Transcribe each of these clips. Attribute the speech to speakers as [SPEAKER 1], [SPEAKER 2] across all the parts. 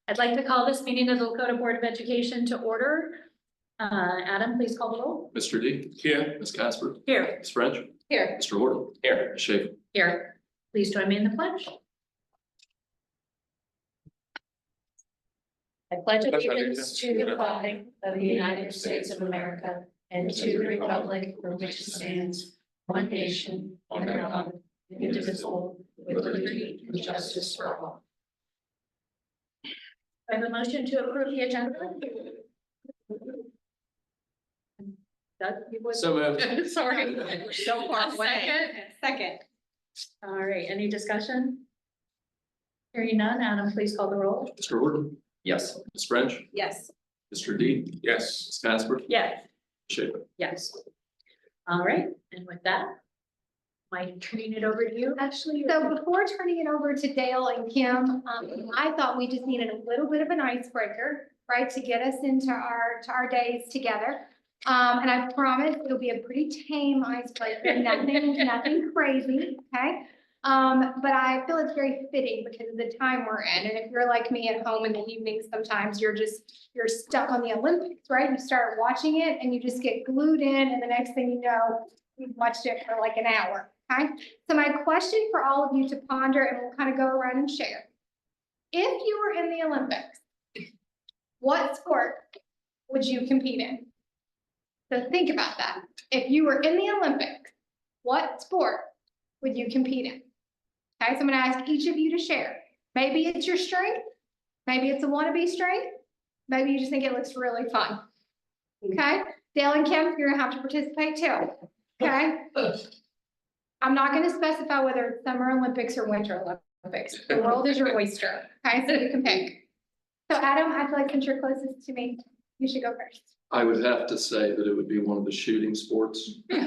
[SPEAKER 1] I'd like to call this meeting of the Lakota Board of Education to order. Adam, please call the roll.
[SPEAKER 2] Mr. D. Here. Ms. Casper.
[SPEAKER 1] Here.
[SPEAKER 2] Ms. French.
[SPEAKER 1] Here.
[SPEAKER 2] Mr. Wardle. Here. Ms. Schaefer.
[SPEAKER 1] Here. Please join me in the pledge. I pledge allegiance to the flag of the United States of America and to the republic for which it stands, one nation, under God, indivisible, with liberty and justice for all. I have a motion to approve the agenda. Doug, you would-
[SPEAKER 2] So moved.
[SPEAKER 1] Sorry, so far away. Second. All right, any discussion? Hearing none, Adam, please call the roll.
[SPEAKER 2] Mr. Wardle. Yes. Ms. French.
[SPEAKER 1] Yes.
[SPEAKER 2] Mr. D. Yes. Ms. Casper.
[SPEAKER 1] Yes.
[SPEAKER 2] Ms. Schaefer.
[SPEAKER 1] Yes. All right, and with that, Mike, turning it over to you.
[SPEAKER 3] Actually, so before turning it over to Dale and Kim, I thought we just needed a little bit of an icebreaker, right, to get us into our days together. And I promise it'll be a pretty tame icebreaker, nothing crazy, okay? But I feel it's very fitting because of the time we're in. And if you're like me at home in the evening, sometimes you're stuck on the Olympics, right? You start watching it and you just get glued in, and the next thing you know, you've watched it for like an hour. Okay, so my question for all of you to ponder, and we'll kind of go around and share. If you were in the Olympics, what sport would you compete in? So think about that. If you were in the Olympics, what sport would you compete in? Okay, so I'm gonna ask each of you to share. Maybe it's your strength, maybe it's a wannabe strength, maybe you just think it looks really fun. Okay, Dale and Kim, you're gonna have to participate too. Okay. I'm not going to specify whether it's Summer Olympics or Winter Olympics. The world is your oyster. Okay, so you can pick. So Adam, I feel like since you're closest to me, you should go first.
[SPEAKER 2] I would have to say that it would be one of the shooting sports. I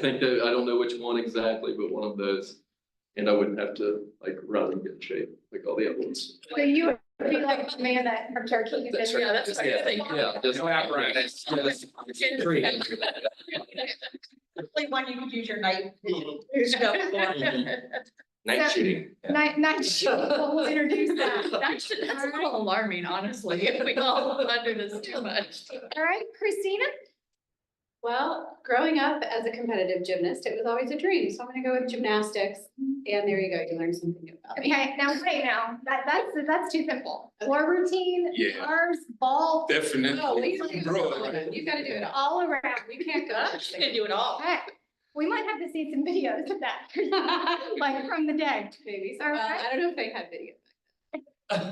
[SPEAKER 2] think that, I don't know which one exactly, but one of those. And I wouldn't have to like run and get in shape like all the other ones.
[SPEAKER 3] So you would be like the man that from Turkey.
[SPEAKER 2] That's right.
[SPEAKER 1] that's what I think.
[SPEAKER 2] Yeah, just apparatus.
[SPEAKER 4] Hopefully one you could use your knife.
[SPEAKER 2] Night
[SPEAKER 3] So-
[SPEAKER 2] shooting.
[SPEAKER 3] Night shoot. We'll introduce that.
[SPEAKER 1] That's a little alarming, honestly, if we all under this too much.
[SPEAKER 3] All right, Christina.
[SPEAKER 5] Well, growing up as a competitive gymnast, it was always a dream. So I'm gonna go with gymnastics. And there you go, you learned something new about me.
[SPEAKER 3] Okay, now wait now. That's too simple. Floor routine,
[SPEAKER 6] Yeah.
[SPEAKER 3] arms, ball,
[SPEAKER 6] Definitely.
[SPEAKER 5] Oh, we
[SPEAKER 6] Bro,
[SPEAKER 5] You gotta do it all.
[SPEAKER 3] all around.
[SPEAKER 5] You can't go.
[SPEAKER 1] You can do it all.
[SPEAKER 3] Okay. We might have to see some videos of that, like from the day.
[SPEAKER 5] Maybe.
[SPEAKER 3] All
[SPEAKER 5] Well,
[SPEAKER 3] right.
[SPEAKER 5] I don't know if they had video.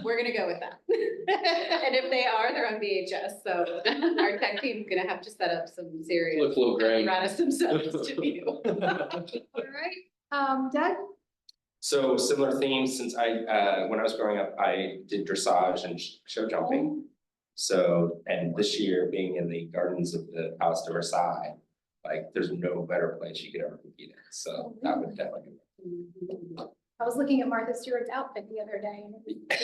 [SPEAKER 5] We're gonna go with that. And if they are, they're on VHS. So our tech team's gonna have to set up some serious
[SPEAKER 2] Look a little grainy.
[SPEAKER 5] apparatus themselves to view.
[SPEAKER 3] All right. Doug?
[SPEAKER 7] So similar themes, since when I was growing up, I did dressage and show jumping. So, and this year being in the gardens of the Palace de Versailles, like there's no better place you could ever compete in. So that would definitely be.
[SPEAKER 3] I was looking at Martha Stewart's outfit the other day.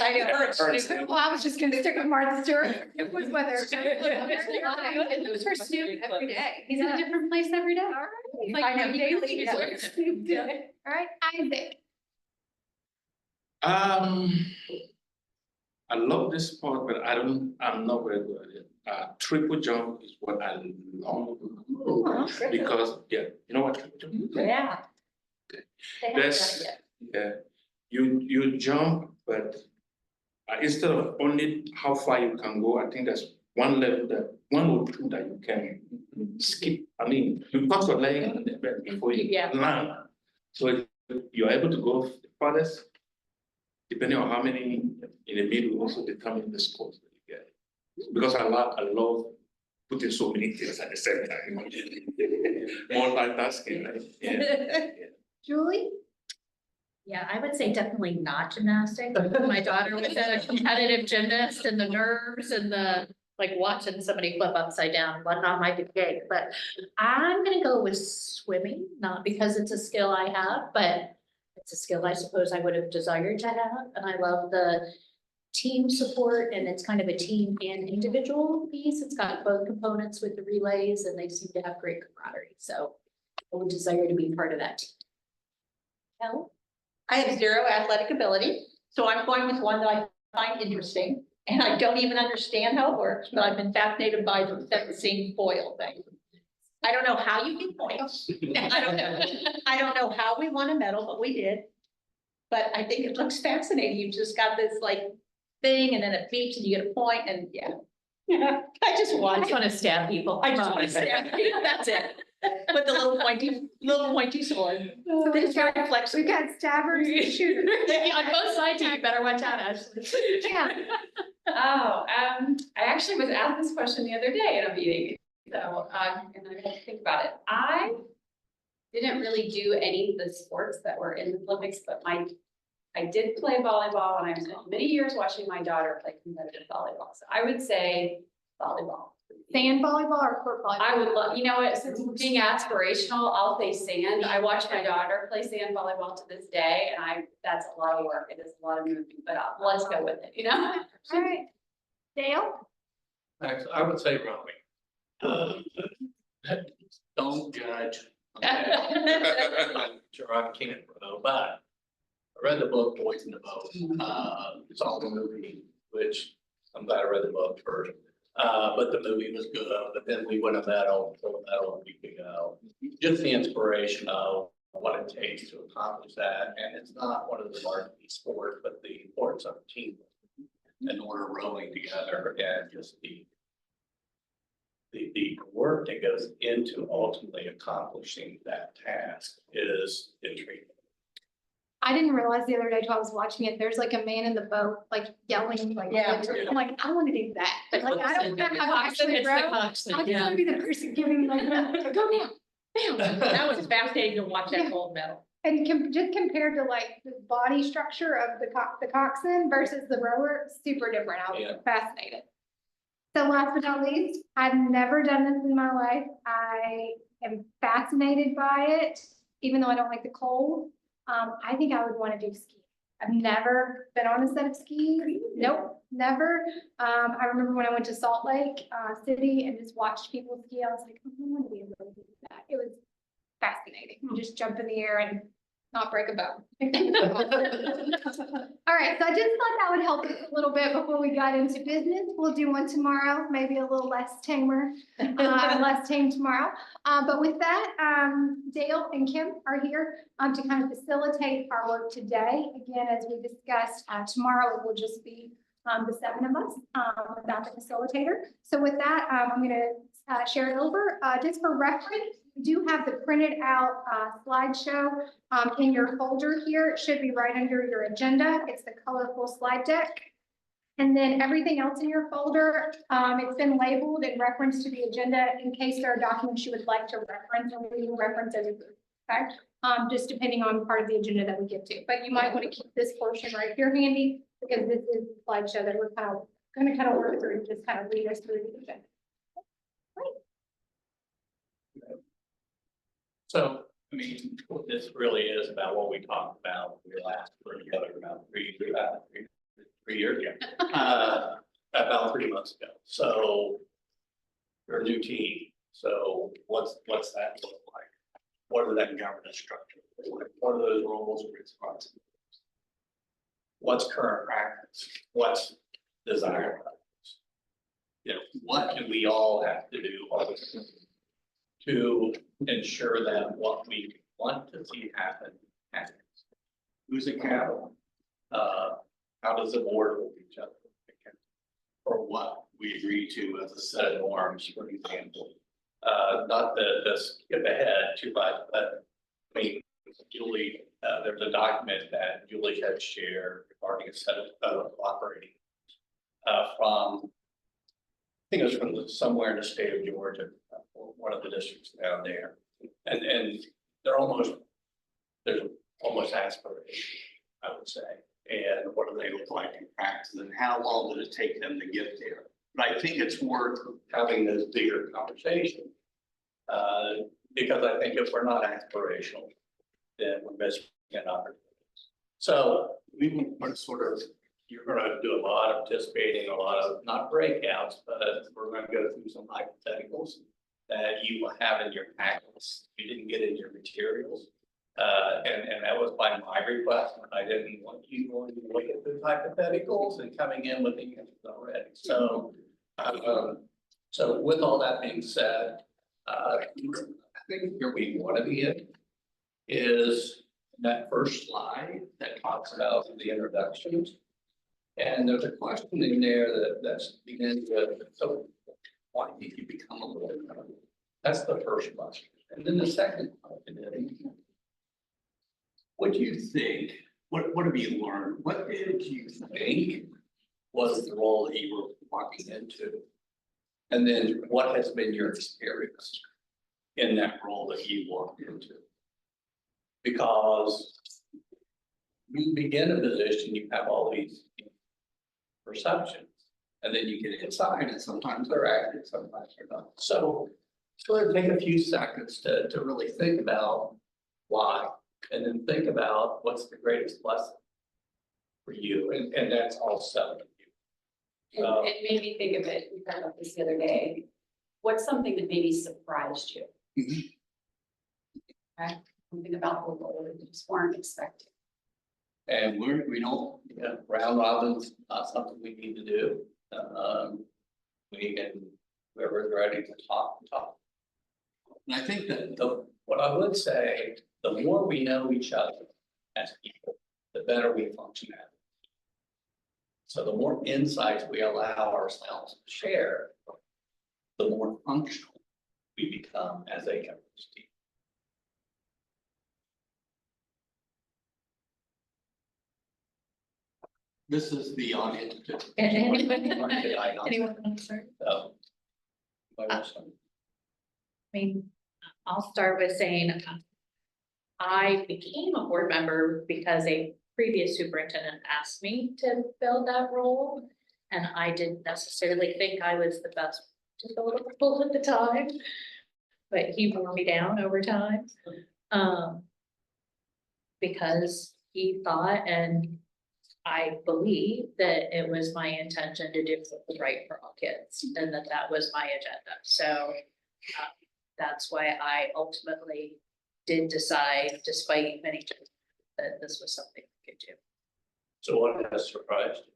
[SPEAKER 5] I know.
[SPEAKER 3] Well, I was just gonna stick with Martha Stewart. It was whether.
[SPEAKER 5] It was her Snoop every day. He's in a different place every day.
[SPEAKER 3] All right.
[SPEAKER 5] Like
[SPEAKER 1] I know, he
[SPEAKER 5] daily,
[SPEAKER 1] really
[SPEAKER 5] he's
[SPEAKER 1] is.
[SPEAKER 5] wearing Snoop day.
[SPEAKER 3] All right, Isaac.
[SPEAKER 6] I love this sport, but I'm not very good at it. Triple jump is what I love because, yeah, you know what triple jump is?
[SPEAKER 1] Yeah.
[SPEAKER 6] Okay.
[SPEAKER 1] They haven't
[SPEAKER 6] That's-
[SPEAKER 1] done it yet.
[SPEAKER 6] Yeah, you jump, but instead of only how far you can go, I think there's one level one or two that you can skip. I mean, you cut your leg on the bed before you
[SPEAKER 1] Yeah.
[SPEAKER 6] land. So you're able to go the farthest, depending on how many in the middle also determine the scores that you get. Because I love putting so many things at the same time. Multitasking, right? Yeah.
[SPEAKER 3] Julie?
[SPEAKER 1] Yeah, I would say definitely not gymnastics. My daughter was a competitive gymnast, and the nerves and the, like, watching somebody flip upside down was not my gig. But I'm gonna go with swimming, not because it's a skill I have, but it's a skill I suppose I would have desired to have. And I love the team support, and it's kind of a team and individual piece. It's got both components with the relays, and they seem to have great camaraderie. So I would desire to be part of that team. Helen?
[SPEAKER 4] I have zero athletic ability, So I'm going with one that I find interesting, and I don't even understand how it works, but I've been fascinated by the sensing foil thing. I don't know how you get points. I don't know. I don't know how we won a medal, but we did. But I think it looks fascinating. You've just got this like thing and then it beeps and you get a point and yeah. I just
[SPEAKER 1] I
[SPEAKER 4] want
[SPEAKER 1] just want to stab people.
[SPEAKER 4] I just want to say, that's it. With the little pointy sword.
[SPEAKER 3] So
[SPEAKER 4] It's very flexible.
[SPEAKER 3] We've got stabbers and shooters.
[SPEAKER 1] On both sides, you better watch out, Ashley.
[SPEAKER 3] Yeah.
[SPEAKER 8] I actually was asked this question the other day at a meeting, so, and I had to think about it. I didn't really do any of the sports that were in the Olympics, but I did play volleyball and I spent many years watching my daughter play competitive volleyball. So I would say volleyball.
[SPEAKER 3] Sand volleyball or court volleyball?
[SPEAKER 8] I would love, you know, what, since being aspirational, I'll say sand. I watch my daughter play sand volleyball to this day and that's a lot of work. It is a lot of moving, but let's go with it, you know?
[SPEAKER 3] All right. Dale?
[SPEAKER 9] I would say rowing. Don't judge. Okay. I'm sure I can't row, but I read the book Boys in the Boat. Saw the movie, which I'm glad I read the book first. But the movie was good, but then we won a medal a week ago. Just the inspiration of what it takes to accomplish that, and it's not one of the varsity sports, but the importance of teamwork in order rowing together and just the work that goes into ultimately accomplishing that task is intriguing.
[SPEAKER 3] I didn't realize the other day while I was watching it, there's like a man in the boat, like yelling, like,
[SPEAKER 4] Yeah.
[SPEAKER 3] I'm like, I want to do that. But like, I don't know how to actually
[SPEAKER 1] It's the
[SPEAKER 3] row.
[SPEAKER 1] coxswain,
[SPEAKER 3] I just
[SPEAKER 1] yeah.
[SPEAKER 3] want to be the person giving like, go now.
[SPEAKER 4] That was fascinating to watch that gold medal.
[SPEAKER 3] And just compared to like the body structure of the coxswain versus the rower, super different. I
[SPEAKER 9] Yeah.
[SPEAKER 3] was fascinated. So last but not least, I've never done this in my life. I am fascinated by it, even though I don't like the cold. I think I would want to do skiing. I've never been on a set of skis. Nope, never. I remember when I went to Salt Lake City and just watched people ski, I was like, I want to be able to do that. It was fascinating. You just jump in the air and not break a bone. All right, so I just thought that would help us a little bit before we got into business. We'll do one tomorrow, maybe a little less tamer, less tame tomorrow. But with that, Dale and Kim are here to kind of facilitate our work today. Again, as we discussed, tomorrow it will just be the 7 of us without the facilitator. So with that, I'm going to share it over. Just for reference, we do have the printed out slideshow in your folder here. It should be right under your agenda. It's the colorful slide deck. And then everything else in your folder, it's been labeled in reference to the agenda in case there are documents you would like to reference, or we can reference as a group, okay? Just depending on part of the agenda that we get to. But you might want to keep this portion right here handy, because this is the slideshow that we're going to work through, just kind of lead us through the agenda.
[SPEAKER 9] So, I mean, this really is about what we talked about we last were together about three years ago, about 3 months ago. So you're a new team. So what's that look like? What are that governance structure? What are those roles and responsibilities? What's current practice? What's desired practice? You know, what do we all have to do to ensure that what we want to see happen happens? Who's accountable? How does the board hold each other accountable for what we agree to as a set of norms, for example? Not to skip ahead too much, but I mean, Julie, there's a document that Julie had shared regarding a set of operating from, I think it was from somewhere in the state of Georgia, one of the districts down there. And there's almost aspiration, I would say. And what do they look like in practice, and how long did it take them to get there? But I think it's worth having this bigger conversation. Because I think if we're not aspirational, then we're missing an opportunity. So we want to sort of, you're going to do a lot of participating, a lot of, not breakouts, but we're going to go through some hypotheticals that you will have in your packets, you didn't get in your materials. And that was by my request, and I didn't want you going to look at the hypotheticals and coming in with the answers already, so. So with all that being said, I think here we want to be in is that first slide that talks about the introductions. And there's a question in there that's begins with, so why did you become a board member? That's the first question. And then the second question is, what do you think, what have you learned? What did you think was the role that you were walking into? And then what has been your experience in that role that you walked into? Because you begin a position, you have all these perceptions, and then you get inside, and sometimes they're accurate, sometimes they're not. So sort of take a few seconds to really think about why, and then think about what's the greatest lesson for you, and that's all seven of you.
[SPEAKER 8] It made me think of it, we talked about this the other day. What's something that maybe surprised you? Okay, something about the role that you just weren't expecting.
[SPEAKER 9] And we don't, round robin's not something we need to do. We can, whoever's ready to talk. And I think that what I would say, the more we know each other as people, the better we function as. So the more insights we allow ourselves to share, the more functional we become as a governance team. This is the audience.
[SPEAKER 1] Anyone want to start?
[SPEAKER 9] So,
[SPEAKER 1] I mean, I'll start with saying I became a board member because a previous superintendent asked me to fill that role. And I didn't necessarily think I was the best to fill the role at the time, but he wore me down over time. Because he thought, and I believe that it was my intention to do what was right for all kids, and that was my agenda. So that's why I ultimately did decide, despite many times, that this was something I could do.
[SPEAKER 9] So what has surprised you?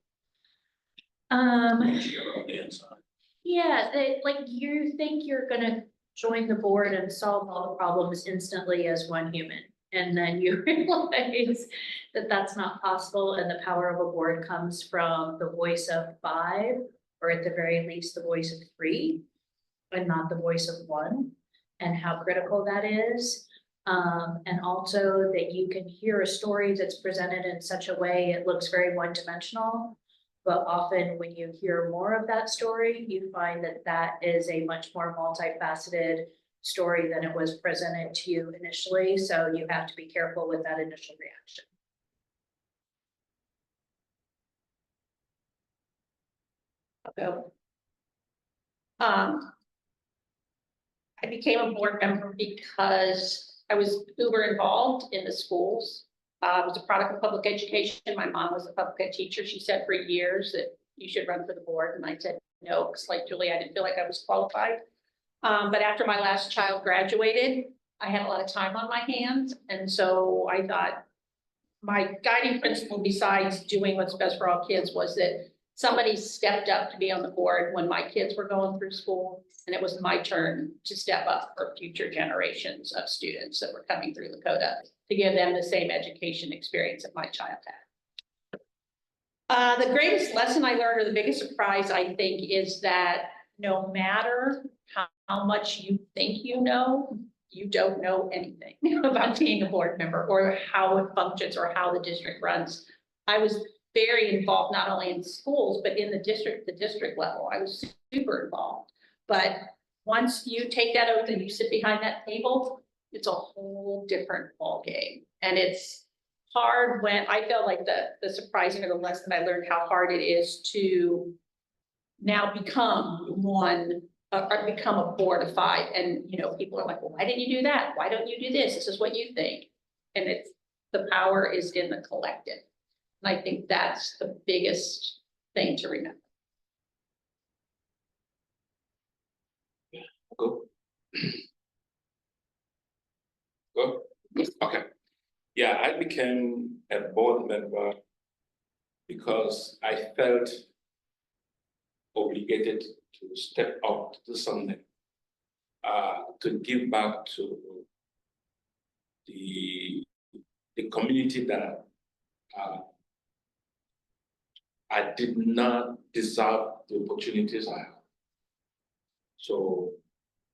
[SPEAKER 9] You're on the inside.
[SPEAKER 1] Yeah, like you think you're gonna join the board and solve all the problems instantly as one human. And then you realize that that's not possible, and the power of a board comes from the voice of 5, or at the very least, the voice of 3, and not the voice of 1, and how critical that is. And also that you can hear a story that's presented in such a way, it looks very one-dimensional. But often when you hear more of that story, you find that that is a much more multifaceted story than it was presented to you initially. So you have to be careful with that initial reaction.
[SPEAKER 4] I became a board member because I was uber involved in the schools. I was a product of public education. My mom was a public ed teacher. She said for years that you should run for the board. And I said, no, because like Julie, I didn't feel like I was qualified. But after my last child graduated, I had a lot of time on my hands. And so I thought my guiding principle, besides doing what's best for all kids, was that somebody stepped up to be on the board when my kids were going through school. And it was my turn to step up for future generations of students that were coming through Lakota to give them the same education experience that my child had. The greatest lesson I learned, or the biggest surprise, I think, is that no matter how much you think you know, you don't know anything about being a board member or how it functions or how the district runs. I was very involved, not only in schools, but in the district level. I was super involved. But once you take that oath and you sit behind that table, it's a whole different ballgame. And it's hard when I felt like the surprising or the lesson I learned how hard it is to now become one or become a board of 5. And, you know, people are like, well, why didn't you do that? Why don't you do this? This is what you think. And it's the power is in the collective. And I think that's the biggest thing to remember.
[SPEAKER 6] Go. Go. Okay. yeah, I became a board member because I felt obligated to step up to do something, to give back to the community that I did not deserve the opportunities I have. So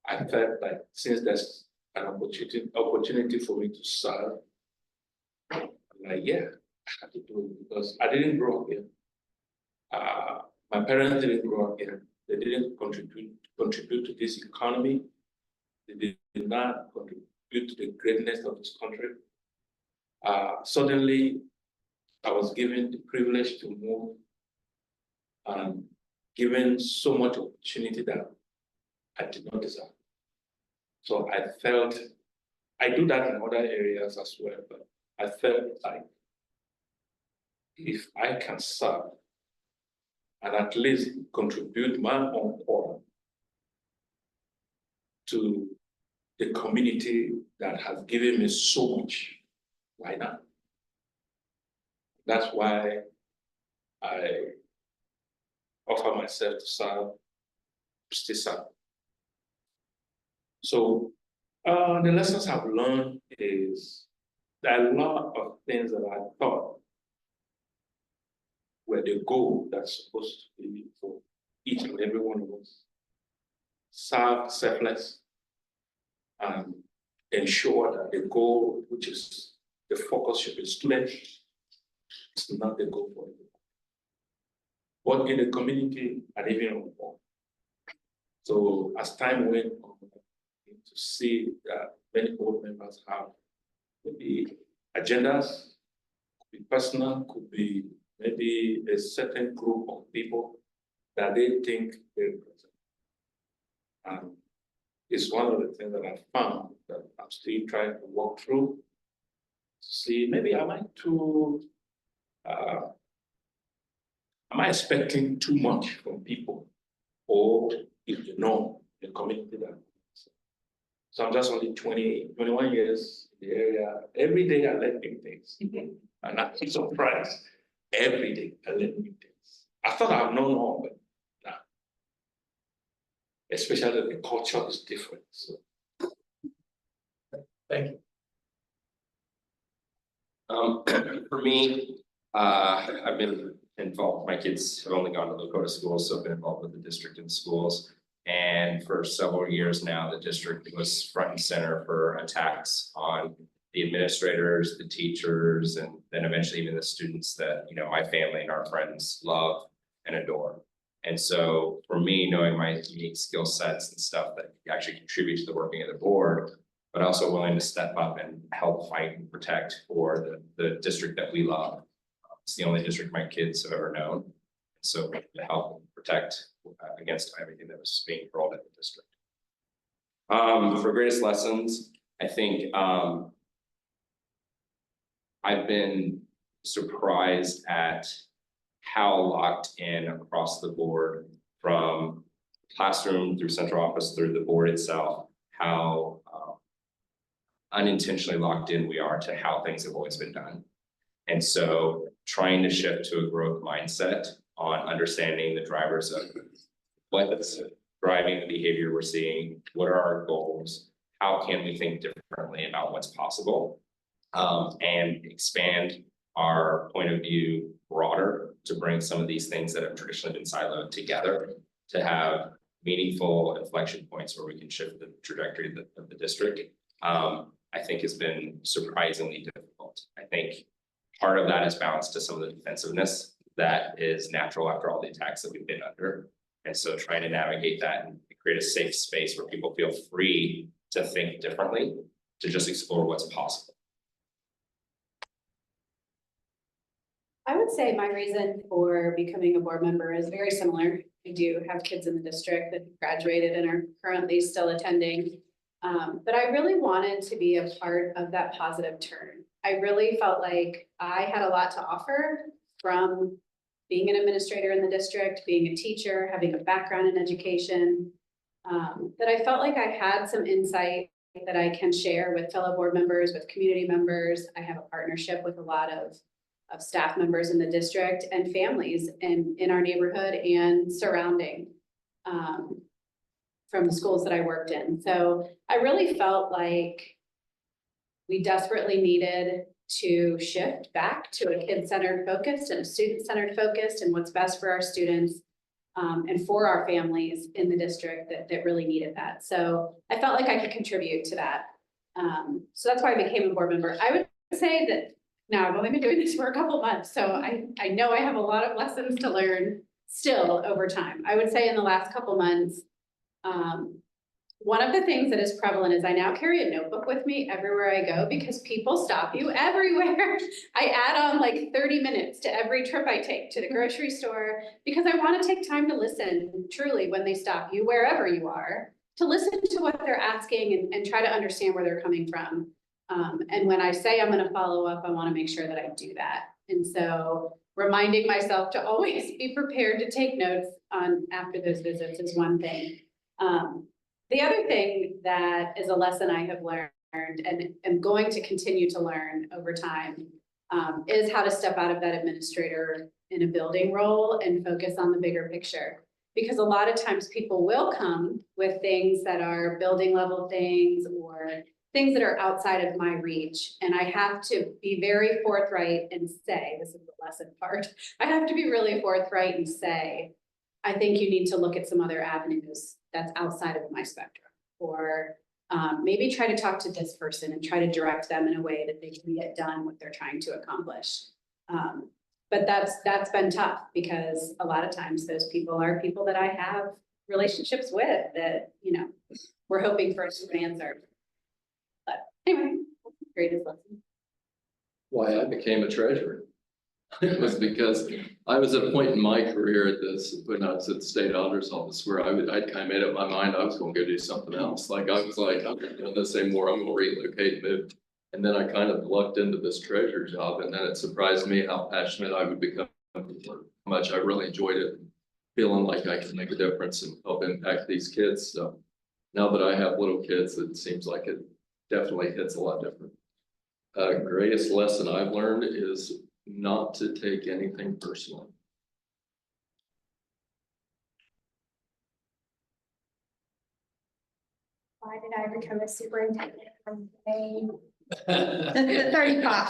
[SPEAKER 6] I felt like since there's an opportunity for me to serve, I'm like, yeah, I have to do it because I didn't grow up here. My parents didn't grow up here. They didn't contribute to this economy. They did not contribute to the greatness of this country. Suddenly, I was given the privilege to move and given so much opportunity that I did not deserve. So I felt, I do that in other areas as well, but I felt like if I can serve and at least contribute my own part to the community that has given me so much, why not? That's why I offer myself to serve, still serve. So the lessons I've learned is that a lot of things that I thought were the goal that's supposed to be for each and every one of us. Serve selfless and ensure that the goal, which is the focus should be student, is not the goal for everyone. But in the community and even on board. So as time went on, to see that many board members have maybe agendas, could be personal, could be maybe a certain group of people that they think they represent. And it's one of the things that I found that I'm still trying to walk through to see maybe am I expecting too much from people, or if you know the community that. So I'm just only 21 years in the area. Every day I learn new things. And I'm surprised. Every day I learn new things. I thought I've known all, but nah. Especially the culture is different. So.
[SPEAKER 2] Thank you.
[SPEAKER 7] For me, I've been involved, my kids have only gone to Lakota schools, so I've been involved with the district and schools. And for several years now, the district was front and center for attacks on the administrators, the teachers, and then eventually even the students that, my family and our friends love and adore. And so for me, knowing my unique skill sets and stuff that actually contribute to the working of the board, but also willing to step up and help fight and protect for the district that we love. It's the only district my kids have ever known. So to help protect against everything that was being hurled at the district. For greatest lessons, I think I've been surprised at how locked in across the board, from classroom through central office through the board itself, how unintentionally locked in we are to how things have always been done. And so trying to shift to a growth mindset on understanding the drivers of what's driving the behavior we're seeing, what are our goals, how can we think differently about what's possible, and expand our point of view broader to bring some of these things that have traditionally been siloed together to have meaningful inflection points where we can shift the trajectory of the district. I think has been surprisingly difficult. I think part of that is balanced to some of the defensiveness that is natural after all the attacks that we've been under. And so trying to navigate that and create a safe space where people feel free to think differently, to just explore what's possible.
[SPEAKER 5] I would say my reason for becoming a board member is very similar. I do have kids in the district that graduated and are currently still attending. But I really wanted to be a part of that positive turn. I really felt like I had a lot to offer from being an administrator in the district, being a teacher, having a background in education, that I felt like I had some insight that I can share with fellow board members, with community members. I have a partnership with a lot of staff members in the district and families in our neighborhood and surrounding from the schools that I worked in. So I really felt like we desperately needed to shift back to a kid-centered focus and a student-centered focus and what's best for our students and for our families in the district that really needed that. So I felt like I could contribute to that. So that's why I became a board member. I would say that now I've only been doing this for a couple months, so I know I have a lot of lessons to learn still over time. I would say in the last couple months, one of the things that is prevalent is I now carry a notebook with me everywhere I go because people stop you everywhere. I add on like 30 minutes to every trip I take to the grocery store because I want to take time to listen truly when they stop you, wherever you are, to listen to what they're asking and try to understand where they're coming from. And when I say I'm going to follow up, I want to make sure that I do that. And so reminding myself to always be prepared to take notes on after those visits is one thing. The other thing that is a lesson I have learned and am going to continue to learn over time is how to step out of that administrator in a building role and focus on the bigger picture. Because a lot of times people will come with things that are building level things or things that are outside of my reach. And I have to be very forthright and say, this is the lesson part, I have to be really forthright and say, I think you need to look at some other avenues that's outside of my spectrum. Or maybe try to talk to this person and try to direct them in a way that they can get done what they're trying to accomplish. But that's been tough because a lot of times those people are people that I have relationships with that, you know, we're hoping for an answer. But anyway, greatest lesson.
[SPEAKER 2] Why I became a treasurer. It was because I was at a point in my career at this, when I was at the state auditor's office, where I'd kind of made up my mind I was going to go do something else. Like I was like, I'm not doing this anymore. I'm going to relocate and move. And then I kind of lucked into this treasurer job, and then it surprised me how passionate I would become, how much I really enjoyed it, feeling like I could make a difference and help impact these kids. So now that I have little kids, it seems like it definitely hits a lot different. Greatest lesson I've learned is not to take anything personally.
[SPEAKER 3] Why did I become a superintendent from age 35?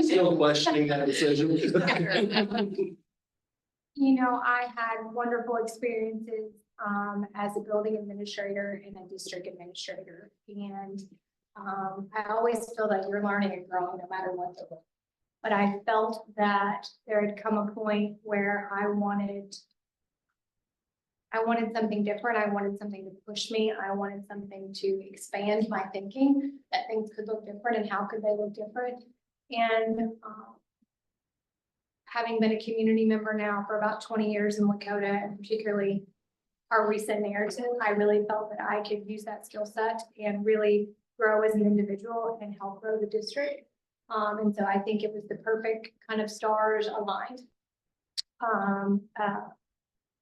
[SPEAKER 2] Still questioning that decision.
[SPEAKER 3] You know, I had wonderful experiences as a building administrator and a district administrator. And I always feel that you're learning and growing no matter what the look. But I felt that there had come a point where I wanted something different. I wanted something to push me. I wanted something to expand my thinking, that things could look different and how could they look different. And having been a community member now for about 20 years in Lakota, and particularly our recent narrative, I really felt that I could use that skill set and really grow as an individual and help grow the district. And so I think it was the perfect kind of stars aligned.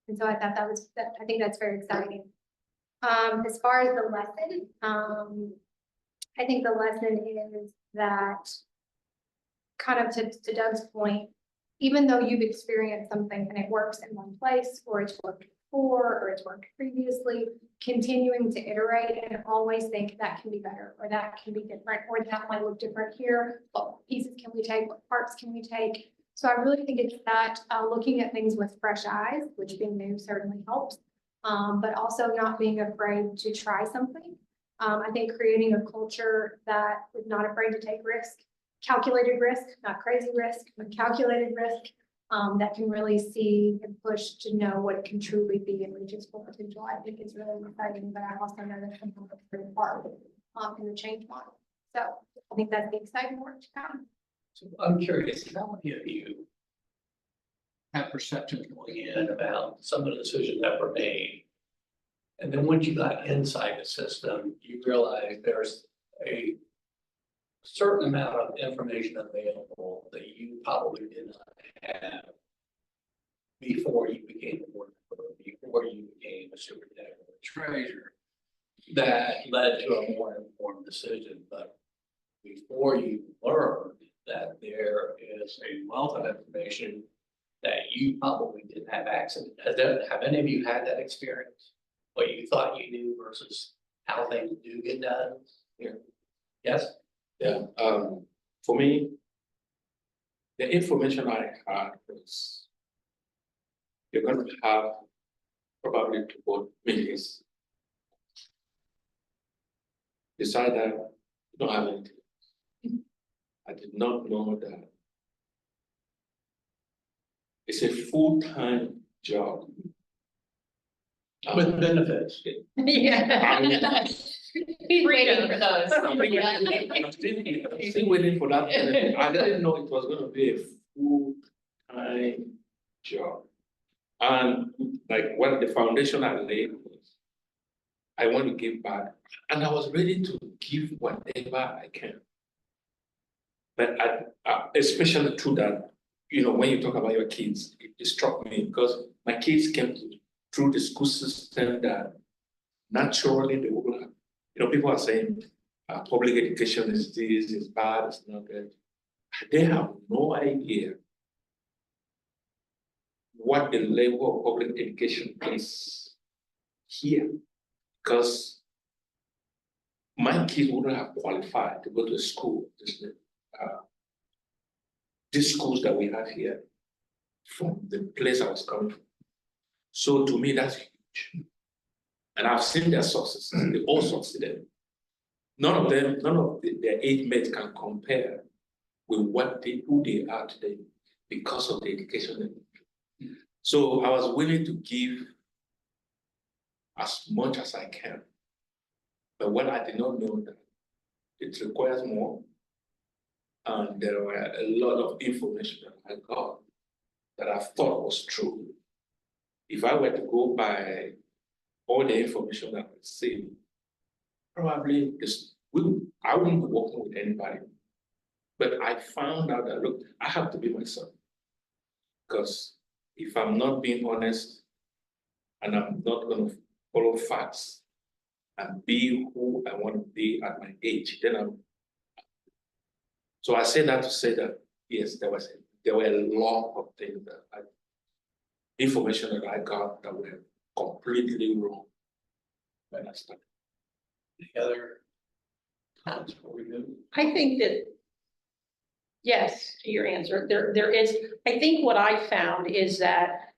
[SPEAKER 3] And so I thought I think that's very exciting. As far as the lesson, I think the lesson is that kind of to Doug's point, even though you've experienced something and it works in one place, or it's worked before, or it's worked previously, continuing to iterate and always think that can be better, or that can be different, or that might look different here. What pieces can we take? What parts can we take? So I really think it's that looking at things with fresh eyes, which being new certainly helps, but also not being afraid to try something. I think creating a culture that is not afraid to take risk, calculated risk, not crazy risk, but calculated risk, that can really see and push to know what it can truly be and reach its full potential. I think it's really exciting, but I also know that some people are very hard in the change model. So I think that's the exciting work to come.
[SPEAKER 9] So I'm curious, how many of you have perceptions going in about some of the decisions that were made? And then once you got inside the system, you realize there's a certain amount of information available that you probably did not have before you became a board member, before you became a superintendent or a treasurer. that led to a more informed decision, but before you learned that there is a wealth of information that you probably didn't have access, have any of you had that experience? What you thought you knew versus how things do get done?
[SPEAKER 6] Yeah.
[SPEAKER 9] Yes?
[SPEAKER 6] Yeah, for me, the information I had was you're gonna have probably 2 board meetings. Decide that you don't have anything. I did not know that it's a full-time job.
[SPEAKER 9] With benefits.
[SPEAKER 1] Yeah. He's waiting for those.
[SPEAKER 6] I'm still waiting for that. I didn't know it was gonna be a full-time job. And like what the foundation I laid was, I want to give back, and I was ready to give whatever I can. But especially to that, you know, when you talk about your kids, it struck me because my kids came through the school system that naturally they would have, you know, people are saying public education is this, is bad, it's not good. They have no idea what the level of public education is here. Because my kids wouldn't have qualified to go to school, these schools that we have here, from the place I was coming from. So to me, that's huge. And I've seen their successes, they all succeeded. None of their age mates can compare with who they are today because of the education. So I was willing to give as much as I can. But what I did not know that it requires more. And there were a lot of information that I got that I thought was true. If I were to go by all the information that I received, probably I wouldn't be working with anybody. But I found out that, look, I have to be myself. Because if I'm not being honest and I'm not going to follow facts and be who I want to be at my age, then So I say that to say that, yes, there were a lot of things information that I got that were completely wrong when I started.
[SPEAKER 9] The other comments before we move?
[SPEAKER 4] I think that, yes, to your answer, there is, I think what I found is that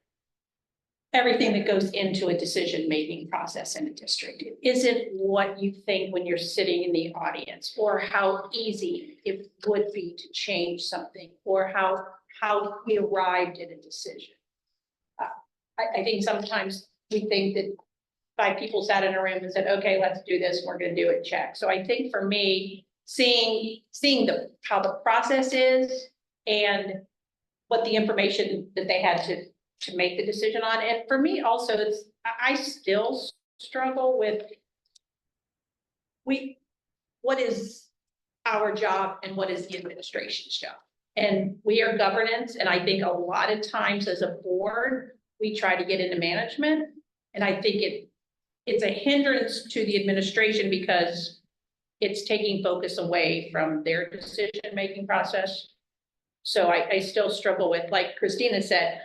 [SPEAKER 4] everything that goes into a decision-making process in a district, it isn't what you think when you're sitting in the audience, or how easy it would be to change something, or how we arrived at a decision. I think sometimes we think that 5 people sat in a room and said, okay, let's do this, and we're gonna do it, check. So I think for me, seeing how the process is and what the information that they had to make the decision on. And for me also, I still struggle with what is our job and what is the administration's job? And we are governance, and I think a lot of times as a board, we try to get into management. And I think it's a hindrance to the administration because it's taking focus away from their decision-making process. So I still struggle with, like Christina said,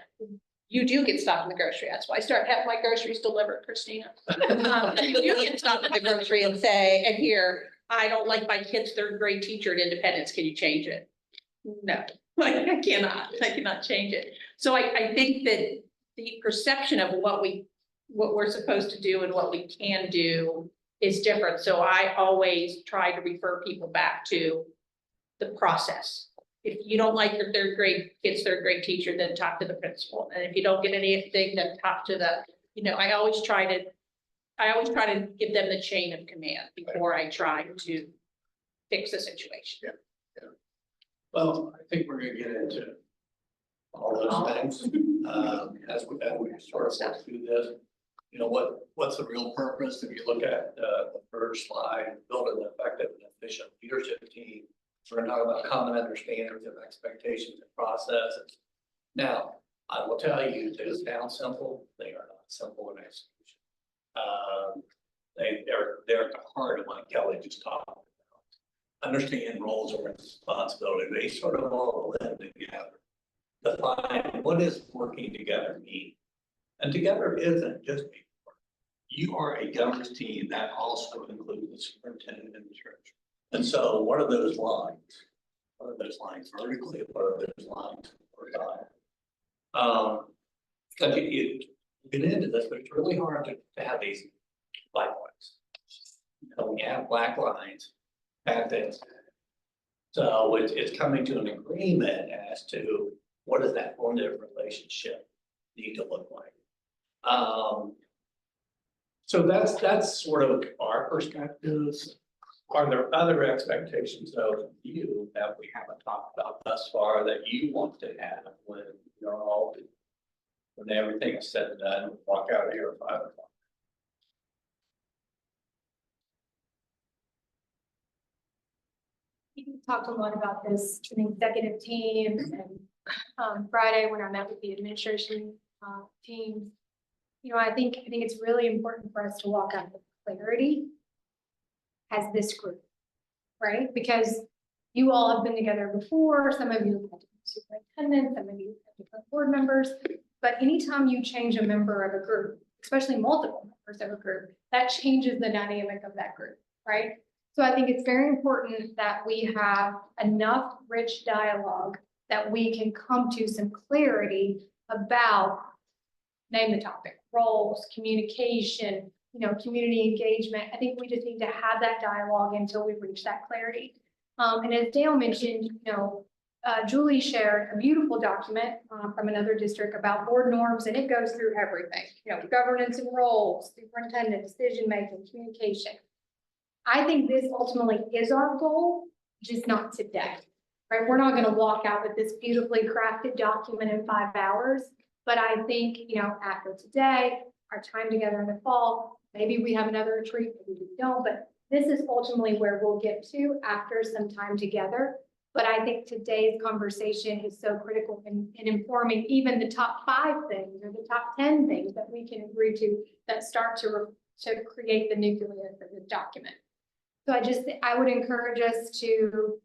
[SPEAKER 4] you do get stopped in the grocery. That's why I start having my groceries delivered, Christina. You do get stopped at the grocery and say, and here, I don't like my kid's 3rd grade teacher at Independence. Can you change it? No, like I cannot change it. So I think that the perception of what we're supposed to do and what we can do is different. So I always try to refer people back to the process. If you don't like your kid's 3rd grade teacher, then talk to the principal. And if you don't get anything, then talk to I always try to give them the chain of command before I try to fix the situation.
[SPEAKER 9] Yeah. Well, I think we're gonna get into all those things, as we sort of work through this. You know, what's the real purpose? If you look at the first slide, build an effective and efficient leadership team. We're talking about common understandings of expectations and processes. Now, I will tell you, they sound simple, they are not simple in execution. they're at the heart of what Kelly just talked about. Understand roles and responsibility, they sort of all blend together. Define what does working together mean? And together isn't just being work. You are a governance team that also includes the superintendent and the church. And so what are those lines? What are those lines vertically? What are those lines horizontally? Because you get into this, but it's really hard to have these black lines. You know, we have black lines, bad things. So it's coming to an agreement as to what does that formative relationship need to look like. So that's sort of our perspectives. Are there other expectations of you that we haven't talked about thus far that you want to have when you're all, when everything is said and done, walk out of here at 5 o'clock?
[SPEAKER 3] We talked a lot about this in the executive team and Friday when I met with the administration team. You know, I think it's really important for us to walk out with clarity as this group, right? Because you all have been together before, some of you have had different superintendents, some of you have different board members, but anytime you change a member of a group, especially multiple members of a group, that changes the dynamic of that group, right? So I think it's very important that we have enough rich dialogue that we can come to some clarity about, name the topic, roles, communication, you know, community engagement. I think we just need to have that dialogue until we reach that clarity. And as Dale mentioned, you know, Julie shared a beautiful document from another district about board norms, and it goes through everything, you know, governance and roles, superintendent, decision-making, communication. I think this ultimately is our goal, just not today, right? We're not gonna walk out with this beautifully crafted document in 5 hours, but I think, you know, after today, our time together in the fall, maybe we have another retreat, maybe we don't, but this is ultimately where we'll get to after some time together. But I think today's conversation is so critical in informing even the top 5 things or the top 10 things that we can agree to that start to create the nucleus of the document. So I would encourage us to,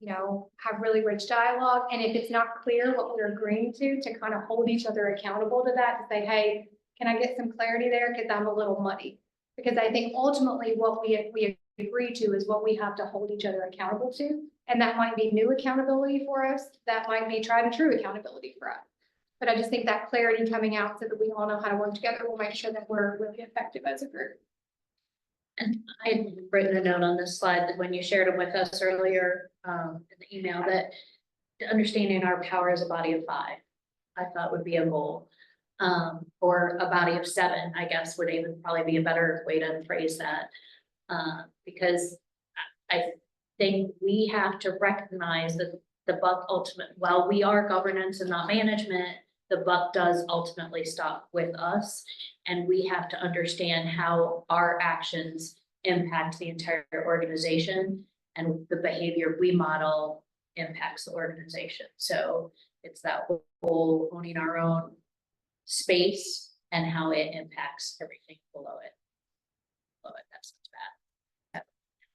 [SPEAKER 3] you know, have really rich dialogue. And if it's not clear what we're agreeing to kind of hold each other accountable to that, to say, hey, can I get some clarity there? Because I'm a little muddy. Because I think ultimately what we agree to is what we have to hold each other accountable to. And that might be new accountability for us. That might be tried and true accountability for us. But I just think that clarity coming out so that we all know how to work together will make sure that we're really effective as a group.
[SPEAKER 1] And I had written a note on this slide that when you shared it with us earlier, in the email, that understanding our power as a body of 5, I thought would be a goal. Or a body of 7, I guess would even probably be a better way to phrase that. Because I think we have to recognize that the buck while we are governance and not management, the buck does ultimately stop with us. And we have to understand how our actions impact the entire organization, and the behavior we model impacts the organization. So it's that whole owning our own space and how it impacts everything below it. That sounds bad.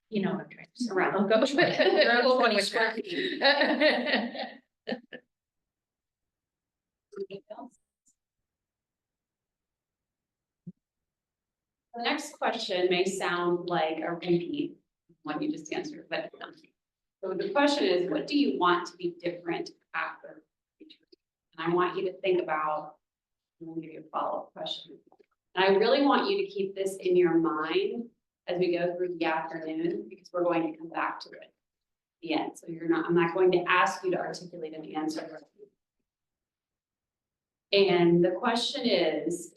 [SPEAKER 1] You know what I'm trying to say.
[SPEAKER 8] Right.
[SPEAKER 1] I'll go with it.
[SPEAKER 8] 20 square feet. The next question may sound like a repeat of what you just answered, but so the question is, what do you want to be different after? And I want you to think about, I'm gonna give you a follow-up question. And I really want you to keep this in your mind as we go through the afternoon, because we're going to come back to it at the end. So I'm not going to ask you to articulate an answer. And the question is,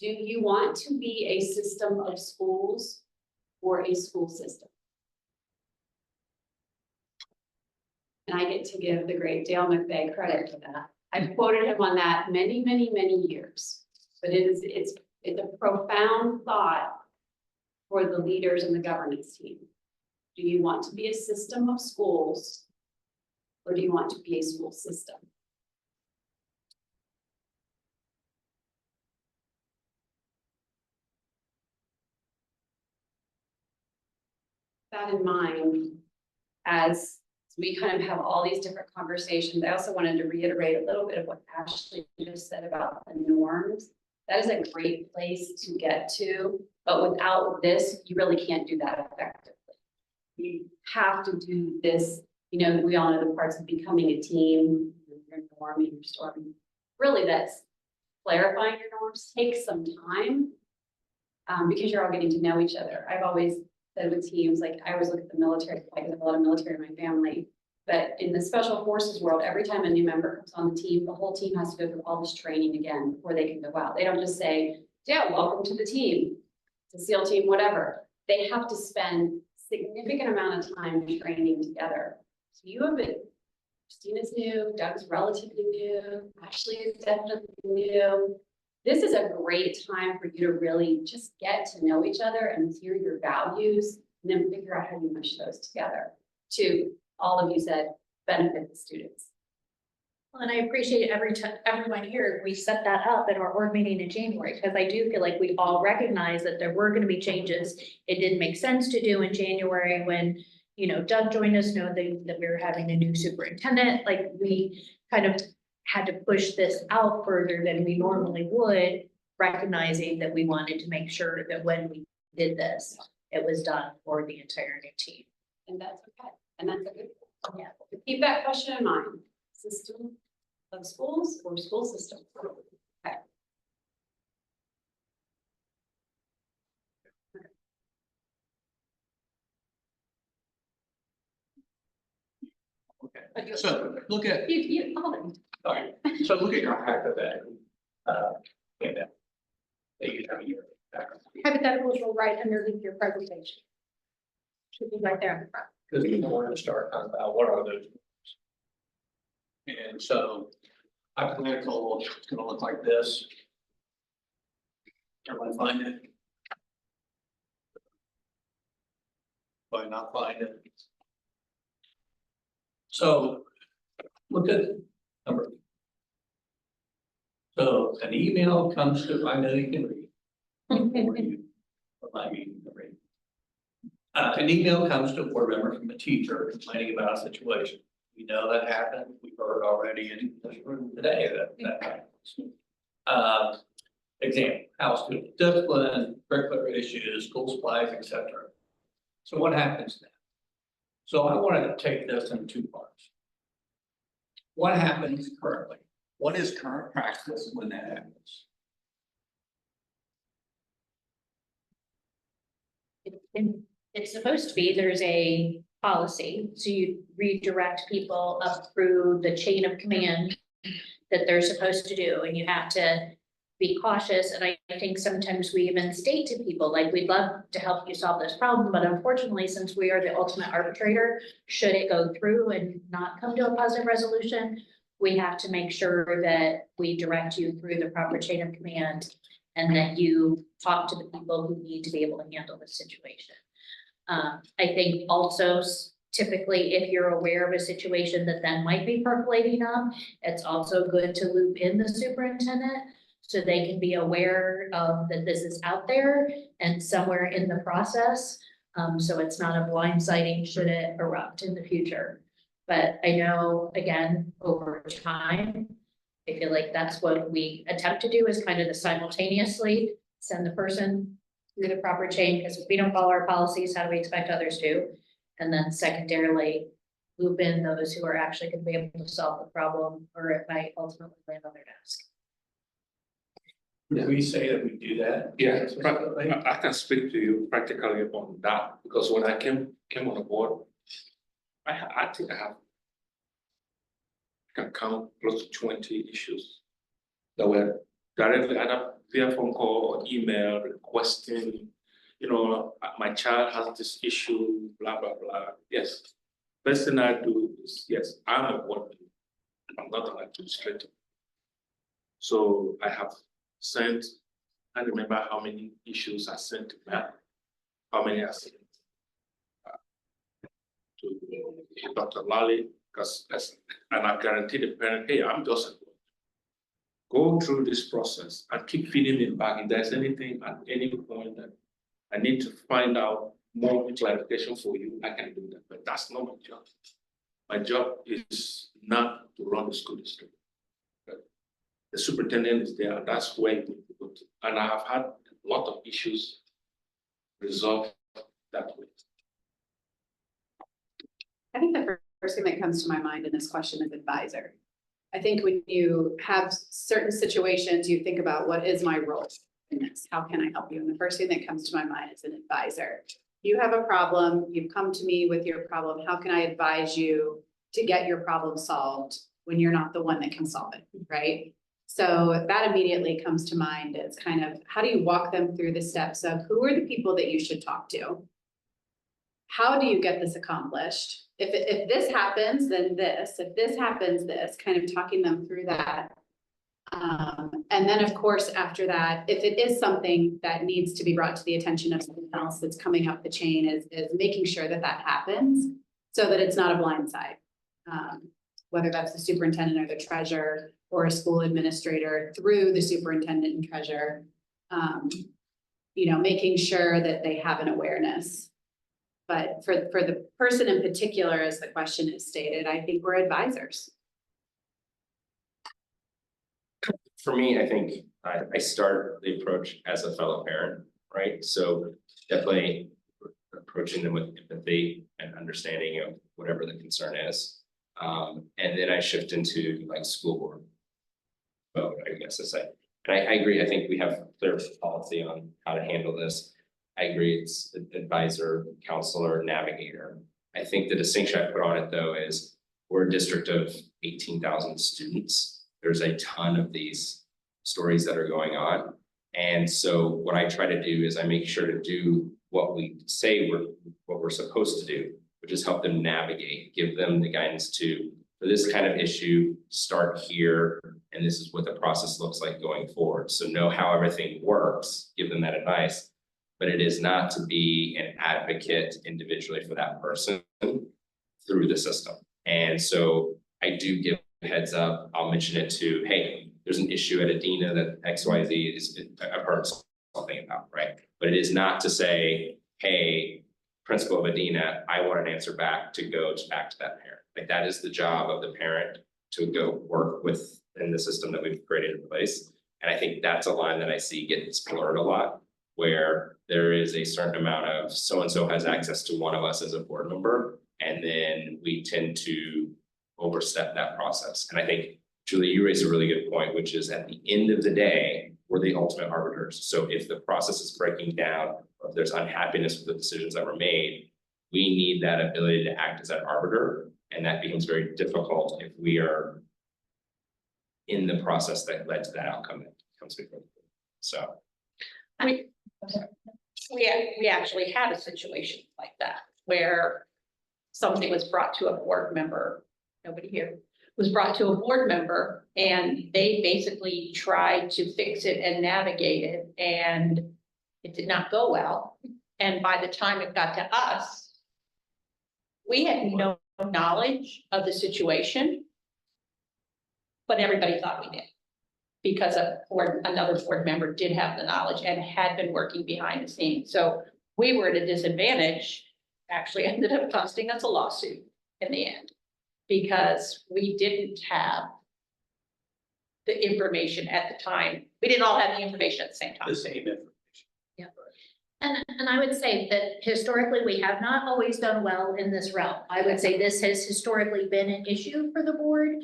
[SPEAKER 8] do you want to be a system of schools or a school system? And I get to give the great Dale McVeigh credit for that. I've quoted him on that many, many, many years, but it's a profound thought for the leaders and the governance team. Do you want to be a system of schools, or do you want to be a school system? that in mind, as we kind of have all these different conversations, I also wanted to reiterate a little bit of what Ashley just said about the norms. That is a great place to get to, but without this, you really can't do that effectively. You have to do this, you know, we all know the parts of becoming a team, your norm, your storm. Really, that's clarifying your norms takes some time. Because you're all getting to know each other. I've always said with teams, like I always look at the military, like I have a lot of military in my family. But in the special forces world, every time a new member comes on the team, the whole team has to go through all this training again before they can go out. They don't just say, yeah, welcome to the team, to SEAL team, whatever. They have to spend significant amount of time training together. So you have been, Christina's new, Doug's relatively new, Ashley is definitely new. This is a great time for you to really just get to know each other and hear your values, and then figure out how you mesh those together to, all of you said, benefit the students.
[SPEAKER 1] Well, and I appreciate everyone here, we set that up at our org meeting in January, because I do feel like we all recognize that there were gonna be changes. It didn't make sense to do in January when, you know, Doug joined us, knowing that we were having a new superintendent, like we kind of had to push this out further than we normally would, recognizing that we wanted to make sure that when we did this, it was done for the entire new team.
[SPEAKER 8] And that's okay. And that's a good, yeah. But keep that question in mind. System of schools or school system? Okay.
[SPEAKER 9] Okay, so look at,
[SPEAKER 8] Hold on.
[SPEAKER 9] sorry, so look at your hypothetical, handout that you have here.
[SPEAKER 3] Hypotheticals will right underneath your presentation. Should be right there in the front.
[SPEAKER 9] Because we wanted to start talking about what are those. And so hypothetical, it's gonna look like this. Everyone find it? Why not find it? So look at number. So an email comes to, I know you can read. Or you, or maybe you can read. An email comes to a board member from a teacher complaining about a situation. We know that happened. We've heard already in this room today that happens. Example, house student discipline, curricular issues, school supplies, etc. So what happens now? So I wanted to take this in two parts. What happens currently? What is current practice when that happens?
[SPEAKER 1] It's supposed to be, there's a policy, so you redirect people up through the chain of command that they're supposed to do, and you have to be cautious. And I think sometimes we even state to people, like, we'd love to help you solve this problem, but unfortunately, since we are the ultimate arbitrator, should it go through and not come to a positive resolution, we have to make sure that we direct you through the proper chain of command and that you talk to the people who need to be able to handle the situation. I think also typically, if you're aware of a situation that then might be percolating up, it's also good to loop in the superintendent so they can be aware of that this is out there and somewhere in the process. So it's not a blindsiding should it erupt in the future. But I know, again, over time, I feel like that's what we attempt to do is kind of to simultaneously send the person through the proper chain, because if we don't follow our policies, how do we expect others to? And then secondarily, loop in those who are actually going to be able to solve the problem, or it might ultimately land on their desk.
[SPEAKER 9] Would we say that we do that?
[SPEAKER 6] Yeah, I can speak to you practically on that, because when I came on board, I think I can count close to 20 issues that were directly either via phone call or email requesting, you know, my child has this issue, blah, blah, blah. Yes. First thing I do is, yes, I'm a board member. I'm not an administrator. So I have sent, I remember how many issues I sent to Matt, how many I sent to Dr. Lally, because and I guarantee the parent, hey, I'm just a board. Go through this process and keep feeding me back. If there's anything at any point that I need to find out more clarification for you, I can do that, but that's not my job. My job is not to run the school district. The superintendent is there, that's where you go to, and I have had a lot of issues resolved that way.
[SPEAKER 5] I think the first thing that comes to my mind in this question is advisor. I think when you have certain situations, you think about what is my role in this? How can I help you? And the first thing that comes to my mind is an advisor. You have a problem, you've come to me with your problem. How can I advise you to get your problem solved when you're not the one that can solve it, right? So that immediately comes to mind as kind of, how do you walk them through the steps of who are the people that you should talk to? How do you get this accomplished? If this happens, then this, if this happens, this, kind of talking them through that. And then, of course, after that, if it is something that needs to be brought to the attention of someone else that's coming up the chain, is making sure that that happens so that it's not a blind side. Whether that's the superintendent or the treasurer or a school administrator through the superintendent and treasurer, making sure that they have an awareness. But for the person in particular, as the question is stated, I think we're advisors.
[SPEAKER 7] For me, I think I start the approach as a fellow parent, right? So definitely approaching them with empathy and understanding of whatever the concern is. And then I shift into like school board mode, I guess I say. And I agree, I think we have clear policy on how to handle this. I agree, it's advisor, counselor, navigator. I think the distinction I put on it though is we're a district of 18,000 students. There's a ton of these stories that are going on. And so what I try to do is I make sure to do what we say what we're supposed to do, which is help them navigate, give them the guidance to, for this kind of issue, start here, and this is what the process looks like going forward. So know how everything works, give them that advice, but it is not to be an advocate individually for that person through the system. And so I do give heads up, I'll mention it to, hey, there's an issue at Adina that XYZ is, I've heard something about, right? But it is not to say, hey, principal of Adina, I want an answer back to go back to that parent. Like that is the job of the parent to go work within the system that we've created in place. And I think that's a line that I see gets blurred a lot, where there is a certain amount of so-and-so has access to one of us as a board member, and then we tend to overstep that process. And I think, Julie, you raised a really good point, which is at the end of the day, we're the ultimate arbiters. So if the process is breaking down, or if there's unhappiness with the decisions that were made, we need that ability to act as an arbiter. And that becomes very difficult if we are in the process that led to that outcome that comes before the board. So.
[SPEAKER 4] We actually had a situation like that where something was brought to a board member, nobody here, was brought to a board member and they basically tried to fix it and navigate it and it did not go well. And by the time it got to us, we had no knowledge of the situation, but everybody thought we did. Because another board member did have the knowledge and had been working behind the scenes. So we were at a disadvantage, actually ended up costing us a lawsuit in the end. Because we didn't have the information at the time. We didn't all have the information at the same time.
[SPEAKER 9] The same information.
[SPEAKER 1] Yeah. And I would say that historically, we have not always done well in this realm. I would say this has historically been an issue for the board.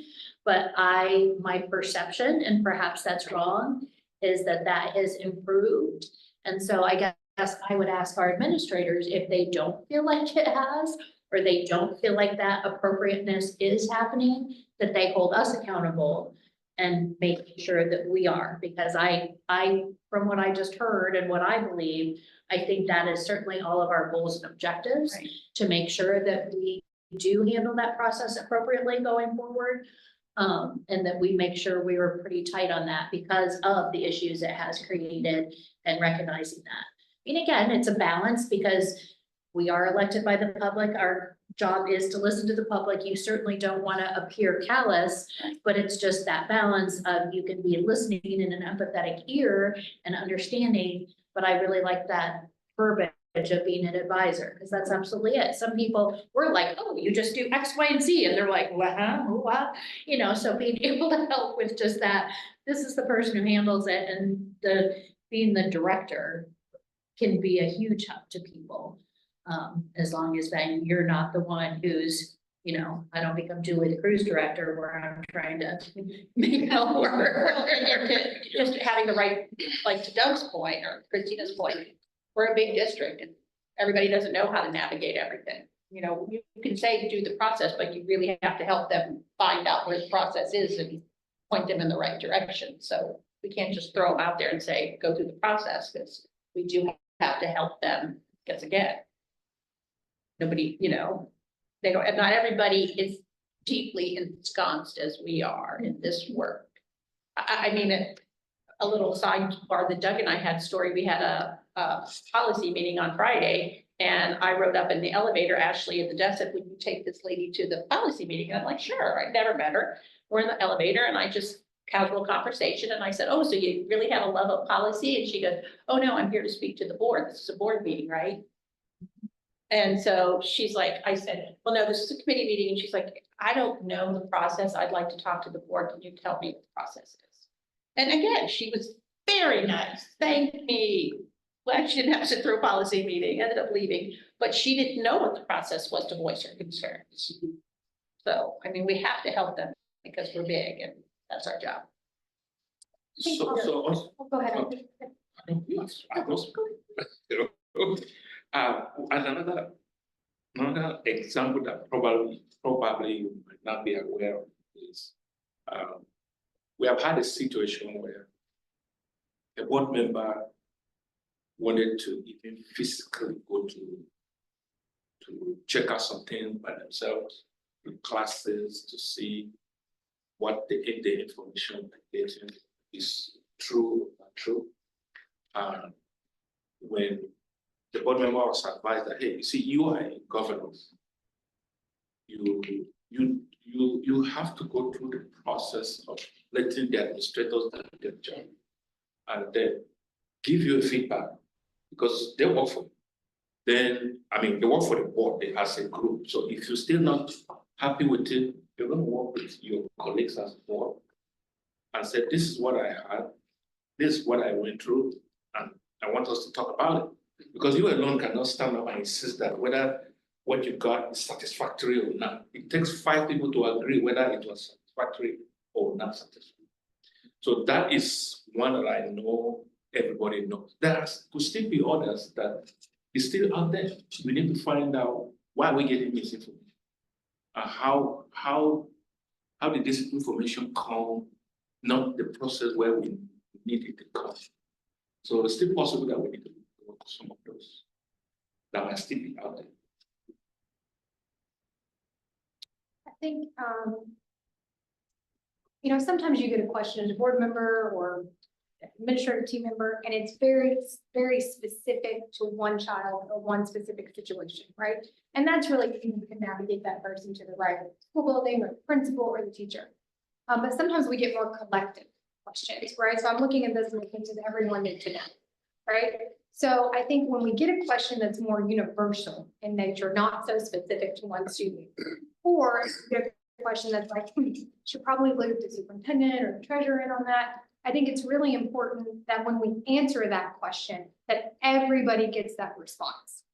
[SPEAKER 1] But my perception, and perhaps that's wrong, is that has improved. And so I guess I would ask our administrators if they don't feel like it has, or they don't feel like that appropriateness is happening, that they hold us accountable and make sure that we are. Because I, from what I just heard and what I believe, I think that is certainly all of our goals and objectives,
[SPEAKER 4] Right.
[SPEAKER 1] to make sure that we do handle that process appropriately going forward. And that we make sure we were pretty tight on that because of the issues it has created and recognizing that. And again, it's a balance because we are elected by the public. Our job is to listen to the public. You certainly don't want to appear callous, but it's just that balance of you can be listening in an empathetic ear and understanding. But I really like that verbiage of being an advisor, because that's absolutely it. Some people were like, oh, you just do X, Y, and Z, and they're like, what? You know, so being able to help with just that, this is the person who handles it, and being the director can be a huge help to people. As long as then you're not the one who's, you know, I don't become Julie the cruise director where I'm trying to make it all work.
[SPEAKER 4] Just having the right, like to Doug's point or Christina's point, we're a big district and everybody doesn't know how to navigate everything. You know, you can say do the process, but you really have to help them find out where the process is and point them in the right direction. So we can't just throw them out there and say, go through the process, because we do have to help them, because again, nobody, you know, they don't, and not everybody is deeply ensconced as we are in this work. I mean, a little sidebar that Doug and I had a story, we had a policy meeting on Friday, and I wrote up in the elevator, Ashley at the desk said, would you take this lady to the policy meeting? And I'm like, sure, I'd never met her. We're in the elevator and I just casual conversation. And I said, oh, so you really have a love of policy? And she goes, oh no, I'm here to speak to the board. This is a board meeting, right? And so she's like, I said, well, no, this is a committee meeting. And she's like, I don't know the process. I'd like to talk to the board. Can you tell me what the process is? And again, she was very nice. Thank me. Well, she didn't have to sit through a policy meeting, ended up leaving, but she didn't know what the process was to voice her concerns. So, I mean, we have to help them because we're big and that's our job.
[SPEAKER 6] So also,
[SPEAKER 3] Oh, go ahead.
[SPEAKER 6] as another example that probably you might not be aware of is, we have had a situation where a board member wanted to even physically go to check out something by themselves in classes to see what if the information they're getting is true or not true. When the board member was advised that, hey, you see, you are in governance. You have to go through the process of letting the administrators do their job and then give you a feedback because they work for you. Then, I mean, they work for the board as a group. So if you're still not happy with it, you're going to work with your colleagues as board and say, this is what I had, this is what I went through, and I want us to talk about it. Because you alone cannot stand up and insist that whether what you got is satisfactory or not. It takes 5 people to agree whether it was satisfactory or not satisfactory. So that is one that I know everybody knows. There could still be others that is still out there. We need to find out why we're getting this information. How did this information come, not the process where we need it to come. So it's still possible that we need to work on some of those that might still be out there.
[SPEAKER 3] I think, you know, sometimes you get a question as a board member or administrative team member, and it's very, very specific to one child or one specific situation, right? And that's really, you can navigate that person to the right school building or the principal or the teacher. But sometimes we get more collective questions, right? So I'm looking at this and thinking, does everyone need to know, right? So I think when we get a question that's more universal in nature, not so specific to one student, or get a question that's like, should probably loop the superintendent or the treasurer in on that. I think it's really important that when we answer that question, that everybody gets that response.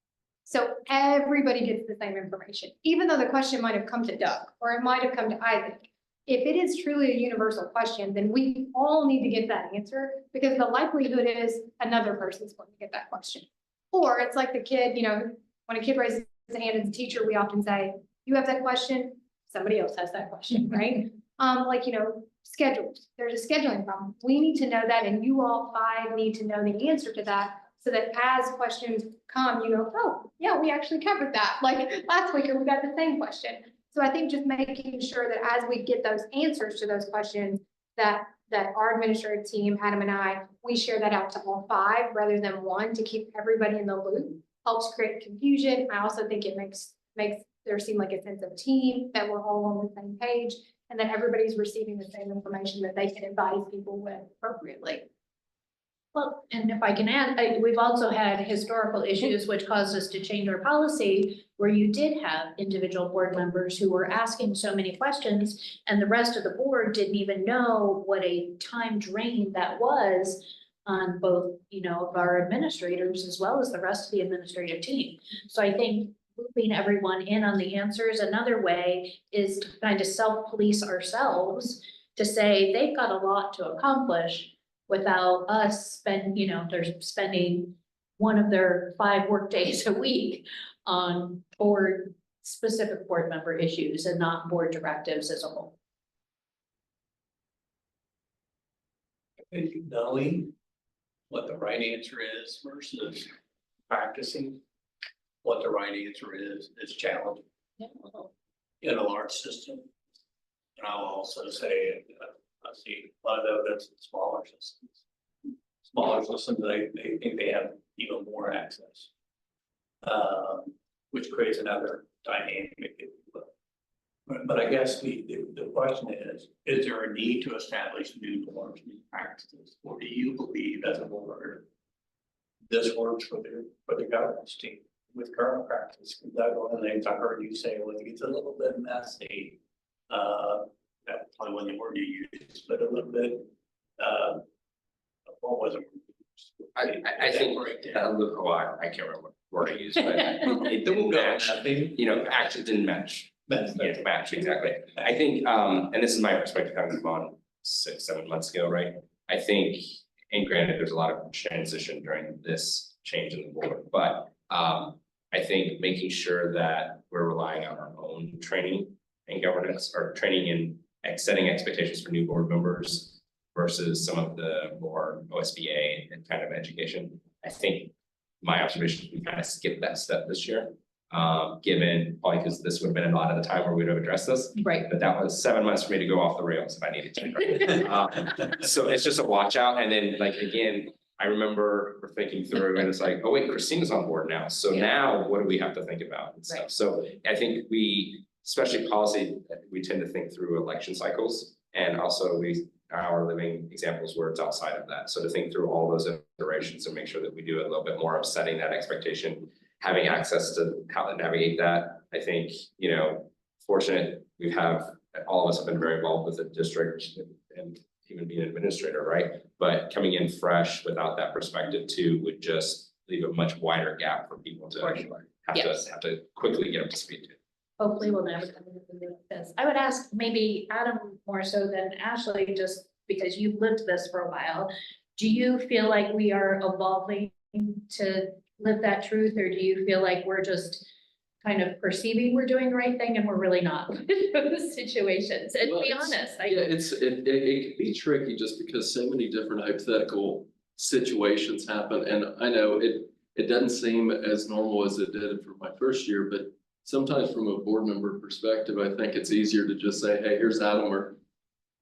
[SPEAKER 3] So everybody gets the same information, even though the question might have come to Doug, or it might have come to Isaac. If it is truly a universal question, then we all need to get that answer, because the likelihood is another person's going to get that question. Or it's like the kid, you know, when a kid raises his hand as a teacher, we often say, you have that question, somebody else has that question, right? Like, you know, schedules, there's a scheduling problem. We need to know that, and you all 5 need to know the answer to that, so that as questions come, you go, oh, yeah, we actually covered that. Like last week, we got the same question. So I think just making sure that as we get those answers to those questions, that our administrative team, Adam and I, we share that out to all 5 rather than 1 to keep everybody in the loop, helps create confusion. I also think it makes there seem like a sense of team, that we're all on the same page, and that everybody's receiving the same information that they can advise people with appropriately.
[SPEAKER 1] Well, and if I can add, we've also had historical issues which caused us to change our policy where you did have individual board members who were asking so many questions and the rest of the board didn't even know what a time drain that was on both, of our administrators as well as the rest of the administrative team. So I think looping everyone in on the answers, another way is to kind of self-police ourselves to say they've got a lot to accomplish without us they're spending one of their 5 work days a week on specific board member issues and not board directives as a whole.
[SPEAKER 9] I think knowing what the right answer is versus practicing what the right answer is challenging in a large system. And I'll also say, I see a lot of evidence in smaller systems. Smaller systems, they think they have even more access. Which creates another dynamic, if you will. But I guess the question is there a need to establish new norms, new practices? Or do you believe as a board, this works for the governance team with current practice? Because that's one of the things I heard you say was it gets a little bit messy. That's probably one the word you used, but a little bit, what was it?
[SPEAKER 7] I think, I can't remember what word I used, but it didn't match, actually didn't match. Yeah, match, exactly. I think, and this is my perspective, having gone 6-7 months ago, right? I think, and granted, there's a lot of transition during this change in the board, but I think making sure that we're relying on our own training and governance, or training in setting expectations for new board members versus some of the more OSBA and kind of education. I think my observation is we kind of skipped that step this year. Given probably because this would have been a lot of the time where we'd have addressed this.
[SPEAKER 1] Right.
[SPEAKER 7] But that was 7 months for me to go off the rails if I needed to. So it's just a watch out. And then again, I remember we're thinking through and it's like, oh wait, Christina's on board now. So now what do we have to think about and stuff?
[SPEAKER 1] Right.
[SPEAKER 7] So I think especially policy, we tend to think through election cycles. And also our living examples where it's outside of that. So to think through all those iterations and make sure that we do a little bit more of setting that expectation, having access to how to navigate that. I think, fortunate all of us have been very involved with the district and even being an administrator, right? But coming in fresh without that perspective too would just leave a much wider gap for people to have to quickly get up to speed to.
[SPEAKER 1] Hopefully we'll never come into something like this. I would ask maybe Adam more so than Ashley, just because you've lived this for a while. Do you feel like we are evolving to live that truth, or do you feel like we're just kind of perceiving we're doing the right thing and we're really not in those situations? And to be honest,
[SPEAKER 2] it can be tricky just because so many different hypothetical situations happen. And I know it doesn't seem as normal as it did for my first year, but sometimes from a board member perspective, I think it's easier to just say, hey, here's Adam or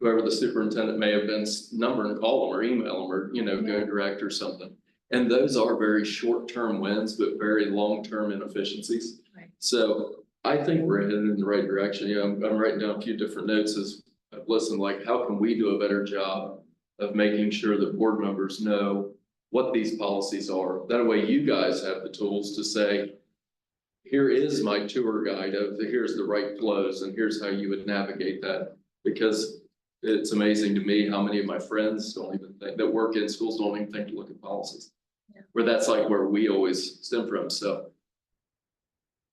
[SPEAKER 2] whoever the superintendent may have been, number and call them or email them or, go direct or something. And those are very short-term wins, but very long-term inefficiencies.
[SPEAKER 1] Right.
[SPEAKER 2] So I think we're headed in the right direction. I'm writing down a few different notes as I've listened, how can we do a better job of making sure that board members know what these policies are? That way you guys have the tools to say, here is my tour guide here's the right flows and here's how you would navigate that. Because it's amazing to me how many of my friends don't even think, that work in schools don't even think to look at policies. Yeah. Where that's where we always stem from. So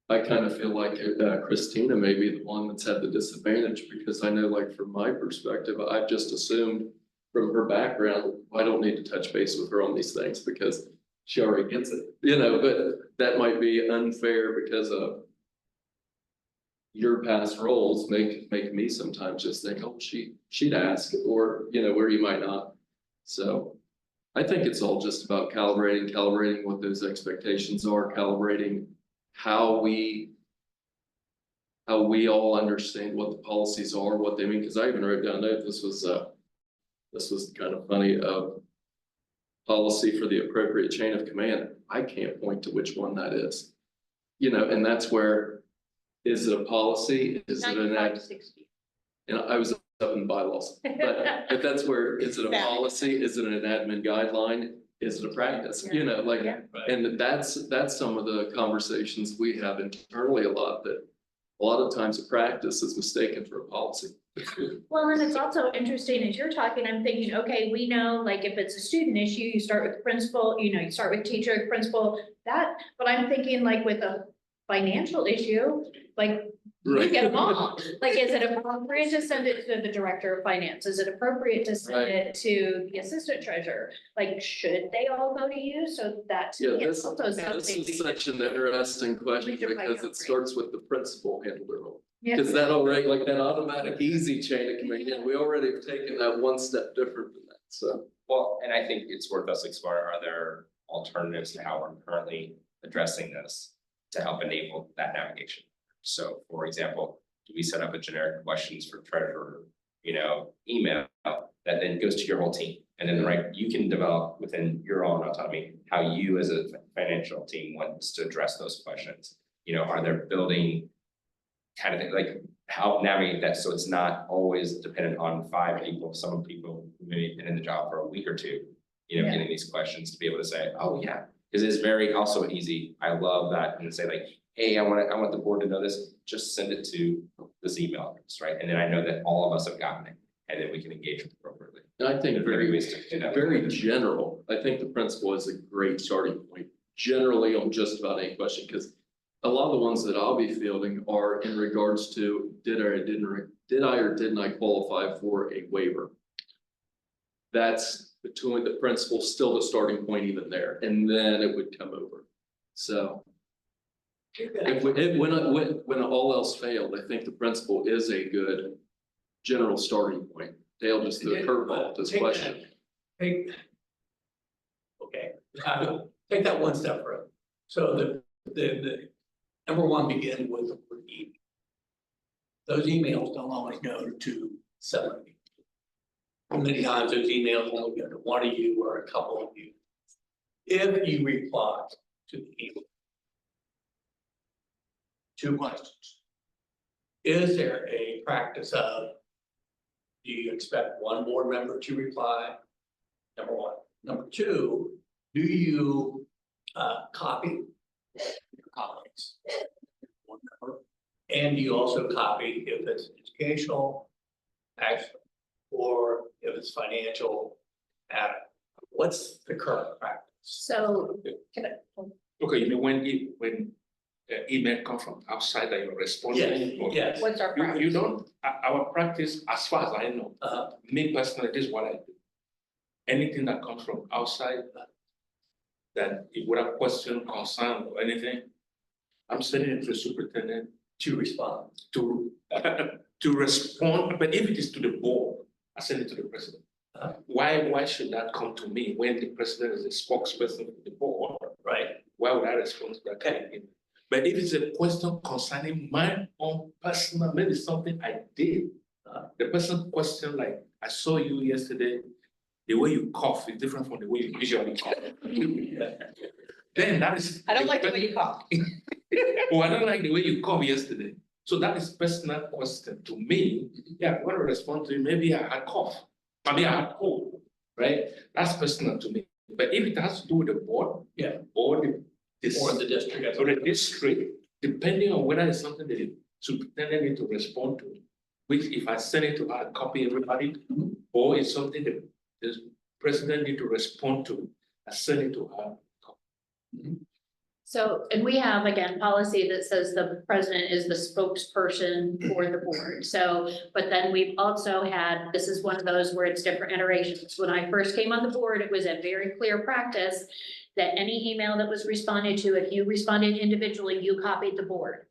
[SPEAKER 2] I kind of feel like Christina may be the one that's had the disadvantage, because I know from my perspective, I've just assumed from her background, I don't need to touch base with her on these things because she already gets it, but that might be unfair because of your past roles make me sometimes just think, oh, she'd ask, or, where you might not. So I think it's all just about calibrating what those expectations are, calibrating how we all understand what the policies are, what they mean. Because I even wrote down a note, this was kind of funny, policy for the appropriate chain of command. I can't point to which one that is, and that's where, is it a policy? Is it an act? And I was up in bylaws, but that's where, is it a policy? Is it an admin guideline? is it a practice, you know, like,
[SPEAKER 1] Yeah.
[SPEAKER 2] and that's some of the conversations we have internally a lot, that a lot of times a practice is mistaken for a policy.
[SPEAKER 1] Well, and it's also interesting, as you're talking, I'm thinking, okay, we know, like, if it's a student issue, you start with the principal, you know, you start with teacher, principal, that, but I'm thinking like with a financial issue, like, you get them all. Like, is it appropriate to send it to the director of finance? Is it appropriate to send
[SPEAKER 2] Right.
[SPEAKER 1] it to the assistant treasurer? Like, should they all go to you? So that's.
[SPEAKER 2] Yeah, this
[SPEAKER 1] This
[SPEAKER 2] is such an interesting question
[SPEAKER 1] We should
[SPEAKER 2] because
[SPEAKER 1] probably
[SPEAKER 2] it starts with the principal handler role.
[SPEAKER 1] Yeah.
[SPEAKER 2] Cause that already, like that automatic easy chain of command, we already have taken that one step different than that, so.
[SPEAKER 7] Well, and I think it's worth us exploring, are there alternatives to how we're currently addressing this to help enable that navigation? So, for example, do we set up a generic questions for treasurer, you know, email that then goes to your whole team? And then, right, you can develop within your own autonomy, how you as a financial team wants to address those questions. You know, are there building kind of thing, like how navigate that, so it's not always dependent on 5 people, some people who may have been in the job for a week or 2, you know,
[SPEAKER 1] Yeah.
[SPEAKER 7] getting these questions to be able to say, oh, yeah. Because it's very also easy, I love that, and say like, hey, I want the board to know this, just send it to this email address, right? And then I know that all of us have gotten it, and then we can engage appropriately.
[SPEAKER 2] And I think
[SPEAKER 7] There are
[SPEAKER 2] very,
[SPEAKER 7] ways to do that.
[SPEAKER 2] very general, I think the principal is a great starting point, generally on just about any question, because a lot of the ones that I'll be fielding are in regards to, did I or didn't I qualify for a waiver? That's between the principal, still the starting point even there, and then it would come over. So when all else failed, I think the principal is a good general starting point. Dale just threw a curveball at this
[SPEAKER 9] Take that-
[SPEAKER 2] question.
[SPEAKER 9] Take. Okay, take that one step further. So the number one begin with the word email. Those emails don't always go to 7 people. Many times those emails only go to one of you or a couple of you. If you reply to the email. 2 questions. Is there a practice of, do you expect one board member to reply? Number one. Number two, do you copy your colleagues? One member. And do you also copy if it's educational, actually, or if it's financial? What's the current practice?
[SPEAKER 1] So, can I,
[SPEAKER 6] Okay, you know, when email come from outside that you're responding. or-
[SPEAKER 9] Yes.
[SPEAKER 1] what's our
[SPEAKER 6] You
[SPEAKER 1] practice?
[SPEAKER 6] don't, our practice, as far as I know, me personally, this is what I do. Anything that comes from outside, that if we have question, concern, or anything, I'm sending it to the superintendent
[SPEAKER 9] To respond.
[SPEAKER 6] to, to respond, but if it is to the board, I send it to the president. Why should that come to me when the president is a spokesperson for the board?
[SPEAKER 9] Right.
[SPEAKER 6] Why would I respond to that kind of thing? But if it's a question concerning my own personal, maybe something I did, the person question like, I saw you yesterday, the way you cough is different from the way you usually cough. Then that is.
[SPEAKER 4] I don't like the way you cough.
[SPEAKER 6] Oh, I don't like the way you cough yesterday. So that is personal question to me. Yeah, I'm gonna respond to you, maybe I had cough, maybe I had cold, right? That's personal to me. But if it has to do with the board.
[SPEAKER 9] Yeah.
[SPEAKER 6] Or the.
[SPEAKER 9] Or the district.
[SPEAKER 6] Or the district, depending on whether it's something that the superintendent need to respond to, which if I send it to her, copy everybody, or it's something that the president need to respond to, I send it to her.
[SPEAKER 1] So, and we have, again, policy that says the president is the spokesperson for the board. So, but then we've also had, this is one of those where it's different iterations. When I first came on the board, it was a very clear practice that any email that was responded to, if you responded individually, you copied the board.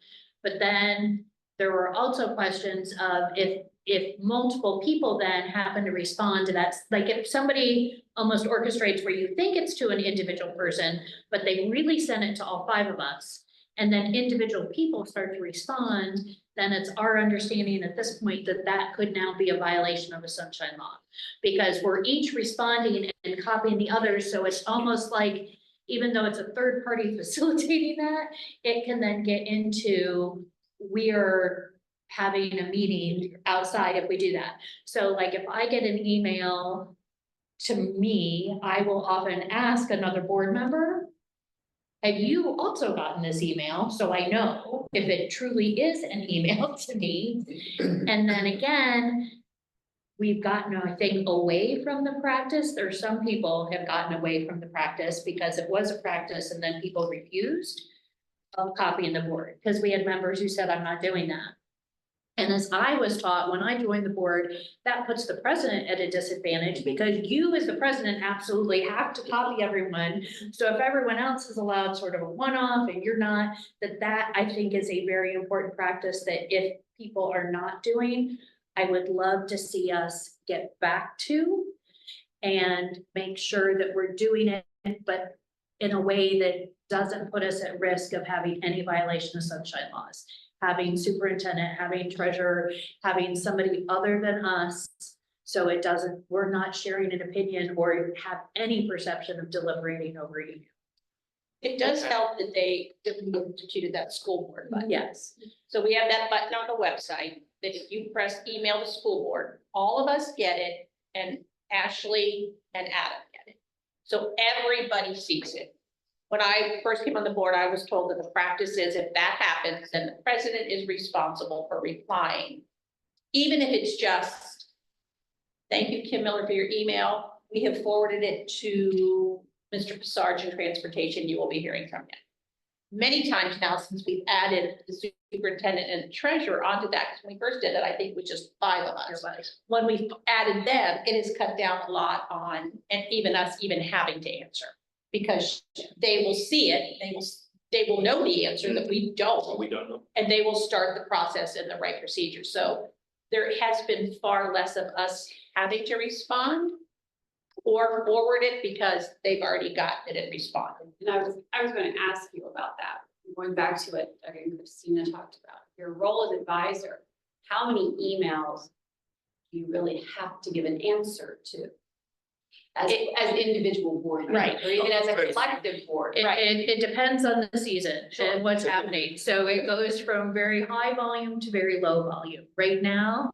[SPEAKER 1] But then there were also questions of if multiple people then happen to respond to that, like if somebody almost orchestrates where you think it's to an individual person, but they really send it to all 5 of us, and then individual people start to respond, then it's our understanding at this point that that could now be a violation of the sunshine law. Because we're each responding and copying the others, so it's almost like, even though it's a third party facilitating that, it can then get into, we're having a meeting outside if we do that. So like if I get an email to me, I will often ask another board member, have you also gotten this email? So I know if it truly is an email to me. And then again, we've gotten, I think, away from the practice. There are some people have gotten away from the practice because it was a practice and then people refused of copying the board, because we had members who said, I'm not doing that. And as I was taught when I joined the board, that puts the president at a disadvantage because you as the president absolutely have to copy everyone. So if everyone else is allowed sort of a one-off and you're not, that I think is a very important practice that if people are not doing, I would love to see us get back to and make sure that we're doing it, but in a way that doesn't put us at risk of having any violation of sunshine laws. Having superintendent, having treasurer, having somebody other than us. So it doesn't, we're not sharing an opinion or have any perception of deliberating over email.
[SPEAKER 4] It does help that they instituted that school board button.
[SPEAKER 1] Yes.
[SPEAKER 4] So we have that button on the website that if you press email to school board, all of us get it and Ashley and Adam get it. So everybody sees it. When I first came on the board, I was told that the practice is if that happens, then the president is responsible for replying. Even if it's just, thank you, Kim Miller, for your email. We have forwarded it to Mr. Passarge in transportation. You will be hearing from him. Many times now, since we've added the superintendent and treasurer onto that, because when we first did it, I think it was just 5 of us. When we added them, it has cut down a lot on, and even us even having to answer. Because they will see it, they will know the answer that we don't.
[SPEAKER 6] We don't know.
[SPEAKER 4] And they will start the process in the right procedure. So there has been far less of us having to respond or forward it because they've already gotten it and responded.
[SPEAKER 8] And I was going to ask you about that, going back to what Doug and Christina talked about, your role as advisor, how many emails do you really have to give an answer to? As individual board members,
[SPEAKER 4] Right.
[SPEAKER 8] or even as a collective board.
[SPEAKER 1] It depends on the season and what's happening. So it goes from very high volume to very low volume. Right now,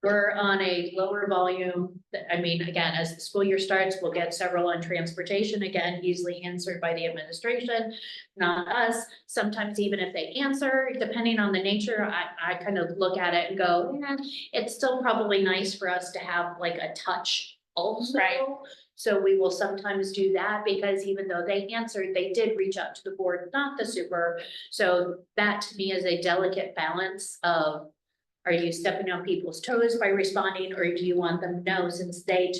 [SPEAKER 1] we're on a lower volume. I mean, again, as the school year starts, we'll get several on transportation, again, easily answered by the administration, not us. Sometimes even if they answer, depending on the nature, I kind of look at it and go, yeah, it's still probably nice for us to have like a touch also.
[SPEAKER 4] Right.
[SPEAKER 1] So we will sometimes do that because even though they answered, they did reach out to the board, not the super. So that to me is a delicate balance of, are you stepping on people's toes by responding, or do you want them to know since they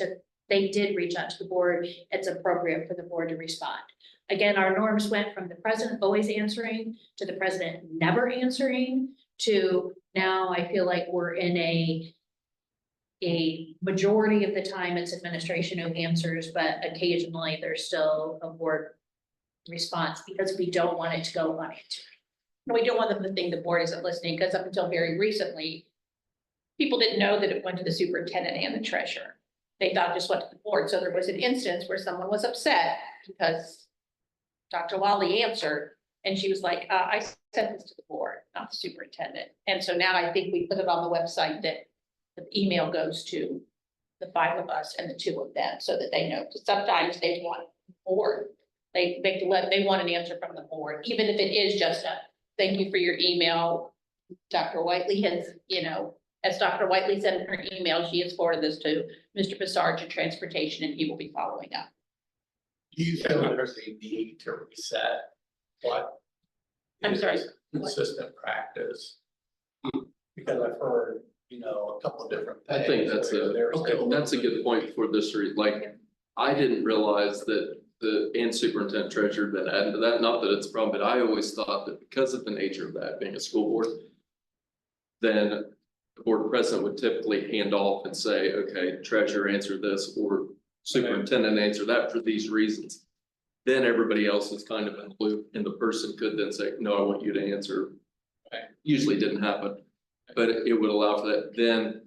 [SPEAKER 1] did reach out to the board, it's appropriate for the board to respond. Again, our norms went from the president always answering to the president never answering to now I feel like we're in a majority of the time it's administration who answers, but occasionally there's still a board response because we don't want it to go unanswered.
[SPEAKER 4] No, we don't want them to think the board isn't listening, because up until very recently, people didn't know that it went to the superintendent and the treasurer. They thought it just went to the board. So there was an instance where someone was upset because Dr. Lally answered and she was like, I sent this to the board, not the superintendent. And so now I think we put it on the website that the email goes to the 5 of us and the 2 of them so that they know. Because sometimes they want board. They want an answer from the board, even if it is just a thank you for your email. Dr. Whiteley has, as Dr. Whiteley said in her email, she has forwarded this to Mr. Passarge in transportation and he will be following up.
[SPEAKER 9] Do you feel there's a need to reset what?
[SPEAKER 4] I'm sorry.
[SPEAKER 9] is consistent practice? Because I've heard, a couple of different things.
[SPEAKER 2] I think that's a good point for this, like, I didn't realize that and superintendent treasurer been added to that, not that it's a problem, but I always thought that because of the nature of that being a school board, then the board president would typically hand off and say, okay, treasurer answer this or superintendent answer that for these reasons. Then everybody else is kind of in the loop and the person could then say, no, I want you to answer. Usually didn't happen, but it would allow for that then,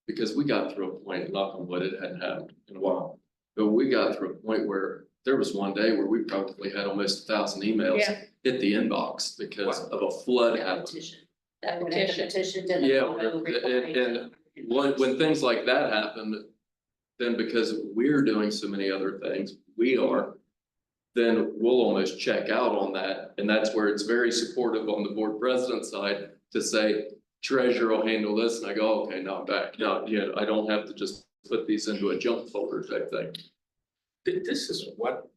[SPEAKER 2] because we got through a point, knock on wood, it hadn't happened in a while. But we got through a point where there was one day where we probably had almost 1,000 emails hit the inbox because of a flood happening.
[SPEAKER 1] That petition didn't.
[SPEAKER 2] Yeah, and when things like that happen, then because we're doing so many other things, then we'll almost check out on that. And that's where it's very supportive on the board president side to say, treasurer will handle this. And I go, okay, now I'm back. Now, I don't have to just put these into a junk folder type thing.
[SPEAKER 6] This is what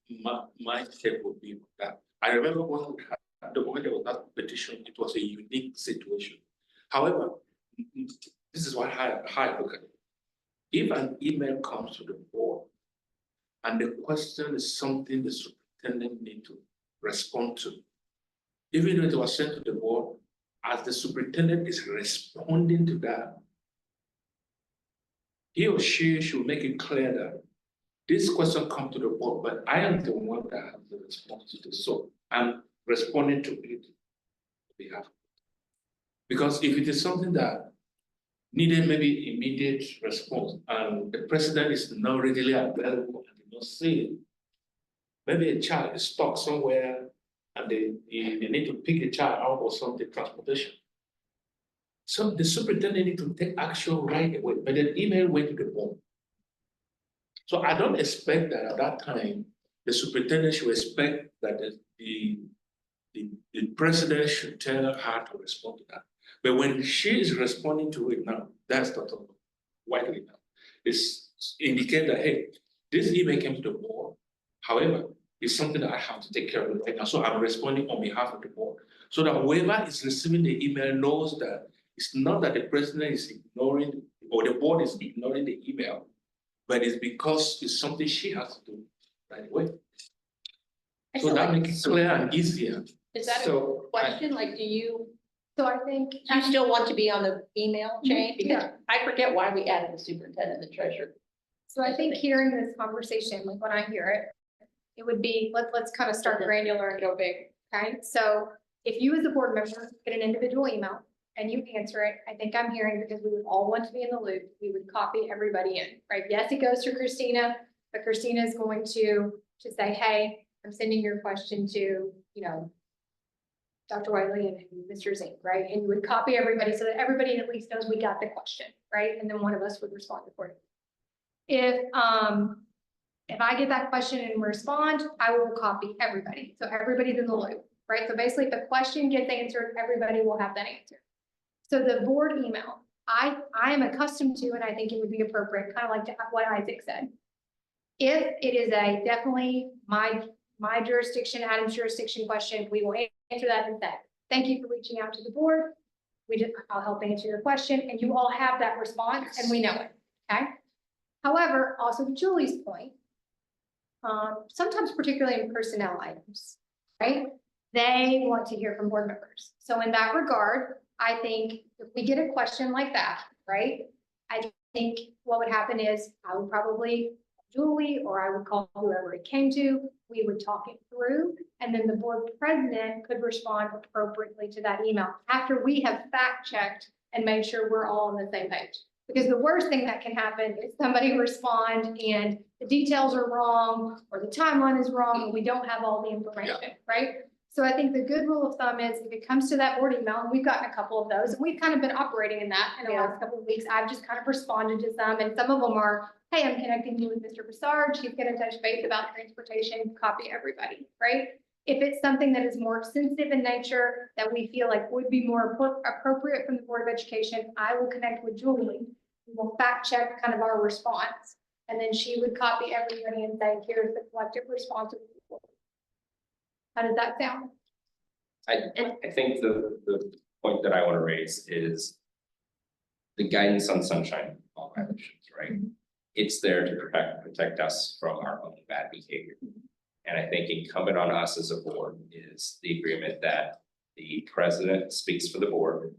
[SPEAKER 6] my take would be with that. I remember when we had the moment there was that petition, it was a unique situation. However, this is what I look at it. If an email comes to the board and the question is something the superintendent need to respond to, even though it was sent to the board, as the superintendent is responding to that, he or she should make it clear that this question comes to the board, but I am the one that has the response to this. So I'm responding to it on behalf. Because if it is something that needed maybe immediate response and the president is not readily available and did not see it, maybe a child is stuck somewhere and they need to pick the child out or something, transportation. So the superintendent need to take action right away, but the email went to the board. So I don't expect that at that time, the superintendent should expect that the president should tell her to respond to that. But when she is responding to it now, that's not widely now. It's indicate that, hey, this email came to the board. However, it's something that I have to take care of right now. So I'm responding on behalf of the board. So that whoever is receiving the email knows that it's not that the president is ignoring or the board is ignoring the email, but it's because it's something she has to do right away.
[SPEAKER 4] I
[SPEAKER 6] So
[SPEAKER 4] feel
[SPEAKER 6] that
[SPEAKER 4] like-
[SPEAKER 6] makes it clear and easier.
[SPEAKER 4] Is that a
[SPEAKER 7] So
[SPEAKER 4] question? Like, do you
[SPEAKER 3] So I think.
[SPEAKER 4] still want to be on the email chain? Because
[SPEAKER 3] Yeah.
[SPEAKER 4] I forget why we added the superintendent and the treasurer.
[SPEAKER 3] So I think hearing this conversation, like when I hear it, it would be, let's kind of start granular and go big, okay? So if you as a board member get an individual email and you answer it, I think I'm hearing because we would all want to be in the loop, we would copy everybody in, right? Yes, it goes to Christina, but Christina is going to say, hey, I'm sending your question to, Dr. Wiley and Mr. Zink, right? And you would copy everybody so that everybody at least knows we got the question, right? And then one of us would respond accordingly. If I get that question and respond, I will copy everybody. So everybody's in the loop, right? So basically if the question gets answered, everybody will have that answer. So the board email, I am accustomed to, and I think it would be appropriate, kind of like what Isaac said. If it is a definitely my jurisdiction, Adam's jurisdiction question, we will answer that and say, thank you for reaching out to the board. I'll help answer your question, and you all have that response and we know it, okay? However, also to Julie's point, sometimes particularly in personnel items, right? They want to hear from board members. So in that regard, I think if we get a question like that, right? I think what would happen is I would probably Julie, or I would call whoever it came to, we would talk it through, and then the board president could respond appropriately to that email after we have fact checked and made sure we're all on the same page. Because the worst thing that can happen is somebody respond and the details are wrong, or the timeline is wrong, and we don't have all the information, right? So I think the good rule of thumb is if it comes to that board email, and we've gotten a couple of those, and we've kind of been operating in that in the last couple of weeks, I've just kind of responded to some, and some of them are, hey, I'm connecting you with Mr. Broussard, she's gonna touch base about transportation, copy everybody, right? If it's something that is more sensitive in nature that we feel like would be more appropriate from the Board of Education, I will connect with Julie. We will fact check kind of our response, and then she would copy everybody and say, here's the collective response of the board. How does that sound?
[SPEAKER 7] I think the point that I want to raise is the guidance on sunshine law violations, right? It's there to protect us from our own bad behavior. And I think incumbent on us as a board is the agreement that the president speaks for the board,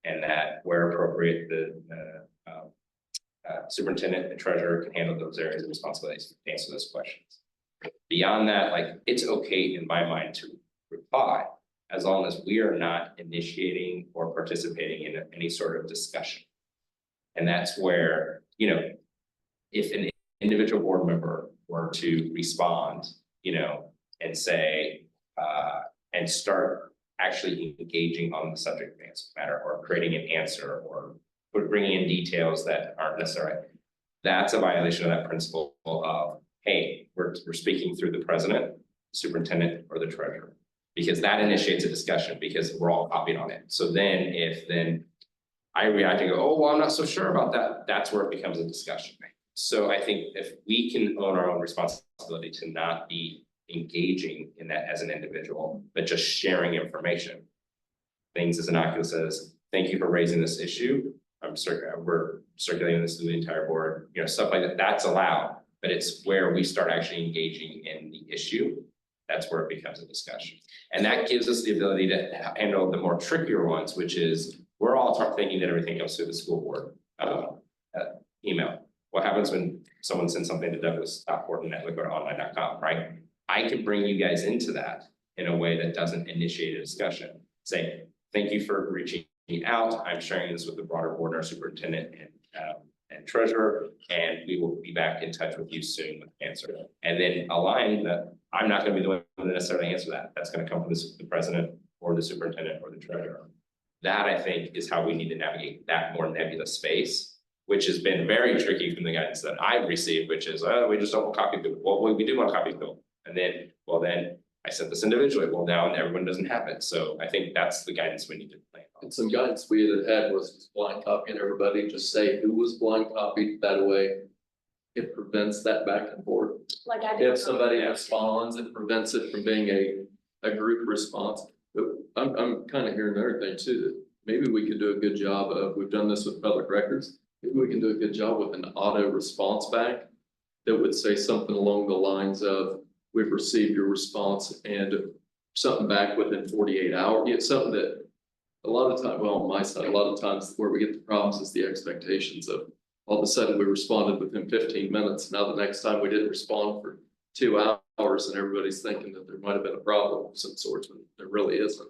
[SPEAKER 7] and that where appropriate, the superintendent and treasurer can handle those areas of responsibilities to answer those questions. Beyond that, like, it's okay in my mind to reply as long as we are not initiating or participating in any sort of discussion. And that's where, if an individual board member were to respond, and say, and start actually engaging on the subject matter or creating an answer or bringing in details that aren't necessary, that's a violation of that principle of, hey, we're speaking through the president, superintendent, or the treasurer. Because that initiates a discussion, because we're all copied on it. So then if I react and go, oh, well, I'm not so sure about that, that's where it becomes a discussion. So I think if we can own our own responsibility to not be engaging in that as an individual, but just sharing information. Things as innocuous as, thank you for raising this issue. We're circulating this to the entire board, stuff like that, that's allowed, but it's where we start actually engaging in the issue. That's where it becomes a discussion. And that gives us the ability to handle the more trickier ones, which is, we're all thinking that everything goes through the school board, email. What happens when someone sends something to Douglas.Horton@lakotaonline.com, right? I can bring you guys into that in a way that doesn't initiate a discussion. Say, thank you for reaching me out. I'm sharing this with the broader board, our superintendent and treasurer, and we will be back in touch with you soon with an answer. And then align that I'm not going to be the one to necessarily answer that. That's going to come from the president or the superintendent or the treasurer. That, I think, is how we need to navigate that more nebulous space, which has been very tricky from the guidance that I've received, which is, we just don't want copy people. Well, we do want copy people. And then, then I sent this individually. Well, now everyone doesn't have it. So I think that's the guidance we need to plan on.
[SPEAKER 2] And some guidance we had was blind copying everybody, just say who was blind copied, that way it prevents that back and forth.
[SPEAKER 4] Like I did.
[SPEAKER 2] If somebody responds, it prevents it from being a group response. But I'm kind of hearing another thing too, that maybe we could do a good job of, we've done this with public records, maybe we can do a good job with an auto response back that would say something along the lines of, we've received your response and something back within 48 hours. It's something that a lot of time, well, on my side, a lot of times where we get the problems is the expectations of all of a sudden we responded within 15 minutes. Now the next time we didn't respond for 2 hours and everybody's thinking that there might have been a problem of some sort when there really isn't.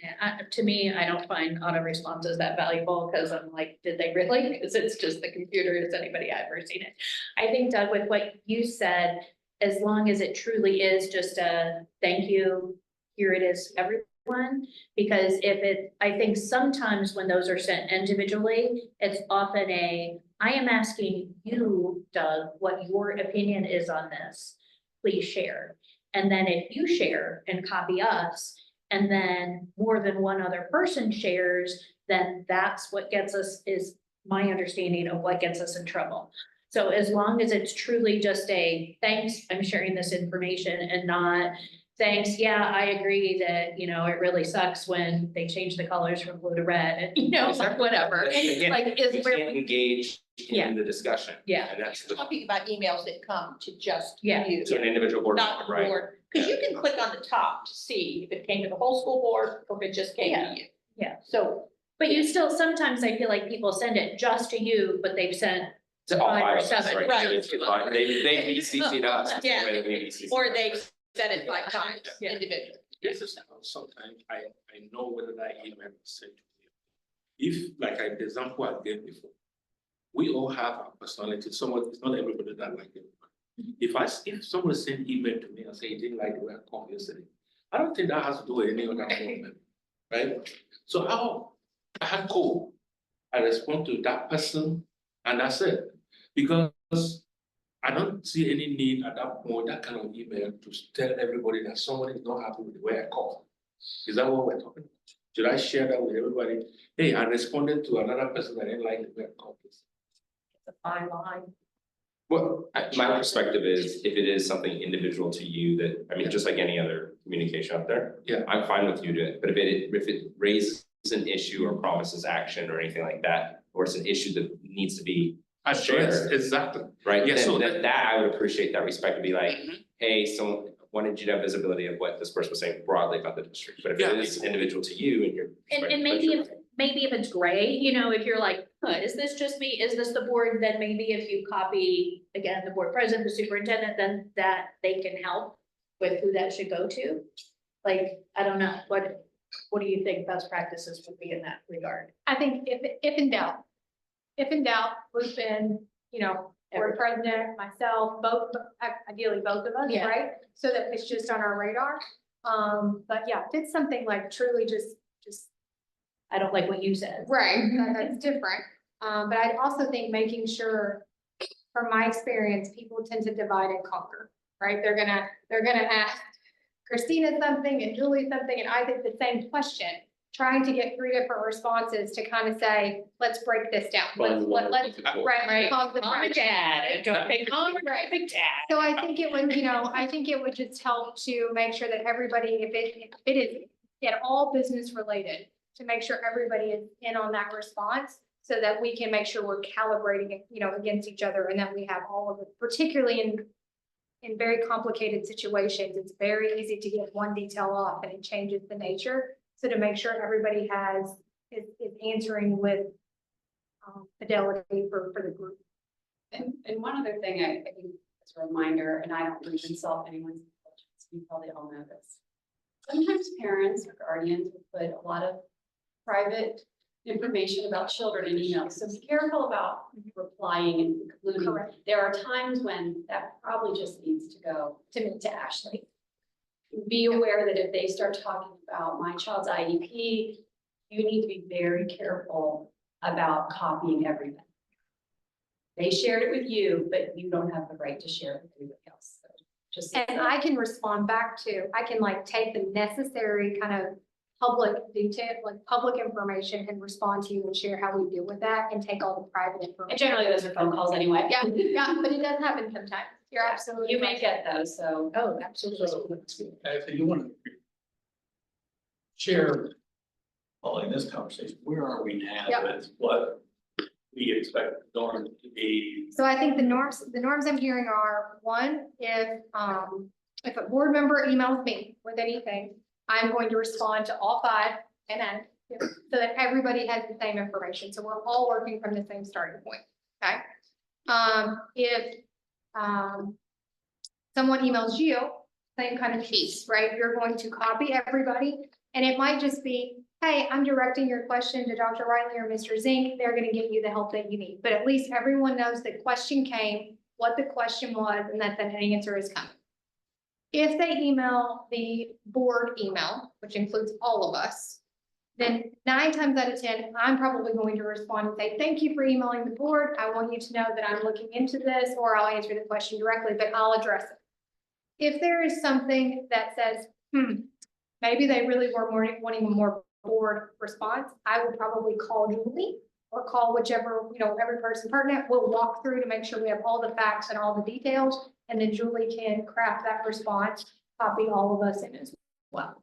[SPEAKER 1] Yeah, to me, I don't find auto responses that valuable because I'm like, did they really? Because it's just the computer. Has anybody ever seen it? I think, Doug, with what you said, as long as it truly is just a thank you, here it is, everyone. Because I think sometimes when those are sent individually, it's often I am asking you, Doug, what your opinion is on this. Please share. And then if you share and copy us, and then more than one other person shares, then that's what gets us, is my understanding of what gets us in trouble. So as long as it's truly just a thanks, I'm sharing this information, and not thanks, yeah, I agree that, it really sucks when they change the colors from blue to red, and or whatever.
[SPEAKER 7] Again,
[SPEAKER 1] Like,
[SPEAKER 7] we can't engage
[SPEAKER 1] Yeah.
[SPEAKER 7] in the discussion.
[SPEAKER 1] Yeah.
[SPEAKER 7] And that's
[SPEAKER 4] Talking about emails that come to just
[SPEAKER 1] Yeah.
[SPEAKER 4] you.
[SPEAKER 7] to an individual board
[SPEAKER 4] Not
[SPEAKER 7] member,
[SPEAKER 4] the
[SPEAKER 7] right?
[SPEAKER 4] board, because you can click on the top to see if it came to the whole school board or if it just came
[SPEAKER 1] Yeah.
[SPEAKER 4] to you.
[SPEAKER 1] Yeah.
[SPEAKER 4] So
[SPEAKER 1] But you still, sometimes I feel like people send it just to you, but they've sent,
[SPEAKER 7] To all
[SPEAKER 1] 5 or
[SPEAKER 7] five of us,
[SPEAKER 1] 7,
[SPEAKER 7] right?
[SPEAKER 4] right.
[SPEAKER 7] They BCC'd us.
[SPEAKER 4] Yeah.
[SPEAKER 7] They BCC'd
[SPEAKER 4] or
[SPEAKER 7] us.
[SPEAKER 4] they said it 5 times
[SPEAKER 1] Yeah.
[SPEAKER 4] individually.
[SPEAKER 6] This is how sometimes I know whether that email was sent to me. If, like the example I gave before, we all have our personality. It's not everybody that like it. If someone sent email to me and say he didn't like the way I called yesterday, I don't think that has to do with any other problem, right? So how I had call, I respond to that person, and that's it. Because I don't see any need at that point, that kind of email, to tell everybody that someone is not happy with the way I call. Is that what we're talking about? Should I share that with everybody? Hey, I responded to another person that didn't like the way I called this.
[SPEAKER 1] it's a fine line.
[SPEAKER 7] Well, my perspective is, if it is something individual to you that, I mean, just like any other communication out there.
[SPEAKER 6] Yeah.
[SPEAKER 7] I'm fine with you doing it, but if it raises an issue or promises action or anything like that, or it's an issue that needs to be shared,
[SPEAKER 6] Exactly.
[SPEAKER 7] right?
[SPEAKER 6] Yeah,
[SPEAKER 7] Then
[SPEAKER 6] so
[SPEAKER 7] that I would appreciate that respect to be like, hey, someone wanted you to have visibility of what this person was saying broadly about the district. But if it is individual to you and you're.
[SPEAKER 1] And maybe if it's gray, if you're like, is this just me? Is this the board? Then maybe if you copy, again, the board president, the superintendent, then that they can help with who that should go to. Like, I don't know, what do you think best practices would be in that regard?
[SPEAKER 3] I think if in doubt, loop in, board president, myself, both, ideally both of us,
[SPEAKER 1] Yeah.
[SPEAKER 3] right? So that it's just on our radar. But yeah, if it's something like truly just
[SPEAKER 1] I don't like what you said.
[SPEAKER 3] right, that's different. But I'd also think making sure from my experience, people tend to divide and conquer, right? They're gonna ask Christina something and Julie something, and I think the same question, trying to get 3 different responses to kind of say, let's break this down.
[SPEAKER 2] Find the one we're
[SPEAKER 3] Let's,
[SPEAKER 2] looking for.
[SPEAKER 3] right, cause the
[SPEAKER 1] Mom and dad, don't pick mom or pick dad.
[SPEAKER 3] So I think it would, I think it would just help to make sure that everybody, if it is at all business related, to make sure everybody is in on that response so that we can make sure we're calibrating it, against each other and that we have all of it, particularly in very complicated situations, it's very easy to get one detail off and it changes the nature. So to make sure everybody is answering with fidelity for the group.
[SPEAKER 8] And one other thing I think as a reminder, and I don't want to insult anyone's intelligence, you probably all know this. Sometimes parents or guardians will put a lot of private information about children in emails, so be careful about replying and including.
[SPEAKER 3] Correct.
[SPEAKER 8] There are times when that probably just needs to go to Ashley. Be aware that if they start talking about my child's IEP, you need to be very careful about copying everything. They shared it with you, but you don't have the right to share it with anybody else. So just.
[SPEAKER 3] And I can respond back to, I can take the necessary kind of public detail, public information and respond to you and share how we deal with that and take all the private
[SPEAKER 8] And
[SPEAKER 3] information.
[SPEAKER 8] generally those are phone calls anyway.
[SPEAKER 3] Yeah, but it does happen sometimes. You're absolutely.
[SPEAKER 8] You may
[SPEAKER 3] right.
[SPEAKER 8] get those, so.
[SPEAKER 1] Oh, absolutely.
[SPEAKER 9] Actually, you want to share, following this conversation, where are we now
[SPEAKER 3] Yep.
[SPEAKER 9] with what we expect the norm to be?
[SPEAKER 3] So I think the norms I'm hearing are, one, if a board member emails me with anything, I'm going to respond to all 5 and then, so that everybody has the same information. So we're all working from the same starting point, okay? If someone emails you, same kind of piece, right? You're going to copy everybody, and it might just be, hey, I'm directing your question to Dr. Riley or Mr. Zink. They're gonna give you the help that you need. But at least everyone knows the question came, what the question was, and that an answer is coming. If they email the board email, which includes all of us, then 9 times out of 10, I'm probably going to respond and say, thank you for emailing the board. I want you to know that I'm looking into this, or I'll answer the question directly, but I'll address it. If there is something that says, maybe they really were wanting a more board response, I will probably call Julie or call whichever, every person pertinent. We'll walk through to make sure we have all the facts and all the details, and then Julie can craft that response, copy all of us in as well.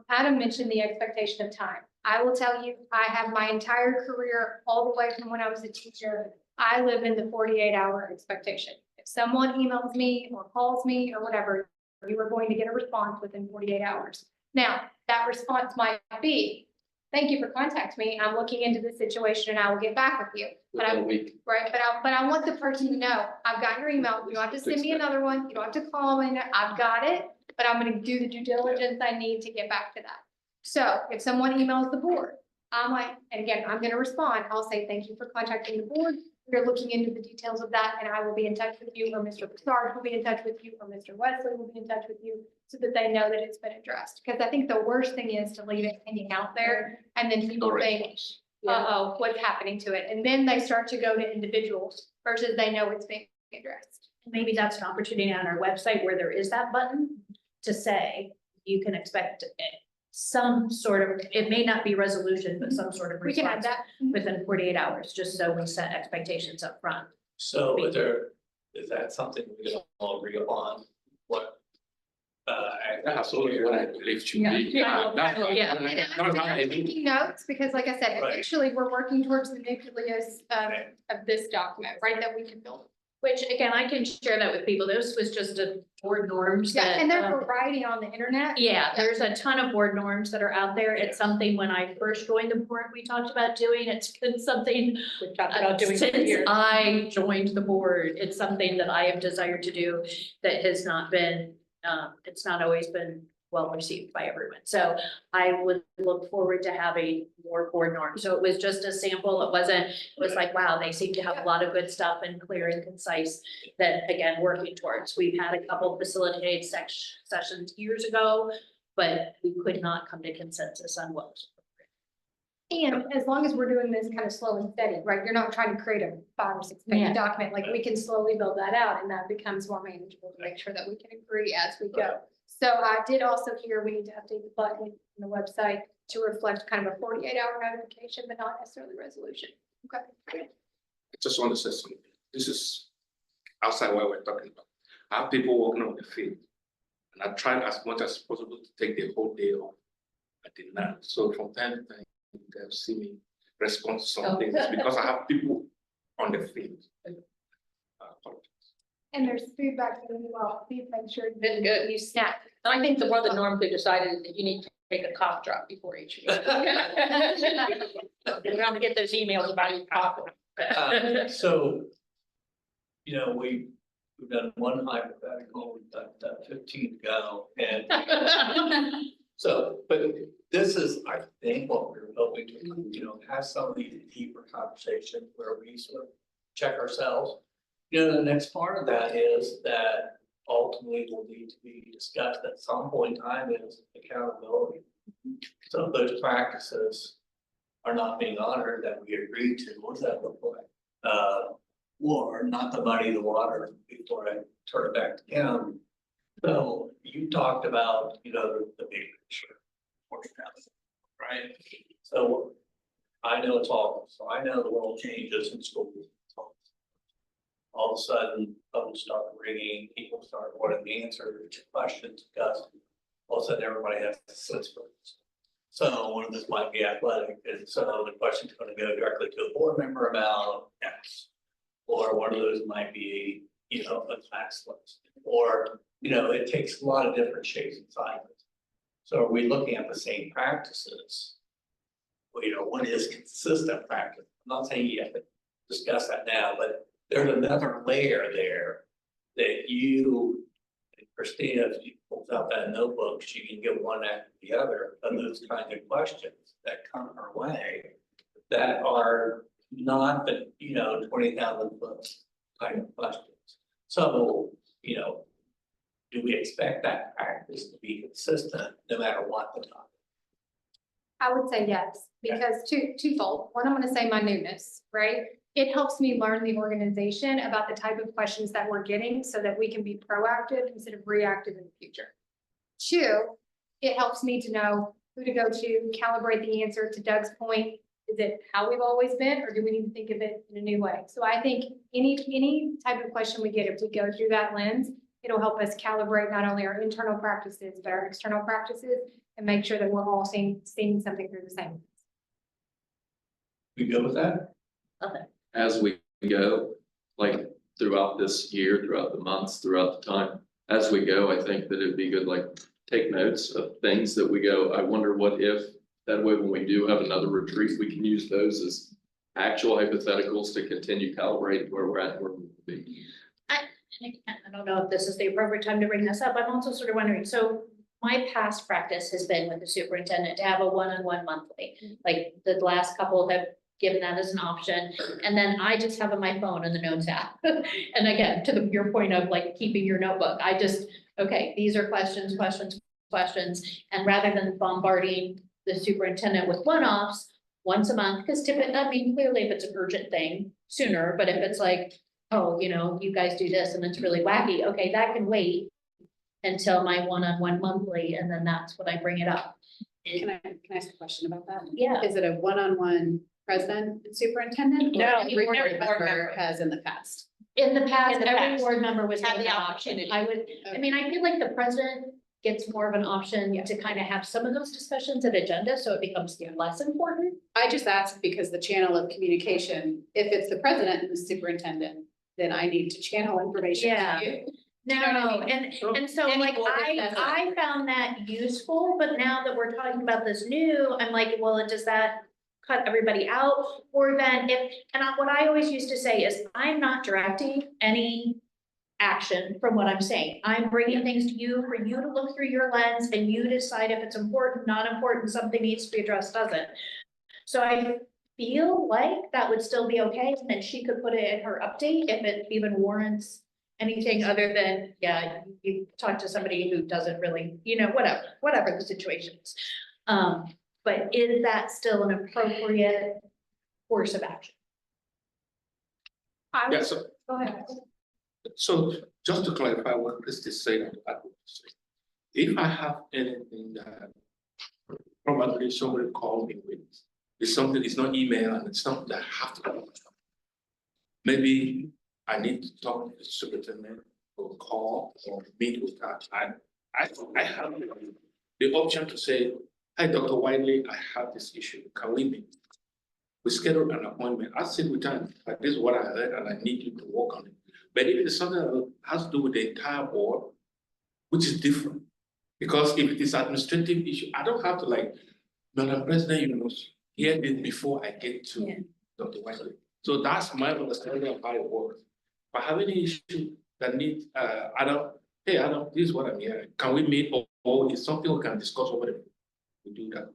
[SPEAKER 3] Adam mentioned the expectation of time. I will tell you, I have my entire career, all the way from when I was a teacher, I live in the 48-hour expectation. If someone emails me or calls me or whatever, you are going to get a response within 48 hours. Now, that response might be, thank you for contacting me. I'm looking into this situation and I will get back with you.
[SPEAKER 2] Within a week.
[SPEAKER 3] Right, but I want the person to know, I've got your email. You don't have to send me another one. You don't have to call me. I've got it, but I'm gonna do the due diligence I need to get back to that. So if someone emails the board, I'm like, and again, I'm gonna respond. I'll say, thank you for contacting the board. We're looking into the details of that, and I will be in touch with you, or Mr. Pissarge will be in touch with you, or Mr. Wesley will be in touch with you, so that they know that it's been addressed. Because I think the worst thing is to leave it hanging out there, and then people think, uh-oh, what's happening to it? And then they start to go to individuals versus they know it's being addressed.
[SPEAKER 1] Maybe that's an opportunity on our website where there is that button to say, you can expect some sort of, it may not be resolution, but some sort of
[SPEAKER 3] We can add
[SPEAKER 1] response
[SPEAKER 3] that.
[SPEAKER 1] within 48 hours, just so we set expectations up front.
[SPEAKER 9] So is that something we can all agree upon? What?
[SPEAKER 2] Absolutely, what I believe should be.
[SPEAKER 1] Yeah. Yeah.
[SPEAKER 3] And I'm taking notes, because like I said,
[SPEAKER 9] Right.
[SPEAKER 3] eventually we're working towards the nucleus of this document, right, that we can build.
[SPEAKER 1] Which again, I can share that with people. This was just a board norms
[SPEAKER 3] Yeah,
[SPEAKER 1] that.
[SPEAKER 3] and there's variety on the internet.
[SPEAKER 1] Yeah, there's a ton of board norms that are out there. It's something when I first joined the board, we talked about doing. It's been something
[SPEAKER 4] We've talked about doing for
[SPEAKER 1] since
[SPEAKER 4] years.
[SPEAKER 1] I joined the board. It's something that I have desired to do that has not been, it's not always been well received by everyone. So I would look forward to having more board norms. So it was just a sample. It wasn't, it was like, wow, they seem to have a lot of good stuff and clear and concise that, again, working towards. We've had a couple facilitated sessions years ago, but we could not come to consensus on what was appropriate.
[SPEAKER 3] And as long as we're doing this kind of slow and steady, right, you're not trying to create a 5 or 6 page
[SPEAKER 1] Yeah.
[SPEAKER 3] document, like we can slowly build that out and that becomes more manageable to make sure that we can agree as we go. So I did also hear we need to update the button on the website to reflect kind of a 48-hour notification, but not necessarily resolution. Okay.
[SPEAKER 6] I just want to say something. This is outside what we're talking about. I have people working on the field. And I tried as much as possible to take the whole day off. I did not. So from time to time, they'll see me respond to some things because I have people on the field. I apologize.
[SPEAKER 3] And there's feedback as well. Please make sure
[SPEAKER 4] Been good.
[SPEAKER 3] you snap.
[SPEAKER 4] And I think the one that normally decided is that you need to take a cough drop before each meeting. We're gonna get those emails about you coughing.
[SPEAKER 9] So, you know, we've done one hypothetical, we've done 15 to go, and so, but this is, I think, what we're hoping to, you know, have some of these deeper conversations where we sort of check ourselves. You know, the next part of that is that ultimately will need to be discussed at some point in time is accountability. So if those practices are not being honored that we agreed to, what does that look like? Or not to muddy the water before I turn it back to Kim. So you talked about, you know, the big picture, right? So I know it's all, so I know the world changes in schools. All of a sudden, phones start ringing, people start wanting answers to questions because all of a sudden everybody has to sense for it. So one of this might be athletic, and so the question's going to go directly to a board member about X. Or one of those might be, you know, a tax list, or, you know, it takes a lot of different shapes and sizes. So are we looking at the same practices? Well, you know, what is consistent practice? I'm not saying you have to discuss that now, but there's another layer there that you, Christina, if she pulls out that notebook, she can get one after the other of those kinds of questions that come her way that are not the, you know, 20,000 foot kind of questions. So, you know, do we expect that practice to be consistent no matter what the topic?
[SPEAKER 3] I would say yes, because twofold. One, I'm gonna say my newness, right? It helps me learn the organization about the type of questions that we're getting so that we can be proactive instead of reactive in the future. Two, it helps me to know who to go to, calibrate the answer. To Doug's point, is it how we've always been, or do we need to think of it in a new way? So I think any type of question we get, if we go through that lens, it'll help us calibrate not only our internal practices, but our external practices and make sure that we're all seeing something through the same.
[SPEAKER 9] We go with that?
[SPEAKER 2] As we go, like throughout this year, throughout the months, throughout the time, as we go, I think that it'd be good, like, take notes of things that we go, I wonder what if, that way when we do have another retreat, we can use those as actual hypotheticals to continue calibrating where we're at, where we will be.
[SPEAKER 1] I don't know if this is the appropriate time to bring this up. I'm also sort of wondering, so my past practice has been with the superintendent to have a one-on-one monthly. Like the last couple have given that as an option. And then I just have on my phone in the notes app. And again, to your point of like keeping your notebook, I just, okay, these are questions. And rather than bombarding the superintendent with one-offs once a month, because typically, I mean, clearly if it's an urgent thing, sooner, but if it's like, oh, you know, you guys do this and it's really wacky, okay, that can wait until my one-on-one monthly, and then that's when I bring it up.
[SPEAKER 5] Can I ask a question about that?
[SPEAKER 1] Yeah.
[SPEAKER 5] Is it a one-on-one president and superintendent? or
[SPEAKER 4] No,
[SPEAKER 5] every
[SPEAKER 4] every
[SPEAKER 5] board
[SPEAKER 4] board
[SPEAKER 5] member
[SPEAKER 4] member.
[SPEAKER 5] has in the past?
[SPEAKER 1] In the past,
[SPEAKER 4] In the
[SPEAKER 1] every
[SPEAKER 4] past.
[SPEAKER 1] board member was
[SPEAKER 4] Had
[SPEAKER 1] given
[SPEAKER 4] the
[SPEAKER 1] that option.
[SPEAKER 4] opportunity.
[SPEAKER 1] I would, I mean, I feel like the president gets more of an option to kind of have some of those discussions at agenda, so it becomes less important.
[SPEAKER 5] I just asked because the channel of communication, if it's the president and the superintendent, then I need to channel information
[SPEAKER 1] Yeah.
[SPEAKER 5] to you.
[SPEAKER 1] No,
[SPEAKER 5] you know what I
[SPEAKER 1] and so
[SPEAKER 5] Any
[SPEAKER 1] like
[SPEAKER 5] board that does that.
[SPEAKER 1] I found that useful, but now that we're talking about this new, I'm like, well, does that cut everybody out? Or then what I always used to say is, I'm not directing any action from what I'm saying. I'm bringing things to you for you to look through your lens and you decide if it's important, not important, something needs to be addressed, doesn't. So I feel like that would still be okay, and then she could put it in her update if it even warrants anything other than, yeah, you talk to somebody who doesn't really, you know, whatever the situation is. But But is that still an appropriate course of action?
[SPEAKER 3] I
[SPEAKER 6] Yeah,
[SPEAKER 3] would,
[SPEAKER 6] so,
[SPEAKER 3] go ahead.
[SPEAKER 6] so just to clarify what Christy said, I would say, if I have anything that probably somebody called me with, it's something, it's not email and it's something that I have to do. Maybe I need to talk to the superintendent or call or meet with her. I have the option to say, hi, Dr. Wiley, I have this issue. Can we meet? We schedule an appointment. I sit with them, like this is what I heard and I need you to work on it. But if it's something that has to do with the entire board, which is different. Because if it is administrative issue, I don't have to like, Madam President, you know, hear this before I get to Dr. Wiley. So that's my understanding of how it works. If I have any issue that needs, Adam, hey, Adam, this is what I'm hearing. Can we meet or is something we can discuss over there? We do that,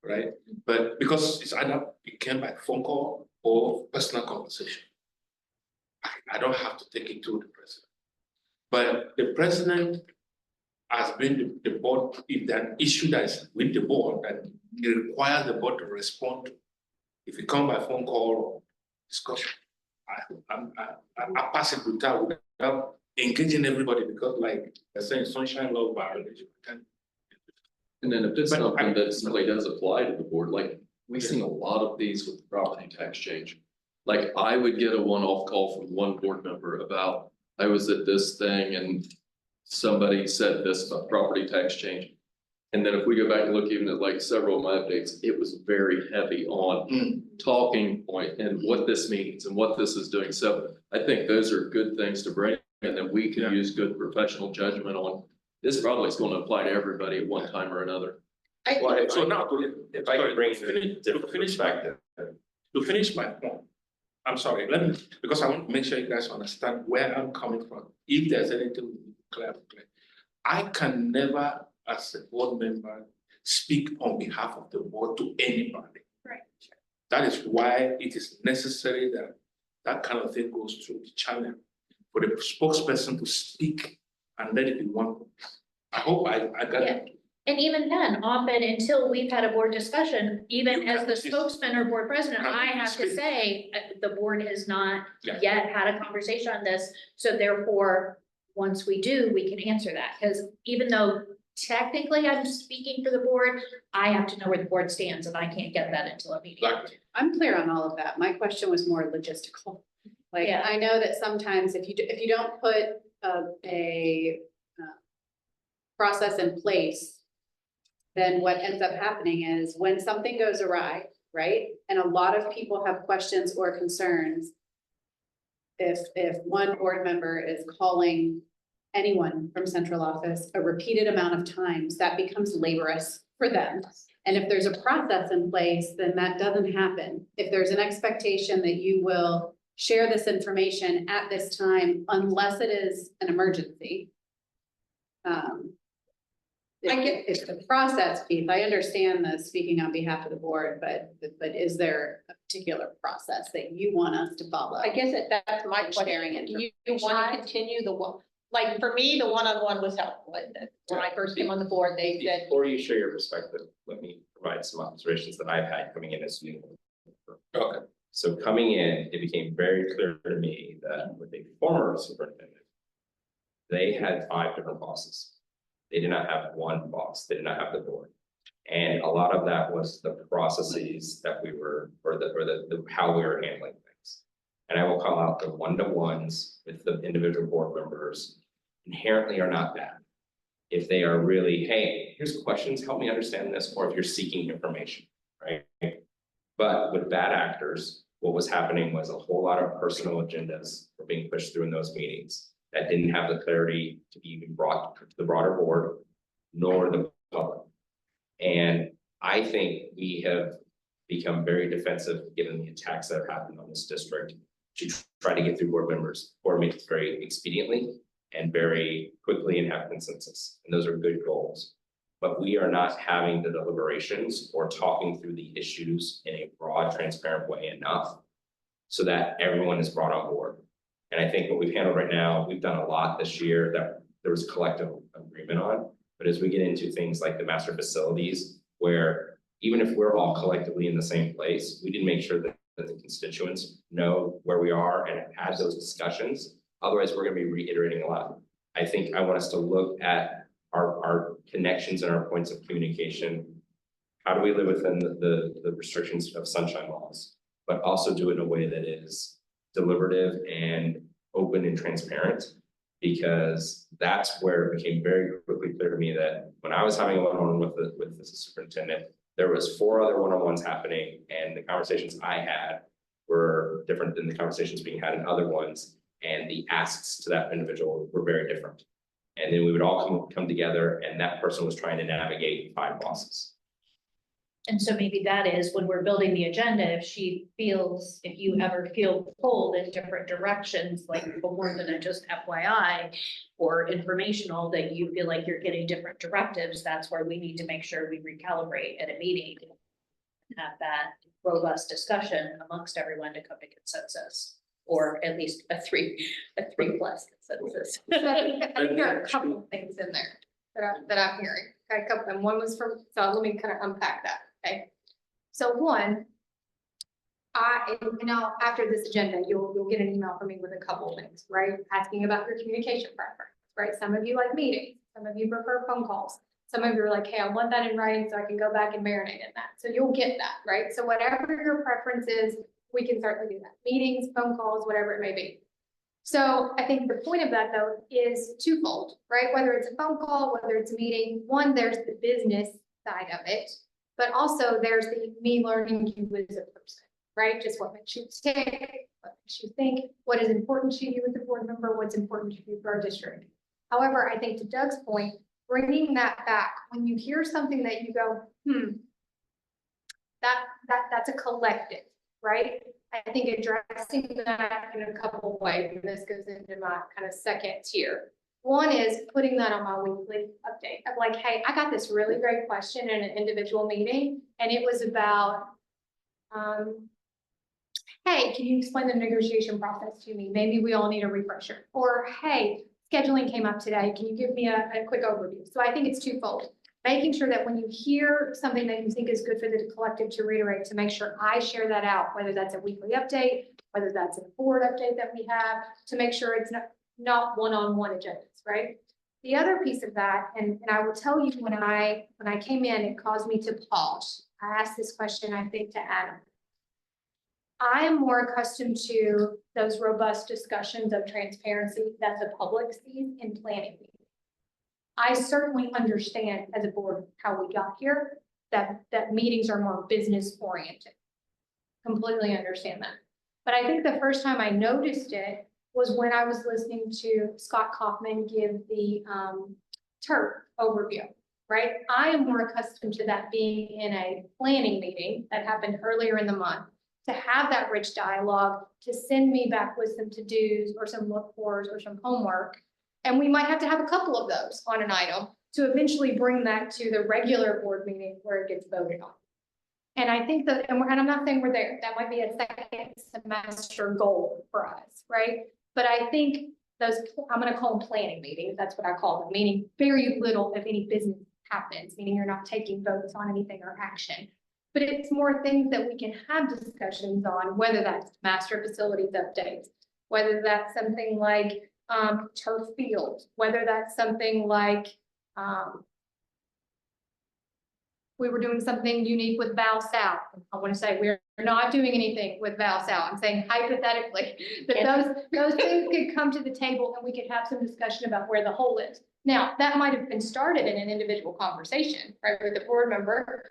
[SPEAKER 6] right? But because it's either it came by phone call or personal conversation, I don't have to take it to the president. But the president has been the board, if that issue that is with the board that it requires the board to respond to. If it come by phone call or discussion, I pass it without engaging everybody because like they're saying sunshine law violation.
[SPEAKER 2] And then if it's
[SPEAKER 6] But
[SPEAKER 2] something
[SPEAKER 6] I-
[SPEAKER 2] that simply does apply to the board, like we've seen a lot of these with the property tax change. Like I would get a one-off call from one board member about, I was at this thing and somebody said this about property tax change. And then if we go back and look even at like several of my updates, it was very heavy on talking point and what this means and what this is doing. So I think those are good things to bring and then we can
[SPEAKER 6] Yeah.
[SPEAKER 2] use good professional judgment on. This probably is going to apply to everybody at one time or another.
[SPEAKER 7] Well,
[SPEAKER 6] So now,
[SPEAKER 7] if I could bring
[SPEAKER 6] to finish-
[SPEAKER 7] a different
[SPEAKER 6] to finish my-
[SPEAKER 7] perspective.
[SPEAKER 6] To finish my point, I'm sorry, let me, because I want to make sure you guys understand where I'm coming from. If there's anything clear, I can never, as a board member, speak on behalf of the board to anybody.
[SPEAKER 3] Right.
[SPEAKER 6] That is why it is necessary that that kind of thing goes through the channel for the spokesperson to speak and let it be one voice. I hope I got
[SPEAKER 1] Yeah.
[SPEAKER 6] it.
[SPEAKER 1] And even then, often until we've had a board discussion, even
[SPEAKER 6] You
[SPEAKER 1] as
[SPEAKER 6] have
[SPEAKER 1] the
[SPEAKER 6] to speak.
[SPEAKER 1] spokesman or board president,
[SPEAKER 6] Have to
[SPEAKER 1] I have to
[SPEAKER 6] speak.
[SPEAKER 1] say, the board has not
[SPEAKER 6] Yeah.
[SPEAKER 1] yet had a conversation on this. So therefore, once we do, we can answer that. Because even though technically I'm speaking for the board, I have to know where the board stands and I can't get that until a meeting.
[SPEAKER 6] Like,
[SPEAKER 5] I'm clear on all of that. My question was more logistical. Like,
[SPEAKER 1] Yeah.
[SPEAKER 5] I know that sometimes if you don't put a process in place, then what ends up happening is when something goes awry, right? And a lot of people have questions or concerns. If one board member is calling anyone from central office a repeated amount of times, that becomes laborious for them. And if there's a process in place, then that doesn't happen. If there's an expectation that you will share this information at this time, unless it is an emergency. It's the process piece. I understand the speaking on behalf of the board, but is there a particular process that you want us to follow?
[SPEAKER 4] I guess that's my
[SPEAKER 5] And
[SPEAKER 4] question.
[SPEAKER 5] sharing
[SPEAKER 4] Do you want to continue the one, like, for me, the one-on-one was helpful. When I first came on the board, they said,
[SPEAKER 7] Before you share your perspective, let me provide some observations that I've had coming in as new.
[SPEAKER 6] okay,
[SPEAKER 7] So coming in, it became very clear to me that with a former superintendent, they had 5 different bosses. They did not have one boss. They did not have the board. And a lot of that was the processes that we were, or the how we were handling things. And I will call out the one-to-ones with the individual board members inherently are not bad. If they are really, hey, here's questions, help me understand this, or if you're seeking information, right? But with bad actors, what was happening was a whole lot of personal agendas were being pushed through in those meetings that didn't have the clarity to be even brought to the broader board, nor the public. And I think we have become very defensive, given the attacks that have happened on this district, to try to get through board members, or make it very expediently and very quickly and have consensus. And those are good goals. But we are not having the deliberations or talking through the issues in a broad, transparent way enough so that everyone is brought on board. And I think what we've handled right now, we've done a lot this year that there was collective agreement on. But as we get into things like the master facilities, where even if we're all collectively in the same place, we need to make sure that the constituents know where we are and have had those discussions. Otherwise, we're gonna be reiterating a lot. I think I want us to look at our connections and our points of communication. How do we live within the restrictions of sunshine laws, but also do it in a way that is deliberative and open and transparent? Because that's where it became very quickly clear to me that when I was having a one-on-one with the superintendent, there was 4 other one-on-ones happening, and the conversations I had were different than the conversations being had in other ones, and the asks to that individual were very different. And then we would all come together, and that person was trying to navigate 5 bosses.
[SPEAKER 1] And so maybe that is when we're building the agenda, if you ever feel pulled in different directions, like more than a just FYI or informational, that you feel like you're getting different directives, that's where we need to make sure we recalibrate at a meeting. And have that robust discussion amongst everyone to come to consensus, or at least a 3+ consensus.
[SPEAKER 3] So I think there are a couple of things in there that I'm hearing. Okay, a couple, and one was from, so let me kind of unpack that, okay? So one, now after this agenda, you'll get an email from me with a couple of things, right? Asking about your communication preference, right? Some of you like meetings, some of you prefer phone calls. Some of you are like, hey, I want that in writing so I can go back and marinate in that. So you'll get that, right? So whatever your preference is, we can certainly do that. Meetings, phone calls, whatever it may be. So I think the point of that though is twofold, right? Whether it's a phone call, whether it's a meeting, one, there's the business side of it, but also there's the me learning you as a person, right? Just what makes you tick, what makes you think, what is important to you as a board member, what's important to you for our district. However, I think to Doug's point, bringing that back, when you hear something that you go, that's a collective, right? I think addressing that in a couple of ways, and this goes into my kind of second tier. One is putting that on my weekly update of like, hey, I got this really great question in an individual meeting, and it was about, hey, can you explain the negotiation process to me? Maybe we all need a refresher. Or, hey, scheduling came up today. Can you give me a quick overview? So I think it's twofold. Making sure that when you hear something that you think is good for the collective to reiterate, to make sure I share that out, whether that's a weekly update, whether that's a board update that we have, to make sure it's not one-on-one agendas, right? The other piece of that, and I will tell you when I came in, it caused me to pause. I asked this question, I think, to Adam. I am more accustomed to those robust discussions of transparency that the public sees in planning meetings. I certainly understand as a board how we got here, that meetings are more business oriented. Completely understand that. But I think the first time I noticed it was when I was listening to Scott Kaufman give the TURP overview, right? I am more accustomed to that being in a planning meeting that happened earlier in the month, to have that rich dialogue, to send me back with some to-dos or some look-fors or some homework. And we might have to have a couple of those on an item to eventually bring that to the regular board meeting where it gets voted on. And I think that, and I'm not saying we're there, that might be a second semester goal for us, right? But I think those, I'm gonna call them planning meetings, that's what I call them, meaning very little, if any, business happens, meaning you're not taking votes on anything or action. But it's more things that we can have discussions on, whether that's master facilities updates, whether that's something like turf field, whether that's something like we were doing something unique with Val South. I want to say we're not doing anything with Val South. I'm saying hypothetically that those things could come to the table and we could have some discussion about where the hole is. Now, that might have been started in an individual conversation, right, with a board member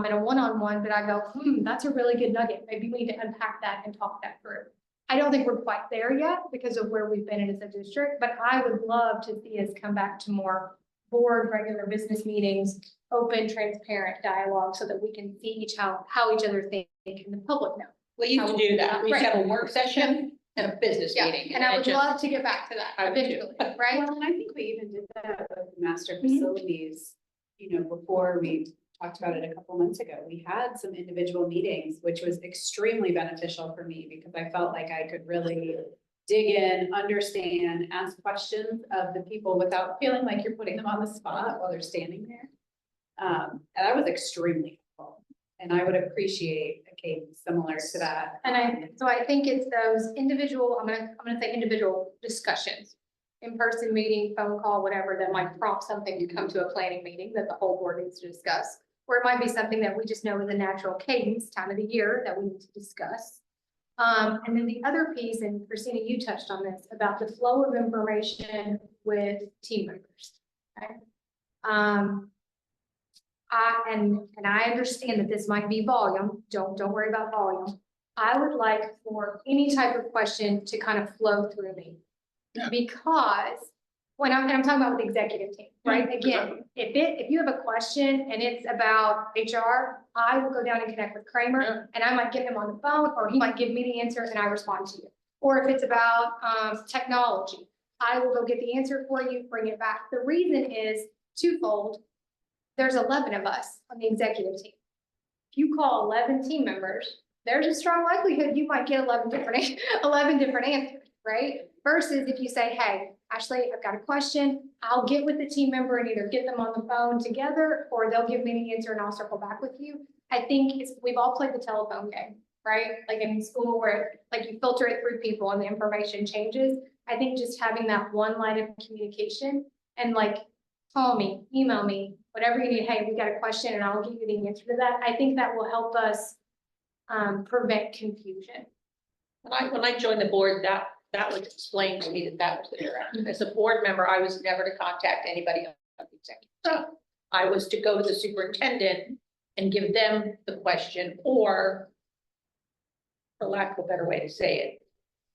[SPEAKER 3] in a one-on-one, but I go, that's a really good nugget. Maybe we need to unpack that and talk that through. I don't think we're quite there yet because of where we've been in as a district, but I would love to see us come back to more board, regular business meetings, open, transparent dialogue so that we can see how each other think and the public know.
[SPEAKER 4] We used to do that. We used to have a work session and a business
[SPEAKER 3] Yeah,
[SPEAKER 4] meeting.
[SPEAKER 3] and I would love to get back to that
[SPEAKER 4] I would too.
[SPEAKER 3] eventually, right?
[SPEAKER 5] Well, and I think we even did that with master facilities, before we talked about it a couple months ago. We had some individual meetings, which was extremely beneficial for me because I felt like I could really dig in, understand, ask questions of the people without feeling like you're putting them on the spot while they're standing there. And that was extremely helpful. And I would appreciate a cadence similar to that.
[SPEAKER 3] And so I think it's those individual, I'm gonna say individual discussions. In-person meeting, phone call, whatever, that might prompt something to come to a planning meeting that the whole board needs to discuss. Or it might be something that we just know is a natural cadence, time of the year, that we need to discuss. And then the other piece, and Christina, you touched on this, about the flow of information with team members. Okay? And I understand that this might be volume, don't worry about volume. I would like for any type of question to kind of flow through me. Because when I'm talking about with the executive team, right? Again, if you have a question and it's about HR, I will go down and connect with Kramer and I might get him on the phone, or he might give me the answer and I respond to you. Or if it's about technology, I will go get the answer for you, bring it back. The reason is twofold. There's 11 of us on the executive team. If you call 11 team members, there's a strong likelihood you might get 11 different answers, right? Versus if you say, hey, Ashley, I've got a question. I'll get with the team member and either get them on the phone together, or they'll give me the answer and I'll circle back with you. I think we've all played the telephone game, right? Like in school where like you filter it through people and the information changes. I think just having that one line of communication and like, call me, email me, whatever you need. Hey, we got a question and I'll give you the answer to that. I think that will help us prevent confusion.
[SPEAKER 4] When I joined the board, that was explained to me that was the direction. As a board member, I was never to contact anybody on the executive team. I was to go to the superintendent and give them the question, or for lack of a better way to say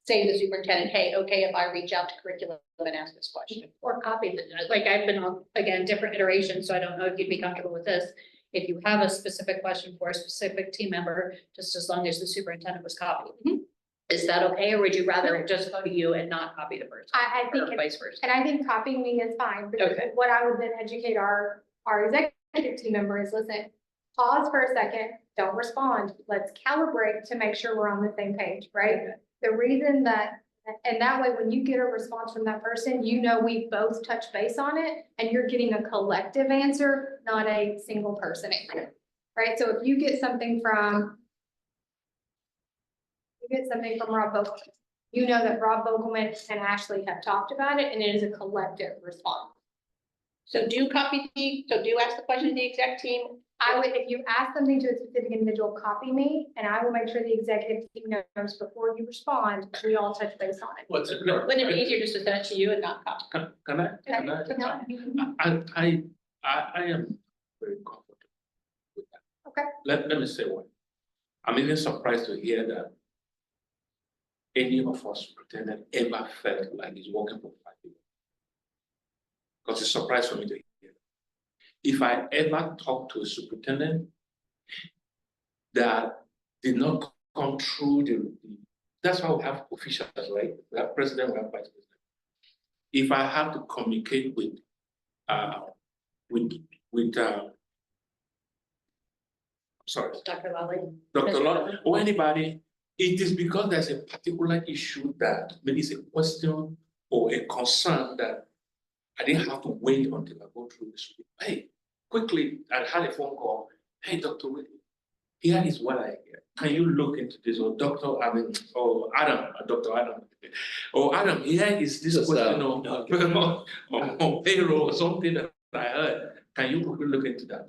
[SPEAKER 4] to the superintendent, hey, okay, if I reach out to curriculum and ask this question.
[SPEAKER 1] Or copy it. Like I've been on, again, different iterations, so I don't know if you'd be comfortable with this. If you have a specific question for a specific team member, just as long as the superintendent was copied. Is that okay, or would you rather just go to you and not copy the person?
[SPEAKER 3] I think,
[SPEAKER 1] Or vice versa.
[SPEAKER 3] and I think copying me is fine, because
[SPEAKER 1] Okay.
[SPEAKER 3] what I would then educate our executive team member is, listen, pause for a second, don't respond. Let's calibrate to make sure we're on the same page, right? The reason that, and that way, when you get a response from that person, you know we both touch base on it, and you're getting a collective answer, not a single person answer, right? So if you get something from Rob Vogelman, you know that Rob Vogelman and Ashley have talked about it, and it is a collective response.
[SPEAKER 4] So do ask the question to the exec team.
[SPEAKER 3] I would, if you ask something to a specific individual, copy me, and I will make sure the executive team knows before you respond, we all touch base on it.
[SPEAKER 9] What's it?
[SPEAKER 4] Wouldn't it be easier just to send it to you and not copy?
[SPEAKER 6] Can I am very comfortable with that.
[SPEAKER 3] Okay.
[SPEAKER 6] Let me say one. I'm even surprised to hear that any of us superintendent ever felt like he's working for 5 people. Because it's a surprise for me to hear. If I ever talk to a superintendent that did not come through that's why we have officials, right? We have president, we have vice president. If I have to communicate with sorry,
[SPEAKER 1] Dr. Lally.
[SPEAKER 6] Dr. Lord, or anybody, it is because there's a particular issue that maybe it's a question or a concern that I didn't have to wait until I go through this. Hey, quickly, I had a phone call. Hey, Dr. Whitley, here is what I hear. Can you look into this? Or Dr. Adam, Dr. Adam. Or Adam, here is this
[SPEAKER 2] Just,
[SPEAKER 6] question on payroll or something that I heard. Can you quickly look into that?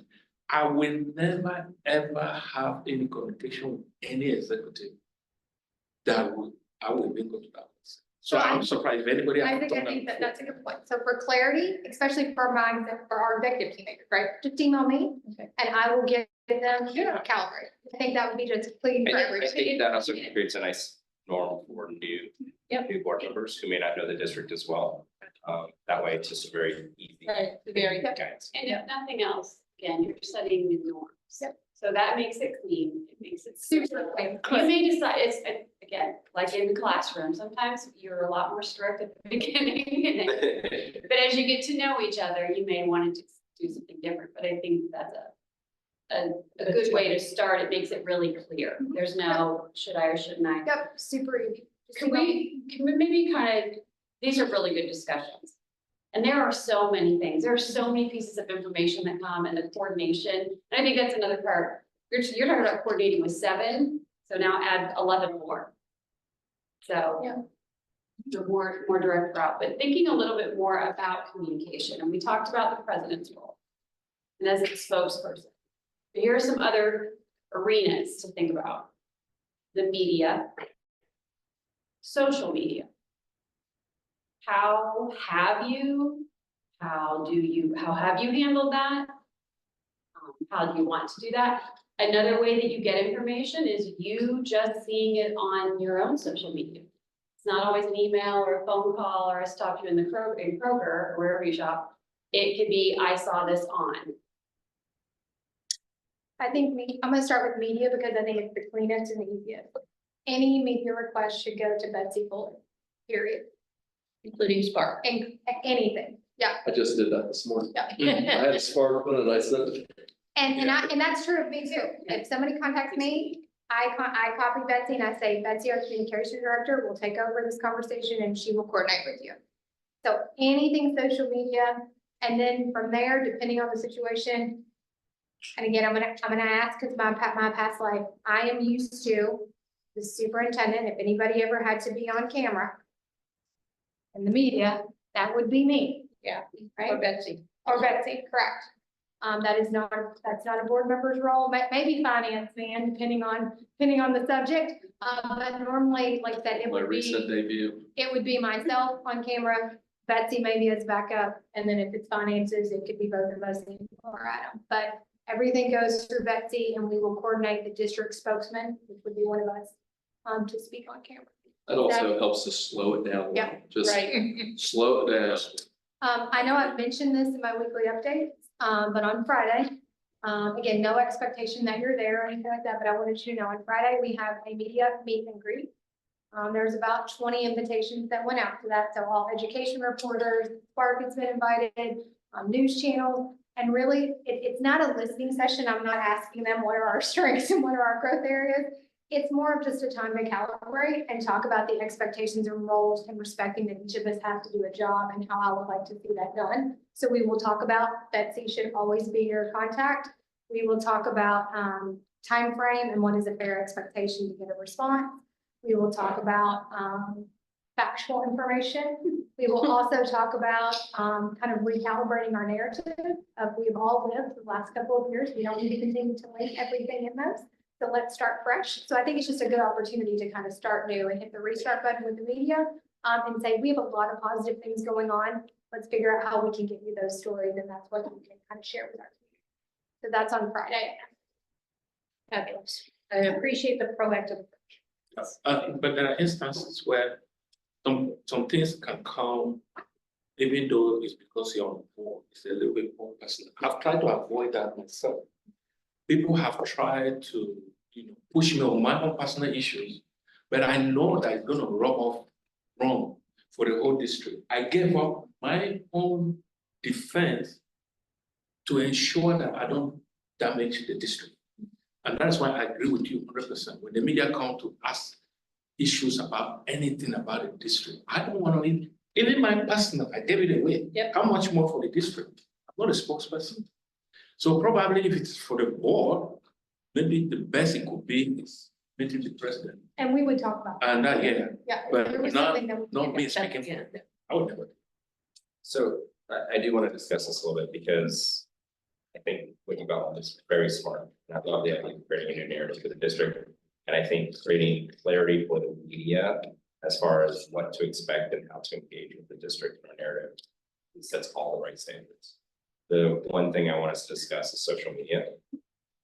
[SPEAKER 6] I will never ever have any communication with any executive that I will even go to that. So I'm surprised if anybody.
[SPEAKER 3] I think that's a good point. So for clarity, especially for our executive team members, right? Just email me and I will give them calibrate. I think that would be just clean for
[SPEAKER 7] I
[SPEAKER 3] everybody.
[SPEAKER 7] think that also creates a nice norm for new board members who may not know the district as well. That way it's just a very easy
[SPEAKER 4] Very good.
[SPEAKER 7] guidance.
[SPEAKER 8] And if nothing else, again, you're setting new norms.
[SPEAKER 3] Yep.
[SPEAKER 8] So that makes it clean, it makes it
[SPEAKER 3] Super clean.
[SPEAKER 8] You may decide, it's, again, like in the classroom, sometimes you're a lot more strict at the beginning. But as you get to know each other, you may want to do something different, but I think that's a good way to start. It makes it really clear. There's no, should I or shouldn't I?
[SPEAKER 3] Yep, super easy. Just
[SPEAKER 8] Can
[SPEAKER 3] email
[SPEAKER 8] we maybe kind of, these are really good discussions. And there are so many things, there are so many pieces of information that come and the coordination. And I think that's another part. you're talking about coordinating with 7, so now add 11 more. So.
[SPEAKER 3] Yeah.
[SPEAKER 8] The more direct route, but thinking a little bit more about communication, and we talked about the president's role. And as a spokesperson, but here are some other arenas to think about. The media. Social media. How have you handled that? How do you want to do that? Another way that you get information is you just seeing it on your own social media. It's not always an email or a phone call or a stop you in Kroger or wherever you shop. It could be, I saw this on.
[SPEAKER 3] I think I'm gonna start with media because I think it's the cleanest and the easiest. Any media request should go to Betsy Fuller, period,
[SPEAKER 1] Including Spark.
[SPEAKER 3] and anything, yeah.
[SPEAKER 2] I just did that this morning. I
[SPEAKER 3] Yeah.
[SPEAKER 2] had a spark one and I said,
[SPEAKER 3] And that's true of me too. If somebody contacts me, I copy Betsy and I say, Betsy, our communication director will take over this conversation and she will coordinate with you. So anything social media, and then from there, depending on the situation. And again, I'm gonna ask, because my past life, I am used to the superintendent, if anybody ever had to be on camera in the media, that would be me.
[SPEAKER 4] Yeah.
[SPEAKER 3] Right?
[SPEAKER 4] Or Betsy.
[SPEAKER 3] Or Betsy, correct. That's not a board member's role, but maybe finance man, depending on the subject. But normally, like I said,
[SPEAKER 2] my recent debut.
[SPEAKER 3] it would be myself on camera, Betsy maybe as backup, and then if it's finances, it could be both of us or Adam. But everything goes through Betsy, and we will coordinate the district spokesman, which would be one of us, to speak on camera.
[SPEAKER 2] That also helps to slow it down.
[SPEAKER 3] Yeah.
[SPEAKER 2] Just
[SPEAKER 1] Right.
[SPEAKER 2] slow it down.
[SPEAKER 3] I know I've mentioned this in my weekly updates, but on Friday, again, no expectation that you're there or anything like that, but I wanted you to know on Friday, we have a media meet and greet. There's about 20 invitations that went out to that. So all education reporters, Spark has been invited, news channels, and really it's not a listening session. I'm not asking them what are our strengths and what are our growth areas. It's more of just a time to calibrate and talk about the expectations and roles and respecting that each of us have to do a job and how I would like to see that done. So we will talk about Betsy should always be your contact. We will talk about time frame and what is a fair expectation to get a response. We will talk about factual information. We will also talk about kind of recalibrating our narrative of we've all lived the last couple of years. We don't need to continue to link everything in those. So let's start fresh. So I think it's just a good opportunity to kind of start new and hit the restart button with the media and say, we have a lot of positive things going on. Let's figure out how we can get you those stories. And that's what we can kind of share with our community. So that's on Friday.
[SPEAKER 1] Fabulous.
[SPEAKER 3] I appreciate the proactive approach.
[SPEAKER 6] But there are instances where some things can come, even though it's because you're on board, it's a little bit more personal. I've tried to avoid that myself. People have tried to, push me on my own personal issues, but I know that it's going to rub off wrong for the whole district. I gave up my own defense to ensure that I don't damage the district. And that's why I agree with you 100%. When the media come to ask issues about anything about the district, I don't want to, even my personal, I gave it away.
[SPEAKER 1] Yep.
[SPEAKER 6] How much more for the district? I'm not a spokesperson. So probably if it's for the board, maybe the best it could be is meeting the president.
[SPEAKER 3] And we would talk about that.
[SPEAKER 6] And that, yeah,
[SPEAKER 3] Yeah. if
[SPEAKER 6] but
[SPEAKER 3] there was
[SPEAKER 6] not-
[SPEAKER 3] something that we
[SPEAKER 6] not
[SPEAKER 3] could
[SPEAKER 6] me
[SPEAKER 3] do.
[SPEAKER 6] speaking for them. I would never.
[SPEAKER 7] So I do want to discuss this a little bit because I think what you've outlined is very smart. And I love the idea of creating a new narrative for the district. And I think creating clarity for the media as far as what to expect and how to engage with the district in our narrative sets all the right standards. The one thing I want us to discuss is social media,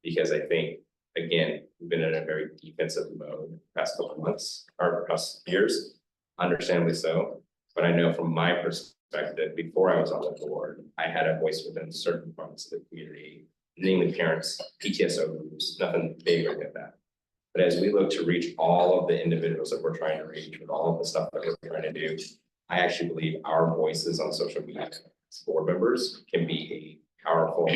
[SPEAKER 7] because I think, again, we've been in a very defensive mode the past couple of months, or past years, understandably so. But I know from my perspective, before I was on the board, I had a voice within certain parts of the community, namely parents, PTSO groups, nothing big like that. But as we look to reach all of the individuals that we're trying to reach with all of the stuff that we're trying to do, I actually believe our voices on social media as board members can be a powerful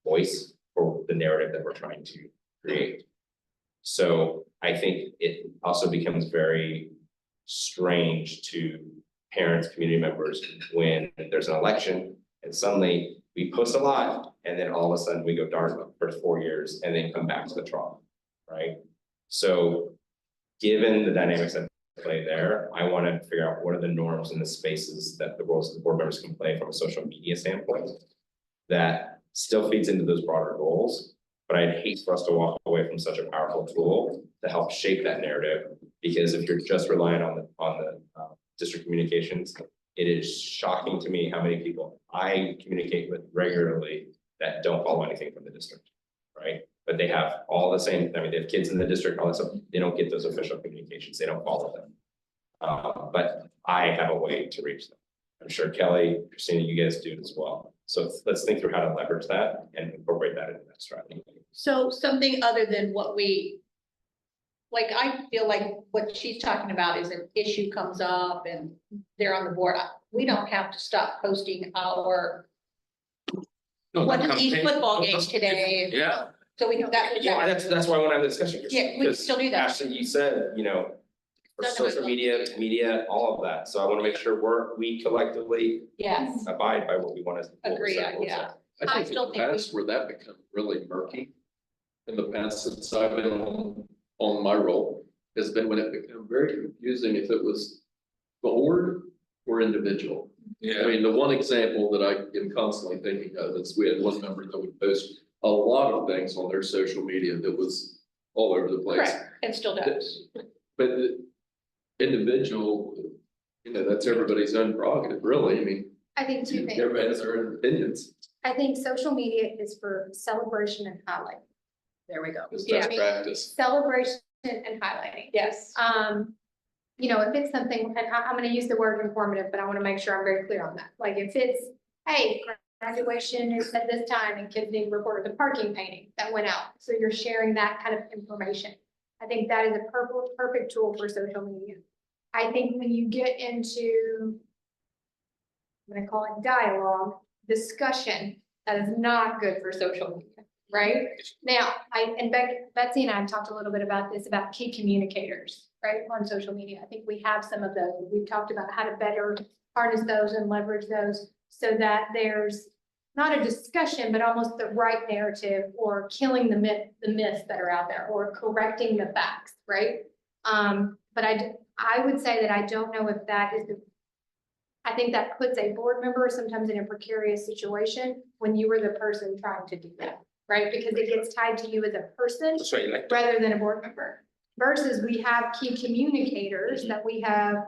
[SPEAKER 7] voice for the narrative that we're trying to create. So I think it also becomes very strange to parents, community members, when there's an election and suddenly we post a lot and then all of a sudden we go dark mode. for 4 years and then come back to the trough, right? So given the dynamics that play there, I want to figure out what are the norms and the spaces that the roles of the board members can play from a social media standpoint that still feeds into those broader goals. But I'd hate for us to walk away from such a powerful tool to help shape that narrative. Because if you're just relying on the district communications, it is shocking to me how many people I communicate with regularly that don't follow anything from the district, right? But they have all the same, I mean, they have kids in the district, all that stuff, they don't get those official communications, they don't follow them. But I have a way to reach them. I'm sure Kelly, Christina, you guys do as well. So let's think through how to leverage that and incorporate that into that strategy.
[SPEAKER 4] So something other than what we, like, I feel like what she's talking about is an issue comes up and they're on the board. We don't have to stop posting our, what is each football game today?
[SPEAKER 6] Yeah.
[SPEAKER 4] So we know that.
[SPEAKER 7] Yeah, that's why I want to have the discussion.
[SPEAKER 4] Yeah, we can still do that.
[SPEAKER 7] Ashley, you said, you know, for
[SPEAKER 4] Doesn't
[SPEAKER 7] social media, all of that. So I want to make sure we collectively
[SPEAKER 4] Yes,
[SPEAKER 7] abide by what we want to.
[SPEAKER 4] agree, yeah.
[SPEAKER 2] I
[SPEAKER 4] I
[SPEAKER 2] think
[SPEAKER 4] still
[SPEAKER 2] in the
[SPEAKER 4] think we-
[SPEAKER 2] past where that become really murky. In the past, since I've been on my role, has been when it became very confusing if it was board or individual. I mean, the one example that I am constantly thinking of is we had one member that would post a lot of things on their social media that was all over the place.
[SPEAKER 4] Correct, and still does.
[SPEAKER 2] But the individual, you know, that's everybody's own prerogative, really. I mean,
[SPEAKER 3] I think two things.
[SPEAKER 2] everybody has their own opinions.
[SPEAKER 3] I think social media is for celebration and highlight.
[SPEAKER 4] There we go.
[SPEAKER 2] It's
[SPEAKER 4] Yeah,
[SPEAKER 2] best practice.
[SPEAKER 3] Celebration and highlighting.
[SPEAKER 4] yes.
[SPEAKER 3] You know, if it's something, and I'm gonna use the word informative, but I wanna make sure I'm very clear on that. Like if it's, hey, graduation is at this time and kids need report of the parking painting that went out. So you're sharing that kind of information. I think that is a perfect tool for social media. I think when you get into, I'm gonna call it dialogue, discussion, that is not good for social media, right? Now, Betsy and I have talked a little bit about this, about key communicators, right, on social media. I think we have some of those. We've talked about how to better harness those and leverage those so that there's not a discussion, but almost the right narrative or killing the myths that are out there or correcting the facts, right? But I would say that I don't know if that is I think that puts a board member sometimes in a precarious situation when you were the person trying to do that, right? Because it gets tied to you as a person
[SPEAKER 6] That's why you like.
[SPEAKER 3] rather than a board member. Versus we have key communicators that we have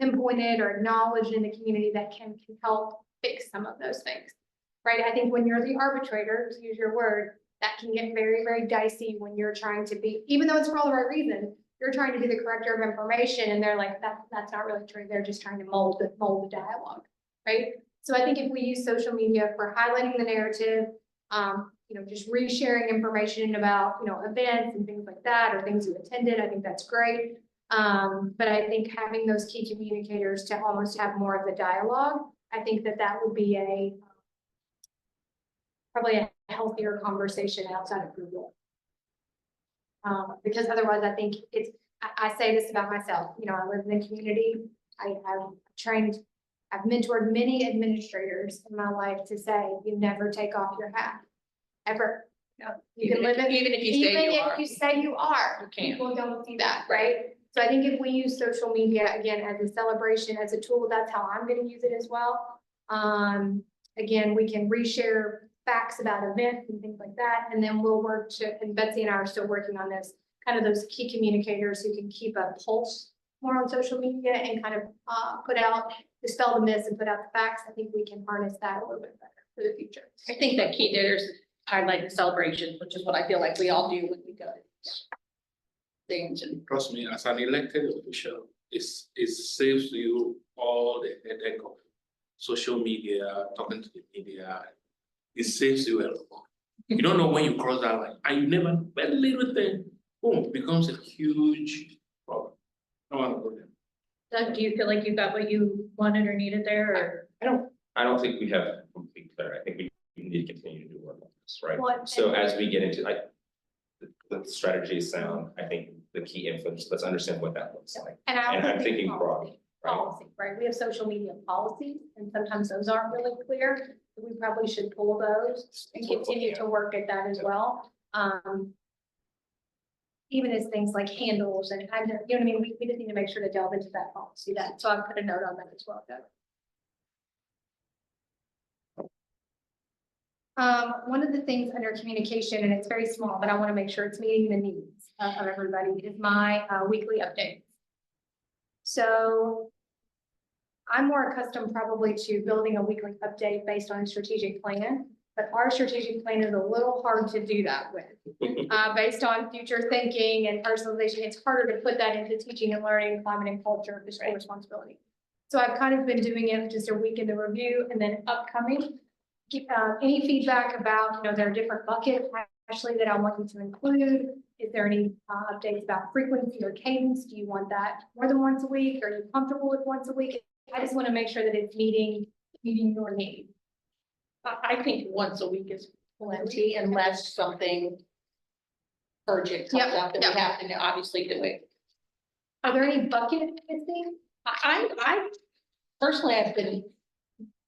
[SPEAKER 3] pinpointed or acknowledged in the community that can help fix some of those things, right? I think when you're the arbitrator, to use your word, that can get very, very dicey when you're trying to be, even though it's for all the right reasons, you're trying to be the corrector of information and they're like, that's not really true. They're just trying to mold the dialogue, right? So I think if we use social media for highlighting the narrative, you know, just resharing information about, you know, events and things like that, or things you attended, I think that's great. But I think having those key communicators to almost have more of the dialogue, I think that would be probably a healthier conversation outside of Google. Because otherwise I think I say this about myself, you know, I live in the community, I have trained, I've mentored many administrators in my life to say, you never take off your hat, ever. You know, you can live in,
[SPEAKER 4] Even if you say
[SPEAKER 3] even
[SPEAKER 4] you
[SPEAKER 3] if
[SPEAKER 4] are.
[SPEAKER 3] you say you are,
[SPEAKER 4] You can't.
[SPEAKER 3] people don't see that, right? So I think if we use social media, again, as a celebration, as a tool, that's how I'm gonna use it as well. Again, we can reshare facts about events and things like that, and then we'll work to, and Betsy and I are still working on this, kind of those key communicators who can keep a pulse more on social media and kind of dispel the myths and put out the facts. I think we can harness that a little bit better for the future.
[SPEAKER 4] I think that key there's highlight the celebration, which is what I feel like we all do when we go to these things and.
[SPEAKER 6] Trust me, as an elected official, it saves you all the headache of social media, talking to the media. It saves you a lot. You don't know when you cross that line, and you never, very little thing, boom, becomes a huge problem. I don't want to go there.
[SPEAKER 1] Doug, do you feel like you got what you wanted or needed there, or?
[SPEAKER 7] I don't think we have complete clarity. I think we need to continue to do work on this, right?
[SPEAKER 3] Well,
[SPEAKER 7] So as we get into, the strategy is sound, I think the key influence, let's understand what that looks like.
[SPEAKER 3] And I
[SPEAKER 7] And
[SPEAKER 3] also
[SPEAKER 7] I'm
[SPEAKER 3] think
[SPEAKER 7] thinking broad, right?
[SPEAKER 3] policy, right? We have social media policies and sometimes those aren't really clear. we probably should pull those and continue to work at that as well. Even as things like handles and kind of, you know what I mean? We just need to make sure to delve into that policy that, so I'll put a note on that as well, Doug. One of the things under communication, and it's very small, but I want to make sure it's meeting the needs of everybody, is my weekly updates. So I'm more accustomed probably to building a weekly update based on a strategic plan, but our strategic plan is a little hard to do that with. Based on future thinking and personalization, it's harder to put that into teaching and learning, climate and culture, the school responsibility. So I've kind of been doing it just a week in the review and then upcoming. Any feedback about, you know, there are different buckets, Ashley, that I want you to include. Is there any updates about frequency or cadence? Do you want that more than once a week? Are you comfortable with once a week? I just want to make sure that it's meeting your need.
[SPEAKER 4] I think once a week is plenty unless something urgent comes up that we have to obviously do it.
[SPEAKER 3] Are there any bucket things?
[SPEAKER 4] I personally have been,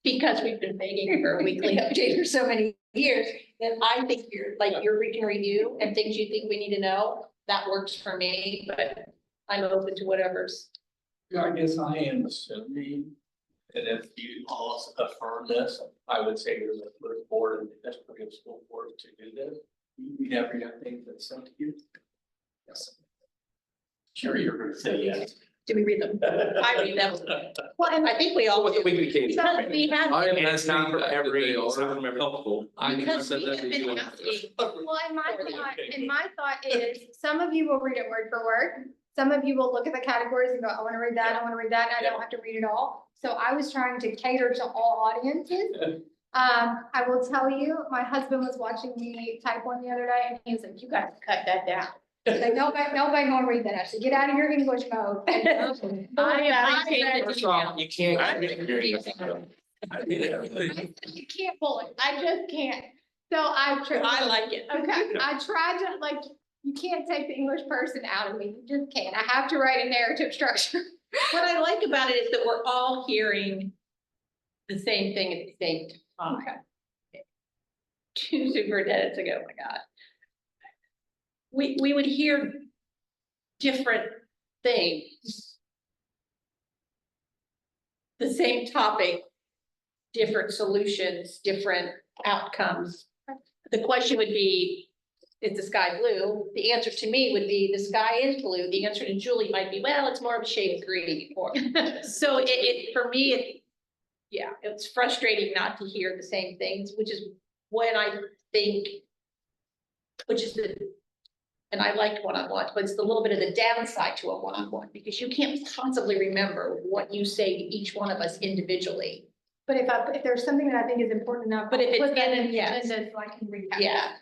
[SPEAKER 4] because we've been begging for a weekly update for so many years, then I think your weekend review and things you think we need to know, that works for me, but I'm open to whatever's.
[SPEAKER 9] Yeah, I guess I am assuming that if you all affirm this, I would say you're the first board and that's pretty good school board to do this. You read every update that's sent to you. Yes. Sure, you're gonna say yes.
[SPEAKER 4] Do we read them? I read them.
[SPEAKER 3] Well, and
[SPEAKER 4] I think we all.
[SPEAKER 7] With the weekly cadence.
[SPEAKER 4] Because we have.
[SPEAKER 2] I am
[SPEAKER 7] And it's not for
[SPEAKER 2] that
[SPEAKER 7] every,
[SPEAKER 2] they
[SPEAKER 7] it's not
[SPEAKER 2] are
[SPEAKER 7] from every.
[SPEAKER 2] helpful. I
[SPEAKER 4] Because
[SPEAKER 2] said
[SPEAKER 4] we
[SPEAKER 2] that
[SPEAKER 4] have
[SPEAKER 2] to you.
[SPEAKER 4] been asking.
[SPEAKER 3] well, and my thought is, some of you will read it word for word. Some of you will look at the categories and go, I want to read that, I want to read that, and I don't have to read it all. So I was trying to cater to all audiences. I will tell you, my husband was watching me type one the other day and he was like, you gotta cut that down. Like, nobody gonna read that. I said, get out of your English mode.
[SPEAKER 7] First off, you can't.
[SPEAKER 3] You can't bullet. I just can't. So I tried.
[SPEAKER 4] I like it.
[SPEAKER 3] Okay, I tried to, like, you can't take the English person out of me. You just can't. I have to write a narrative structure.
[SPEAKER 4] What I like about it is that we're all hearing the same thing at the same time.
[SPEAKER 3] Okay.
[SPEAKER 4] Two superintendents ago, oh my God. We would hear different things. The same topic, different solutions, different outcomes. The question would be, is the sky blue? The answer to me would be, the sky is blue. The answer to Julie might be, well, it's more of a shade of green. Or, so for me, yeah, it's frustrating not to hear the same things, which is when I think, and I like one-on-one, but it's the little bit of the downside to a one-on-one, because you can't possibly remember what you say to each one of us individually.
[SPEAKER 3] But if there's something that I think is important enough,
[SPEAKER 4] But if it's
[SPEAKER 3] put that
[SPEAKER 4] in,
[SPEAKER 3] in the
[SPEAKER 4] yes.
[SPEAKER 3] agenda so I can recap.
[SPEAKER 4] Yeah,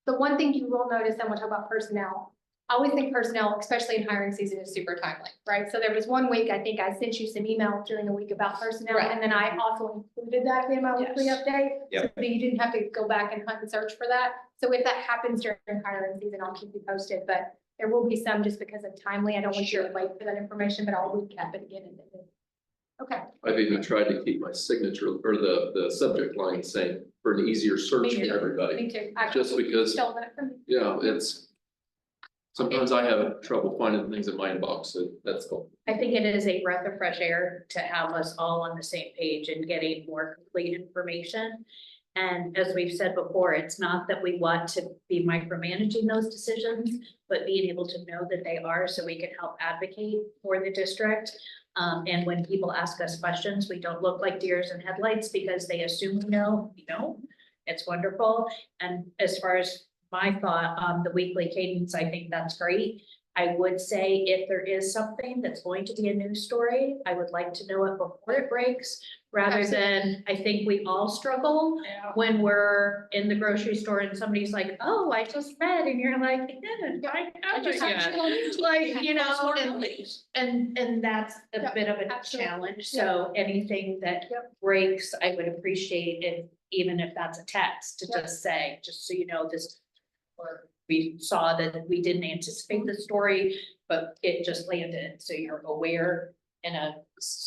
[SPEAKER 3] The one thing you will notice, and we'll talk about personnel. I always think personnel, especially in hiring season, is super timely, right? So there was one week, I think I sent you some emails during the week about personnel,
[SPEAKER 4] Right.
[SPEAKER 3] and then I also included that in my weekly
[SPEAKER 4] Yes.
[SPEAKER 3] update.
[SPEAKER 7] Yep.
[SPEAKER 3] So that you didn't have to go back and hunt and search for that. So if that happens during hiring season, I'll keep you posted, but there will be some just because of timely. I don't want you to wait for that information, but I'll recap it again. Okay.
[SPEAKER 2] I've even tried to keep my signature or the subject line the same for an easier search
[SPEAKER 3] Me
[SPEAKER 2] for
[SPEAKER 3] too.
[SPEAKER 2] everybody.
[SPEAKER 3] Me too.
[SPEAKER 2] Just because,
[SPEAKER 3] Stole that from me.
[SPEAKER 2] yeah, sometimes I have trouble finding things in my inbox, so that's all.
[SPEAKER 1] I think it is a breath of fresh air to have us all on the same page and getting more complete information. And as we've said before, it's not that we want to be micromanaging those decisions, but being able to know that they are so we can help advocate for the district. And when people ask us questions, we don't look like deers in headlights because they assume we know. It's wonderful. And as far as my thought on the weekly cadence, I think that's great. I would say if there is something that's going to be a news story, I would like to know it before it breaks, rather than, I think we all struggle when we're in the grocery store and somebody's like, oh, I just read, and you're like, I just like, you know, and that's a
[SPEAKER 3] Yep,
[SPEAKER 1] bit of a
[SPEAKER 3] absolutely.
[SPEAKER 1] challenge. So anything that
[SPEAKER 3] Yep.
[SPEAKER 1] breaks, I would appreciate it, even if that's a text, to
[SPEAKER 3] Yep.
[SPEAKER 1] just say, just so you know, this. Or we saw that we didn't anticipate the story, but it just landed, so you're aware in a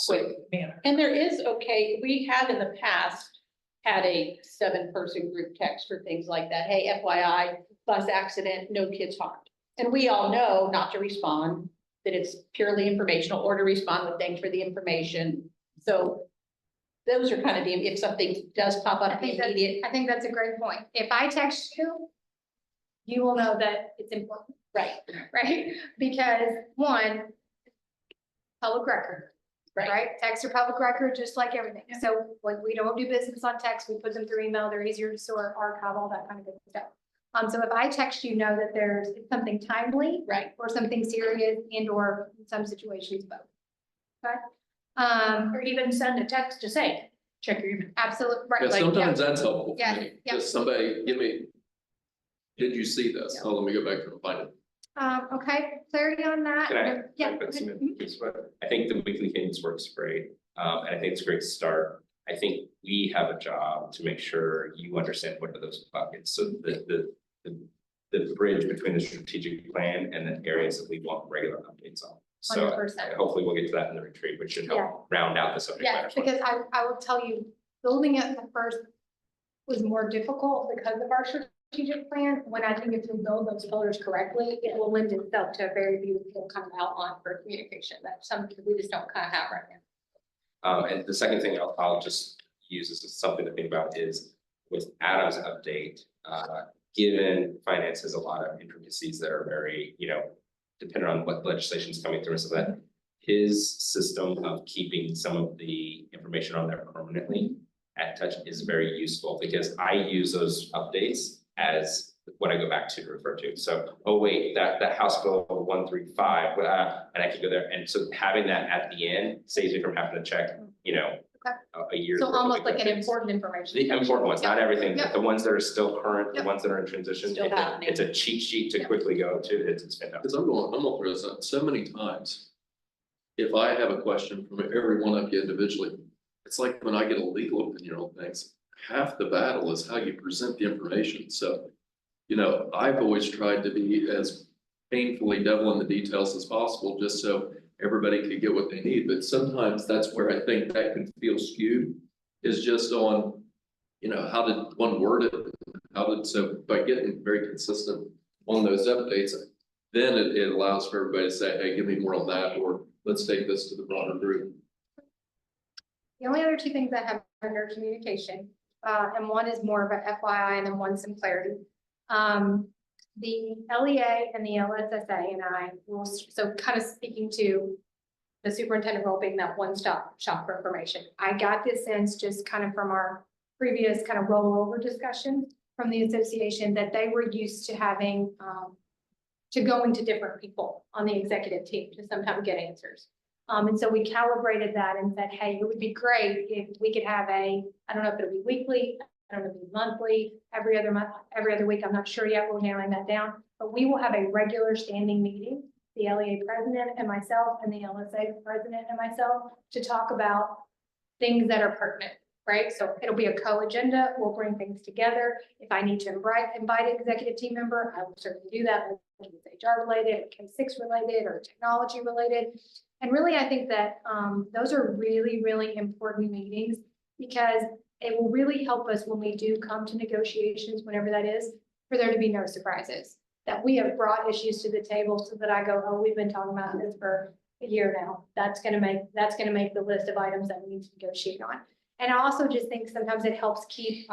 [SPEAKER 1] quick manner.
[SPEAKER 4] and there is, okay, we have in the past had a 7-person group text for things like that. Hey, FYI, bus accident, no kids harmed. And we all know not to respond, that it's purely informational, or to respond with thanks for the information. So those are kind of the, if something does pop
[SPEAKER 3] I
[SPEAKER 4] up, the
[SPEAKER 3] think that,
[SPEAKER 4] immediate,
[SPEAKER 3] I think that's a great point. If I text you, you will know that it's important,
[SPEAKER 4] right,
[SPEAKER 3] right? Because one, public record,
[SPEAKER 4] right.
[SPEAKER 3] right? Text are public record, just like everything. So when we don't do business on text, we put them through email, they're easier to store, archive, all that kind of good stuff. So if I text you, know that there's something timely,
[SPEAKER 4] Right.
[SPEAKER 3] or something serious, and or in some situations both. Okay?
[SPEAKER 1] Or even send a text to say, check your email.
[SPEAKER 3] Absolutely, right.
[SPEAKER 2] Yeah,
[SPEAKER 3] like,
[SPEAKER 2] sometimes that's helpful
[SPEAKER 3] Yeah,
[SPEAKER 2] for me.
[SPEAKER 3] yeah.
[SPEAKER 2] Just somebody, give me, did you see this?
[SPEAKER 3] Yeah.
[SPEAKER 2] Oh, let me go back and find it.
[SPEAKER 3] Okay, clarity on that?
[SPEAKER 7] Can I-
[SPEAKER 3] Yeah.
[SPEAKER 7] But some
[SPEAKER 3] Mhm.
[SPEAKER 7] input, but I think the weekly cadence works great, and I think it's a great start. I think we have a job to make sure you understand what are those buckets, so the bridge between the strategic plan and the areas that we want regular updates on. So
[SPEAKER 3] 100%.
[SPEAKER 7] hopefully we'll get to that in the retreat, which should
[SPEAKER 3] Yeah.
[SPEAKER 7] help round out the subject
[SPEAKER 3] Yeah,
[SPEAKER 7] matter. for us.
[SPEAKER 3] because I will tell you, building it at first was more difficult because of our strategic plan. When I think if you build those pillars correctly, it will lend itself to a very beautiful kind of outline for communication. That's something that we just don't kind of have right now.
[SPEAKER 7] And the second thing I'll just use as something to think about is with Adam's update, given finance has a lot of intricacies that are very, dependent on what legislation is coming through, so that his system of keeping some of the information on there permanently at touch is very useful, because I use those updates as what I go back to refer to. So, oh wait, that House Bill 135, and I can go there. And so having that at the end saves me from having to check, a year.
[SPEAKER 3] So
[SPEAKER 7] worth of
[SPEAKER 3] almost like an
[SPEAKER 7] updates.
[SPEAKER 3] important information.
[SPEAKER 7] The important ones, not everything,
[SPEAKER 3] Yep.
[SPEAKER 7] but the ones that are still current, the
[SPEAKER 3] Yep.
[SPEAKER 7] ones that are in transition.
[SPEAKER 4] Still happening.
[SPEAKER 7] It's a cheat sheet to
[SPEAKER 3] Yep.
[SPEAKER 7] quickly go to, it's fantastic.
[SPEAKER 2] Because I'm gonna throw this out so many times. If I have a question from every one of you individually, it's like when I get a legal opinion on things, half the battle is how you present the information. So, I've always tried to be as painfully devil in the details as possible, just so everybody could get what they need. But sometimes that's where I think that can feel skewed, is just on, how did one word it? So by getting very consistent on those updates, then it allows for everybody to say, hey, give me more on that, or let's take this to the broader group.
[SPEAKER 3] The only other two things I have under communication, and one is more of a FYI and then one some clarity. The LEA and the LSSA and I will, so kind of speaking to the superintendent role being that one-stop shop for information. I got this sense just kind of from our previous kind of rollover discussion from the association that they were used to having, to going to different people on the executive team to sometimes get answers. And so we calibrated that and said, hey, it would be great if we could have I don't know if it'll be weekly, I don't know if it'll be monthly, every other month, every other week, I'm not sure yet, we're narrowing that down. But we will have a regular standing meeting, the LEA president and myself and the LSA president and myself, to talk about things that are pertinent, right? So it'll be a co-agenda, we'll bring things together. If I need to invite an executive team member, I will certainly do that, whether it's HR related, K-6 related, or technology related. And really, I think that those are really, really important meetings, because it will really help us when we do come to negotiations, whenever that is, for there to be no surprises. That we have brought issues to the table so that I go, oh, we've been talking about this for a year now. That's gonna make the list of items that we need to negotiate on. And I also just think sometimes it helps keep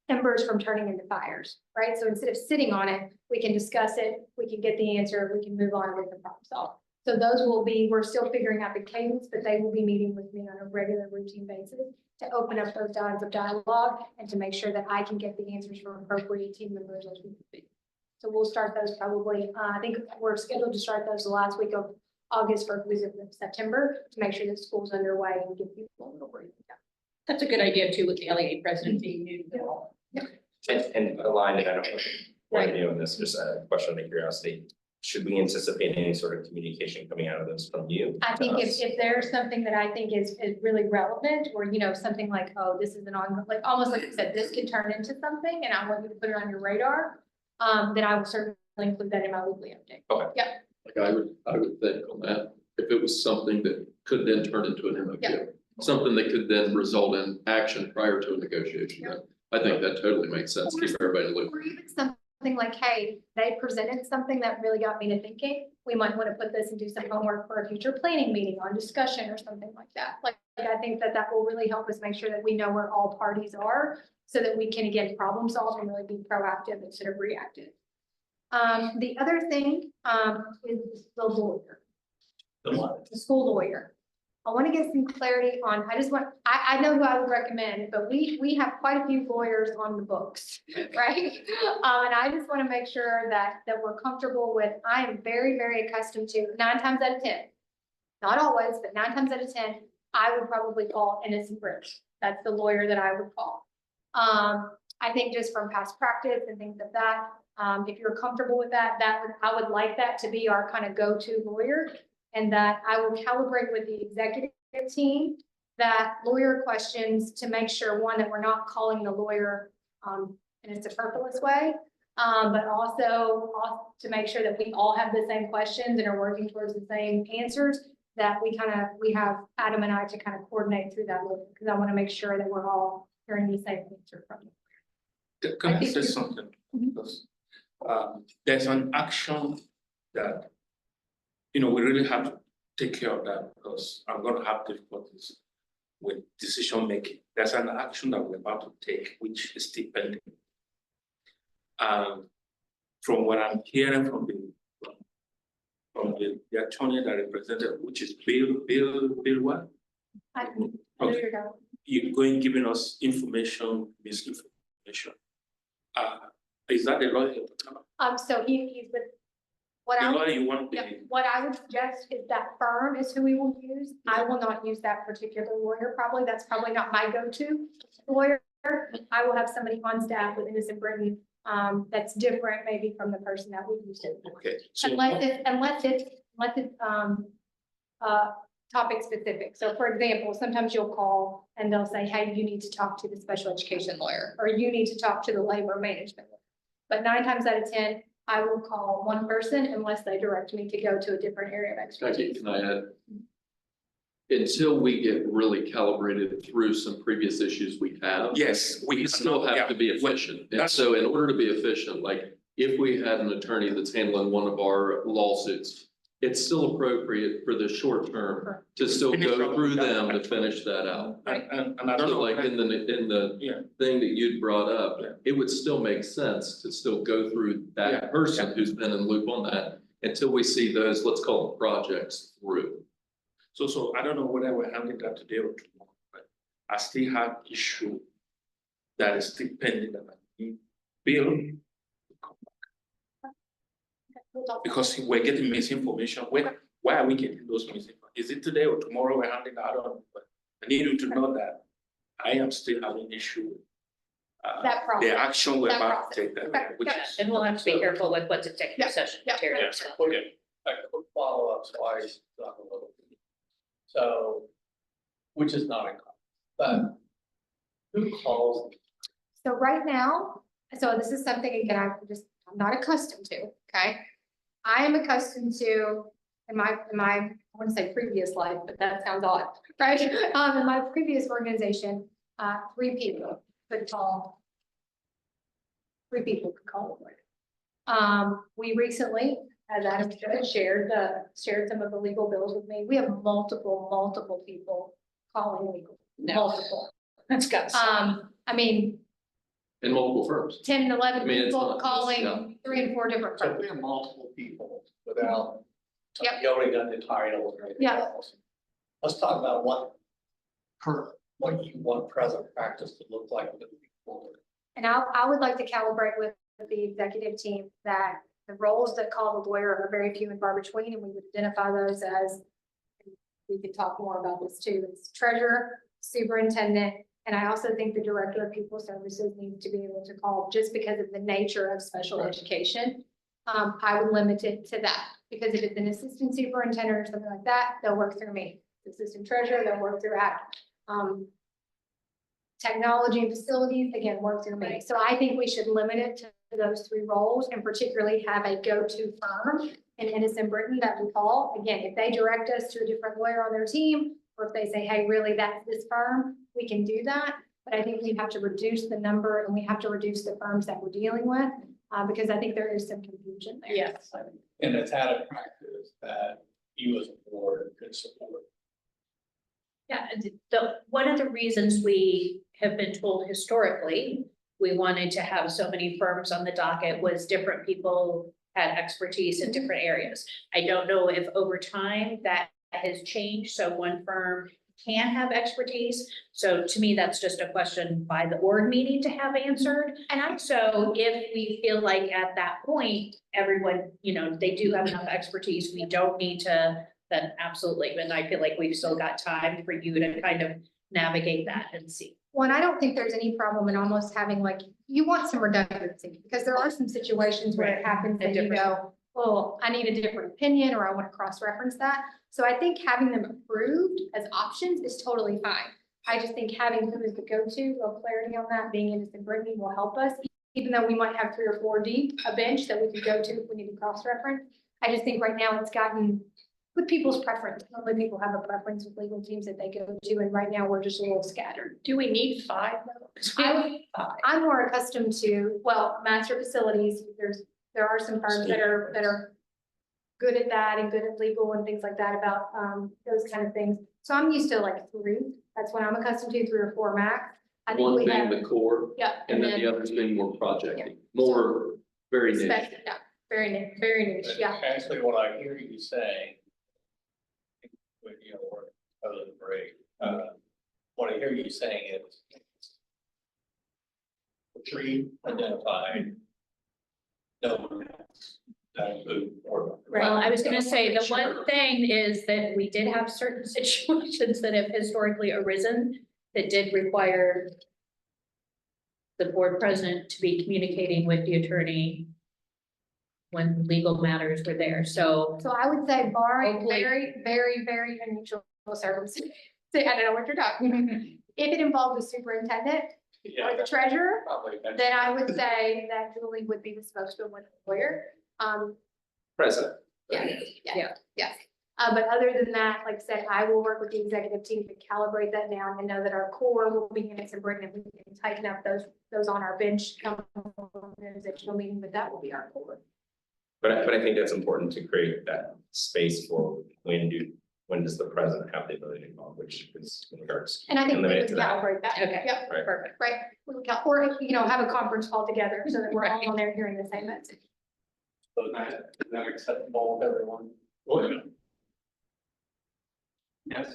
[SPEAKER 3] embers from turning into fires, right? So instead of sitting on it, we can discuss it, we can get the answer, we can move on with the problem solve. So those will be, we're still figuring out the cadence, but they will be meeting with me on a regular routine basis to open up those lines of dialogue and to make sure that I can get the answers from appropriate team members as we speak. So we'll start those probably, I think we're scheduled to start those the last week of August, first week of September, to make sure that school's underway and give people a little breathing time.
[SPEAKER 4] That's a good idea too, with the LEA president being new to the role.
[SPEAKER 7] And aligned, and I don't want to be on this, just a question of curiosity. Should we anticipate any sort of communication coming out of this from you?
[SPEAKER 3] I
[SPEAKER 7] to
[SPEAKER 3] think
[SPEAKER 7] us?
[SPEAKER 3] if there's something that I think is really relevant, or, something like, oh, this is an ongoing, like, almost like you said, this can turn into something, and I want you to put it on your radar, then I will certainly include that in my weekly update.
[SPEAKER 7] Okay.
[SPEAKER 3] Yep.
[SPEAKER 2] Like I would think on that, if it was something that could then turn into an MOQ.
[SPEAKER 3] Yeah.
[SPEAKER 2] something that could then result in action prior to a negotiation. I think that totally makes sense. Keep everybody in the loop.
[SPEAKER 3] Or even something like, hey, they presented something that really got me to thinking. We might want to put this and do some homework for a future planning meeting on discussion or something like that. Like I think that that will really help us make sure that we know where all parties are so that we can, again, problem solve and really be proactive instead of reactive. The other thing, is the lawyer,
[SPEAKER 9] The one.
[SPEAKER 3] the school lawyer. I want to get some clarity on, I know who I would recommend, but we have quite a few lawyers on the books, right? And I just want to make sure that we're comfortable with, I am very, very accustomed to 9 times out of 10. Not always, but 9 times out of 10, I would probably call Innocent Bridge. That's the lawyer that I would call. I think just from past practice and things of that, if you're comfortable with that, I would like that to be our kind of go-to lawyer. And that I will calibrate with the executive team that lawyer questions to make sure, one, that we're not calling the lawyer in a superfluous way, but also to make sure that we all have the same questions and are working towards the same answers, that we have Adam and I to kind of coordinate through that, because I want to make sure that we're all hearing the same answer from you.
[SPEAKER 6] Can I
[SPEAKER 3] think
[SPEAKER 6] say
[SPEAKER 3] you-
[SPEAKER 6] something?
[SPEAKER 3] Mhm.
[SPEAKER 6] Because, there's an action that, we really have to take care of that, because I'm gonna have difficulties with decision making. There's an action that we're about to take, which is still pending. From what I'm hearing from the attorney that represented, which is Bill what?
[SPEAKER 3] I know
[SPEAKER 6] Okay.
[SPEAKER 3] you're going.
[SPEAKER 6] You're going, giving us misinformation. Is that the lawyer?
[SPEAKER 3] So he's with, what
[SPEAKER 6] The
[SPEAKER 3] I
[SPEAKER 6] lawyer you want
[SPEAKER 3] Yeah,
[SPEAKER 6] the,
[SPEAKER 3] what I would suggest is that firm is who we will use. I will not use that particular lawyer, probably. That's probably not my go-to lawyer. I will have somebody on staff with Innocent Britain, that's different maybe from the person that we used it.
[SPEAKER 6] okay, so.
[SPEAKER 3] Unless it's topic specific. So for example, sometimes you'll call and they'll say, hey, you need to talk to the special education lawyer, or you need to talk to the labor management lawyer. But 9 times out of 10, I will call one person unless they direct me to go to a different area of expertise.
[SPEAKER 2] Can I add? Until we get really calibrated through some previous issues we have.
[SPEAKER 6] Yes,
[SPEAKER 2] We still have to be efficient. And
[SPEAKER 6] that's-
[SPEAKER 2] so in order to be efficient, like if we had an attorney that's handling one of our lawsuits, it's still appropriate for the short term to still
[SPEAKER 6] Finish
[SPEAKER 2] go
[SPEAKER 6] up
[SPEAKER 2] through
[SPEAKER 6] that.
[SPEAKER 2] them to finish that out.
[SPEAKER 6] And I don't
[SPEAKER 2] So
[SPEAKER 6] know.
[SPEAKER 2] like in the
[SPEAKER 6] Yeah.
[SPEAKER 2] thing that you'd brought up,
[SPEAKER 6] Yeah.
[SPEAKER 2] it would still make sense to still go through
[SPEAKER 6] Yeah,
[SPEAKER 2] that person who's been in loop on that until we see those, let's call them projects through.
[SPEAKER 6] So I don't know whether we're handling that today or tomorrow, but I still have issue that is still pending that I need Bill to come back. Because we're getting misinformation. Why are we getting those misinformation? Is it today or tomorrow we're handling that? I don't know, but I need you to know that I am still having issue with
[SPEAKER 3] That process.
[SPEAKER 6] the action we're
[SPEAKER 3] That
[SPEAKER 6] about to
[SPEAKER 3] process.
[SPEAKER 6] take,
[SPEAKER 3] Okay,
[SPEAKER 6] that, which
[SPEAKER 3] yeah.
[SPEAKER 6] is.
[SPEAKER 1] And we'll have to be careful with what's executive session
[SPEAKER 3] yeah.
[SPEAKER 1] material.
[SPEAKER 9] Yes, a quick follow-up, so I stuck a little. So, which is not a call, but who calls?
[SPEAKER 3] So right now, so this is something, again, I'm not accustomed to, okay? I am accustomed to, in my, I want to say previous life, but that sounds odd, right? In my previous organization, 3 people could call. 3 people could call it. We recently, as Adam shared some of the legal bills with me. We have multiple people calling legal, multiple.
[SPEAKER 1] That's got to
[SPEAKER 3] I mean,
[SPEAKER 2] In multiple firms.
[SPEAKER 3] 10 and 11
[SPEAKER 2] I mean, it's
[SPEAKER 3] people
[SPEAKER 2] not-
[SPEAKER 3] calling
[SPEAKER 2] yeah.
[SPEAKER 3] 3 and 4 different
[SPEAKER 9] So
[SPEAKER 3] firms.
[SPEAKER 9] we have multiple people without
[SPEAKER 3] Yep.
[SPEAKER 9] yelling at the title or anything
[SPEAKER 3] Yeah.
[SPEAKER 9] else. Let's talk about what you want present practice to look like moving forward.
[SPEAKER 3] And I would like to calibrate with the executive team that the roles that call the lawyer are very few and far between, and we would identify those as, we could talk more about this too, as treasurer, superintendent, and I also think the director of pupil services needs to be able to call just because of the nature of special education. I would limit it to that, because if it's an assistant superintendent or something like that, they'll work through me. Assistant treasurer, they'll work through Adam. Technology and facilities, again, work through me. So I think we should limit it to those 3 roles, and particularly have a go-to firm in Innocent Britain that we call. Again, if they direct us to a different lawyer on their team, or if they say, hey, really, that's this firm, we can do that. But I think we have to reduce the number and we have to reduce the firms that we're dealing with, because I think there is some confusion there.
[SPEAKER 1] Yes.
[SPEAKER 9] And it's had a practice that you as a board could support.
[SPEAKER 1] Yeah, one of the reasons we have been told historically, we wanted to have so many firms on the docket was different people had expertise in different areas. I don't know if over time that has changed, so one firm can have expertise. So to me, that's just a question by the board meeting to have answered. And so if we feel like at that point, everyone, they do have enough expertise, we don't need to, then absolutely. And I feel like we've still got time for you to kind of navigate that and see.
[SPEAKER 3] Well, and I don't think there's any problem in almost having like, you want some redundancy, because there are some situations where it happens and you go, oh, I need a different opinion, or I want to cross-reference that. So I think having them approved as options is totally fine. I just think having who is the go-to, real clarity on that, being innocent Brittany will help us, even though we might have 3 or 4 deep, a bench that we could go to if we need to cross-reference. I just think right now it's gotten with people's preference. Normally people have a preference with legal teams that they go to, and right now we're just a little scattered.
[SPEAKER 1] Do we need 5 though?
[SPEAKER 3] I'm more accustomed to, well, master facilities, there are some firms that are good at that and good at legal and things like that about those kind of things. So I'm used to like 3. That's what I'm accustomed to, 3 or 4 max. I think
[SPEAKER 2] One
[SPEAKER 3] we
[SPEAKER 2] being
[SPEAKER 3] have,
[SPEAKER 2] the core,
[SPEAKER 3] yeah.
[SPEAKER 2] and then the others being more projecty, more very niche.
[SPEAKER 3] Yeah, very niche, yeah.
[SPEAKER 9] Actually, what I hear you saying, with, or other than break, what I hear you saying is the tree identified, no one else, that include or.
[SPEAKER 1] Well, I was gonna say, the one thing is that we did have certain situations that have historically arisen that did require the board president to be communicating with the attorney when legal matters were there, so.
[SPEAKER 3] So I would say barring
[SPEAKER 1] Hopefully-
[SPEAKER 3] very unusual circumstances, I don't know what you're talking. If it involved the superintendent or the treasurer,
[SPEAKER 9] Probably.
[SPEAKER 3] then I would say that Julie would be the spokesman with the lawyer.
[SPEAKER 7] President.
[SPEAKER 3] Yes. But other than that, like I said, I will work with the executive team to calibrate that down and know that our core will be innocent Brittany. We can tighten up those on our bench, come organizational meeting, but that will be our core.
[SPEAKER 7] But I think that's important to create that space for when does the president have the ability to involve, which is in regards.
[SPEAKER 3] And I think we
[SPEAKER 7] limited
[SPEAKER 3] would
[SPEAKER 7] to that.
[SPEAKER 3] calibrate that.
[SPEAKER 1] Okay.
[SPEAKER 3] Yep,
[SPEAKER 7] Right.
[SPEAKER 1] Perfect.
[SPEAKER 3] right. We would or, have a conference call together so that we're all on there hearing the same message.
[SPEAKER 9] So is that acceptable to everyone? Yes.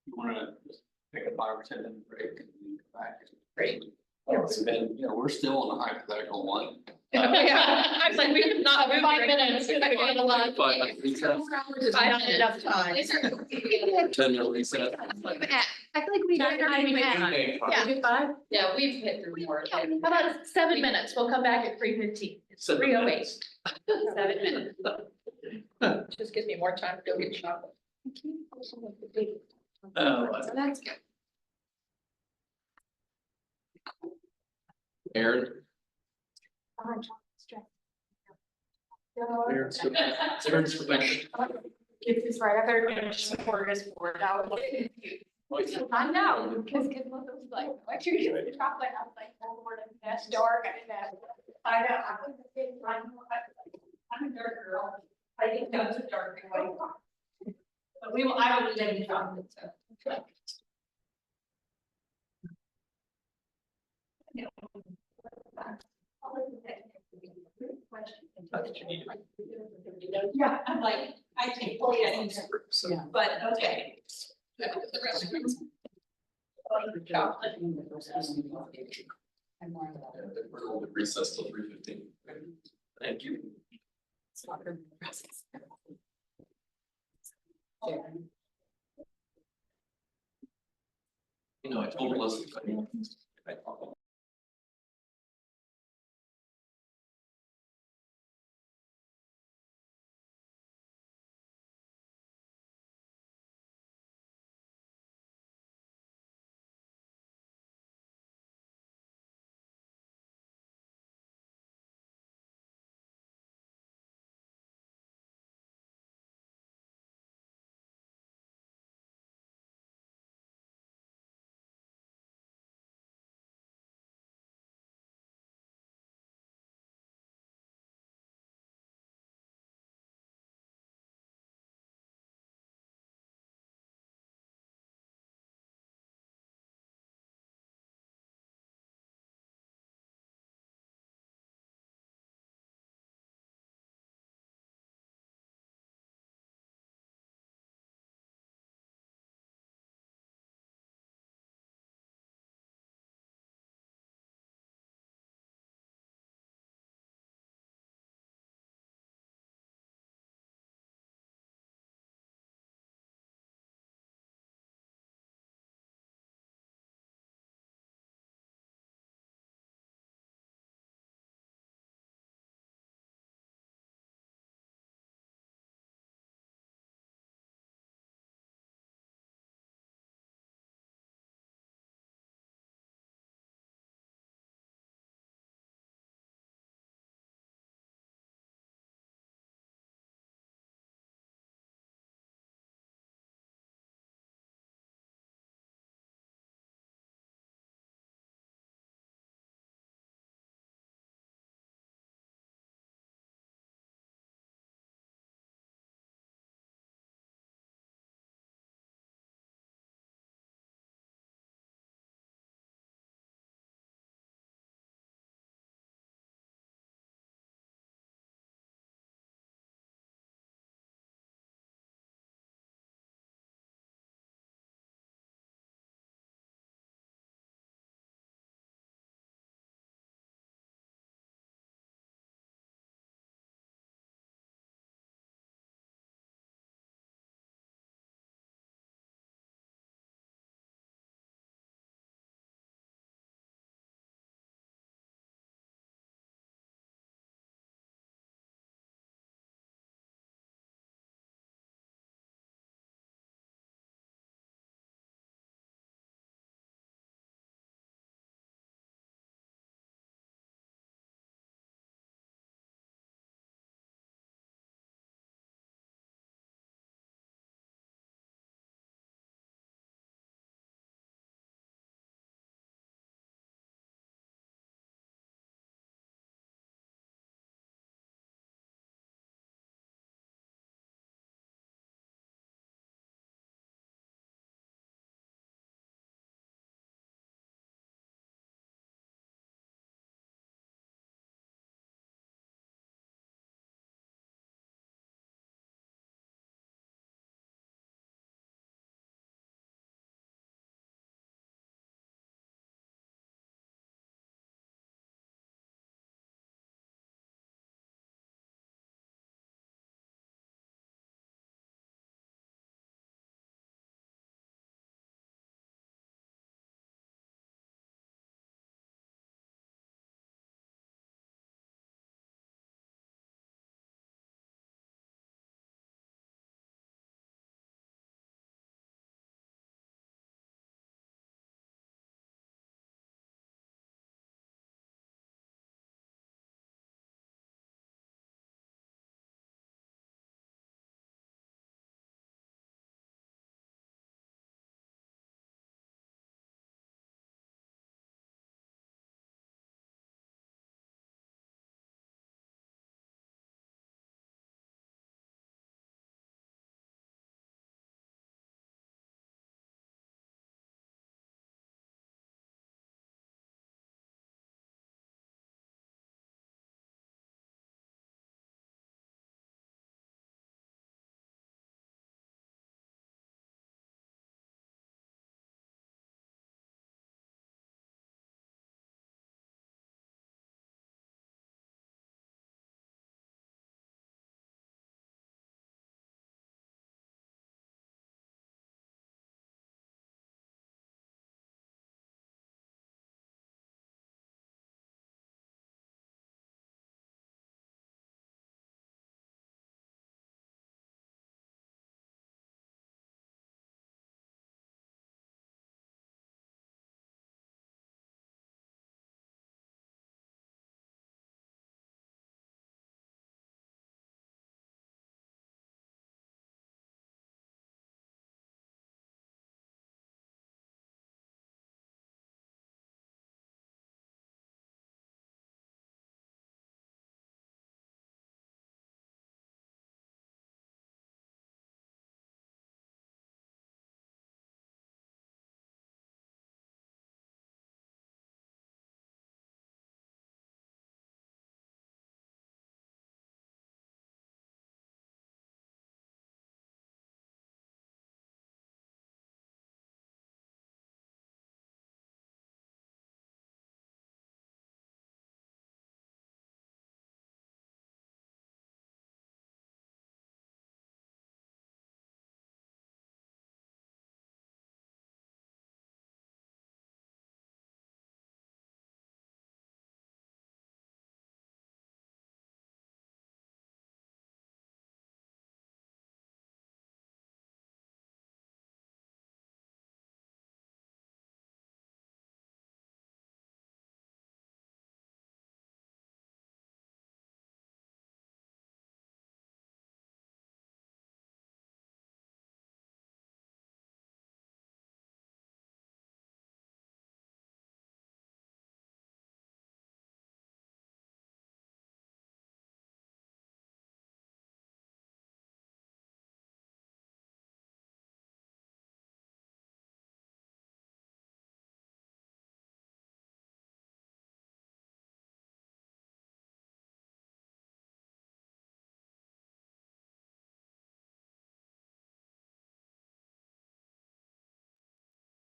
[SPEAKER 9] You wanna just take a 5 or 10 minute break and then come back?
[SPEAKER 1] Great.
[SPEAKER 9] And then, we're still on the hypothetical one.
[SPEAKER 1] I was like, we have not moved 5 minutes.
[SPEAKER 2] Five recess,
[SPEAKER 1] 5 enough time.
[SPEAKER 2] 10-minute recess.
[SPEAKER 3] I feel like we don't even have.
[SPEAKER 1] Yeah, do 5?
[SPEAKER 8] Yeah, we've hit through more.
[SPEAKER 1] How about 7 minutes? We'll come back at 3:15. It's 3:08. 7 minutes. Just gives me more time to go get chocolate.
[SPEAKER 3] So that's good.
[SPEAKER 2] Aaron. Aaron's good. Aaron's good.
[SPEAKER 3] Get this right, I better finish support this board. I know, because Melissa was like, why'd you get the chocolate? I was like, oh, Lord, that's dark. I know. I'm a dark girl. I think that's a dark one. But I will eat any chocolate, so. Yeah, I'm like, I take fully but okay.
[SPEAKER 2] We're going to recess till 3:15. Thank you. I told Melissa.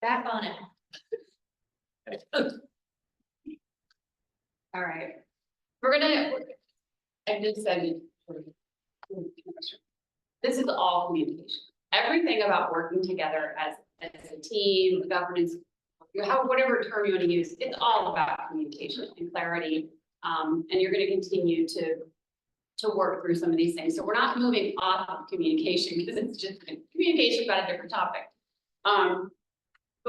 [SPEAKER 1] Back on it.
[SPEAKER 8] All right. We're gonna, I just said. This is all communication. Everything about working together as a team, governance, whatever term you want to use, it's all about communication and clarity. And you're gonna continue to work through some of these things. So we're not moving off of communication because it's just communication about a different topic.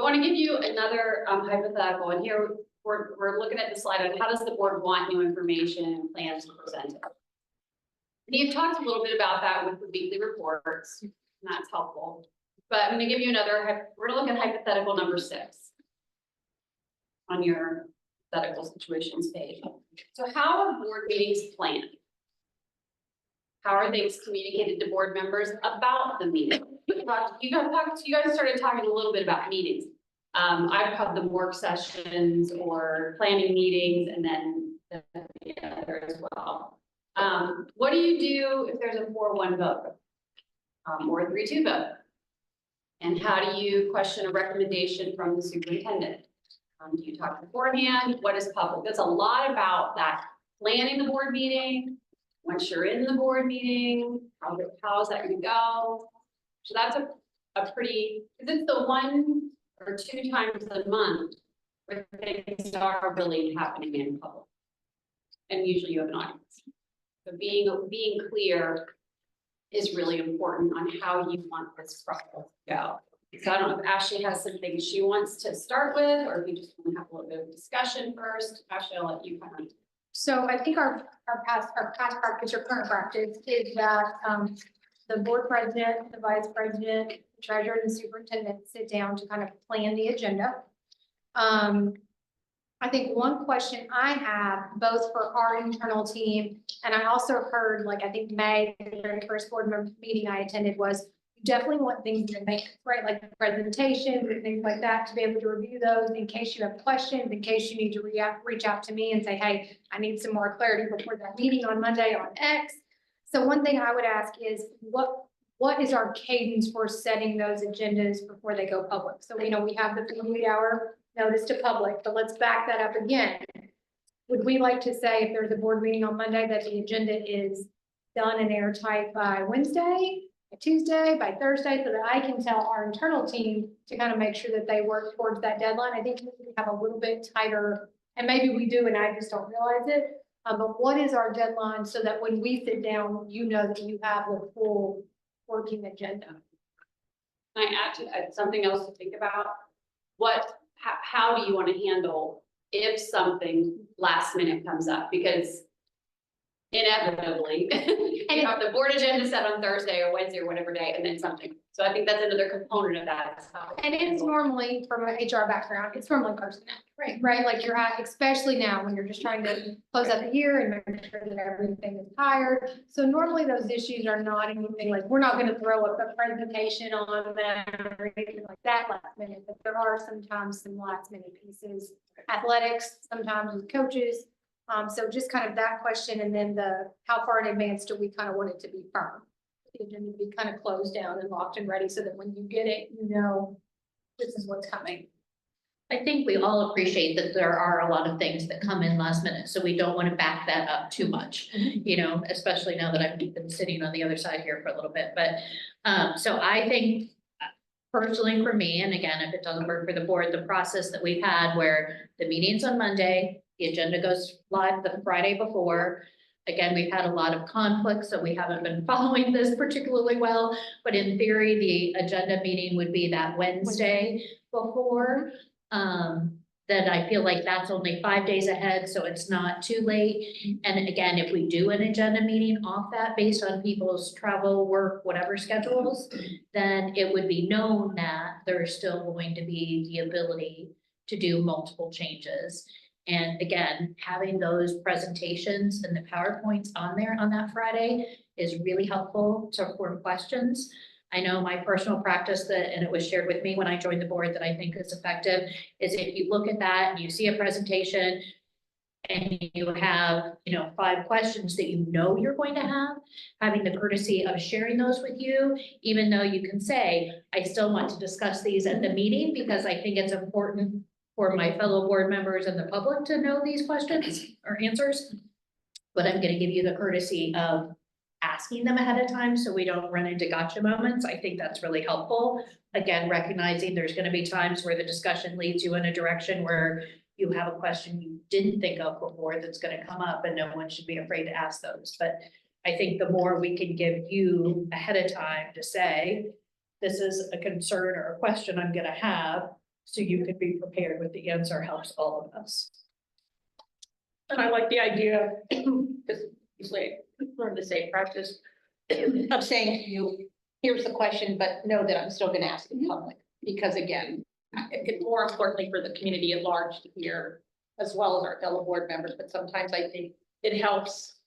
[SPEAKER 8] I want to give you another hypothetical, and here we're looking at the slide on how does the board want new information and plans presented. And you've talked a little bit about that with the weekly reports, and that's helpful. But I'm going to give you another, we're going to look at hypothetical number 6 on your hypothetical situations page. So how are board meetings planned? How are things communicated to board members about the meeting? You guys started talking a little bit about meetings. I've called them work sessions or planning meetings, and then the other as well. What do you do if there's a 4-1 vote? Or a 3-2 vote? And how do you question a recommendation from the superintendent? Do you talk beforehand? What is public? There's a lot about that planning the board meeting. Once you're in the board meeting, how is that going to go? So that's a pretty, because it's the 1 or 2 times a month where things are really happening in public. And usually you have an audience. So being clear is really important on how you want this process to go. So I don't know if Ashley has some things she wants to start with, or if you just want to have a little bit of discussion first. Ashley, I'll let you comment.
[SPEAKER 3] So I think our past practice or current practice is that the board president, the vice president, the treasurer, and the superintendent sit down to kind of plan the agenda. I think one question I have, both for our internal team, and I also heard, like, I think May, the very first board member meeting I attended, was you definitely want things to make, right, like the presentations and things like that, to be able to review those in case you have questions, in case you need to reach out to me and say, hey, I need some more clarity before that meeting on Monday on X. So one thing I would ask is what is our cadence for setting those agendas before they go public? So we know we have the 48-hour notice to public, but let's back that up again. Would we like to say if there's a board meeting on Monday that the agenda is done and airtight by Wednesday, by Tuesday, by Thursday, so that I can tell our internal team to kind of make sure that they work towards that deadline? I think we have a little bit tighter, and maybe we do and I just don't realize it. But what is our deadline so that when we sit down, you know that you have the full working agenda?
[SPEAKER 8] Can I add to something else to think about? How do you want to handle if something last minute comes up? Because inevitably, you have the board agenda set on Thursday or Wednesday or whatever day, and then something. So I think that's another component of that.
[SPEAKER 3] And it's normally, from an HR background, it's normally personnel, right? Like you're at, especially now when you're just trying to close out the year and make sure that everything is hired. So normally those issues are not anything like, we're not going to throw up a presentation on them or anything like that last minute, but there are sometimes some last minute pieces, athletics, sometimes with coaches. So just kind of that question, and then how far in advance do we kind of want it to be firm? The agenda to be kind of closed down and locked and ready so that when you get it, you know, this is what's coming.
[SPEAKER 1] I think we all appreciate that there are a lot of things that come in last minute, so we don't want to back that up too much, you know, especially now that I've been sitting on the other side here for a little bit. But so I think personally for me, and again, if it doesn't work for the board, the process that we've had where the meeting's on Monday, the agenda goes live the Friday before. Again, we've had a lot of conflicts, so we haven't been following this particularly well, but in theory, the agenda meeting would be that Wednesday before. Then I feel like that's only 5 days ahead, so it's not too late. And again, if we do an agenda meeting off that based on people's travel, work, whatever schedules, then it would be known that there's still going to be the ability to do multiple changes. And again, having those presentations and the PowerPoints on there on that Friday is really helpful to form questions. I know my personal practice and it was shared with me when I joined the board that I think is effective, is if you look at that and you see a presentation and you have, 5 questions that you know you're going to have, having the courtesy of sharing those with you, even though you can say, I still want to discuss these at the meeting because I think it's important for my fellow board members and the public to know these questions or answers. But I'm gonna give you the courtesy of asking them ahead of time so we don't run into gotcha moments. I think that's really helpful. Again, recognizing there's gonna be times where the discussion leads you in a direction where you have a question you didn't think of before that's gonna come up, and no one should be afraid to ask those. But I think the more we can give you ahead of time to say, this is a concern or a question I'm gonna have, so you can be prepared with the answer, helps all of us.
[SPEAKER 4] And I like the idea, because usually learn the same practice of saying to you, here's the question, but know that I'm still gonna ask in public. Because again, it's more importantly for the community at large to hear, as well as our fellow board members, but sometimes I think it helps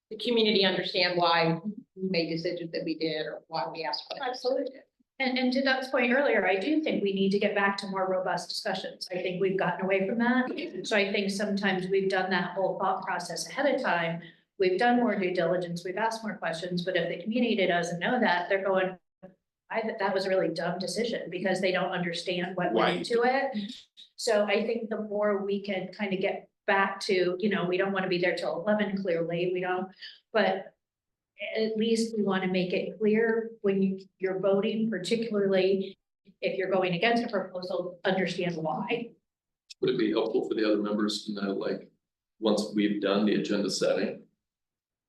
[SPEAKER 4] the community understand why we made decisions that we did, or why we asked questions. Absolutely.
[SPEAKER 1] And to Doug's point earlier, I do think we need to get back to more robust discussions. I think we've gotten away from that. So I think sometimes we've done that whole thought process ahead of time. We've done more due diligence, we've asked more questions, but if the community doesn't know that, they're going, that was a really dumb decision, because they don't understand what went into it. So I think the more we can kind of get back to, we don't want to be there till 11, clearly, we don't, but at least we want to make it clear when you're voting, particularly if you're going against a proposal, understand why.
[SPEAKER 2] Would it be helpful for the other members to know, like, once we've done the agenda setting,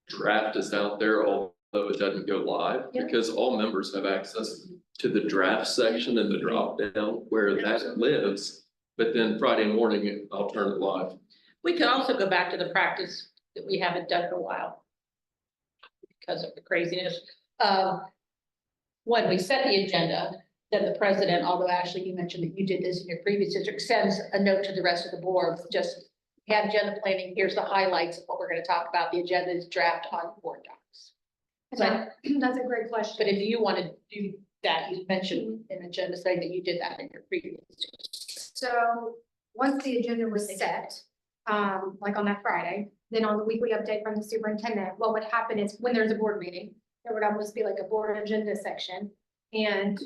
[SPEAKER 2] draft is out there, although it doesn't go live,
[SPEAKER 1] Yeah.
[SPEAKER 2] because all members have access to the draft section and the drop down where that lives. But then Friday morning, I'll turn it live.
[SPEAKER 4] We could also go back to the practice that we haven't done in a while because of the craziness. When we set the agenda, then the president, although Ashley, you mentioned that you did this in your previous district, sends a note to the rest of the board, just have agenda planning, here's the highlights of what we're gonna talk about, the agenda is draft on board docs.
[SPEAKER 3] That's a great question.
[SPEAKER 4] But if you want to do that, you mentioned in agenda saying that you did that in your previous.
[SPEAKER 3] So once the agenda was set, like on that Friday, then on the weekly update from the superintendent, what would happen is when there's a board meeting, there would almost be like a board agenda section. And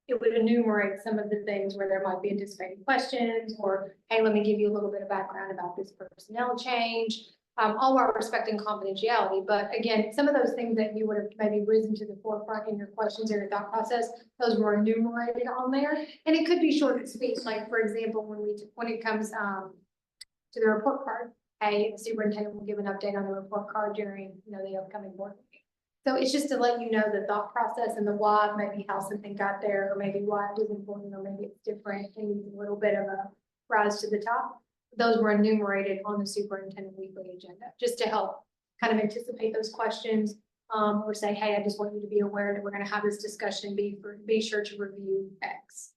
[SPEAKER 3] it would enumerate some of the things where there might be anticipated questions, or, hey, let me give you a little bit of background about this personnel change. All while respecting confidentiality, but again, some of those things that you would have maybe risen to the forefront in your questions or your thought process, those were enumerated on there. And it could be short and sweet, like for example, when it comes to the report card, hey, the superintendent will give an update on the report card during, the upcoming board meeting. So it's just to let you know the thought process and the why, maybe how something got there, or maybe why it was important, or maybe it's different and needs a little bit of a rise to the top. Those were enumerated on the superintendent weekly agenda, just to help kind of anticipate those questions. Or say, hey, I just want you to be aware that we're gonna have this discussion, be sure to review X.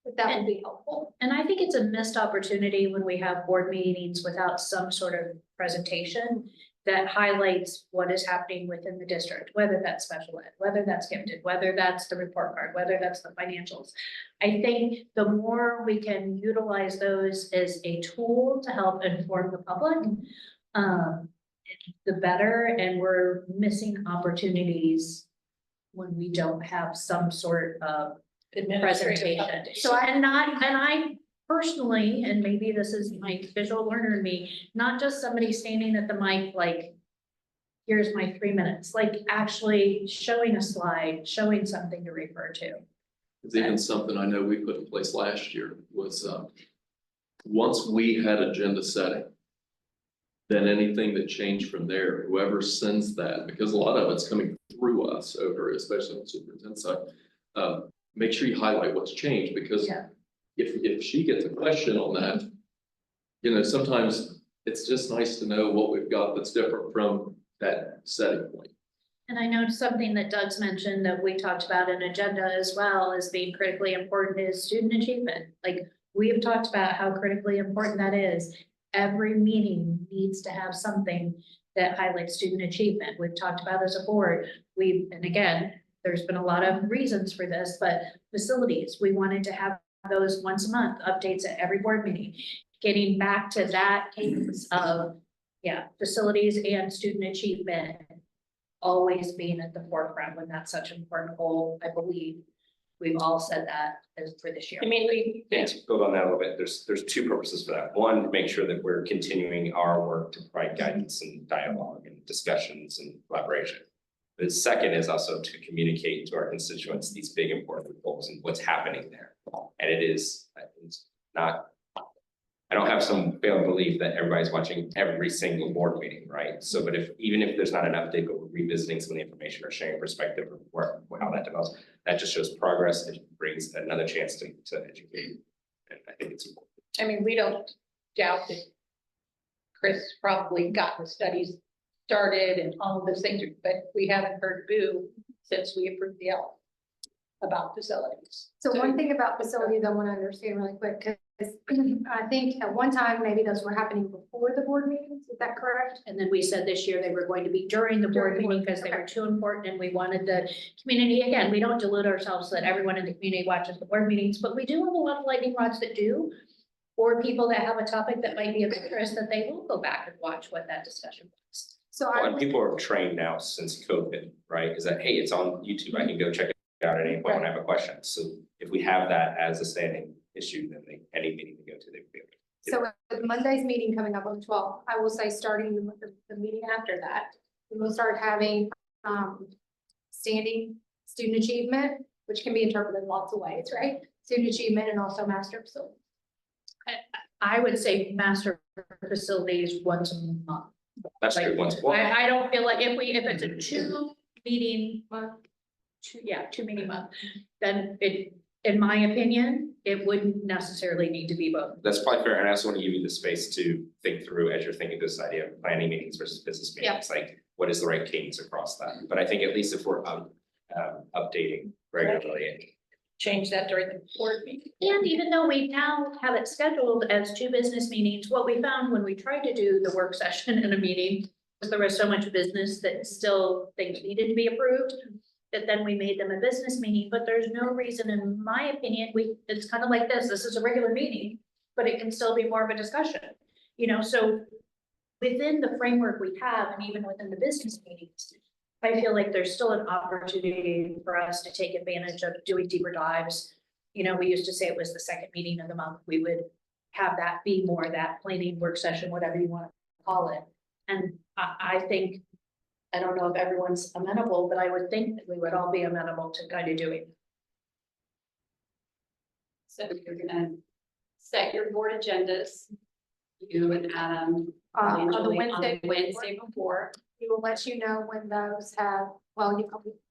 [SPEAKER 3] But that would be helpful.
[SPEAKER 1] And I think it's a missed opportunity when we have board meetings without some sort of presentation that highlights what is happening within the district, whether that's special ed, whether that's gifted, whether that's the report card, whether that's the financials. I think the more we can utilize those as a tool to help inform the public, the better, and we're missing opportunities when we don't have some sort of presentation. So I personally, and maybe this is my visual learner in me, not just somebody standing at the mic, like, here's my 3 minutes, like actually showing a slide, showing something to refer to.
[SPEAKER 2] It's even something I know we put in place last year was, once we had agenda setting, then anything that changed from there, whoever sends that, because a lot of it's coming through us over, especially on the superintendent side, make sure you highlight what's changed, because
[SPEAKER 1] Yeah.
[SPEAKER 2] if she gets a question on that, sometimes it's just nice to know what we've got that's different from that setting point.
[SPEAKER 1] And I know something that Doug's mentioned that we talked about in agenda as well as being critically important is student achievement. Like, we have talked about how critically important that is. Every meeting needs to have something that highlights student achievement. We've talked about as a board, and again, there's been a lot of reasons for this, but facilities, we wanted to have those once a month updates at every board meeting. getting back to that cadence of, yeah, facilities and student achievement always being at the forefront when that's such an important goal, I believe. We've all said that as for this year.
[SPEAKER 4] I mean, we,
[SPEAKER 7] And to build on that a little bit, there's two purposes for that. One, to make sure that we're continuing our work to provide guidance and dialogue and discussions and collaboration. The second is also to communicate to our constituents these big important goals and what's happening there. And it's not, I don't have some failed belief that everybody's watching every single board meeting, right? So, but even if there's not an update, but we're revisiting some of the information or sharing perspective of how that develops, that just shows progress. It brings another chance to educate. And I think it's important.
[SPEAKER 4] I mean, we don't doubt that Chris probably got the studies started and all of those things, but we haven't heard boo since we approved the L about facilities.
[SPEAKER 3] So one thing about facilities I want to understand really quick, because I think at one time, maybe those were happening before the board meetings, is that correct?
[SPEAKER 1] And then we said this year they were going to be during the board
[SPEAKER 3] During the
[SPEAKER 1] meeting
[SPEAKER 3] board,
[SPEAKER 1] because they
[SPEAKER 3] okay.
[SPEAKER 1] were too important and we wanted the community, again, we don't delude ourselves that everyone in the community watches the board meetings, but we do have a lot of lightning rods that do. Or people that have a topic that might be of interest that they will go back and watch what that discussion was.
[SPEAKER 3] So
[SPEAKER 7] Well,
[SPEAKER 3] I,
[SPEAKER 7] and people are trained now since COVID, right? Is that, hey, it's on YouTube, I can go check it out at any point when I have a question. So if we have that as a standing issue, then any meeting we go to, they would be able to.
[SPEAKER 3] so with Monday's meeting coming up on the 12th, I will say starting the meeting after that, we will start having standing student achievement, which can be interpreted in lots of ways, right? Student achievement and also master facility.
[SPEAKER 1] I would say master facilities once a month.
[SPEAKER 7] That's
[SPEAKER 1] Like,
[SPEAKER 7] true, once, well,
[SPEAKER 1] I don't feel like if it's a two meeting month, two meeting month, then in my opinion, it wouldn't necessarily need to be both.
[SPEAKER 7] that's probably fair, and I also want to give you the space to think through as you're thinking this idea of planning meetings versus business meetings, like what is the right cadence across that? But I think at least if we're updating regularly.
[SPEAKER 4] Change that during the board meeting.
[SPEAKER 1] And even though we now have it scheduled as two business meetings, what we found when we tried to do the work session in a meeting was there was so much business that still things needed to be approved, that then we made them a business meeting, but there's no reason, in my opinion, it's kind of like this is a regular meeting, but it can still be more of a discussion, so within the framework we have, and even within the business meetings, I feel like there's still an opportunity for us to take advantage of doing deeper dives. We used to say it was the second meeting of the month. We would have that be more that planning work session, whatever you want to call it. And I think, I don't know if everyone's amenable, but I would think that we would all be amenable to kind of doing.
[SPEAKER 8] So you're gonna set your board agendas, you and Adam.
[SPEAKER 3] On the
[SPEAKER 8] usually
[SPEAKER 3] Wednesday.
[SPEAKER 8] Wednesday before.
[SPEAKER 3] We will let you know when those have, well,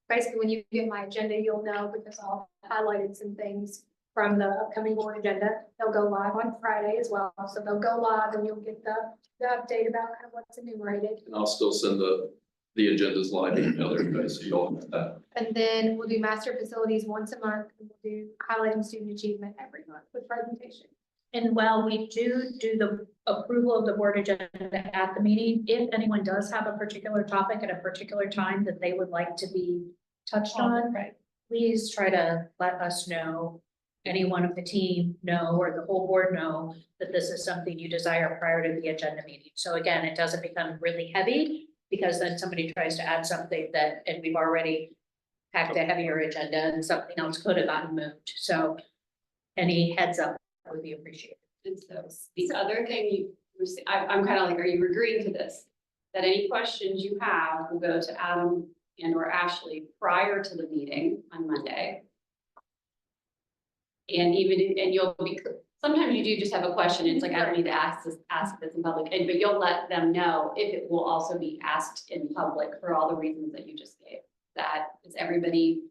[SPEAKER 3] basically when you get my agenda, you'll know because I'll highlighted some things from the upcoming board agenda. They'll go live on Friday as well. So they'll go live and you'll get the update about kind of what's enumerated.
[SPEAKER 2] And I'll still send the agendas live email everybody, so you all have that.
[SPEAKER 3] And then we'll do master facilities once a month and we'll do highlighting student achievement every month with presentation.
[SPEAKER 1] And while we do the approval of the board agenda at the meeting, if anyone does have a particular topic at a particular time that they would like to be touched on,
[SPEAKER 4] Right.
[SPEAKER 1] please try to let us know, anyone of the team know, or the whole board know that this is something you desire prior to the agenda meeting. So again, it doesn't become really heavy because then somebody tries to add something and we've already packed a heavier agenda and something else could have gotten moved. So any heads up would be appreciated.
[SPEAKER 8] And so the other thing I'm kind of like, are you agreeing to this? That any questions you have will go to Adam and or Ashley prior to the meeting on Monday. And you'll be, sometimes you do just have a question, it's like, I don't need to ask this in public, but you'll let them know if it will also be asked in public for all the reasons that you just gave. Is everybody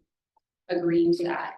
[SPEAKER 8] agreeing to that?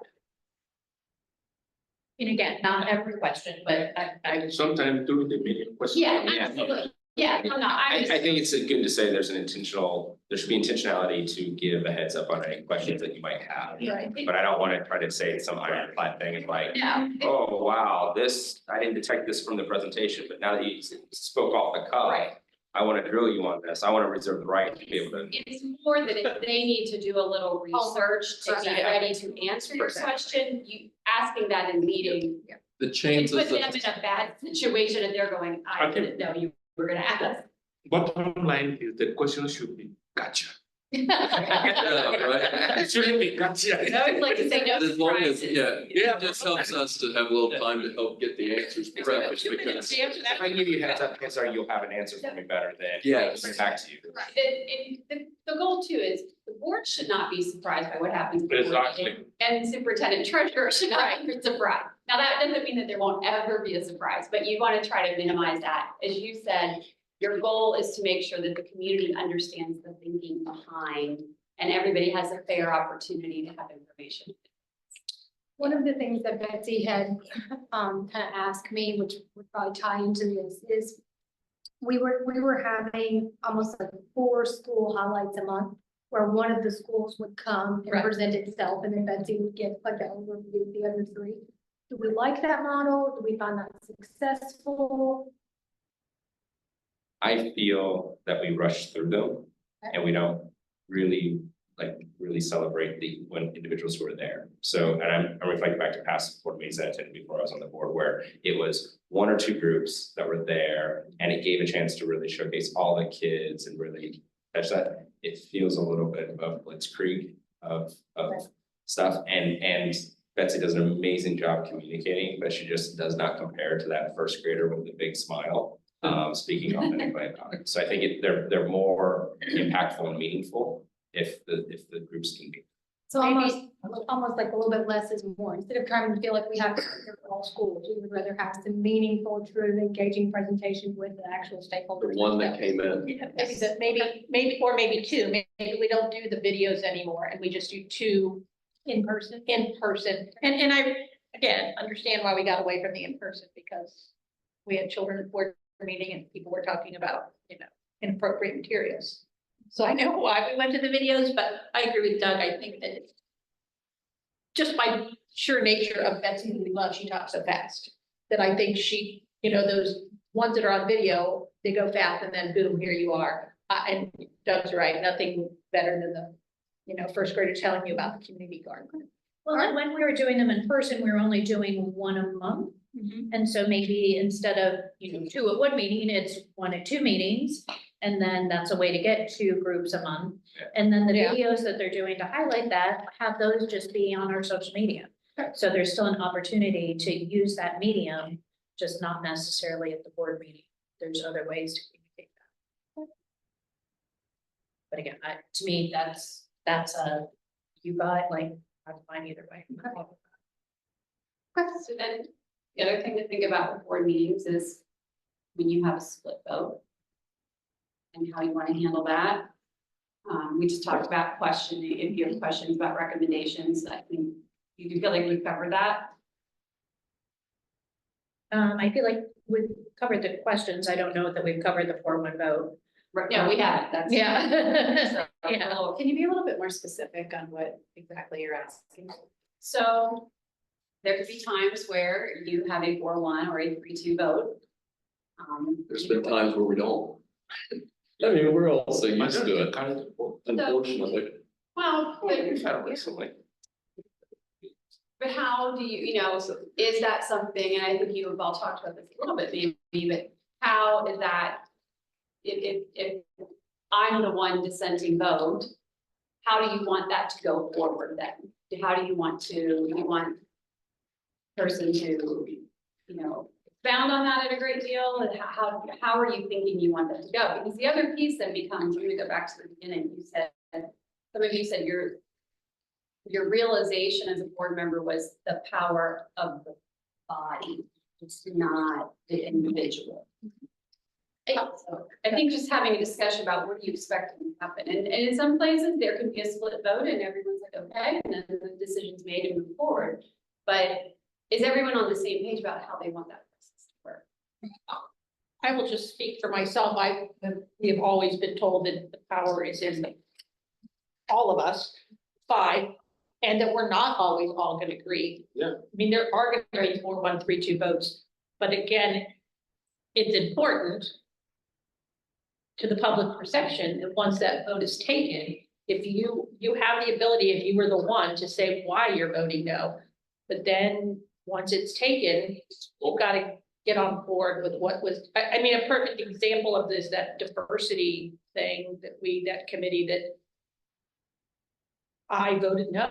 [SPEAKER 1] And again, not every question, but I
[SPEAKER 6] Sometimes during the meeting. question.
[SPEAKER 8] Yeah,
[SPEAKER 7] Yeah.
[SPEAKER 8] absolutely. Yeah, I'm not,
[SPEAKER 7] I
[SPEAKER 8] I'm just,
[SPEAKER 7] think it's good to say there should be intentionality to give a heads up on any questions that you might have.
[SPEAKER 4] Right.
[SPEAKER 7] But I don't want to try to say some ironclad thing and like,
[SPEAKER 8] no,
[SPEAKER 7] oh, wow, I didn't detect this from the presentation, but now that you spoke off the cuff.
[SPEAKER 8] Right.
[SPEAKER 7] I want to drill you on this. I want to reserve the right to be able to.
[SPEAKER 8] it's more that if they need to do a little research to be
[SPEAKER 3] Exactly.
[SPEAKER 8] ready to answer your question, you asking that in meeting
[SPEAKER 2] the
[SPEAKER 8] It
[SPEAKER 2] changes
[SPEAKER 8] puts them
[SPEAKER 2] of,
[SPEAKER 8] in a bad situation and they're going, I
[SPEAKER 6] Okay.
[SPEAKER 8] didn't know you were gonna ask.
[SPEAKER 6] Bottom line is the question should be gotcha.
[SPEAKER 2] yeah, right?
[SPEAKER 6] It shouldn't be gotcha.
[SPEAKER 8] I always like to say no
[SPEAKER 2] But as long as,
[SPEAKER 8] surprises.
[SPEAKER 2] yeah, it just helps us to have a little time to help get the answers prepped, because,
[SPEAKER 7] If I give you a heads up, chances are you'll have an answer for me better than.
[SPEAKER 2] Yes.
[SPEAKER 7] Bring it back to you.
[SPEAKER 8] Right, and the goal too is the board should not be surprised by what happens. at the board meeting,
[SPEAKER 6] Exactly.
[SPEAKER 8] And superintendent treasurer should not be surprised. Now, that doesn't mean that there won't ever be a surprise, but you want to try to minimize that. As you said, your goal is to make sure that the community understands the thinking behind and everybody has a fair opportunity to have information.
[SPEAKER 3] One of the things that Betsy had, kind of asked me, which would probably tie into this, is we were having almost like 4 school highlights a month, where one of the schools would come and
[SPEAKER 8] Right.
[SPEAKER 3] present itself, and then Betsy would give like an overview of the other 3. Do we like that model? Do we find that successful?
[SPEAKER 7] I feel that we rush through them and we don't really celebrate when individuals who are there. So, and I'm reflecting back to past board meetings that I attended before I was on the board, where it was 1 or 2 groups that were there and it gave a chance to really showcase all the kids and really touch that. It feels a little bit of blitzkrieg of stuff, and Betsy does an amazing job communicating, but she just does not compare to that first grader with the big smile. Speaking authentically about it. So I think they're more impactful and meaningful if the groups can be.
[SPEAKER 3] So almost like a little bit less is more. Instead of trying to feel like we have to do it for all schools, we would rather have some meaningful, true, engaging presentation with the actual stakeholders.
[SPEAKER 2] the one that came in.
[SPEAKER 4] Yeah, maybe, or maybe 2, maybe we don't do the videos anymore and we just do 2
[SPEAKER 3] In person.
[SPEAKER 4] in person. And I, again, understand why we got away from the in person, because we had children at board meeting and people were talking about, inappropriate materials. So I know why we went to the videos, but I agree with Doug. I think that it's just by sheer nature of Betsy, who we love, she talks so fast, that I think she, those ones that are on video, they go fast and then boom, here you are. And Doug's right, nothing better than the, first grader telling you about the community garden.
[SPEAKER 1] Well, and when we were doing them in person, we were only doing 1 a month. And so maybe instead of, 2 at one meeting, it's 1 at 2 meetings. And then that's a way to get 2 groups a month. And then the
[SPEAKER 4] Yeah.
[SPEAKER 1] videos that they're doing to highlight that, have those just be on our social media. So there's still an opportunity to use that medium, just not necessarily at the board meeting. There's other ways to communicate that. But again, to me, that's you got like, I'm fine either way.
[SPEAKER 8] So then, the other thing to think about with board meetings is when you have a split vote and how you want to handle that. We just talked about questioning, if you have questions about recommendations, I think you do feel like we've covered that.
[SPEAKER 1] I feel like we've covered the questions. I don't know that we've covered the 4-1 vote.
[SPEAKER 8] Right, no, we haven't, that's.
[SPEAKER 1] Yeah. Yeah.
[SPEAKER 5] Can you be a little bit more specific on what exactly you're asking?
[SPEAKER 8] So there could be times where you have a 4-1 or a 3-2 vote.
[SPEAKER 2] There's been times where we don't. I mean, we're also
[SPEAKER 6] I
[SPEAKER 2] used
[SPEAKER 6] don't
[SPEAKER 2] to it,
[SPEAKER 6] encourage people.
[SPEAKER 2] unfortunately.
[SPEAKER 8] Well,
[SPEAKER 7] Yeah, we've had it recently.
[SPEAKER 8] but how do you, is that something, and I think you have all talked about this a little bit, maybe, but how is that? If I'm the one dissenting vote, how do you want that to go forward then? How do you want person to, expound on that at a great deal? And how are you thinking you want that to go? Because the other piece then becomes, I'm gonna go back to the beginning, some of you said your realization as a board member was the power of the body. It's not the individual. So I think just having a discussion about what do you expect to happen, and in some places there could be a split vote and everyone's like, okay, and then the decision's made and move forward. But is everyone on the same page about how they want that process to work?
[SPEAKER 4] I will just speak for myself. We have always been told that the power is in all of us, 5, and that we're not always all gonna agree.
[SPEAKER 6] Yeah.
[SPEAKER 4] I mean, there are gonna be 4-1, 3-2 votes, but again, it's important to the public perception that once that vote is taken, if you have the ability, if you were the one to say why you're voting no, but then once it's taken, we've got to get on board with what was, I mean, a perfect example of this, that diversity thing that committee that I voted no,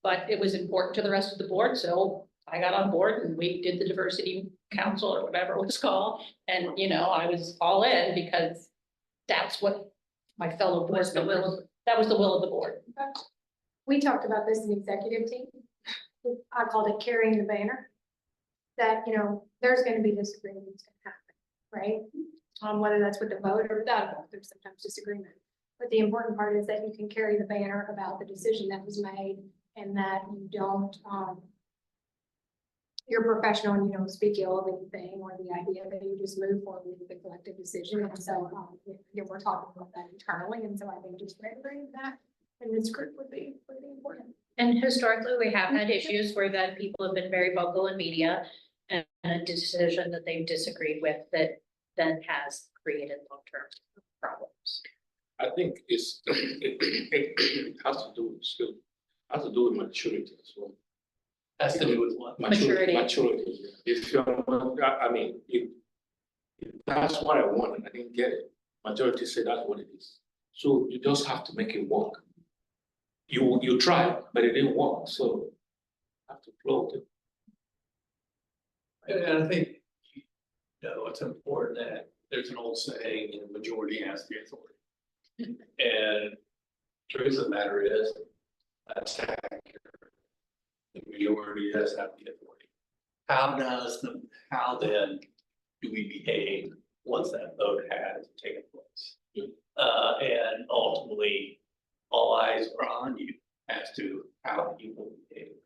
[SPEAKER 4] but it was important to the rest of the board, so I got on board and we did the diversity council or whatever it was called. And, you know, I was all in because that's what my fellow board members, that was the will of the board.
[SPEAKER 3] We talked about this in the executive team. I called it carrying the banner. That, you know, there's gonna be disagreements gonna happen, right? On whether that's with the vote or without a vote, there's sometimes disagreement. But the important part is that you can carry the banner about the decision that was made and that you don't, you're professional and you don't speak ill of anything or the idea that you just move forward with the collective decision. And so, again, we're talking about that internally. And so I think just remembering that in this group would be important.
[SPEAKER 1] And historically, we have had issues where that people have been very vocal in media and a decision that they've disagreed with that then has created long-term problems.
[SPEAKER 6] I think it has to do with skill, has to do with maturity as well.
[SPEAKER 9] Has to do with what?
[SPEAKER 1] Maturity.
[SPEAKER 6] Maturity. If you're, I mean, if that's what I want and I didn't get it, majority say that's what it is. So you just have to make it work. You try, but it didn't work, so you have to float it.
[SPEAKER 9] And I think, you know, it's important that there's an old saying, you know, majority has the authority. And truth of the matter is, that's accurate. The majority does have the authority. How then do we behave once that vote has taken place? And ultimately, all eyes are on you as to how people behave.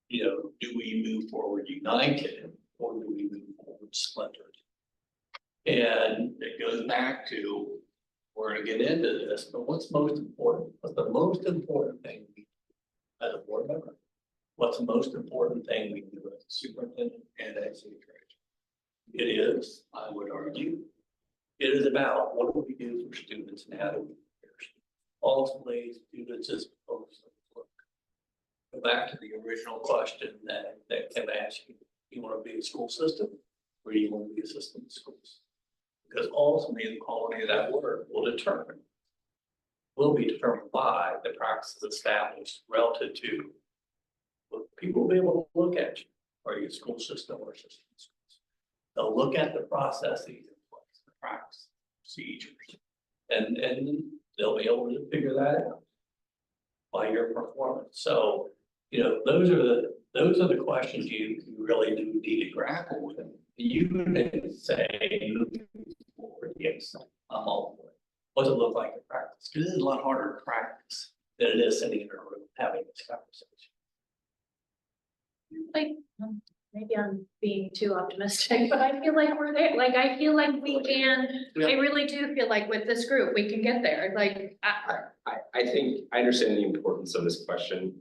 [SPEAKER 9] You know, do we move forward united or do we move forward splintered? And it goes back to, we're gonna get into this, but what's most important? What's the most important thing we do as a board member? What's the most important thing we do as a superintendent and as city treasurer? It is, I would argue, it is about what do we do for students and how do we prepare students? Ultimately, students is focused on work. Go back to the original question that Kim asked you. You want to be a school system or do you want to be a system of schools? Because ultimately the quality of that work will be determined by the practices established relative to what people will be able to look at you. Are you a school system or a system of schools? They'll look at the processes in place, the practice, procedures, and they'll be able to figure that out by your performance. So, you know, those are the questions you really do need to grapple with. You can say, yes, I'm all for it. What does it look like in practice? Because it is a lot harder to practice than it is sitting in a room having this conversation.
[SPEAKER 1] Like, maybe I'm being too optimistic, but I feel like we're there. Like, I feel like we can, I really do feel like with this group, we can get there. Like,
[SPEAKER 7] I think I understand the importance of this question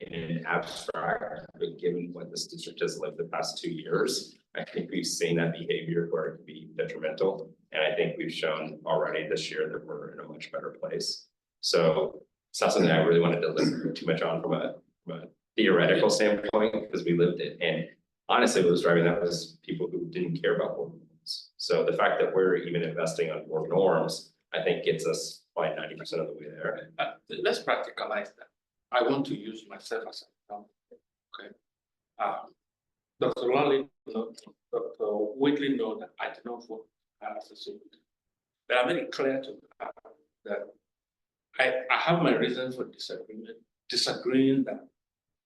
[SPEAKER 7] in an abstract, but given what this district has lived the past 2 years, I think we've seen that behavior where it can be detrimental. And I think we've shown already this year that we're in a much better place. So it's not something I really want to deliver too much on from a theoretical standpoint, because we lived it. And honestly, what was driving that was people who didn't care about board norms. So the fact that we're even investing on board norms, I think gets us like 90% of the way there.
[SPEAKER 6] Let's practicalize that. I want to use myself as an example. Okay. Dr. Lally, Dr. Whitley know that I did not vote as a superintendent. But I made it clear to her that I have my reasons for disagreeing that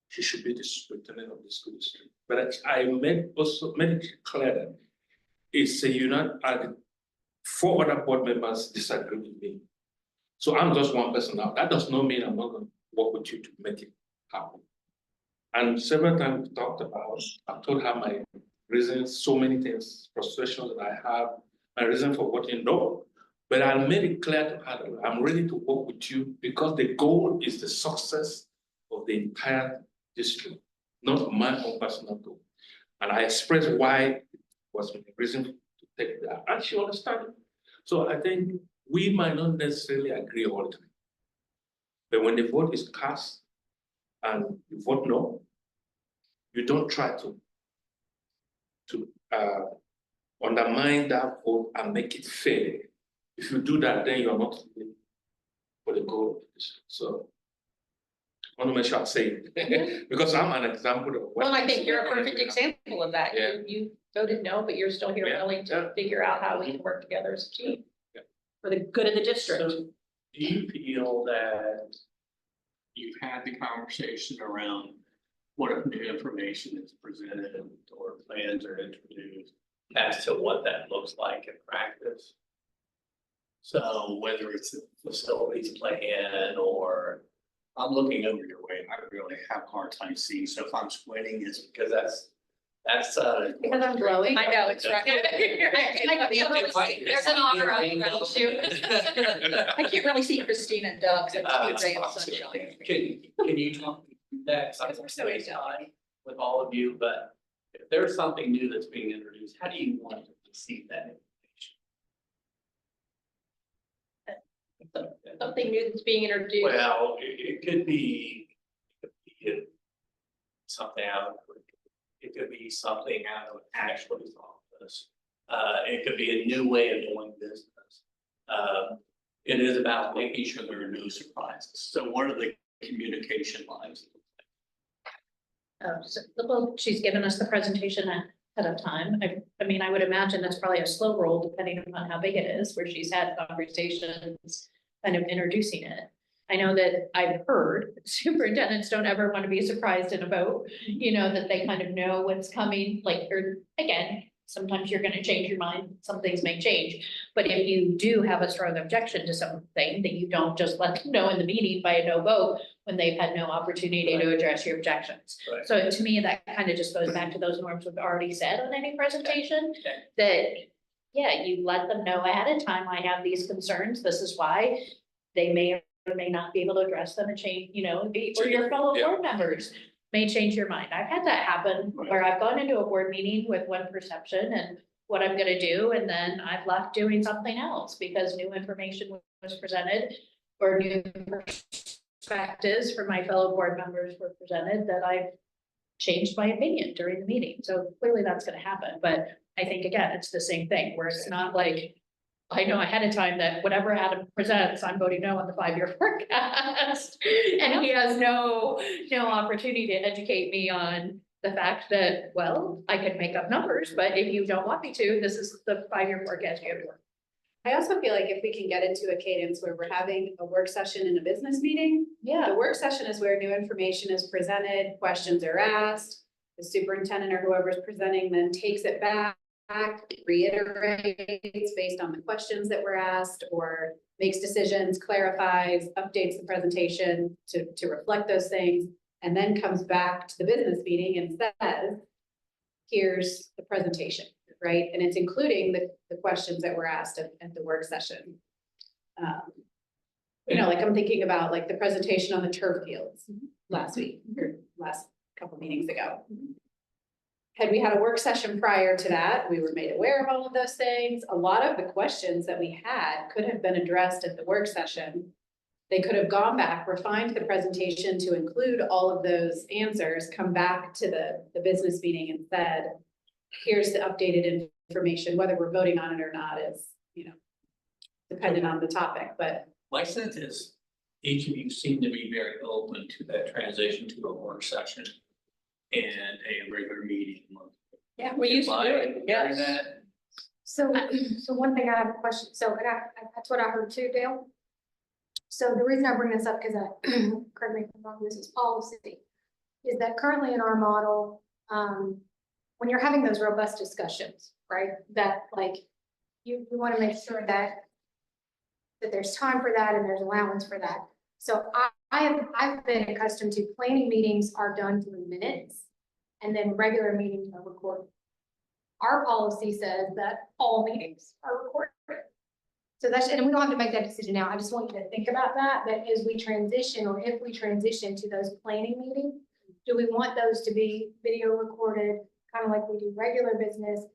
[SPEAKER 6] she should be the superintendent of the school district. But I also made it clear that it's a 4 other board members disagree with me. So I'm just one person now. That does not mean I'm not going to work with you to make it happen. And several times we talked about, I told her my reasons, so many things, frustrations that I have, my reason for voting no. But I made it clear to her that I'm ready to work with you because the goal is the success of the entire district, not my own personal goal. And I expressed why it was my reason to take that, and she understood. So I think we might not necessarily agree all the time. But when the vote is cast and you vote no, you don't try to undermine that vote and make it fair. If you do that, then you are not for the goal. So I want to make sure I say it because I'm an example of. what-
[SPEAKER 4] Well, I think you're a perfect example of that.
[SPEAKER 6] Yeah.
[SPEAKER 4] You voted no, but you're still here
[SPEAKER 6] Yeah,
[SPEAKER 4] willing to
[SPEAKER 6] yeah.
[SPEAKER 4] figure out how we can work together as a team.
[SPEAKER 6] Yeah.
[SPEAKER 4] For the good of the district.
[SPEAKER 9] So, do you feel that you've had the conversation around what if new information is presented or plans are introduced as to what that looks like in practice? So whether it's a facilities plan or I'm looking over your way, I really have a hard time seeing. So if I'm squinting, it's because that's.
[SPEAKER 4] Because I'm glowing. I know, it's right.
[SPEAKER 1] There's an aura around you.
[SPEAKER 4] I can't really see Christina and Doug, so it's ray of sunshine.
[SPEAKER 9] Can you talk through that? So I'm so excited with all of you, but if there's something new that's being introduced, how do you want to receive that information?
[SPEAKER 4] Something new that's being introduced.
[SPEAKER 9] Well, it could be something out, it could be something out of Ashley's office. It could be a new way of doing business. It is about making sure there are no surprises. So what are the communication lines?
[SPEAKER 1] So, well, she's given us the presentation ahead of time. I mean, I would imagine that's probably a slow roll depending upon how big it is, where she's had conversations kind of introducing it. I know that I've heard superintendents don't ever want to be surprised in a vote, that they kind of know what's coming, like, or again, sometimes you're gonna change your mind, some things may change. But if you do have a strong objection to something, that you don't just let them know in the meeting by a no vote when they've had no opportunity to address your objections.
[SPEAKER 9] Right.
[SPEAKER 1] So to me, that kind of just goes back to those norms we've already said on any presentation,
[SPEAKER 9] Okay.
[SPEAKER 1] that, yeah, you let them know ahead of time, I have these concerns, this is why. They may or may not be able to address them and change, or your fellow
[SPEAKER 2] Yeah.
[SPEAKER 1] board members may change your mind. I've had that happen where I've gone into a board meeting with one perception and what I'm gonna do, and then I've left doing something else because new information was presented or new perspectives from my fellow board members were presented that I changed my opinion during the meeting. So clearly that's gonna happen, but I think again, it's the same thing where it's not like I know ahead of time that whatever Adam presents, I'm voting no on the 5-year forecast. And he has no opportunity to educate me on the fact that, well, I could make up numbers, but if you don't want me to, this is the 5-year forecast you have to work.
[SPEAKER 5] I also feel like if we can get into a cadence where we're having a work session and a business meeting, the work session is where new information is presented, questions are asked. The superintendent or whoever's presenting then takes it back, reiterates based on the questions that were asked, or makes decisions, clarifies, updates the presentation to reflect those things, and then comes back to the business meeting and says, here's the presentation, right? And it's including the questions that were asked at the work session. Like I'm thinking about like the presentation on the turf fields last week, or last couple meetings ago. Had we had a work session prior to that, we were made aware of all of those things. A lot of the questions that we had could have been addressed at the work session. They could have gone back, refined the presentation to include all of those answers, come back to the business meeting and said, here's the updated information, whether we're voting on it or not is, dependent on the topic, but.
[SPEAKER 9] My sense is each of you seem to be very open to that transition to a work session and a regular meeting.
[SPEAKER 4] Yeah, we used to do it, yes.
[SPEAKER 3] So one thing I have a question, that's what I heard too, Dale. So the reason I bring this up, because correct me if I'm wrong, this is policy, is that currently in our model, when you're having those robust discussions, right, that like, you want to make sure that there's time for that and there's allowance for that. So I've been accustomed to planning meetings are done through minutes and then regular meetings are recorded. Our policy says that all meetings are recorded. So and we don't have to make that decision now. I just want you to think about that as we transition, or if we transition to those planning meetings, do we want those to be video recorded, kind of like we do regular business?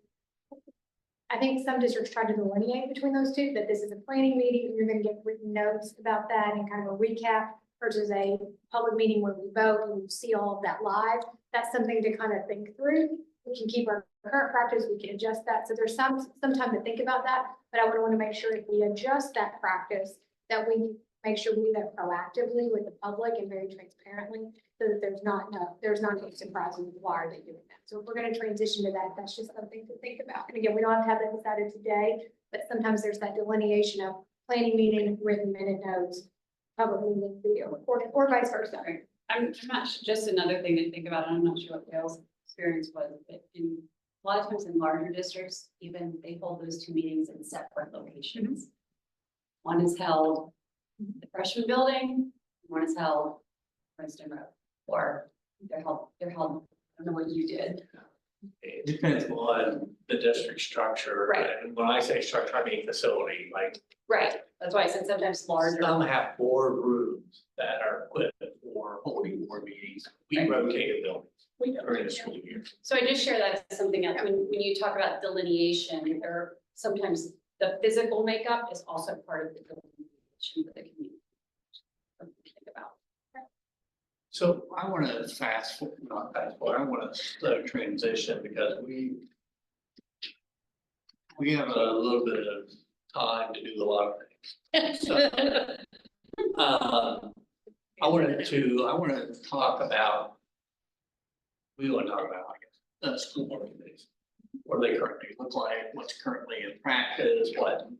[SPEAKER 3] I think some districts try to delineate between those two, that this is a planning meeting, and you're going to get written notes about that and kind of a recap. versus a public meeting where we vote and you see all of that live. That's something to kind of think through. We can keep our current practice, we can adjust that. So there's some time to think about that, but I would want to make sure if we adjust that practice, that we make sure we do that proactively with the public and very transparently, so that there's not any surprises of why are they doing that. So if we're going to transition to that, that's just something to think about. And again, we don't have to have that decided today, but sometimes there's that delineation of planning meeting, written minute notes, public meeting, video recording, or vice versa.
[SPEAKER 8] I'm not, just another thing to think about, and I'm not sure what Dale's experience was, but a lot of times in larger districts, even they hold those two meetings in separate locations. One is held in the freshman building, one is held Princeton Road, or they're held, I don't know what you did.
[SPEAKER 9] It depends on the district structure.
[SPEAKER 8] Right.
[SPEAKER 9] And when I say structure, I mean facility, like
[SPEAKER 8] Right, that's why I said sometimes larger.
[SPEAKER 9] some have boardrooms that are equipped for holding board meetings. We
[SPEAKER 8] Right.
[SPEAKER 9] rotated buildings during the school year.
[SPEAKER 8] So I just share that as something else, when you talk about delineation, there sometimes the physical makeup is also part of the delineation for the community. Something to think about.
[SPEAKER 9] So I want to not fast forward, I want to slow transition because we have a little bit of time to do a lot of things. So, I want to talk about, we want to talk about, I guess, school board committees. What do they currently look like, what's currently in practice, what are we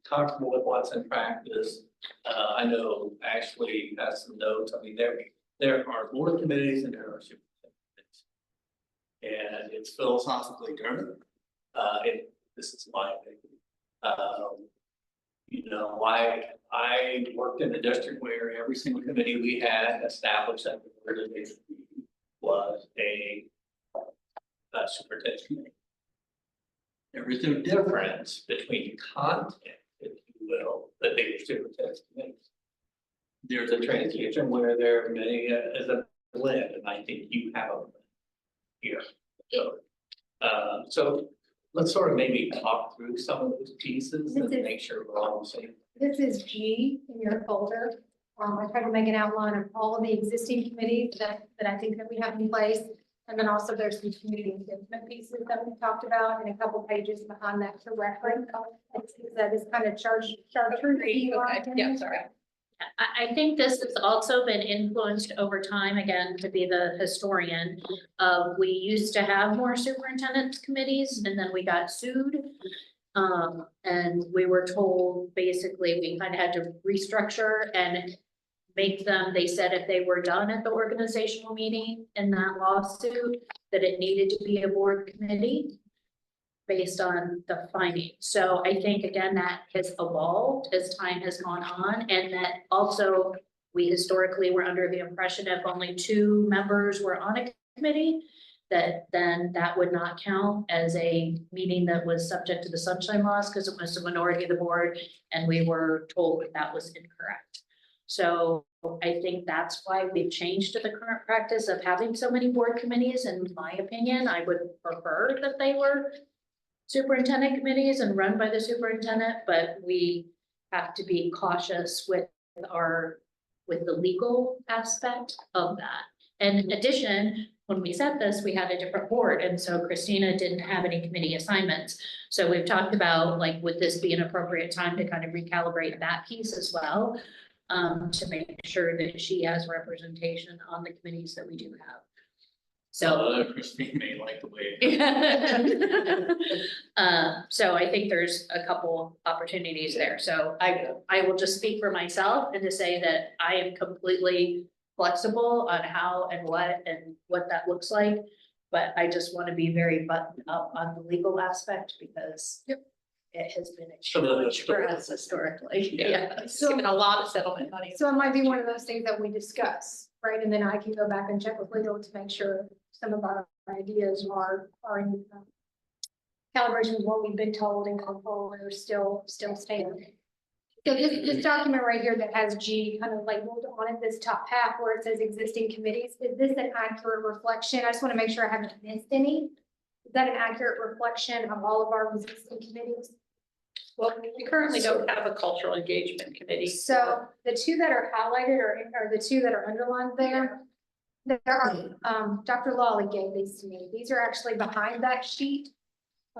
[SPEAKER 9] comfortable with what's in practice. I know Ashley has some notes, I mean, there are board committees and there are superintendent committees. And it's philosophically driven, this is my opinion. You know, I worked in a district where every single committee we had established that the organization was a superintendent committee. There is no difference between content, if you will, that they were superintendent committees. There's a transition where there are many as a blend, and I think you have a blend here. So let's sort of maybe talk through some of those pieces and make sure we're all on the same.
[SPEAKER 3] This is G in your folder. I tried to make an outline of all of the existing committees that I think that we have in place. And then also there's some community engagement pieces that we talked about and a couple pages behind that to reference. That is kind of charged.
[SPEAKER 4] Yeah, sorry.
[SPEAKER 1] I think this has also been influenced over time, again, to be the historian. We used to have more superintendent committees and then we got sued. And we were told basically we kind of had to restructure and make them, they said if they were done at the organizational meeting in that lawsuit, that it needed to be a board committee based on the findings. So I think, again, that has evolved as time has gone on, and that also we historically were under the impression if only 2 members were on a committee, that then that would not count as a meeting that was subject to the sunshine laws because it was a minority of the board, and we were told that that was incorrect. So I think that's why we've changed to the current practice of having so many board committees. In my opinion, I would prefer that they were superintendent committees and run by the superintendent, but we have to be cautious with the legal aspect of that. And in addition, when we set this, we had a different board, and so Christina didn't have any committee assignments. So we've talked about, like, would this be an appropriate time to kind of recalibrate that piece as well, to make sure that she has representation on the committees that we do have. So
[SPEAKER 9] Christine may like the way.
[SPEAKER 1] so I think there's a couple opportunities there. So I will just speak for myself and to say that I am completely flexible on how and what that looks like. But I just want to be very buttoned up on the legal aspect because it has been a challenge for us historically. Yeah,
[SPEAKER 3] So-
[SPEAKER 1] given a lot of settlement money.
[SPEAKER 3] So it might be one of those things that we discuss, right? And then I can go back and check with legal to make sure some of our ideas are in calibration with what we've been told and going forward are still staying. So this document right here that has G kind of labeled on it, this top half where it says existing committees, is this an accurate reflection? I just want to make sure I haven't missed any. Is that an accurate reflection of all of our existing committees?
[SPEAKER 4] Well, we currently don't have a cultural engagement committee.
[SPEAKER 3] So the two that are highlighted or the two that are underlined there. There are, Dr. Lawley gave these to me. These are actually behind that sheet.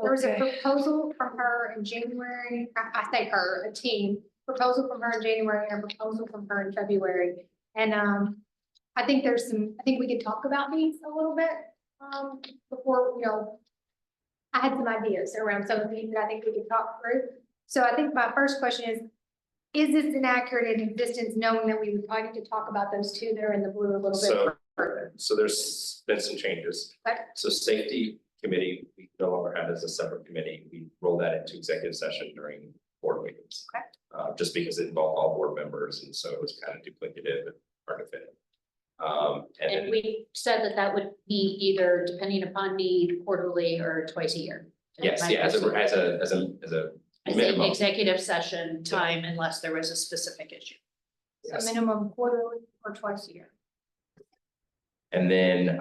[SPEAKER 3] There was a
[SPEAKER 4] Okay.
[SPEAKER 3] proposal from her in January, I say her, a team, proposal from her in January and a proposal from her in February. And, I think I think we could talk about these a little bit, before, I had some ideas around some of these that I think we could talk through. So I think my first question is this inaccurate in existence, knowing that we would probably need to talk about those two that are in the blue a little bit
[SPEAKER 7] So,
[SPEAKER 3] further?
[SPEAKER 7] so there's been some changes.
[SPEAKER 3] Okay.
[SPEAKER 7] So safety committee, we no longer have as a separate committee. We rolled that into executive session during board meetings.
[SPEAKER 3] Okay.
[SPEAKER 7] Just because it involved all board members, and so it was kind of duplicative and hard to fit. And
[SPEAKER 1] And
[SPEAKER 7] then,
[SPEAKER 1] we said that that would be either depending upon need quarterly or twice a year.
[SPEAKER 7] yes, yeah, as a
[SPEAKER 1] I think
[SPEAKER 7] minimum.
[SPEAKER 1] executive session time unless there was a specific issue.
[SPEAKER 3] So
[SPEAKER 7] Yes.
[SPEAKER 3] minimum quarterly or twice a year?
[SPEAKER 7] And then,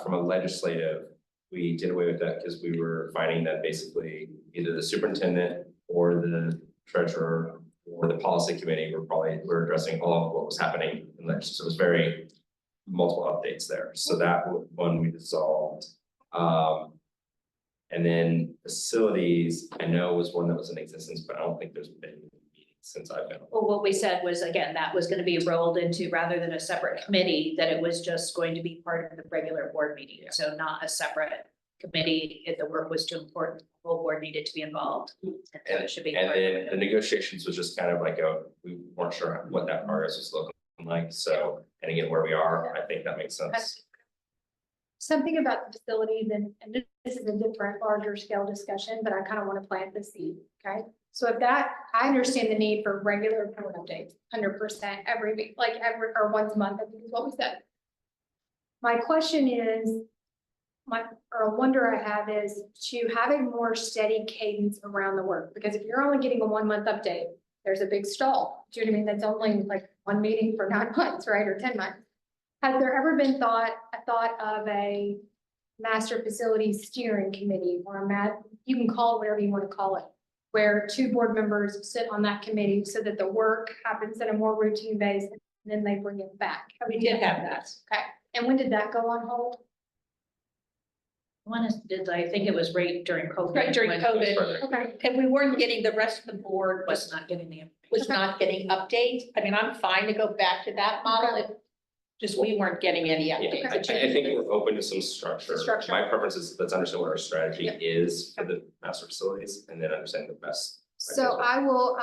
[SPEAKER 7] from a legislative, we did away with that because we were finding that basically either the superintendent or the treasurer or the policy committee were addressing all of what was happening in legislature. So it was very multiple updates there. So that one we dissolved. And then facilities, I know was one that was in existence, but I don't think there's been meetings since I've been.
[SPEAKER 1] Well, what we said was, again, that was gonna be rolled into, rather than a separate committee, that it was just going to be part of the regular board meeting.
[SPEAKER 7] Yeah.
[SPEAKER 1] So not a separate committee. If the work was too important, the whole board needed to be involved. And so it should be.
[SPEAKER 7] And
[SPEAKER 1] part of
[SPEAKER 7] then
[SPEAKER 1] it.
[SPEAKER 7] the negotiations was just kind of like we weren't sure what that progress was looking like. So, and again, where we are, I think that makes sense.
[SPEAKER 3] Something about the facilities, and this is a different, larger scale discussion, but I kind of want to plant the seed, okay? So if that, I understand the need for regular board updates, 100% every week, like or once a month, I think is what we said. My question is, or a wonder I have is to have a more steady cadence around the work, because if you're only getting a 1 month update, there's a big stall. Do you know what I mean? That's only like one meeting for 9 months, right? Or 10 months. Has there ever been a thought of a master facilities steering committee or you can call it whatever you want to call it, where 2 board members sit on that committee so that the work happens at a more routine basis and then they bring it back?
[SPEAKER 4] We did have that.
[SPEAKER 3] Okay. And when did that go on hold?
[SPEAKER 1] One is, I think it was right during COVID.
[SPEAKER 4] Right during
[SPEAKER 1] when
[SPEAKER 4] COVID.
[SPEAKER 3] Okay.
[SPEAKER 4] And we weren't getting, the rest of the board
[SPEAKER 1] Was not getting the.
[SPEAKER 4] was not getting updates. I mean, I'm fine to go back to that model if just we weren't getting any
[SPEAKER 7] Yeah,
[SPEAKER 4] updates.
[SPEAKER 7] I think we're open to some structure.
[SPEAKER 3] Structure.
[SPEAKER 7] My preference is let's understand what our strategy is for the master facilities and then understand the best.
[SPEAKER 3] So I will,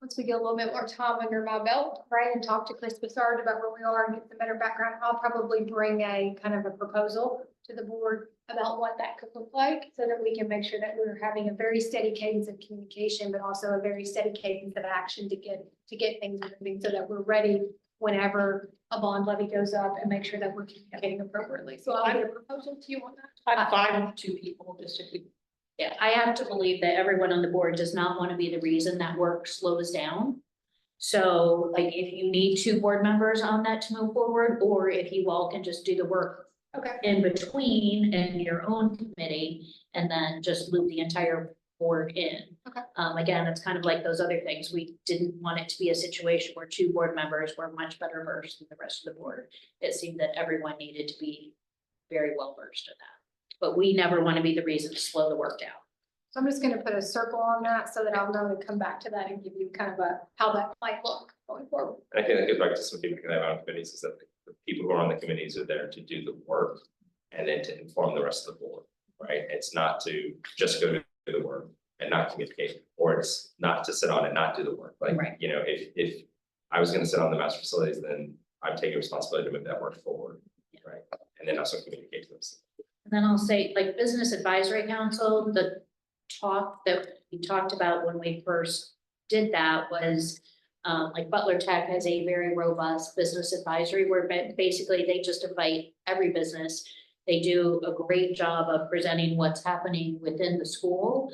[SPEAKER 3] once we get a little bit more time under my belt, right, and talk to Chris Bessard about where we are and get some better background, I'll probably bring a kind of a proposal to the board about what that could look like, so that we can make sure that we're having a very steady cadence of communication, but also a very steady cadence of action to get things moving, so that we're ready whenever a bond levy goes up and make sure that we're communicating appropriately. So I'll get a proposal to you on that.
[SPEAKER 4] I'm fine with 2 people, just if we.
[SPEAKER 1] Yeah, I have to believe that everyone on the board does not want to be the reason that work slows down. So like if you need 2 board members on that to move forward, or if you all can just do the work
[SPEAKER 3] Okay.
[SPEAKER 1] in between in your own committee and then just loop the entire board in.
[SPEAKER 3] Okay.
[SPEAKER 1] Again, it's kind of like those other things. We didn't want it to be a situation where 2 board members were much better versed than the rest of the board. It seemed that everyone needed to be very well versed in that. But we never want to be the reason to slow the work down.
[SPEAKER 3] So I'm just gonna put a circle on that so that I'll know to come back to that and give you kind of how that might look going forward.
[SPEAKER 7] I think that goes back to some feedback that I have on committees is that the people who are on the committees are there to do the work and then to inform the rest of the board, right? It's not to just go do the work and not communicate, or it's not to sit on and not do the work. Like,
[SPEAKER 1] Right.
[SPEAKER 7] you know, if I was gonna sit on the master facilities, then I'm taking responsibility to move that work forward, right? And then also communicate to them.
[SPEAKER 1] And then I'll say, like, Business Advisory Council, the talk that we talked about when we first did that was, like Butler Tech has a very robust business advisory where basically they just invite every business. They do a great job of presenting what's happening within the school,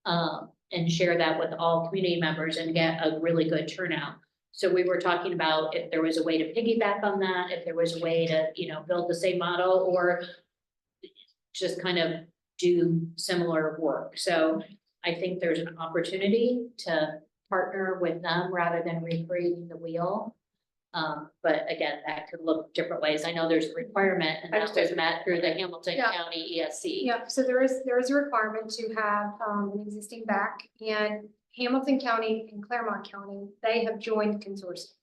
[SPEAKER 1] and share that with all community members and get a really good turnout. So we were talking about if there was a way to piggyback on that, if there was a way to, build the same model or just kind of do similar work. So I think there's an opportunity to partner with them rather than recreating the wheel. But again, that could look different ways. I know there's a requirement and that was met through the Hamilton
[SPEAKER 3] Yeah.
[SPEAKER 1] County ESC.
[SPEAKER 3] Yeah, so there is a requirement to have an existing back, and Hamilton County and Claremont County, they have joined consortium.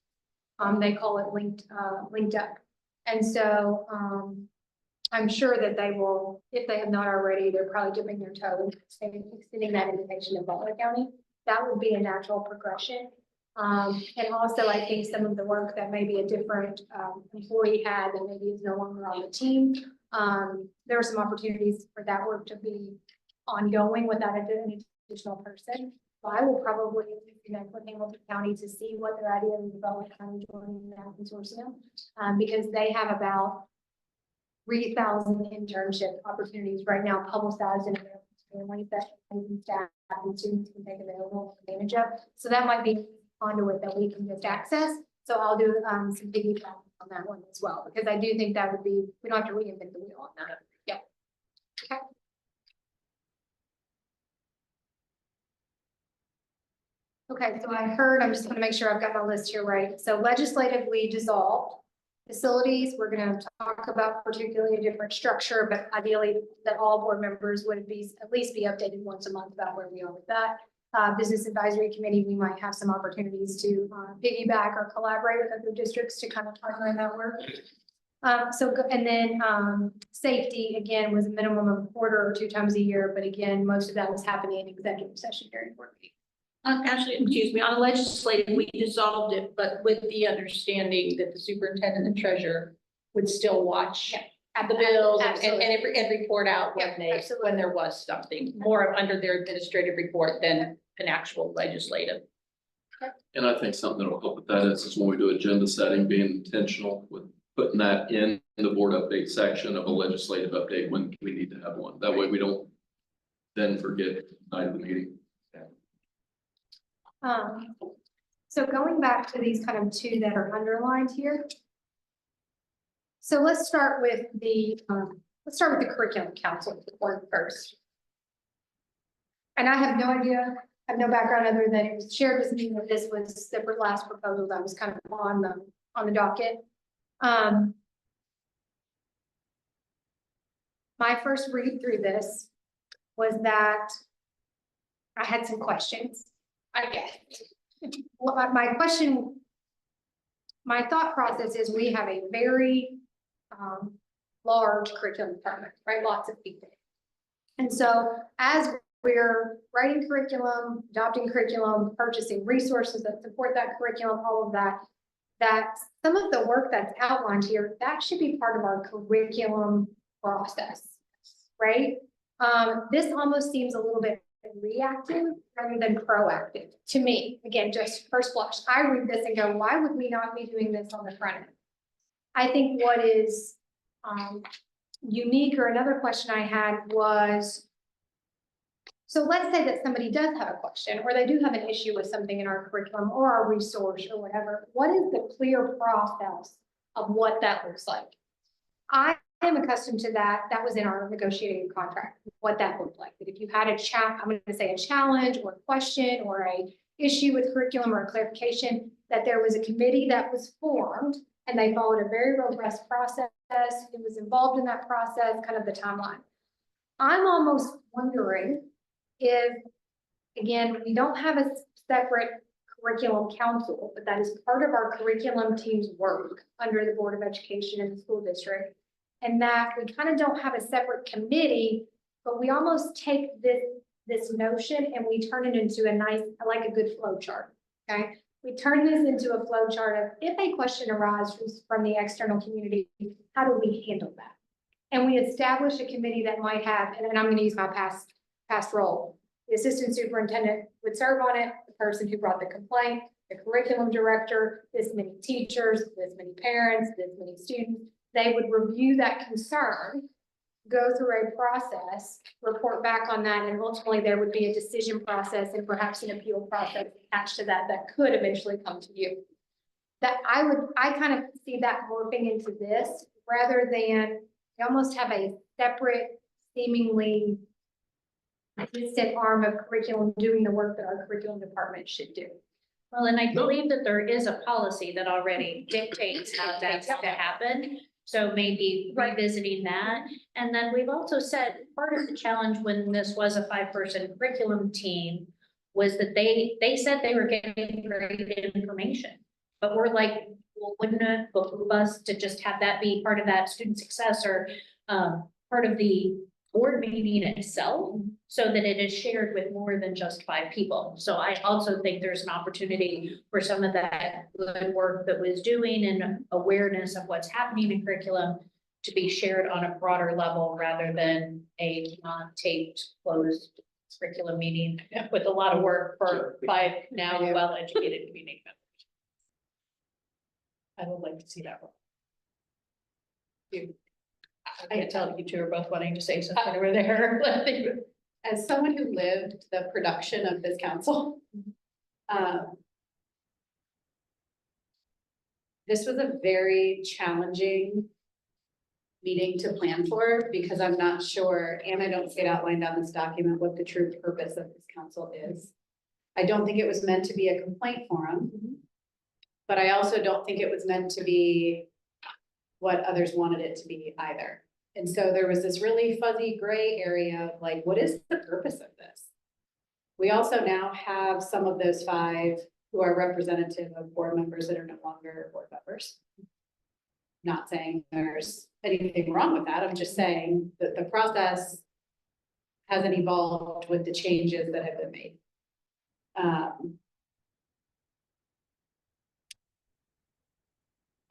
[SPEAKER 3] They call it linked up. And so I'm sure that they will, if they have not already, they're probably dipping their toe and extending that invitation to Butler County. That would be a natural progression. And also I think some of the work that maybe a different employee had that maybe is no longer on the team. There are some opportunities for that work to be ongoing without an additional person. So I will probably connect with Hamilton County to see what their idea is about County joining that consortium. Because they have about 3,000 internship opportunities right now publicized in their families that staff and students can take available to manage of. So that might be conduit that we can just access. So I'll do some piggyback on that one as well, because I do think that would be, we don't have to reinvent the wheel on that. Yeah. Okay. Okay, so I heard, I'm just gonna make sure I've got my list here right. So legislatively dissolved. Facilities, we're gonna talk about particularly a different structure, but ideally that all board members would be at least be updated once a month about where we are with that. Business Advisory Committee, we might have some opportunities to piggyback or collaborate with other districts to kind of partner in that work. And then safety, again, was a minimum of a quarter or 2 times a year, but again, most of that was happening in executive session during work week.
[SPEAKER 4] Actually, excuse me, on legislative, we dissolved it, but with the understanding that the superintendent and treasurer would still watch
[SPEAKER 3] Yeah,
[SPEAKER 4] the bills and
[SPEAKER 3] absolutely.
[SPEAKER 4] and report out
[SPEAKER 3] Yeah, absolutely.
[SPEAKER 4] when there was something more of under their administrative report than an actual legislative.
[SPEAKER 2] And I think something that'll help with that is when we do agenda setting, being intentional with putting that in the board update section of a legislative update when we need to have one. That way we don't then forget the night of the meeting.
[SPEAKER 3] So going back to these kind of 2 that are underlined here. So let's start with the curriculum council one first. And I have no idea, I have no background other than it was shared with me that this was the last proposal that was kind of on the docket. My first read through this was that I had some questions. I guess. Well, my thought process is we have a very large curriculum department, right? Lots of people. And so as we're writing curriculum, adopting curriculum, purchasing resources that support that curriculum, all of that, that some of the work that's outlined here, that should be part of our curriculum process, right? This almost seems a little bit reactive rather than proactive to me. Again, just first blush, I read this and go, why would we not be doing this on the front end? I think what is unique, or another question I had was, so let's say that somebody does have a question, or they do have an issue with something in our curriculum or our resource or whatever. What is the clear process of what that looks like? I am accustomed to that. That was in our negotiating contract, what that looked like. That if you had a I'm going to say a challenge or a question or a issue with curriculum or a clarification, that there was a committee that was formed and they followed a very robust process. It was involved in that process, kind of the timeline. I'm almost wondering if, again, we don't have a separate curriculum council, but that is part of our curriculum team's work under the Board of Education in the school district. And that we kind of don't have a separate committee, but we almost take this notion and we turn it into a nice, like a good flow chart, okay? We turn this into a flow chart of if a question arises from the external community, how do we handle that? And we establish a committee that might have, and I'm going to use my past role. The assistant superintendent would serve on it, the person who brought the complaint, the curriculum director, this many teachers, this many parents, this many students. They would review that concern, go through a process, report back on that, and ultimately there would be a decision process and perhaps an appeal process attached to that that could eventually come to you. That I kind of see that morphing into this rather than you almost have a separate, seemingly distant arm of curriculum doing the work that our curriculum department should do.
[SPEAKER 1] Well, and I believe that there is a policy that already dictates how that's to happen. So maybe revisiting that. And then we've also said, part of the challenge when this was a 5-person curriculum team was that they said they were getting great information. But we're like, well, wouldn't it behoove us to just have that be part of that student success or part of the board meeting itself, so that it is shared with more than just 5 people. So I also think there's an opportunity for some of that good work that was doing and awareness of what's happening in curriculum to be shared on a broader level rather than a non-taped, closed curriculum meeting with a lot of work for 5 now well-educated community members. I would like to see that one. I can tell you two are both wanting to say something over there.
[SPEAKER 5] As someone who lived the production of this council, this was a very challenging meeting to plan for, because I'm not sure, and I don't see it outlined on this document, what the true purpose of this council is. I don't think it was meant to be a complaint forum, but I also don't think it was meant to be what others wanted it to be either. And so there was this really fuzzy gray area of like, what is the purpose of this? We also now have some of those 5 who are representative of board members that are no longer board members. Not saying there's anything wrong with that. I'm just saying that the process hasn't evolved with the changes that have been made.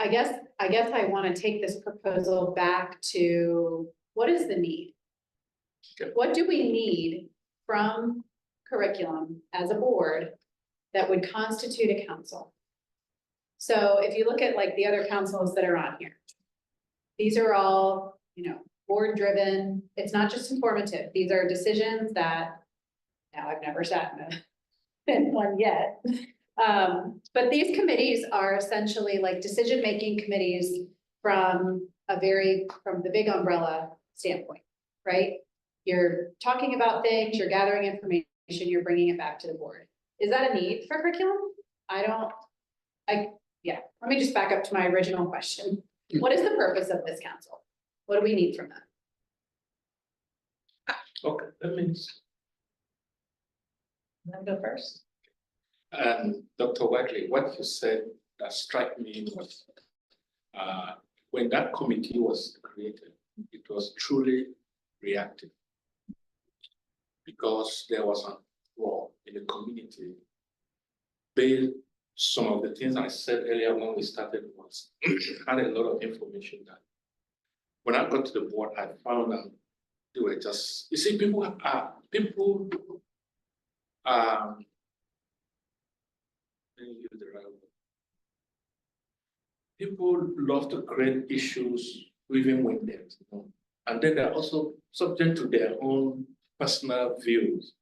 [SPEAKER 5] I guess I want to take this proposal back to, what is the need? What do we need from curriculum as a board that would constitute a council? So if you look at like the other councils that are on here, these are all, board driven. It's not just informative. These are decisions that, now I've never sat in one yet. But these committees are essentially like decision-making committees from the big umbrella standpoint, right? You're talking about things, you're gathering information, you're bringing it back to the board. Is that a need for curriculum? Yeah, let me just back up to my original question. What is the purpose of this council? What do we need from them?
[SPEAKER 6] Okay, that means,
[SPEAKER 4] I'll go first.
[SPEAKER 6] Dr. Whiteley, what you said that struck me was, when that committee was created, it was truly reactive. Because there was a role in the community. Some of the things I said earlier when we started was, had a lot of information that when I got to the board, I found out they were just, you see, people let me use the right word. People love to create issues even when there's and then they're also subject to their own personal views.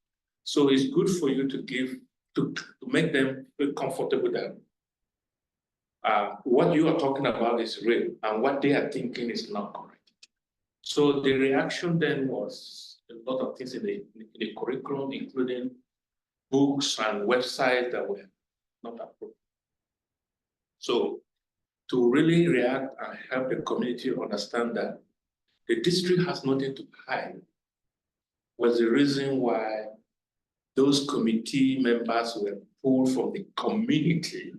[SPEAKER 6] So it's good for you to make them feel comfortable that what you are talking about is real and what they are thinking is not correct. So the reaction then was a lot of things in the curriculum, including books and websites that were not appropriate. So to really react and help the community understand that the district has nothing to hide was the reason why those committee members were pulled from the community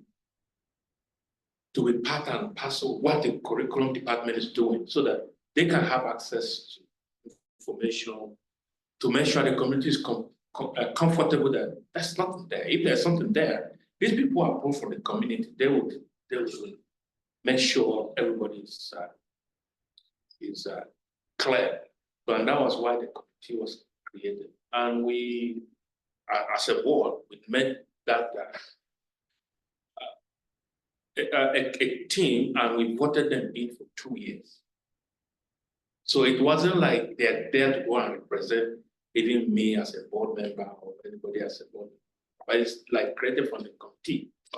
[SPEAKER 6] to be part and parcel of what the curriculum department is doing so that they can have access to information to make sure the community is comfortable that there's nothing there. If there's something there, these people are pulled from the community. They will make sure everybody is clear. But that was why the committee was created. And we, as a board, we made that a team, and we voted them in for 2 years. So it wasn't like they're there to go and represent even me as a board member or anybody as a board member. But it's like created from the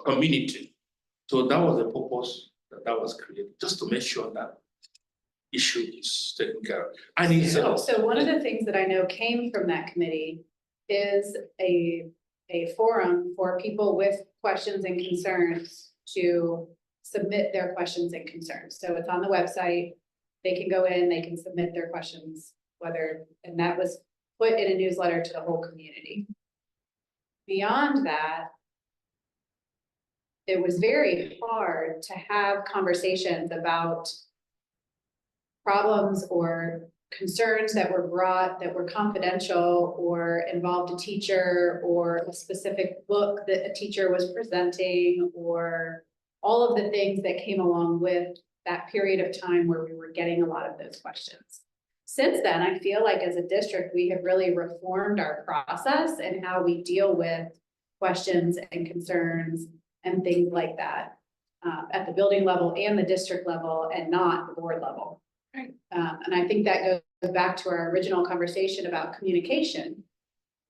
[SPEAKER 6] community. So that was the purpose that was created, just to make sure that issue is taken care of. And it's,
[SPEAKER 5] So one of the things that I know came from that committee is a forum for people with questions and concerns to submit their questions and concerns. So it's on the website. They can go in, they can submit their questions, and that was put in a newsletter to the whole community. Beyond that, it was very hard to have conversations about problems or concerns that were brought that were confidential or involved a teacher or a specific book that a teacher was presenting, or all of the things that came along with that period of time where we were getting a lot of those questions. Since then, I feel like as a district, we have really reformed our process and how we deal with questions and concerns and things like that at the building level and the district level and not the board level.
[SPEAKER 4] Right.
[SPEAKER 5] And I think that goes back to our original conversation about communication.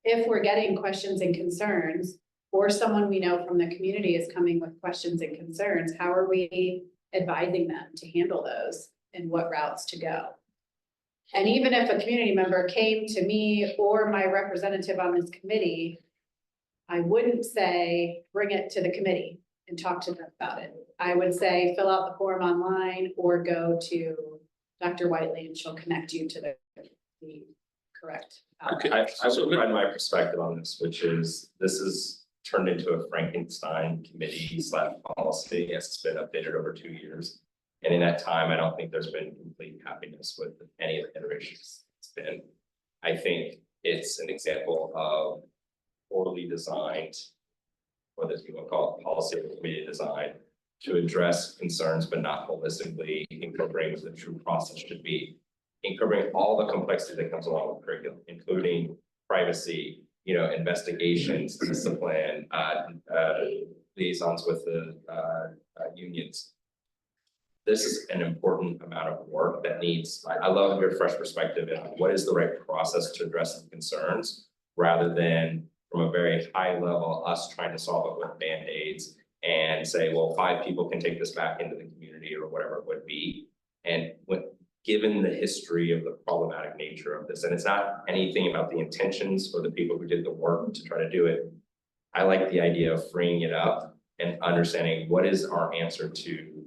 [SPEAKER 5] If we're getting questions and concerns, or someone we know from the community is coming with questions and concerns, how are we advising them to handle those and what routes to go? And even if a community member came to me or my representative on this committee, I wouldn't say, bring it to the committee and talk to them about it. I would say, fill out the form online or go to Dr. Whiteley and she'll connect you to the correct.
[SPEAKER 6] Okay.
[SPEAKER 7] I will provide my perspective on this, which is, this is turned into a Frankenstein committee / policy as it's been updated over 2 years. And in that time, I don't think there's been complete happiness with any of the iterations it's been. I think it's an example of poorly designed, whether you want to call it policy or committee design, to address concerns, but not holistically incorporating what the true process should be. Incorporating all the complexity that comes along with curriculum, including privacy, investigations, discipline, liaisons with the unions. This is an important amount of work that needs, I love your fresh perspective on what is the right process to address the concerns, rather than from a very high level, us trying to solve it with Band-Aids and say, well, 5 people can take this back into the community or whatever it would be. And given the history of the problematic nature of this, and it's not anything about the intentions or the people who did the work to try to do it. I like the idea of freeing it up and understanding what is our answer to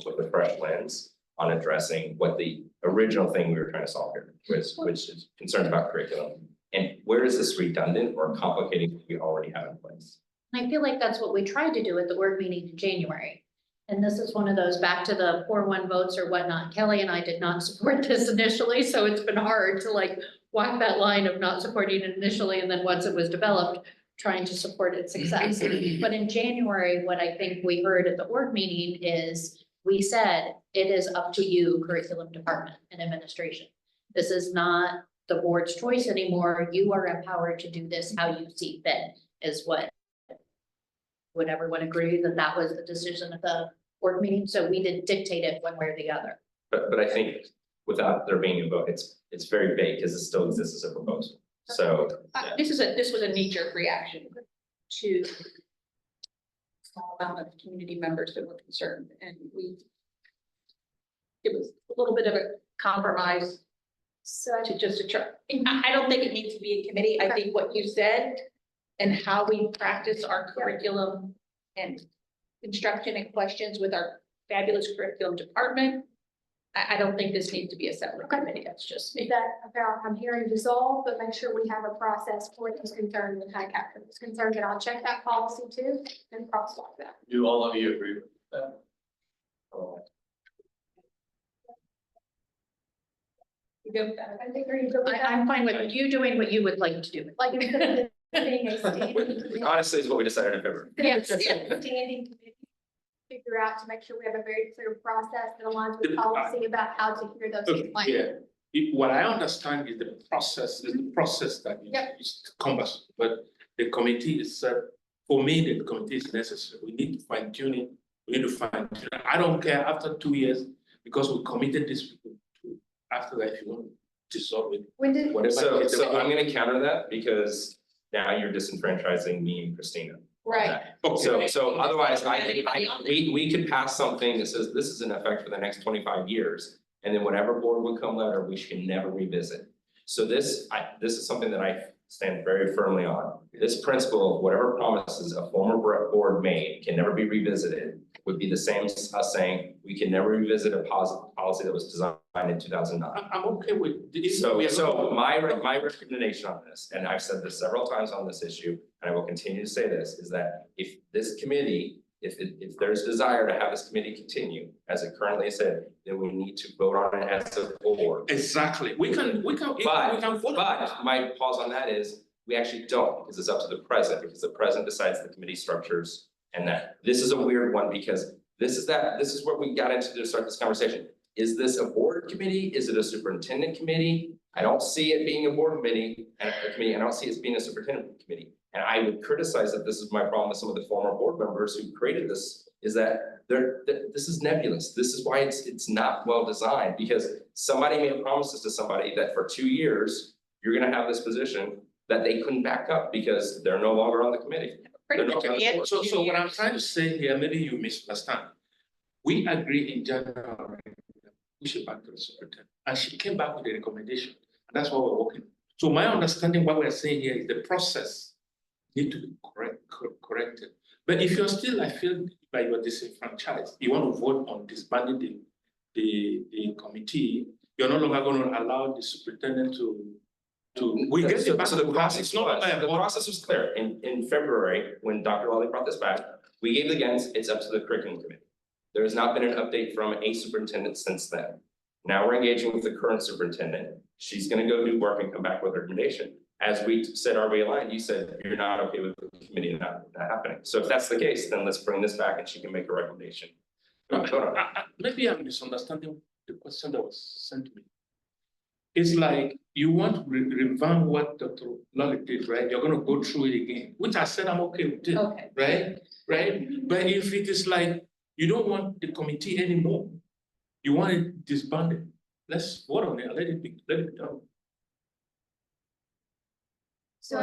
[SPEAKER 7] with a fresh lens on addressing what the original thing we were trying to solve here was, which is concerns about curriculum. And where is this redundant or complicating what we already have in place?
[SPEAKER 1] I feel like that's what we tried to do at the board meeting in January. And this is one of those back to the 4-1 votes or whatnot. Kelly and I did not support this initially, so it's been hard to walk that line of not supporting it initially, and then once it was developed, trying to support its success. But in January, what I think we heard at the board meeting is we said, it is up to you, curriculum department and administration. This is not the board's choice anymore. You are empowered to do this how you see fit, is what. Would everyone agree that that was the decision at the board meeting? So we didn't dictate it one way or the other.
[SPEAKER 7] But I think without there being a vote, it's very vague because it still exists as a proposal. So
[SPEAKER 4] This was a knee-jerk reaction to small amount of community members that were concerned, and it was a little bit of a compromise. So I don't think it needs to be a committee. I think what you said and how we practice our curriculum and instruction and questions with our fabulous curriculum department. I don't think this needs to be a separate committee. That's just me.
[SPEAKER 3] That about, I'm hearing dissolve, but make sure we have a process for those concerns and kind of capture those concerns, and I'll check that policy too and crosswalk that.
[SPEAKER 9] Do all of you agree with that?
[SPEAKER 4] You go with that?
[SPEAKER 3] I think, are you good with that?
[SPEAKER 1] I'm fine with you doing what you would like to do.
[SPEAKER 3] Like, instead of being a standing committee.
[SPEAKER 7] honestly, is what we decided in February.
[SPEAKER 3] Yes. Standing committee, figure out to make sure we have a very clear process that aligns with policy about how to hear those
[SPEAKER 6] Okay,
[SPEAKER 3] complaints.
[SPEAKER 6] yeah. What I understand is the process that
[SPEAKER 3] Yep.
[SPEAKER 6] is cumbersome, but the committee is, for me, the committee is necessary. We need to fine tune it. We need to fine tune it. I don't care after 2 years, because we committed this people to, after that, if you want to dissolve it,
[SPEAKER 3] When did,
[SPEAKER 6] whatever.
[SPEAKER 7] So I'm gonna counter that because now you're disenfranchising me and Christina.
[SPEAKER 3] right,
[SPEAKER 7] So otherwise, we could pass something that says this is in effect for the next 25 years. And then whatever board would come later, we can never revisit. So this is something that I stand very firmly on. This principle of whatever promises a former board made can never be revisited would be the same as us saying we can never revisit a policy that was designed in 2009.
[SPEAKER 6] I'm okay with this.
[SPEAKER 7] So my recommendation on this, and I've said this several times on this issue, and I will continue to say this, is that if this committee, if there's desire to have this committee continue, as it currently is said, then we need to vote on it as a board.
[SPEAKER 6] Exactly. We can vote.
[SPEAKER 7] But my pause on that is, we actually don't, because it's up to the president, because the president decides the committee structures. And that, this is a weird one, because this is what we got into to start this conversation. Is this a board committee? Is it a superintendent committee? I don't see it being a board committee and a committee. I don't see it being a superintendent committee. And I would criticize that this is my problem with some of the former board members who created this, is that this is nebulous. This is why it's not well designed, because somebody made promises to somebody that for 2 years, you're gonna have this position that they couldn't back up because they're no longer on the committee.
[SPEAKER 4] Pretty
[SPEAKER 7] They're
[SPEAKER 4] much
[SPEAKER 7] not
[SPEAKER 4] at the end.
[SPEAKER 6] So what I'm trying to say here, maybe you misunderstand. We agree in general, push it back to the superintendent, and she came back with a recommendation, and that's what we're working. So my understanding, what we're saying here is the process need to be corrected. But if you're still, I feel like you're disenfranchised, you want to vote on disbanding the committee, you're no longer going to allow the superintendent to. We get it back.
[SPEAKER 7] So the process
[SPEAKER 6] the
[SPEAKER 7] process was clear. In February, when Dr. Lawley brought this back, we gave the guidance, it's up to the curriculum committee. There has not been an update from a superintendent since then. Now we're engaging with the current superintendent. She's gonna go do work and come back with a recommendation. As we said, are we aligned? You said you're not okay with the committee not happening. So if that's the case, then let's bring this back and she can make a recommendation.
[SPEAKER 6] Maybe I'm misunderstanding the question that was sent to me. It's like you want to revamp what Dr. Lolly did, right? You're gonna go through it again, which I said I'm okay with it,
[SPEAKER 4] Okay.
[SPEAKER 6] right? But if it is like you don't want the committee anymore, you want it disbanded, let's vote on it and let it be done.
[SPEAKER 3] So,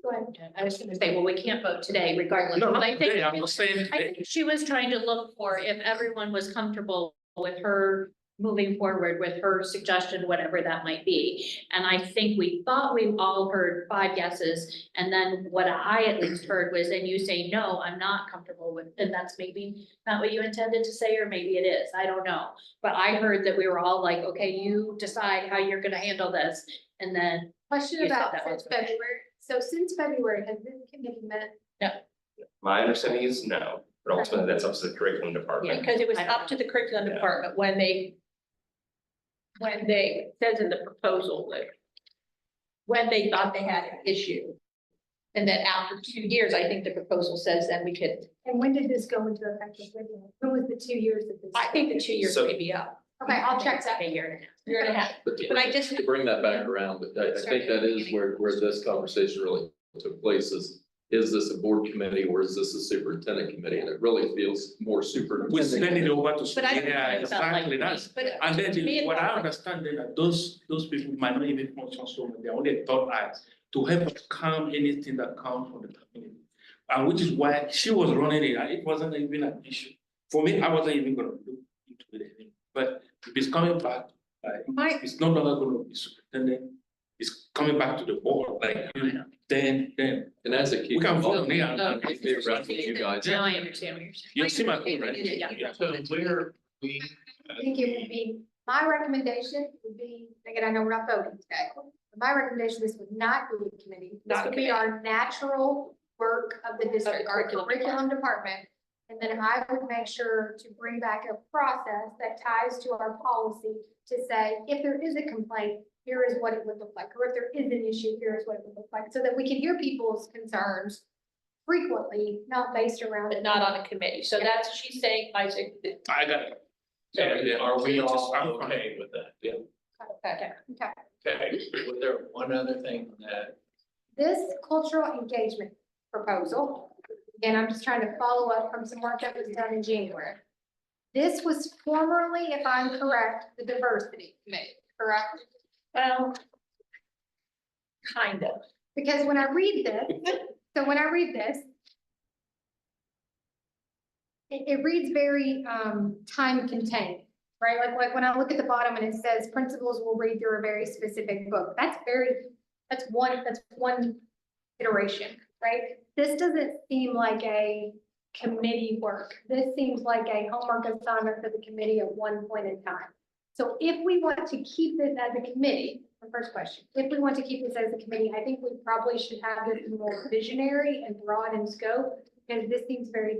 [SPEAKER 3] go ahead.
[SPEAKER 1] I was gonna say, well, we can't vote today regardless,
[SPEAKER 6] No,
[SPEAKER 1] but
[SPEAKER 6] not
[SPEAKER 1] I think.
[SPEAKER 6] today, I'm not saying
[SPEAKER 1] I
[SPEAKER 6] today.
[SPEAKER 1] think she was trying to look for if everyone was comfortable with her moving forward with her suggestion, whatever that might be. And I think we thought we all heard 5 yeses. And then what I at least heard was, and you say, no, I'm not comfortable with, and that's maybe not what you intended to say, or maybe it is, I don't know. But I heard that we were all like, okay, you decide how you're gonna handle this. And then
[SPEAKER 3] Question
[SPEAKER 1] You
[SPEAKER 3] about
[SPEAKER 1] thought that
[SPEAKER 3] since
[SPEAKER 1] was okay.
[SPEAKER 3] February. So since February, has this committee met?
[SPEAKER 7] My understanding is no, but ultimately that's up to the curriculum department.
[SPEAKER 4] Because it was
[SPEAKER 1] I don't
[SPEAKER 4] up to the curriculum
[SPEAKER 7] Yeah.
[SPEAKER 4] department when they says in the proposal that when they thought they had an issue. And then after 2 years, I think the proposal says then we could,
[SPEAKER 3] And when did this go into effect? When was the 2 years of this?
[SPEAKER 4] I think the 2 years
[SPEAKER 7] So-
[SPEAKER 4] may be up.
[SPEAKER 3] Okay, I'll check that.
[SPEAKER 1] a year and a half.
[SPEAKER 4] You're gonna have, but I just.
[SPEAKER 2] To bring that back around, but I think that is where this conversation really took place is this a board committee or is this a superintendent committee? And it really feels more
[SPEAKER 6] We send
[SPEAKER 2] superintendent.
[SPEAKER 6] it over to.
[SPEAKER 4] But I don't
[SPEAKER 6] Yeah,
[SPEAKER 4] think it felt like
[SPEAKER 6] exactly,
[SPEAKER 4] me,
[SPEAKER 6] that's.
[SPEAKER 4] but
[SPEAKER 6] And then
[SPEAKER 4] to me, it
[SPEAKER 6] what I
[SPEAKER 4] felt like-
[SPEAKER 6] understand is that those people might not even function so much, they're only thought eyes to help us calm anything that comes from the community. And which is why she was running it, and it wasn't even an issue. For me, I wasn't even gonna look into it anymore. But if it's coming back, it's no longer gonna be superintendent, it's coming back to the board, like, then.
[SPEAKER 2] And as it keeps.
[SPEAKER 6] We can vote on it
[SPEAKER 2] evolving,
[SPEAKER 6] and-
[SPEAKER 2] keep it around with you guys.
[SPEAKER 1] Now I understand what you're saying.
[SPEAKER 6] You see my point, right?
[SPEAKER 1] Yeah.
[SPEAKER 9] So where we,
[SPEAKER 3] I think it would be, my recommendation would be, again, I know we're not voting today, but my recommendation, this would not be a committee. This
[SPEAKER 4] Not
[SPEAKER 3] would be
[SPEAKER 4] committee.
[SPEAKER 3] our natural work of the district, our
[SPEAKER 4] curriculum
[SPEAKER 3] curriculum department. And then I would make sure to bring back a process that ties to our policy to say, if there is a complaint, here is what it would look like, or if there is an issue, here is what it would look like, so that we can hear people's concerns frequently, not based around.
[SPEAKER 4] but not on a committee. So that's what she's saying, Isaac.
[SPEAKER 6] I got it.
[SPEAKER 4] So-
[SPEAKER 6] Yeah,
[SPEAKER 9] are we all
[SPEAKER 6] I'm fine.
[SPEAKER 9] okay with that? Yeah.
[SPEAKER 4] Okay.
[SPEAKER 3] Okay.
[SPEAKER 9] Okay, was there one other thing that,
[SPEAKER 3] This cultural engagement proposal, again, I'm just trying to follow up from some work that was done in January. This was formerly, if I'm correct, the diversity committee, correct?
[SPEAKER 4] Well, kind of.
[SPEAKER 3] Because when I read this, so when I read this, it reads very time contained. right? Like when I look at the bottom and it says principals will read through a very specific book, that's one iteration, right? This doesn't seem like a committee work. This seems like a homework assignment for the committee at one point in time. So if we want to keep this as a committee, the first question, if we want to keep this as a committee, I think we probably should have this more visionary and broad in scope, because this seems very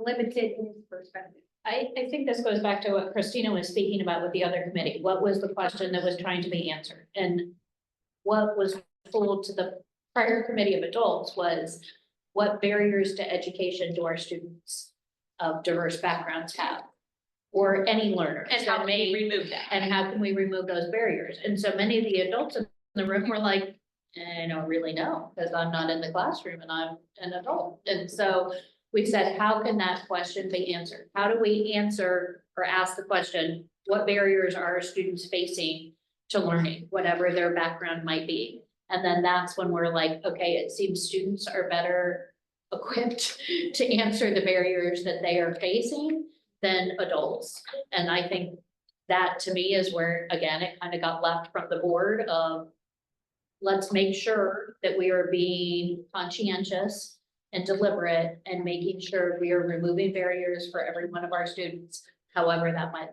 [SPEAKER 3] limited in its perspective.
[SPEAKER 1] I think this goes back to what Christina was speaking about with the other committee. What was the question that was trying to be answered? And what was told to the prior committee of adults was, what barriers to education do our students of diverse backgrounds have? Or any learners.
[SPEAKER 4] And how can we remove that?
[SPEAKER 1] And how can we remove those barriers? And so many of the adults in the room were like, I don't really know, because I'm not in the classroom and I'm an adult. And so we said, how can that question be answered? How do we answer or ask the question, what barriers are our students facing to learning, whatever their background might be? And then that's when we're like, okay, it seems students are better equipped to answer the barriers that they are facing than adults. And I think that to me is where, again, it kind of got left from the board of, let's make sure that we are being conscientious and deliberate and making sure we are removing barriers for every one of our students, however that might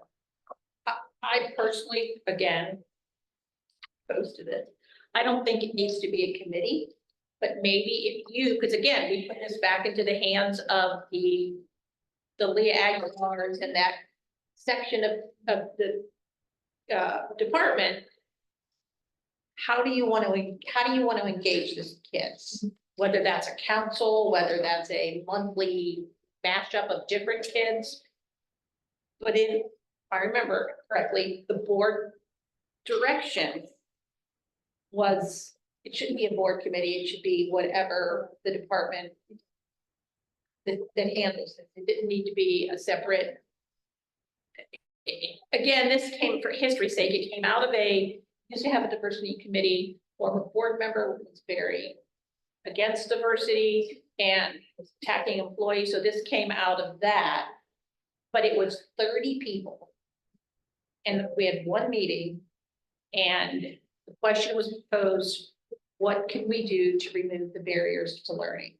[SPEAKER 1] look.
[SPEAKER 4] I personally, again, posted it. I don't think it needs to be a committee, but maybe if you, because again, we put this back into the hands of the Leah Aguilar's and that section of the department. How do you want to engage these kids? Whether that's a council, whether that's a monthly mashup of different kids. But if I remember correctly, the board direction was, it shouldn't be a board committee, it should be whatever the department that handles it. It didn't need to be a separate. Again, this came, for history's sake, it came out of used to have a diversity committee, former board member was very against diversity and was attacking employees, so this came out of that. But it was 30 people. And we had one meeting, and the question was posed, what can we do to remove the barriers to learning?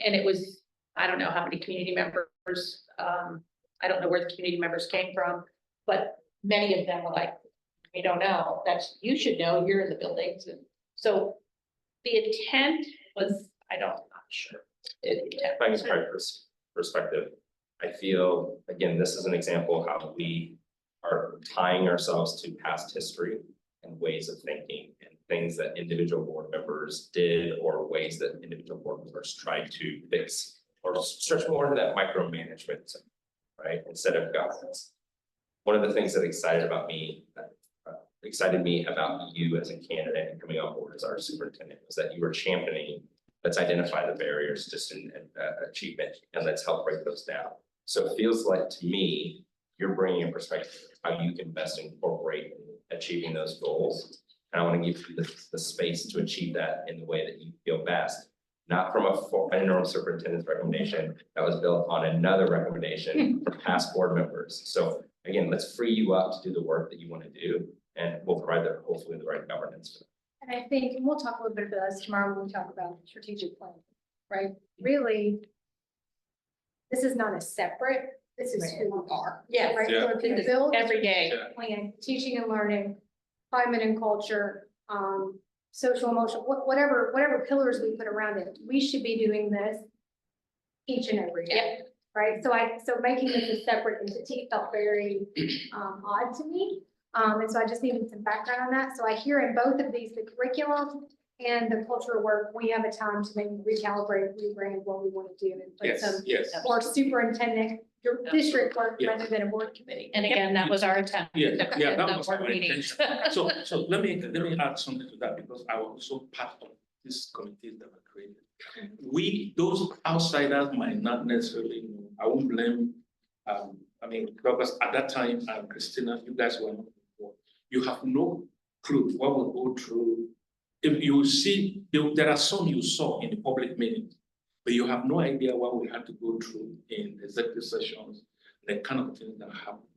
[SPEAKER 4] And it was, I don't know how many community members, I don't know where the community members came from, but many of them were like, we don't know, you should know, you're in the buildings. And so the intent was, I'm not sure.
[SPEAKER 7] If I can try perspective, I feel, again, this is an example of how we are tying ourselves to past history and ways of thinking and things that individual board members did, or ways that individual board members tried to fix or stretch more into that micromanagement, right? Instead of governance. One of the things that excited me about you as a candidate and coming on board as our superintendent was that you were championing, let's identify the barriers just in achievement and let's help break those down. So it feels like to me, you're bringing a perspective of how you can best incorporate achieving those goals. And I want to give you the space to achieve that in the way that you feel best, not from an interim superintendent's recommendation that was built on another recommendation from past board members. So again, let's free you up to do the work that you want to do, and we'll provide hopefully the right governance.
[SPEAKER 3] And I think, and we'll talk a little bit about this tomorrow when we talk about strategic plan, right? Really, this is not a separate, this is who we are.
[SPEAKER 4] Yeah.
[SPEAKER 3] Right,
[SPEAKER 6] Yeah.
[SPEAKER 3] so if you build
[SPEAKER 4] Every day.
[SPEAKER 3] plan, teaching and learning, climate and culture, social emotional, whatever pillars we put around it, we should be doing this each and every day. Right, so making this a separate entity felt very odd to me. And so I just needed some background on that. So I hear in both of these, the curriculum and the cultural work, we have a time to maybe recalibrate, rebrand what we want to do and put some
[SPEAKER 6] Yes.
[SPEAKER 3] more superintendent district work
[SPEAKER 6] Yeah.
[SPEAKER 3] rather than a board committee.
[SPEAKER 1] And again, that was our attempt.
[SPEAKER 6] Yeah,
[SPEAKER 1] in
[SPEAKER 6] that
[SPEAKER 1] the
[SPEAKER 6] was
[SPEAKER 1] board
[SPEAKER 6] my
[SPEAKER 1] meetings.
[SPEAKER 6] intention. So let me add something to that, because I was also part of this committee that were created. Those outsiders might not necessarily know. I won't blame, because at that time, Christina, you guys were not involved. You have no clue what will go through. If you see, there are some you saw in the public meetings, but you have no idea what we had to go through in executive sessions, the kind of things that happen.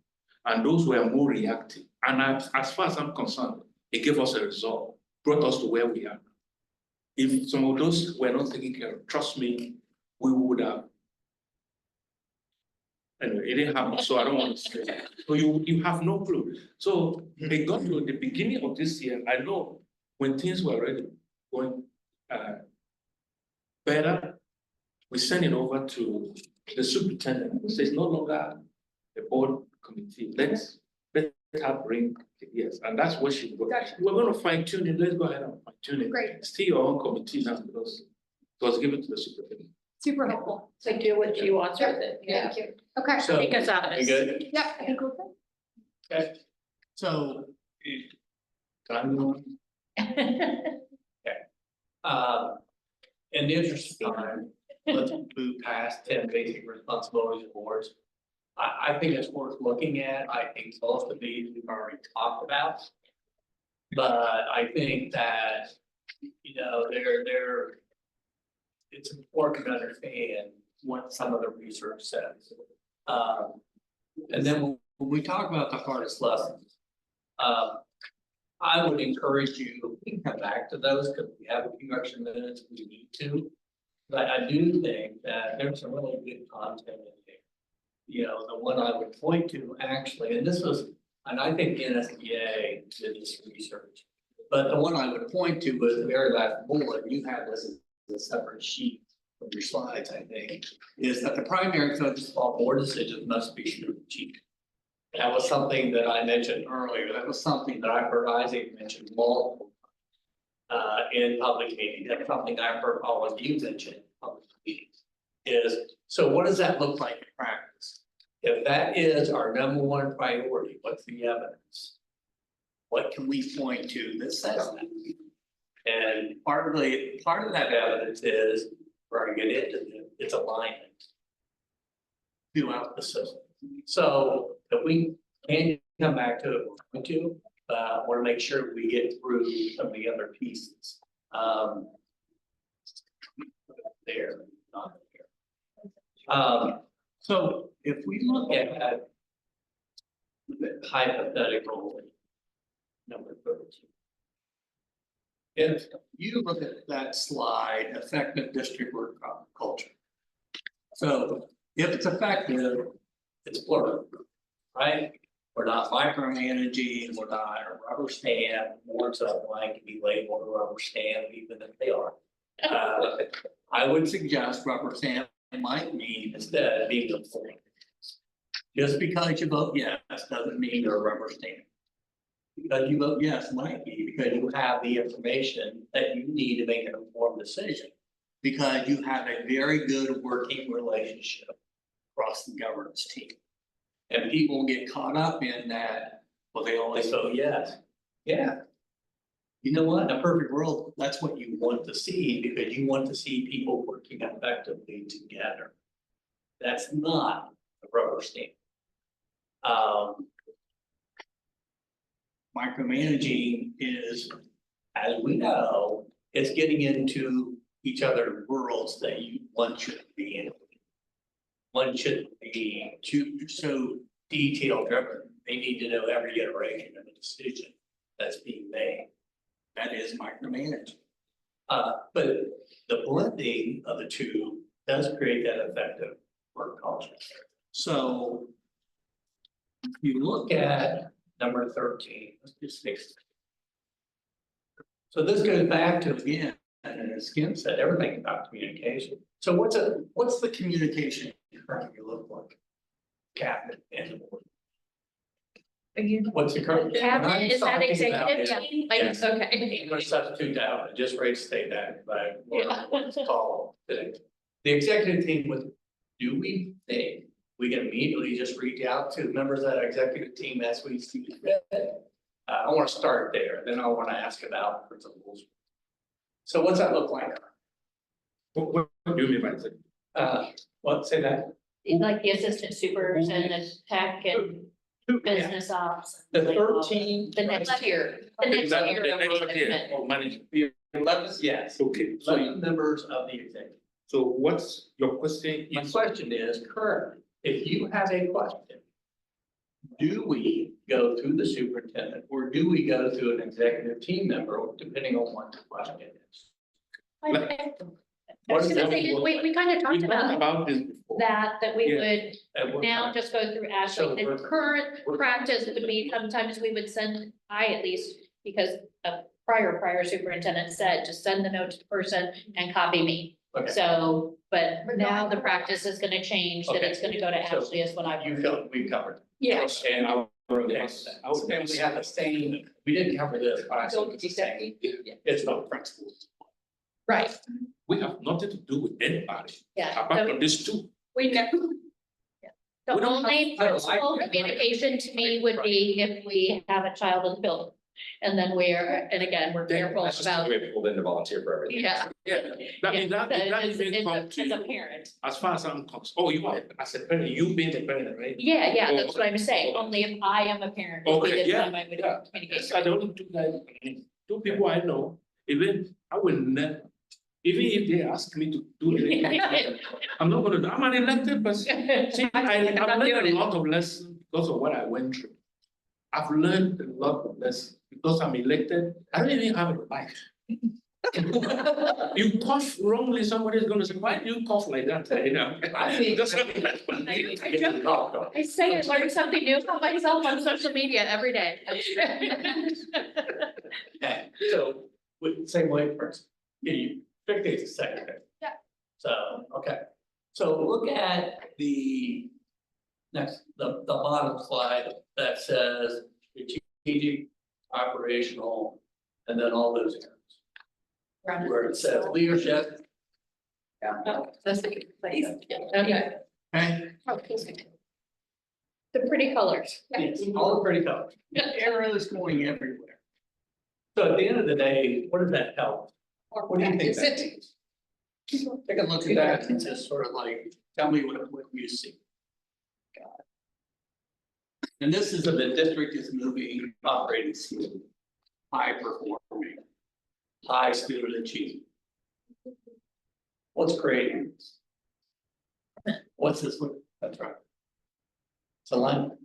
[SPEAKER 6] And those were more reactive. And as far as I'm concerned, it gave us a result, brought us to where we are. If some of those were not taken care of, trust me, we would have. Anyway, it didn't happen, so I don't want to say that. So you have no clue. So it got to the beginning of this year, I know when things were already going better, we sent it over to the superintendent, who says no longer the board committee, let her bring the yes, and that's what she wrote.
[SPEAKER 3] Gotcha.
[SPEAKER 6] We're gonna fine tune it, let's go ahead and fine tune it.
[SPEAKER 3] Great,
[SPEAKER 6] Still your own committee now, because it was given to the superintendent.
[SPEAKER 3] super helpful.
[SPEAKER 4] So do what she wants with it, yeah.
[SPEAKER 3] Thank you. Okay.
[SPEAKER 9] So,
[SPEAKER 1] Take us out of
[SPEAKER 9] you
[SPEAKER 1] this.
[SPEAKER 9] good?
[SPEAKER 3] Yeah, I think we're good.
[SPEAKER 9] Okay. So. Time on. In the interest of time, let's move past 10 basic responsibilities of boards. I think it's worth looking at. I think most of these we've already talked about. But I think that, it's important to understand what some of the research says. And then when we talk about the hardest lessons, I would encourage you, we can come back to those because we have a few extra minutes if we need to. But I do think that there's some really good content in there. The one I would point to actually, and I think NSBA did this research. But the one I would point to was the very last bullet, you have this as a separate sheet from your slides, I think, is that the primary focus of all board decisions must be strategic. That was something that I mentioned earlier. That was something that I've heard Isaac mention multiple in public meetings. That's something I've heard all of you mention in public meetings. So what does that look like in practice? If that is our number one priority, what's the evidence? What can we point to that says that? And part of that evidence is, we're going to get into it, it's alignment throughout the system. So if we can come back to it, we're going to, want to make sure we get through some of the other pieces. There, not there. So if we look at the hypothetical number 13. If you look at that slide, effective district work culture. So if it's effective, it's plural, right? We're not micromanaging, we're not a rubber stamp, boards of like to be labeled a rubber stamp, even if they are. I would suggest rubber stamp might mean instead being a form. Just because you vote yes doesn't mean you're a rubber stamp. Because you vote yes might be because you have the information that you need to make an informed decision. Because you have a very good working relationship across the governance team. And people get caught up in that, well, they always vote yes. Yeah. You know what, in a perfect world, that's what you want to see because you want to see people working effectively together. That's not a rubber stamp. Micromanaging is, as we know, it's getting into each other's worlds that one shouldn't be in. One shouldn't be so detail driven. They need to know every iteration of a decision that's being made. That is micromanaging. But the blending of the two does create that effective work culture. So if you look at number 13, let's just fix it. So this goes back to, again, and as Kim said, everything about communication. So what's the communication currently look like? Cabinet and the board. What's the current?
[SPEAKER 1] Cabinet, is that executive
[SPEAKER 9] Yeah.
[SPEAKER 1] team?
[SPEAKER 9] Yes.
[SPEAKER 1] Okay.
[SPEAKER 9] I'm gonna substitute that, just ready to state that, but
[SPEAKER 1] Yeah.
[SPEAKER 9] let's call the executive team with, do we think we can immediately just reach out to members of that executive team as we see fit? I want to start there, then I want to ask about principles. So what's that look like?
[SPEAKER 6] What do you mean by that?
[SPEAKER 9] What, say that?
[SPEAKER 1] Like the assistant supers and the tech and business ops.
[SPEAKER 9] The
[SPEAKER 1] like all that.
[SPEAKER 9] 13.
[SPEAKER 1] The next year, the next
[SPEAKER 6] That-
[SPEAKER 1] year.
[SPEAKER 6] the
[SPEAKER 1] of
[SPEAKER 6] next year
[SPEAKER 1] management.
[SPEAKER 6] of management.
[SPEAKER 9] The 11, yes,
[SPEAKER 6] Okay, so
[SPEAKER 9] 11 members of the executive.
[SPEAKER 6] so what's your question?
[SPEAKER 9] My question is, currently, if you have a question, do we go through the superintendent or do we go through an executive team member, depending on what the question is?
[SPEAKER 1] I was gonna say, we kind of
[SPEAKER 6] We
[SPEAKER 1] talked
[SPEAKER 6] talked
[SPEAKER 1] about
[SPEAKER 6] about this before.
[SPEAKER 1] that we
[SPEAKER 6] Yeah.
[SPEAKER 1] would
[SPEAKER 9] At what
[SPEAKER 1] now
[SPEAKER 9] time?
[SPEAKER 1] just go through
[SPEAKER 9] So
[SPEAKER 1] Ashley. The
[SPEAKER 9] we're-
[SPEAKER 1] current practice would be sometimes we would send, I at least, because a prior superintendent said, just send the note to the person and copy me.
[SPEAKER 9] Okay.
[SPEAKER 1] So, but now the practice is gonna change, that it's gonna go to
[SPEAKER 9] So
[SPEAKER 1] Ashley is what I.
[SPEAKER 9] You felt we covered.
[SPEAKER 4] Yes.
[SPEAKER 6] And I would,
[SPEAKER 9] Yes.
[SPEAKER 6] I would.
[SPEAKER 9] And we have the same, we didn't cover this, but I said it's the same. It's not principal.
[SPEAKER 1] Right,
[SPEAKER 6] We have nothing to do with anybody,
[SPEAKER 1] yeah.
[SPEAKER 6] apart
[SPEAKER 1] So
[SPEAKER 6] from these two.
[SPEAKER 4] We know.
[SPEAKER 1] the
[SPEAKER 6] we don't
[SPEAKER 1] only
[SPEAKER 9] have-
[SPEAKER 1] principal communication to me would be if we have a child in the building. And then we're, and again, we're careful
[SPEAKER 7] That's just
[SPEAKER 1] about,
[SPEAKER 7] the way people then to volunteer for everything.
[SPEAKER 1] yeah.
[SPEAKER 6] Yeah, that
[SPEAKER 1] yeah,
[SPEAKER 6] means that, that
[SPEAKER 1] as-
[SPEAKER 6] even come
[SPEAKER 1] as
[SPEAKER 6] to
[SPEAKER 1] a
[SPEAKER 6] you,
[SPEAKER 1] parent.
[SPEAKER 6] as far as I'm concerned, oh, you are, as a parent, you being the parent, right?
[SPEAKER 1] Yeah, yeah,
[SPEAKER 6] Oh,
[SPEAKER 1] that's what I'm saying,
[SPEAKER 6] okay.
[SPEAKER 1] only if I am a parent, would be
[SPEAKER 6] Okay,
[SPEAKER 1] the
[SPEAKER 6] yeah,
[SPEAKER 1] time I would
[SPEAKER 6] yeah.
[SPEAKER 1] communicate.
[SPEAKER 6] These are the only two guys, two people I know, even, I will never, even if they ask me to do anything, I'm not gonna, do. I'm an elected person. See, I've
[SPEAKER 4] not
[SPEAKER 6] learned
[SPEAKER 4] doing
[SPEAKER 6] a lot of lessons because of what I went through. I've learned a lot of lessons because I'm elected. I don't even have a life. You cough wrongly, somebody's gonna say, why do you cough like that? You know? That's
[SPEAKER 1] I say I learn something new about myself on social media every day.
[SPEAKER 9] Okay, so with same way first, you dictate the secretary.
[SPEAKER 1] Yeah.
[SPEAKER 9] So, okay, so look at the next, the bottom slide that says strategic, operational, and then all those areas. Where it says leadership.
[SPEAKER 1] That's the good place. Okay.
[SPEAKER 9] Okay.
[SPEAKER 1] The pretty colors.
[SPEAKER 9] Yes, all the pretty colors. Arrows going everywhere. So at the end of the day, what does that help? What do you think that means? Take a look at that and just sort of like, tell me what you see. And this is that the district is moving operating system, high performing, high student achievement. What's creating this? What's this one? That's right. It's alignment.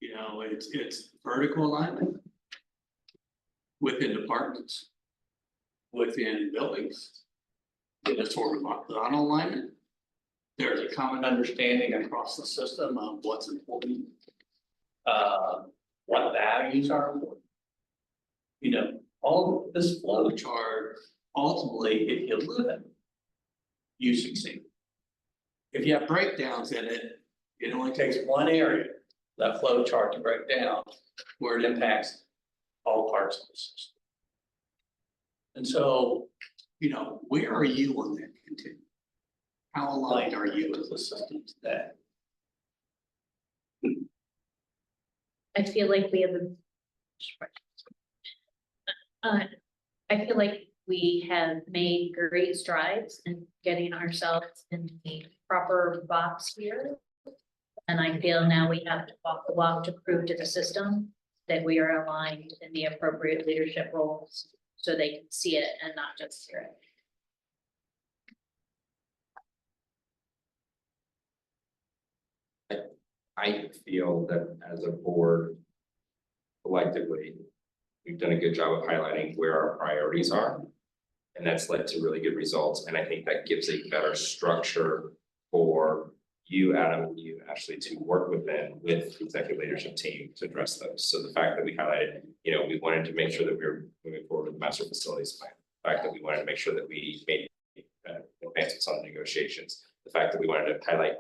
[SPEAKER 9] You know, it's vertical alignment within departments, within buildings. It's sort of horizontal alignment. There's a common understanding across the system of what's important. What values are important. You know, all this flow chart, ultimately, if you live it, you succeed. If you have breakdowns in it, it only takes one area, that flow chart to break down, where it impacts all parts of the system. And so, you know, where are you on that continuum? How aligned are you with the system today?
[SPEAKER 1] I feel like we have I feel like we have made great strides in getting ourselves in the proper box here. And I feel now we have to walk the walk to prove to the system that we are aligned in the appropriate leadership roles, so they can see it and not just hear it.
[SPEAKER 7] I feel that as a board, collectively, we've done a good job of highlighting where our priorities are. And that's led to really good results, and I think that gives a better structure for you, Adam, you, Ashley, to work with the executive leadership team to address those. So the fact that we highlighted, you know, we wanted to make sure that we were moving forward with the master facilities plan. The fact that we wanted to make sure that we made advancements on negotiations. The fact that we wanted to highlight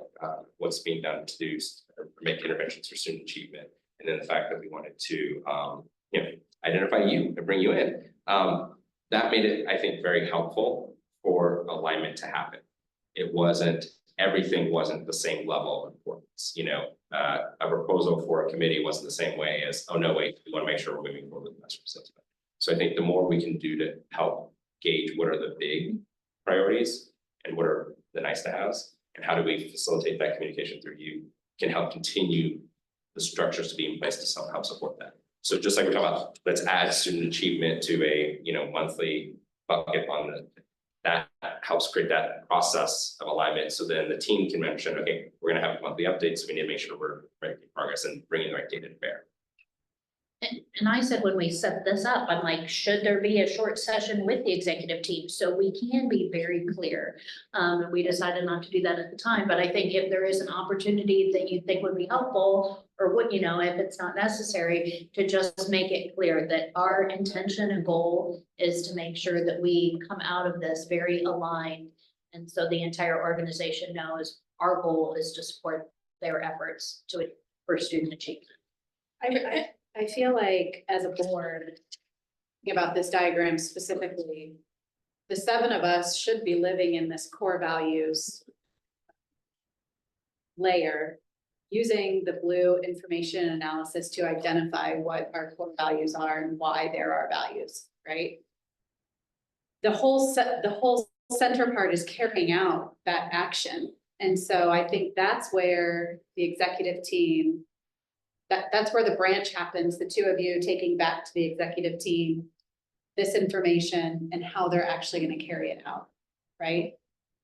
[SPEAKER 7] what's being done to do or make interventions for student achievement. And then the fact that we wanted to, you know, identify you and bring you in. That made it, I think, very helpful for alignment to happen. It wasn't, everything wasn't the same level of importance, you know, a proposal for a committee wasn't the same way as, oh, no, wait, we want to make sure we're moving forward with the master facilities plan. So I think the more we can do to help gauge what are the big priorities and what are the nice to haves, and how do we facilitate that communication through you, can help continue the structures to be in place to help support that. So just like we're talking about, let's add student achievement to a, you know, monthly bucket on the that helps create that process of alignment. So then the team can mention, okay, we're gonna have monthly updates. We need to make sure we're making progress and bringing the right data to bear.
[SPEAKER 1] And I said, when we set this up, I'm like, should there be a short session with the executive team? So we can be very clear. And we decided not to do that at the time, but I think if there is an opportunity that you think would be helpful, or what, you know, if it's not necessary, to just make it clear that our intention and goal is to make sure that we come out of this very aligned. And so the entire organization knows our goal is to support their efforts for student achievement.
[SPEAKER 5] I feel like as a board, thinking about this diagram specifically, the 7 of us should be living in this core values layer, using the blue information analysis to identify what our core values are and why they're our values, right? The whole center part is carrying out that action. And so I think that's where the executive team, that's where the branch happens, the 2 of you taking back to the executive team this information and how they're actually going to carry it out, right?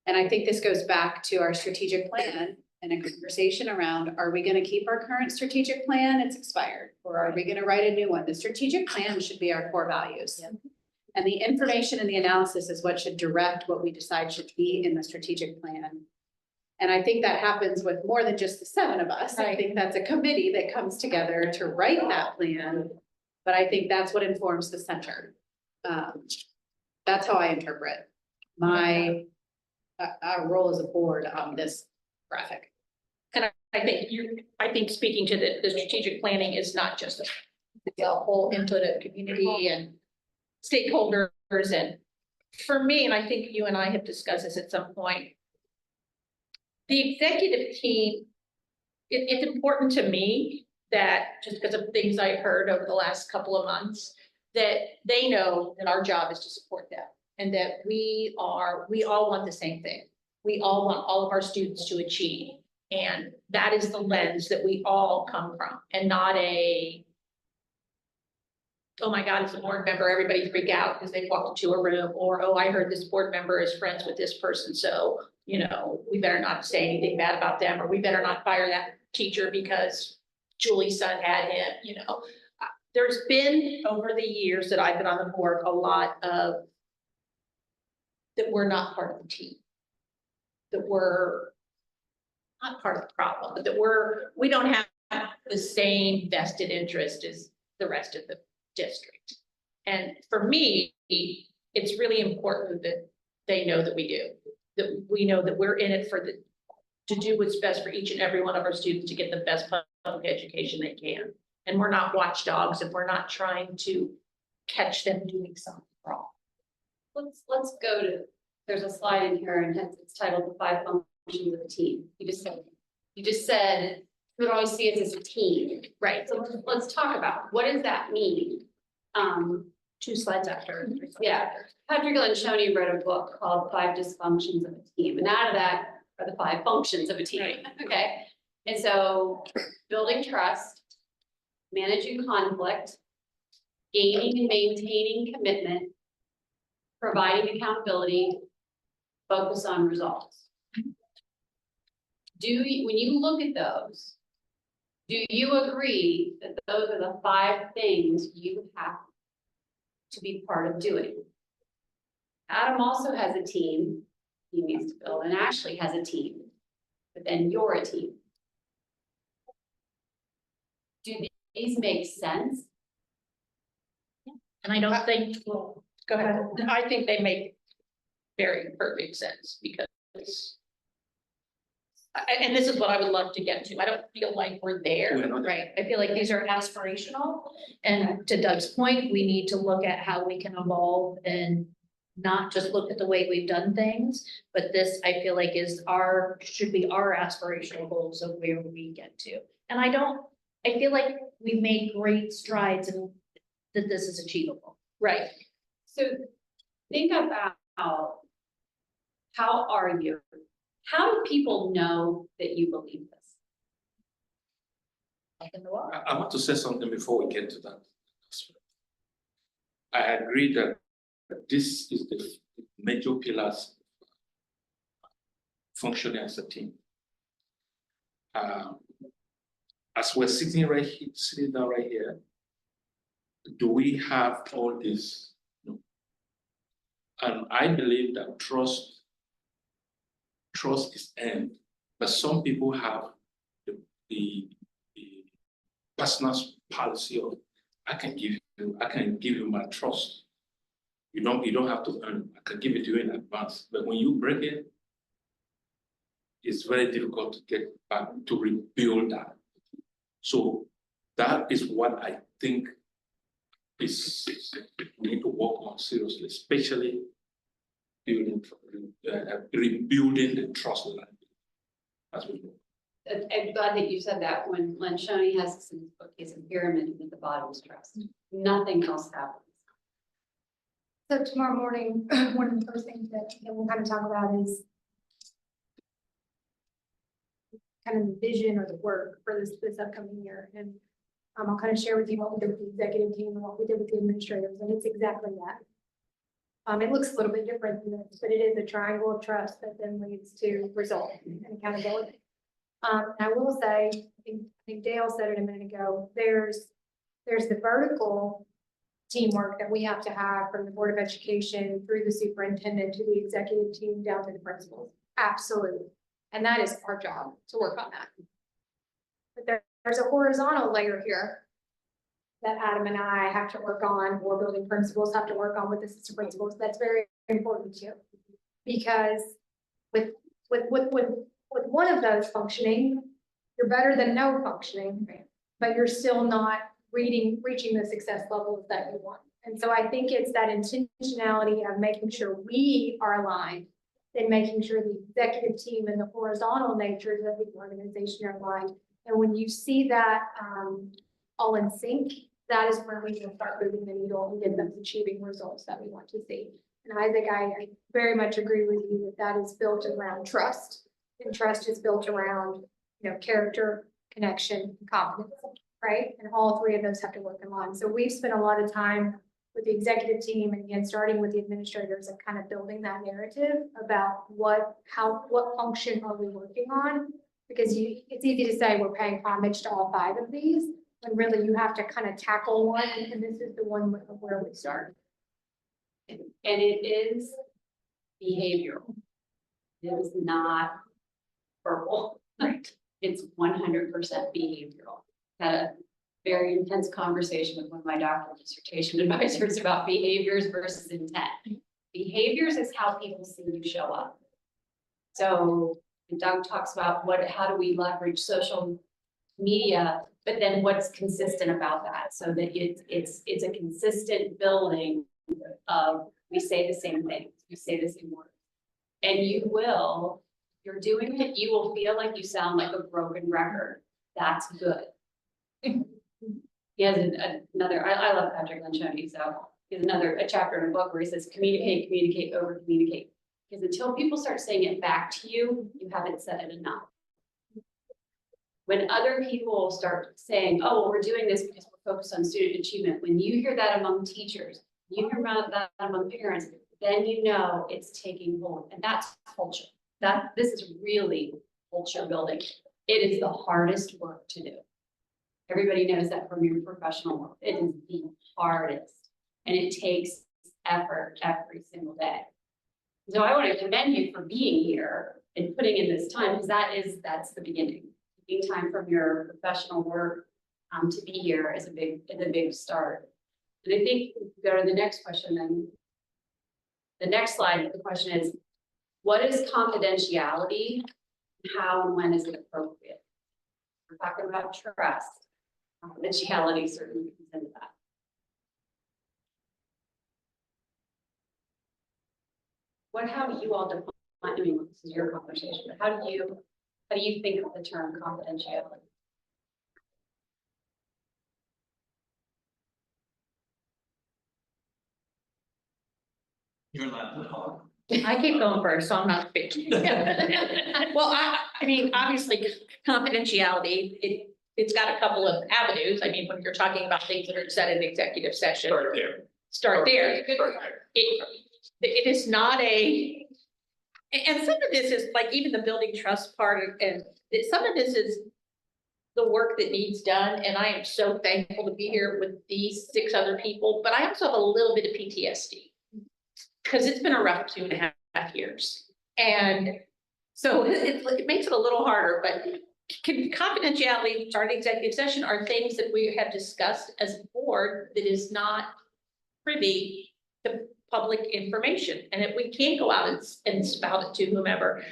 [SPEAKER 5] And I think this goes back to our strategic plan and a conversation around, are we going to keep our current strategic plan? It's expired. Or are we going to write a new one? The strategic plan should be our core values.
[SPEAKER 1] Yeah.
[SPEAKER 5] And the information and the analysis is what should direct what we decide should be in the strategic plan. And I think that happens with more than just the 7 of us. I think that's a committee that comes together to write that plan. But I think that's what informs the center. That's how I interpret my our role as a board on this graphic.
[SPEAKER 4] And I think speaking to the strategic planning is not just the whole input of community and stakeholders. And for me, and I think you and I have discussed this at some point, the executive team, it's important to me that, just because of things I heard over the last couple of months, that they know that our job is to support them, and that we all want the same thing. We all want all of our students to achieve. And that is the lens that we all come from, and not a, oh my God, it's a board member, everybody freak out because they walked into a room, or, oh, I heard this board member is friends with this person, so, you know, we better not say anything bad about them, or we better not fire that teacher because Julie's son had him, you know. There's been, over the years that I've been on the board, a lot of that we're not part of the team. That we're not part of the problem, but that we don't have the same vested interest as the rest of the district. And for me, it's really important that they know that we do, that we know that we're in it to do what's best for each and every one of our students to get the best public education they can. And we're not watchdogs, and we're not trying to catch them doing something wrong.
[SPEAKER 8] Let's go to, there's a slide in here and it's titled the 5 functions of a team. You just said, we would always see us as a team, right? So let's talk about, what does that mean?
[SPEAKER 1] 2 slides after.
[SPEAKER 8] Yeah, Patrick Lencioni wrote a book called 5 Dysfunctions of a Team, and out of that are the 5 functions of a team, okay? And so building trust, managing conflict, gaining and maintaining commitment, providing accountability, focus on results. When you look at those, do you agree that those are the 5 things you have to be part of doing? Adam also has a team he needs to build, and Ashley has a team, but then you're a team. Do these make sense?
[SPEAKER 1] And I don't think,
[SPEAKER 4] Well, go ahead. I think they make very perfect sense, because and this is what I would love to get to. I don't feel like we're there.
[SPEAKER 1] right, I feel like these are aspirational. And to Doug's point, we need to look at how we can evolve and not just look at the way we've done things, but this, I feel like, should be our aspirational goals of where we get to. And I feel like we've made great strides and that this is achievable.
[SPEAKER 4] Right.
[SPEAKER 8] So think about, how are you? How do people know that you believe this?
[SPEAKER 1] Like in the world.
[SPEAKER 6] I want to say something before we get to that. I agree that But this is the major pillars functioning as a team. As we're sitting down right here, do we have all this? No. And I believe that trust is earned, but some people have the personal policy of I can give you my trust. You don't have to earn. I can give it to you in advance. But when you break it, it's very difficult to get back to rebuild that. So that is what I think is we need to work on seriously, especially rebuilding the trust line as we go.
[SPEAKER 8] I'm glad that you said that. When Lencioni has this in his book, he has a pyramid and at the bottom is trust. Nothing else happens.
[SPEAKER 3] So tomorrow morning, one of the first things that we'll kind of talk about is kind of the vision or the work for this upcoming year. And I'll kind of share with you what we did with the executive team and what we did with the administrators, and it's exactly that. It looks a little bit different than this, but it is a triangle of trust that then leads to result and accountability. I will say, I think Dale said it a minute ago, there's the vertical teamwork that we have to have from the Board of Education through the superintendent to the executive team down to the principals. Absolutely. And that is our job to work on that. But there's a horizontal layer here that Adam and I have to work on, or building principals have to work on with assistant principals. That's very important too. Because with one of those functioning, you're better than no functioning, but you're still not reaching the success levels that you want. And so I think it's that intentionality of making sure we are aligned, and making sure the executive team and the horizontal natures of the organization are aligned. And when you see that all in sync, that is when we can start moving the needle and get them achieving results that we want to see. And I think I very much agree with you that is built around trust. And trust is built around, character, connection, and competence, right? And all three of those have to work in line. So we've spent a lot of time with the executive team, and again, starting with the administrators, and kind of building that narrative about what function are we working on? Because it's easy to say we're paying homage to all 5 of these, when really you have to kind of tackle one, and this is the one where we start.
[SPEAKER 8] And it is behavioral. It is not verbal. Right. It's 100% behavioral. Had a very intense conversation with one of my doctoral dissertation advisors about behaviors versus intent. Behaviors is how people see you show up. So Doug talks about how do we leverage social media, but then what's consistent about that, so that it's a consistent building of we say the same things, we say the same words, and you're doing it, you will feel like you sound like a broken record. That's good. He has another, I love Patrick Lencioni, so he has a chapter in a book where he says, communicate, over communicate. Because until people start saying it back to you, you haven't said it enough. When other people start saying, oh, well, we're doing this because we're focused on student achievement, when you hear that among teachers, you hear that among parents, then you know it's taking hold. And that's culture. This is really culture building. It is the hardest work to do. Everybody knows that from your professional work. It is the hardest, and it takes effort every single day. So I want to commend you for being here and putting in this time, because that's the beginning. Taking time from your professional work to be here is a big start. And I think if we go to the next question, then the next slide, the question is, what is confidentiality? How and when is it appropriate? We're talking about trust. Confidentiality certainly comes into that. How do you all define, I mean, this is your conversation, but how do you think of the term confidentiality?
[SPEAKER 9] You're allowed to talk.
[SPEAKER 1] I keep going first, so I'm not speaking. Well, I mean, obviously confidentiality, it's got a couple of avenues. I mean, when you're talking about things that are said in the executive session,
[SPEAKER 9] Start there.
[SPEAKER 4] start there. It is not and some of this is like even the building trust part and some of this is the work that needs done, and I am so thankful to be here with these 6 other people, but I also have a little bit of PTSD. Because it's been a rough 2.5 years. And so it makes it a little harder, but confidentiality, starting executive session are things that we have discussed as a board that is not privy to public information, and if we can't go out and spout it to whomever.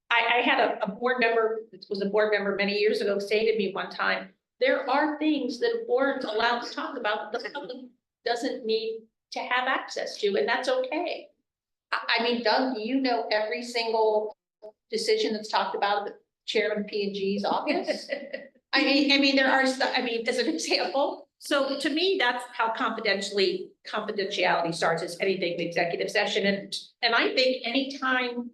[SPEAKER 4] I had a board member, this was a board member many years ago, say to me one time, there are things that a board's allowed to talk about that the public doesn't need to have access to, and that's okay. I mean, Doug, do you know every single decision that's talked about at the chairman of P&G's office? I mean, there are, as an example. So to me, that's how confidentiality starts, is anything in executive session. And I think anytime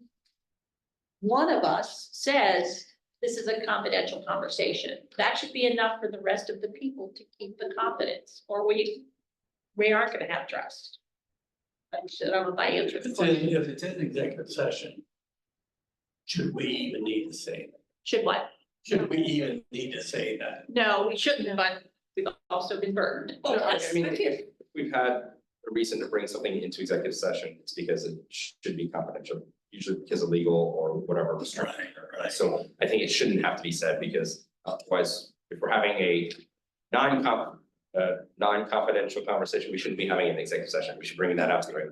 [SPEAKER 4] one of us says, this is a confidential conversation, that should be enough for the rest of the people to keep the confidence, or we aren't gonna have trust. I don't know if I answered the question.
[SPEAKER 9] If it's in executive session, should we even need to say that?
[SPEAKER 4] Should what?
[SPEAKER 9] Should we even need to say that?
[SPEAKER 4] No, we shouldn't, but we've also been burned.
[SPEAKER 7] No, I mean, if we've had a reason to bring something into executive session, it's because it should be confidential, usually because of legal or whatever restraint.
[SPEAKER 9] Right.
[SPEAKER 7] So I think it shouldn't have to be said, because otherwise, if we're having a non-confidential conversation, we shouldn't be having an executive session. We should bring that out to the right.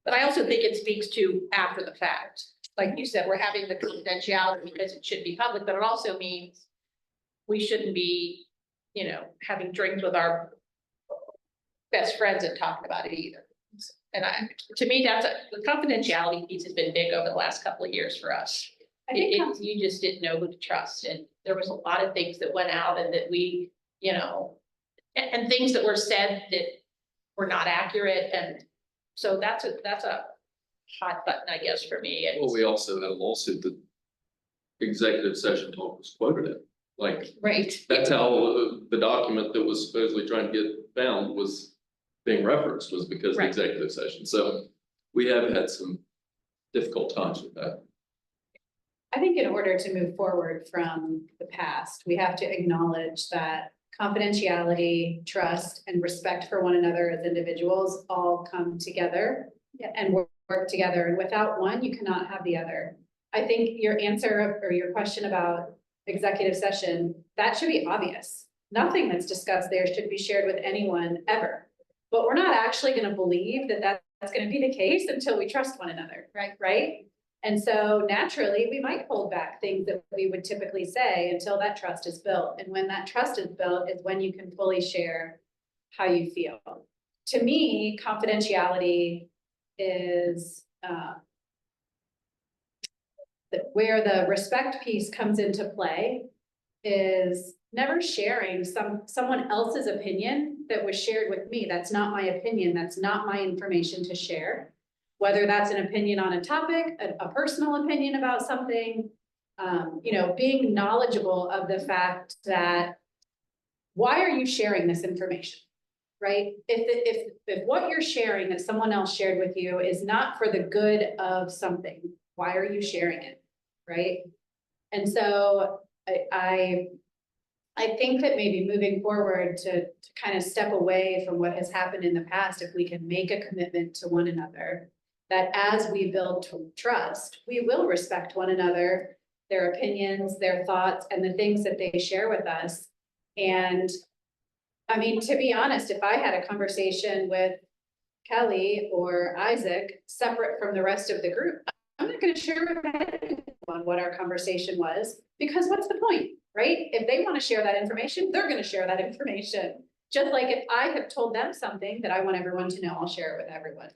[SPEAKER 4] But I also think it speaks to after the fact. Like you said, we're having the confidentiality because it should be public, but it also means we shouldn't be, having drinks with our best friends and talking about it either. And to me, the confidentiality piece has been big over the last couple of years for us.
[SPEAKER 5] I think
[SPEAKER 4] You just didn't know who to trust, and there was a lot of things that went out and that we, and things that were said that were not accurate, and so that's a hot button, I guess, for me.
[SPEAKER 2] Well, we also had a lawsuit that executive session talk was quoted in, like,
[SPEAKER 4] Right.
[SPEAKER 2] that's how the document that was supposedly trying to get found was being referenced, was because of
[SPEAKER 4] Right.
[SPEAKER 2] executive session. So we have had some difficult times with that.
[SPEAKER 5] I think in order to move forward from the past, we have to acknowledge that confidentiality, trust, and respect for one another as individuals all come together and work together. And without one, you cannot have the other. I think your answer or your question about executive session, that should be obvious. Nothing that's discussed there should be shared with anyone ever. But we're not actually going to believe that that's going to be the case until we trust one another, right? And so naturally, we might hold back things that we would typically say until that trust is built. And when that trust is built is when you can fully share how you feel. To me, confidentiality is where the respect piece comes into play, is never sharing someone else's opinion that was shared with me. That's not my opinion. That's not my information to share. Whether that's an opinion on a topic, a personal opinion about something, being knowledgeable of the fact that, why are you sharing this information, right? If what you're sharing that someone else shared with you is not for the good of something, why are you sharing it, right? And so I think that maybe moving forward to kind of step away from what has happened in the past, if we can make a commitment to one another, that as we build trust, we will respect one another, their opinions, their thoughts, and the things that they share with us. And I mean, to be honest, if I had a conversation with Kelly or Isaac separate from the rest of the group, I'm not going to share with anyone what our conversation was, because what's the point, right? If they want to share that information, they're going to share that information. Just like if I have told them something that I want everyone to know, I'll share it with everyone.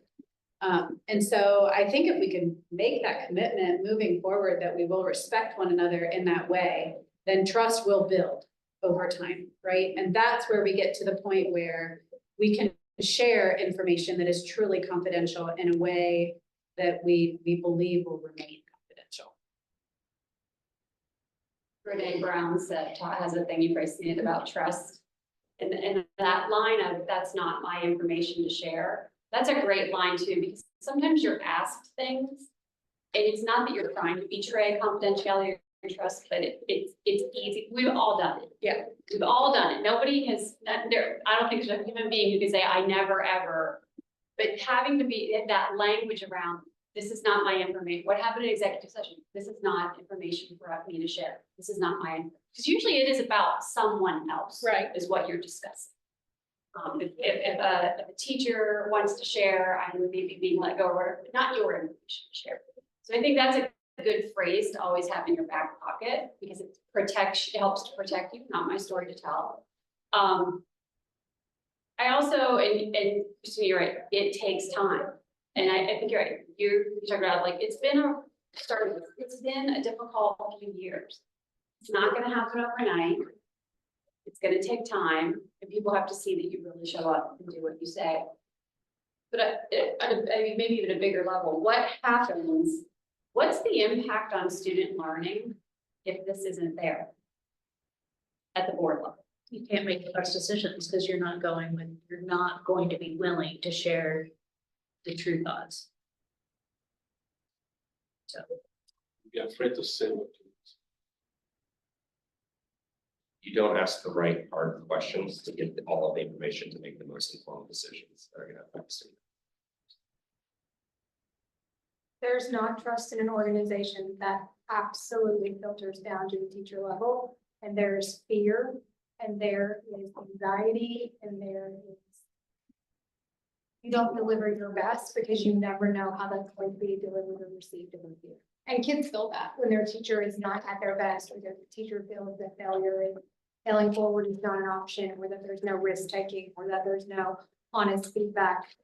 [SPEAKER 5] And so I think if we can make that commitment moving forward, that we will respect one another in that way, then trust will build over time, right? And that's where we get to the point where we can share information that is truly confidential in a way that we believe will remain confidential.
[SPEAKER 8] Brene Brown said, has a thing you posted about trust. And that line of, that's not my information to share, that's a great line too, because sometimes you're asked things. And it's not that you're trying to betray confidentiality or trust, but it's easy. We've all done it.
[SPEAKER 4] Yeah.
[SPEAKER 8] We've all done it. Nobody has, I don't think there's a human being who can say, I never, ever. But having to be that language around, this is not my information. What happened in executive session? This is not information for me to share. This is not my, because usually it is about someone else.
[SPEAKER 4] Right.
[SPEAKER 8] Is what you're discussing. If a teacher wants to share, I would maybe being let go, or not your information to share. So I think that's a good phrase to always have in your back pocket, because it helps to protect you, not my story to tell. I also, and Christina, you're right, it takes time. And I think you're right, you talked about like, it's been a difficult few years. It's not gonna happen overnight. It's gonna take time, and people have to see that you really show up and do what you say. But I mean, maybe even a bigger level, what happens? What's the impact on student learning if this isn't there at the board level?
[SPEAKER 1] You can't make the best decisions because you're not going to be willing to share the true thoughts. So.
[SPEAKER 6] Be afraid to say what you.
[SPEAKER 7] You don't ask the right hard questions to get all of the information to make the most informed decisions that are gonna affect students.
[SPEAKER 3] There's not trust in an organization that absolutely filters down to the teacher level. And there's fear, and there is anxiety, and there is. You don't deliver your best because you never know how that's going to be delivered or received in the future. And kids feel that when their teacher is not at their best, or their teacher feels that failing forward is not an option, or that there's no risk taking, or that there's no honest feedback.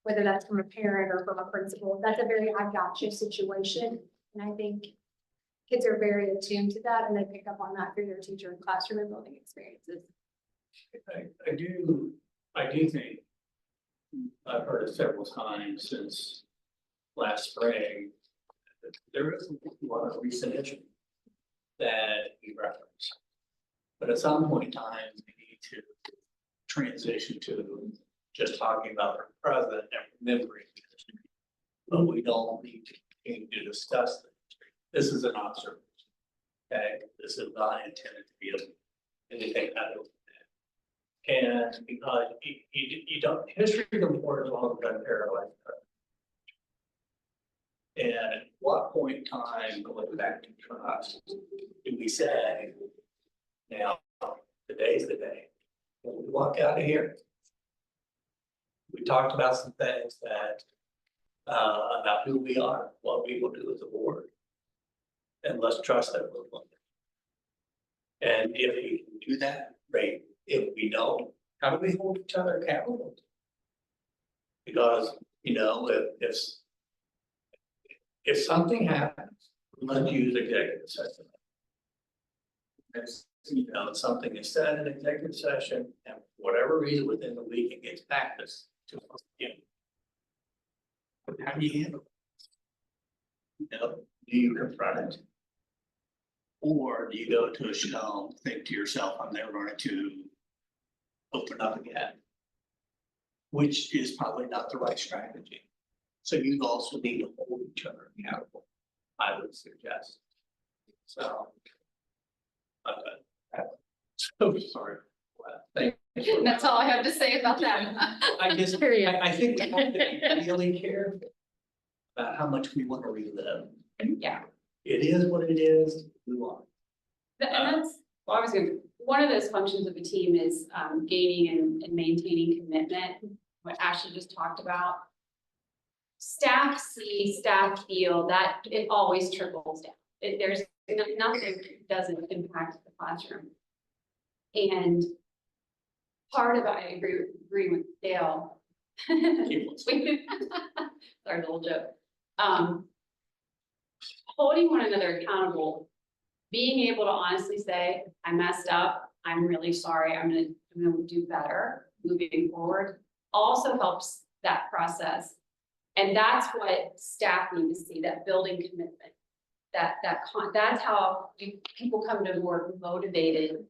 [SPEAKER 3] Whether that's from a parent or from a principal, that's a very I gotcha situation. And I think kids are very attuned to that, and they pick up on that through their teacher and classroom and building experiences.
[SPEAKER 9] I do think, I've heard it several times since last spring, that there is a lot of recent issues that we reference. But at some point in time, we need to transition to just talking about our president and remembering history. But we don't need to continue to discuss the history. This is an observation. Okay, this is not intended to be anything out of that. And because you don't, history is important as long as it's parallel. And at what point in time, going back to trust, do we say, now, today's the day, when we walk out of here? We talked about some things that, about who we are, what we will do as a board. And let's trust that we're one. And if we can do that, great. If we don't, how do we hold each other accountable? Because, you know, if something happens, let's use executive session. You know, something is said in executive session, and for whatever reason within the week it gets back to you. How do you handle it? You know, do you confront it? Or do you go to a show, think to yourself, I'm never going to open up again? Which is probably not the right strategy. So you also need to hold each other accountable, I would suggest. So. So sorry. Thank you.
[SPEAKER 8] That's all I have to say about that.
[SPEAKER 9] I just,
[SPEAKER 1] Period.
[SPEAKER 9] I think we have to be really careful about how much we want to relive.
[SPEAKER 8] Yeah.
[SPEAKER 9] It is what it is, move on.
[SPEAKER 8] And that's, well, I was gonna, one of those functions of a team is gaining and maintaining commitment, what Ashley just talked about. Staff see, staff feel that it always trickles down. There's nothing doesn't impact the classroom. And part of, I agree with Dale. Sorry, little joke. Holding one another accountable, being able to honestly say, I messed up, I'm really sorry, I'm gonna do better moving forward, also helps that process. And that's what staff need to see, that building commitment. That's how people come to work motivated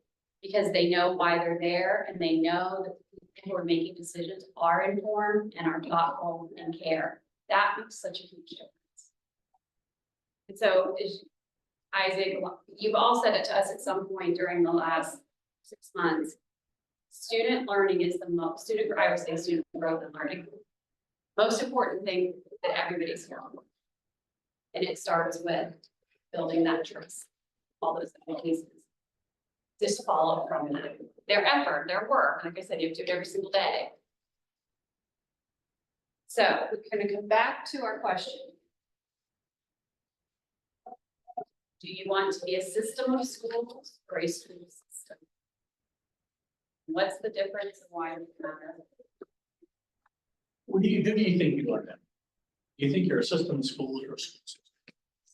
[SPEAKER 8] Because they know why they're there and they know that the people who are making decisions are informed and are thoughtful and care. That makes such a huge difference. And so Isaac, you've all said it to us at some point during the last 6 months. Student learning is the most, I would say student growth and learning. Most important thing that everybody's here on. And it starts with building that trust, all those pieces. Just follow from that, their effort, their work, like I said, you have to do it every single day. So we're gonna come back to our question. Do you want to be a system of schools or a school system? What's the difference and why does it matter?
[SPEAKER 9] Who do you think you are then? You think you're a system of schools or a school system?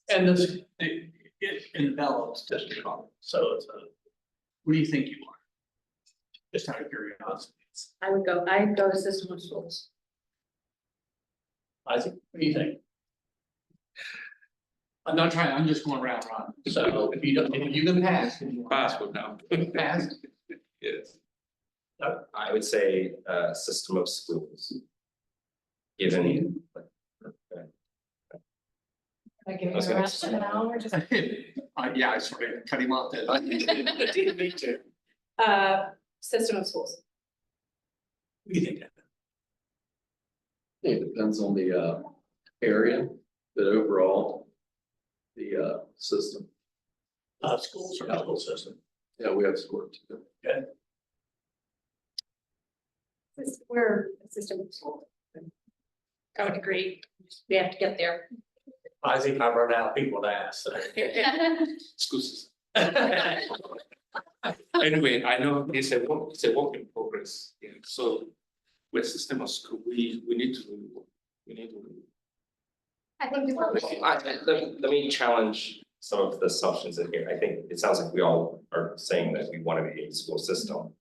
[SPEAKER 9] And this, it envelops district government, so it's a, what do you think you are? Just out of curiosity.
[SPEAKER 1] I'd go to system of schools.
[SPEAKER 9] Isaac, what do you think? I'm not trying, I'm just going round robin. So if you don't, if you can pass. then you
[SPEAKER 6] Pass for now.
[SPEAKER 9] Pass.
[SPEAKER 6] Yes.
[SPEAKER 7] I would say system of schools. Given.
[SPEAKER 3] I give
[SPEAKER 7] I was
[SPEAKER 3] you a
[SPEAKER 7] gonna-
[SPEAKER 3] rationale or just?
[SPEAKER 9] Yeah, I sort of cut him off there.
[SPEAKER 6] Me too.
[SPEAKER 5] System of schools.
[SPEAKER 9] What do you think?
[SPEAKER 2] It depends on the area, but overall, the system.
[SPEAKER 9] Schools or the school system?
[SPEAKER 2] Yeah, we have scored too.
[SPEAKER 1] We're a system of schools. I would agree. We have to get there.
[SPEAKER 9] I think I've run out of people to ask. So.
[SPEAKER 6] School system. Anyway, I know it's a work in progress. Yeah. So with system of school, we need to
[SPEAKER 3] I think we will.
[SPEAKER 7] Let me challenge some of the assumptions in here. I think it sounds like we all are saying that we want to be a school system.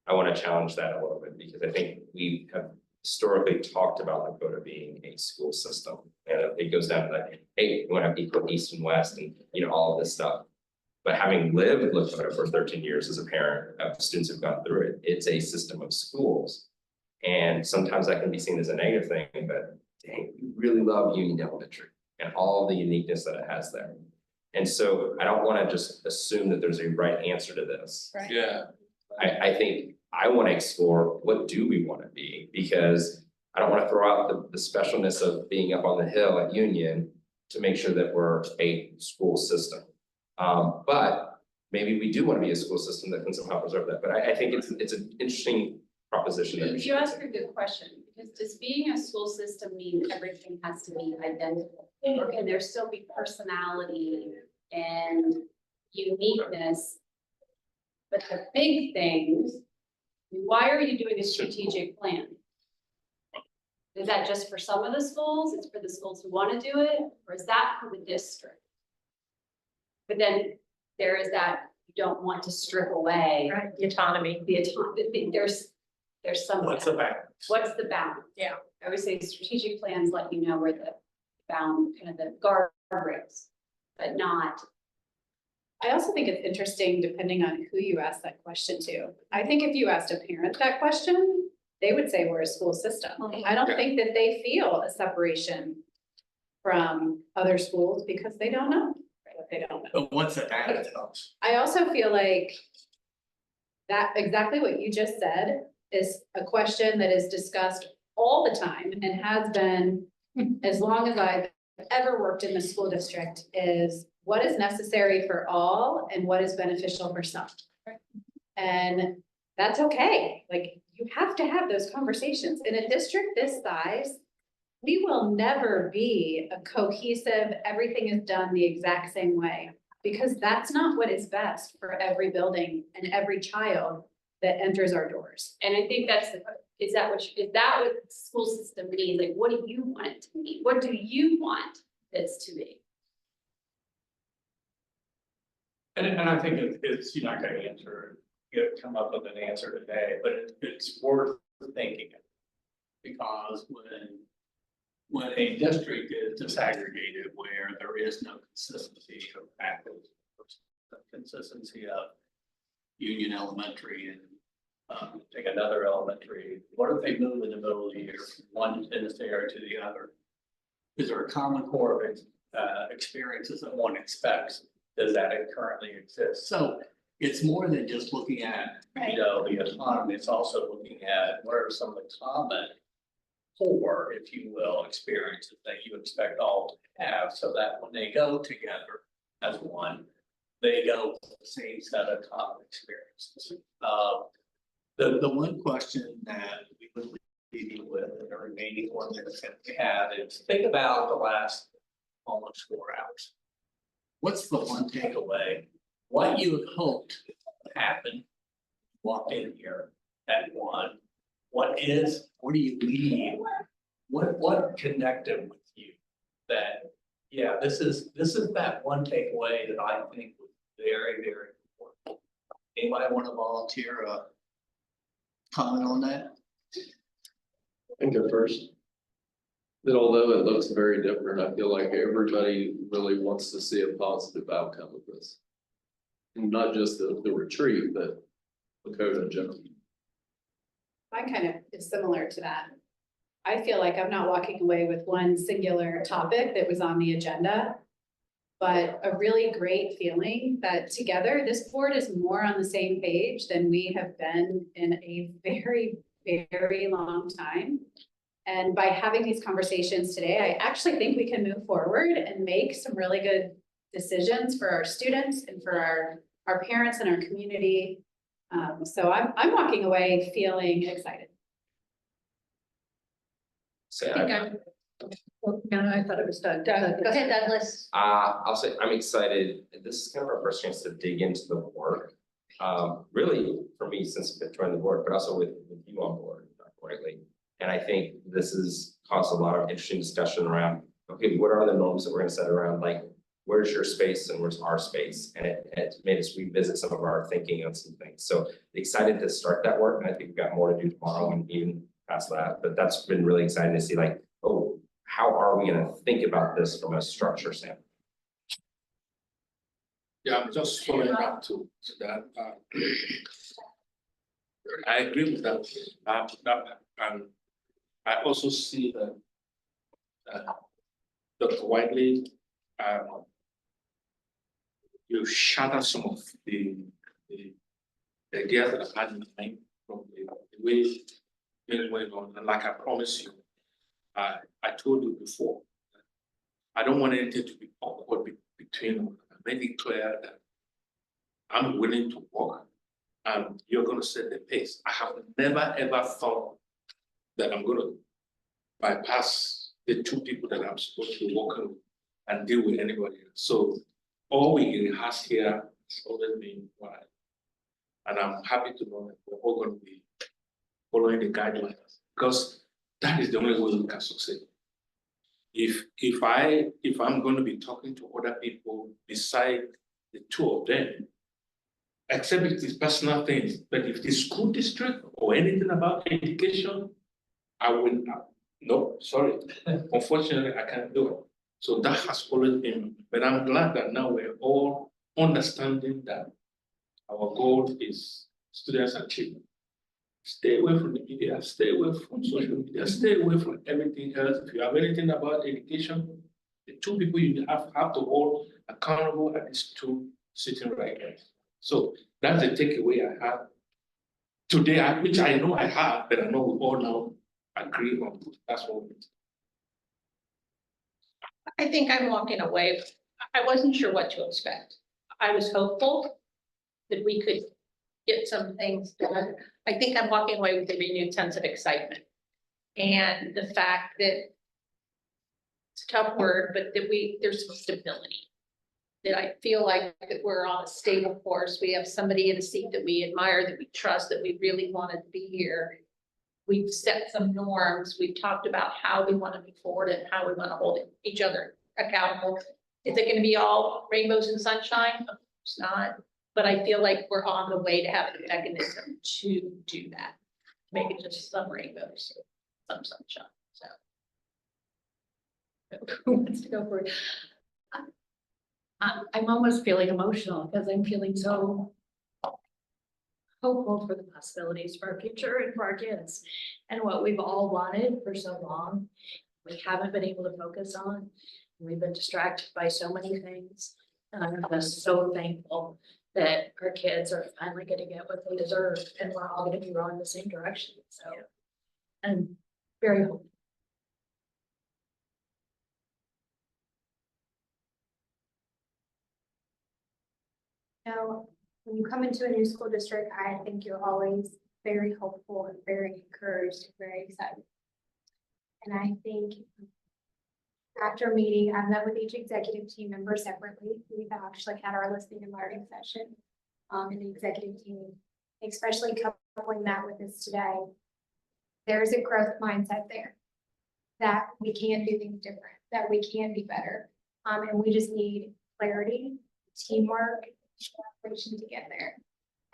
[SPEAKER 7] I want to challenge that a little bit because I think we have historically talked about Lakota being a school system. And it goes down to that, hey, we want to have equal east and west and, you know, all of this stuff. But having lived Lakota for 13 years as a parent of students who've gone through it, it's a system of schools. And sometimes that can be seen as a negative thing, but dang, we really love Union Elementary and all the uniqueness that it has there. And so I don't want to just assume that there's a right answer to this.
[SPEAKER 3] Right.
[SPEAKER 6] Yeah.
[SPEAKER 7] I think I want to explore what do we want to be, because I don't want to throw out the specialness of being up on the hill at Union to make sure that we're a school system. But maybe we do want to be a school system that can somehow preserve that. But I think it's an interesting proposition that we should
[SPEAKER 8] You asked a
[SPEAKER 7] consider.
[SPEAKER 8] good question, because does being a school system mean everything has to be identical? Or can there still be personality and uniqueness? But the big things, why are you doing a strategic plan? Is that just for some of the schools? It's for the schools who want to do it, or is that for the district? But then there is that, you don't want to strip away
[SPEAKER 1] Right, the autonomy.
[SPEAKER 8] the autonomy, there's some.
[SPEAKER 9] What's the balance?
[SPEAKER 8] What's the balance?
[SPEAKER 1] Yeah.
[SPEAKER 8] I would say strategic plans let you know where the bound, kind of the guardrails, but not.
[SPEAKER 5] I also think it's interesting depending on who you ask that question to. I think if you asked a parent that question, they would say we're a school system. I don't think that they feel a separation from other schools because they don't know what they don't know.
[SPEAKER 9] But what's the data tell us?
[SPEAKER 5] I also feel like that exactly what you just said is a question that is discussed all the time and has been as long as I've ever worked in the school district is what is necessary for all and what is beneficial for some. And that's okay. Like you have to have those conversations. In a district this size, we will never be a cohesive, everything is done the exact same way. Because that's not what is best for every building and every child that enters our doors.
[SPEAKER 8] And I think that's is that what the school system means? Like, what do you want it to be? What do you want this to be?
[SPEAKER 9] And I think it's, you're not gonna answer, come up with an answer today, but it's worth thinking. Because when a district is disaggregated where there is no consistency of faculty, consistency of Union Elementary and take another elementary, what if they move in the middle of the year, one in this area to the other? Is there a common core of experiences that one expects? Does that currently exist? So it's more than just looking at, you know, the autonomy, it's also looking at what are some of the common core, if you will, experiences that you expect all to have, so that when they go together as one, they go with the same set of common experiences. The one question that we would leave you with in the remaining 1 minute that we have is think about the last almost 4 hours. What's the one takeaway? What you had hoped would happen, walked in here at 1. What do you need? What connected with you that, yeah, this is that one takeaway that I think was very, very important. Anybody want to volunteer a comment on that?
[SPEAKER 2] I think at first, that although it looks very different, I feel like everybody really wants to see a positive outcome of this. And not just the retreat, but Lakota in general.
[SPEAKER 5] Mine kind of is similar to that. I feel like I'm not walking away with one singular topic that was on the agenda, but a really great feeling that together, this board is more on the same page than we have been in a very, very long time. And by having these conversations today, I actually think we can move forward and make some really good decisions for our students and for our parents and our community. So I'm walking away feeling excited.
[SPEAKER 7] So
[SPEAKER 1] I think I thought it was Doug. Go ahead, Douglas.
[SPEAKER 7] I'll say I'm excited. This is kind of our first chance to dig into the work. Really for me, since I've joined the board, but also with you on board, lately. And I think this has caused a lot of interesting discussion around, okay, what are the norms that we're gonna set around, like, where's your space and where's our space? And it made us revisit some of our thinking on some things. So excited to start that work. And I think we've got more to do tomorrow and even past that. But that's been really exciting to see, like, oh, how are we gonna think about this from a structure standpoint?
[SPEAKER 6] Yeah, I'm just following up to that. I agree with that. I also see that Dr. Whiteley, you shatter some of the ideas that I had in mind from the way things went on. And like I promised you, I told you before, I don't want anything to be awkward between. I made it clear that I'm willing to work and you're going to set the pace. I have never ever thought that I'm going to bypass the 2 people that I'm supposed to be working with and deal with anybody else. So all we rehearse here has always been why. And I'm happy to know that we're all going to be following the guidelines because that is the only way we can succeed. If I'm going to be talking to other people beside the 2 of them, except if it's personal things, but if the school district or anything about education, I will not. No, sorry. Unfortunately, I can't do it. So that has always been, but I'm glad that now we're all understanding that our goal is students' achievement. Stay away from the media, stay away from social media, stay away from everything else. If you have anything about education, the 2 people you have to hold accountable are these 2 sitting right there. So that's the takeaway I have today, which I know I have, but I know we all now agree on. That's what we do.
[SPEAKER 4] I think I'm walking away. I wasn't sure what to expect. I was hopeful that we could get some things done. I think I'm walking away with a renewed sense of excitement. And the fact that it's a tough word, but that there's some stability. That I feel like that we're on a stable course. We have somebody in a seat that we admire, that we trust, that we really wanted to be here. We've set some norms. We've talked about how we want to move forward and how we want to hold each other accountable. Is it going to be all rainbows and sunshine? Of course not. But I feel like we're on the way to having a mechanism to do that. Make it just some rainbows, some sunshine. So who wants to go for it?
[SPEAKER 1] I'm almost feeling emotional because I'm feeling so hopeful for the possibilities for our future and for our kids. And what we've all wanted for so long, we haven't been able to focus on. We've been distracted by so many things. And I'm just so thankful that our kids are finally gonna get what they deserve and we're all gonna be rowing the same direction, so. I'm very hopeful.
[SPEAKER 3] Now, when you come into a new school district, I think you're always very hopeful and very encouraged, and very excited. And I think after meeting, I've met with each executive team member separately. We've actually had our listening and learning session in the executive team, especially coupling that with this today. There's a growth mindset there that we can do things different, that we can be better. And we just need clarity, teamwork, collaboration to get there.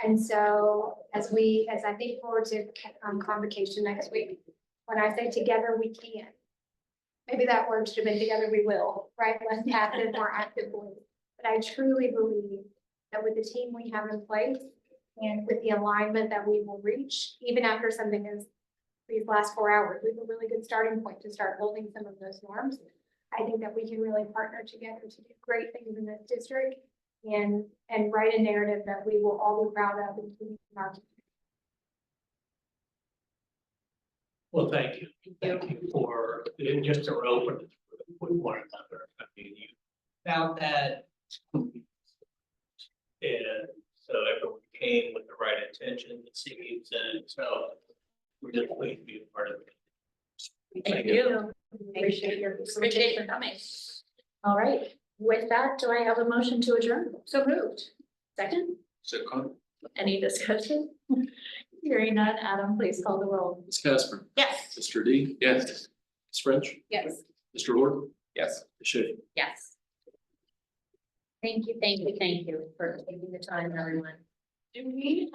[SPEAKER 3] And so as I think forward to convocation next week, when I say together we can, maybe that word should have been together we will, right? Less passive, more active voice. But I truly believe that with the team we have in place and with the alignment that we will reach, even after something is these last 4 hours, we have a really good starting point to start building some of those norms. I think that we can really partner together to do great things in this district and write a narrative that we will all be proud of, including our community.
[SPEAKER 9] Well, thank you. Thank you for, just to open with one another. I mean, you found that. And so everyone came with the right intention, it seems, and so we're just waiting to be a part of it.
[SPEAKER 1] Thank you. Appreciate your coming. All right, with that, do I have a motion to adjourn? So moved. Second,
[SPEAKER 6] Second.
[SPEAKER 1] any discussion? Hearing none, Adam, please call the roll.
[SPEAKER 2] Ms. Casper,
[SPEAKER 1] Yes.
[SPEAKER 2] Mr. D,
[SPEAKER 6] Yes.
[SPEAKER 2] Ms. French,
[SPEAKER 5] Yes.
[SPEAKER 2] Mr. Lord,
[SPEAKER 7] Yes.
[SPEAKER 2] Ms. Shay.
[SPEAKER 1] Yes. Thank you for taking the time, everyone. Do we,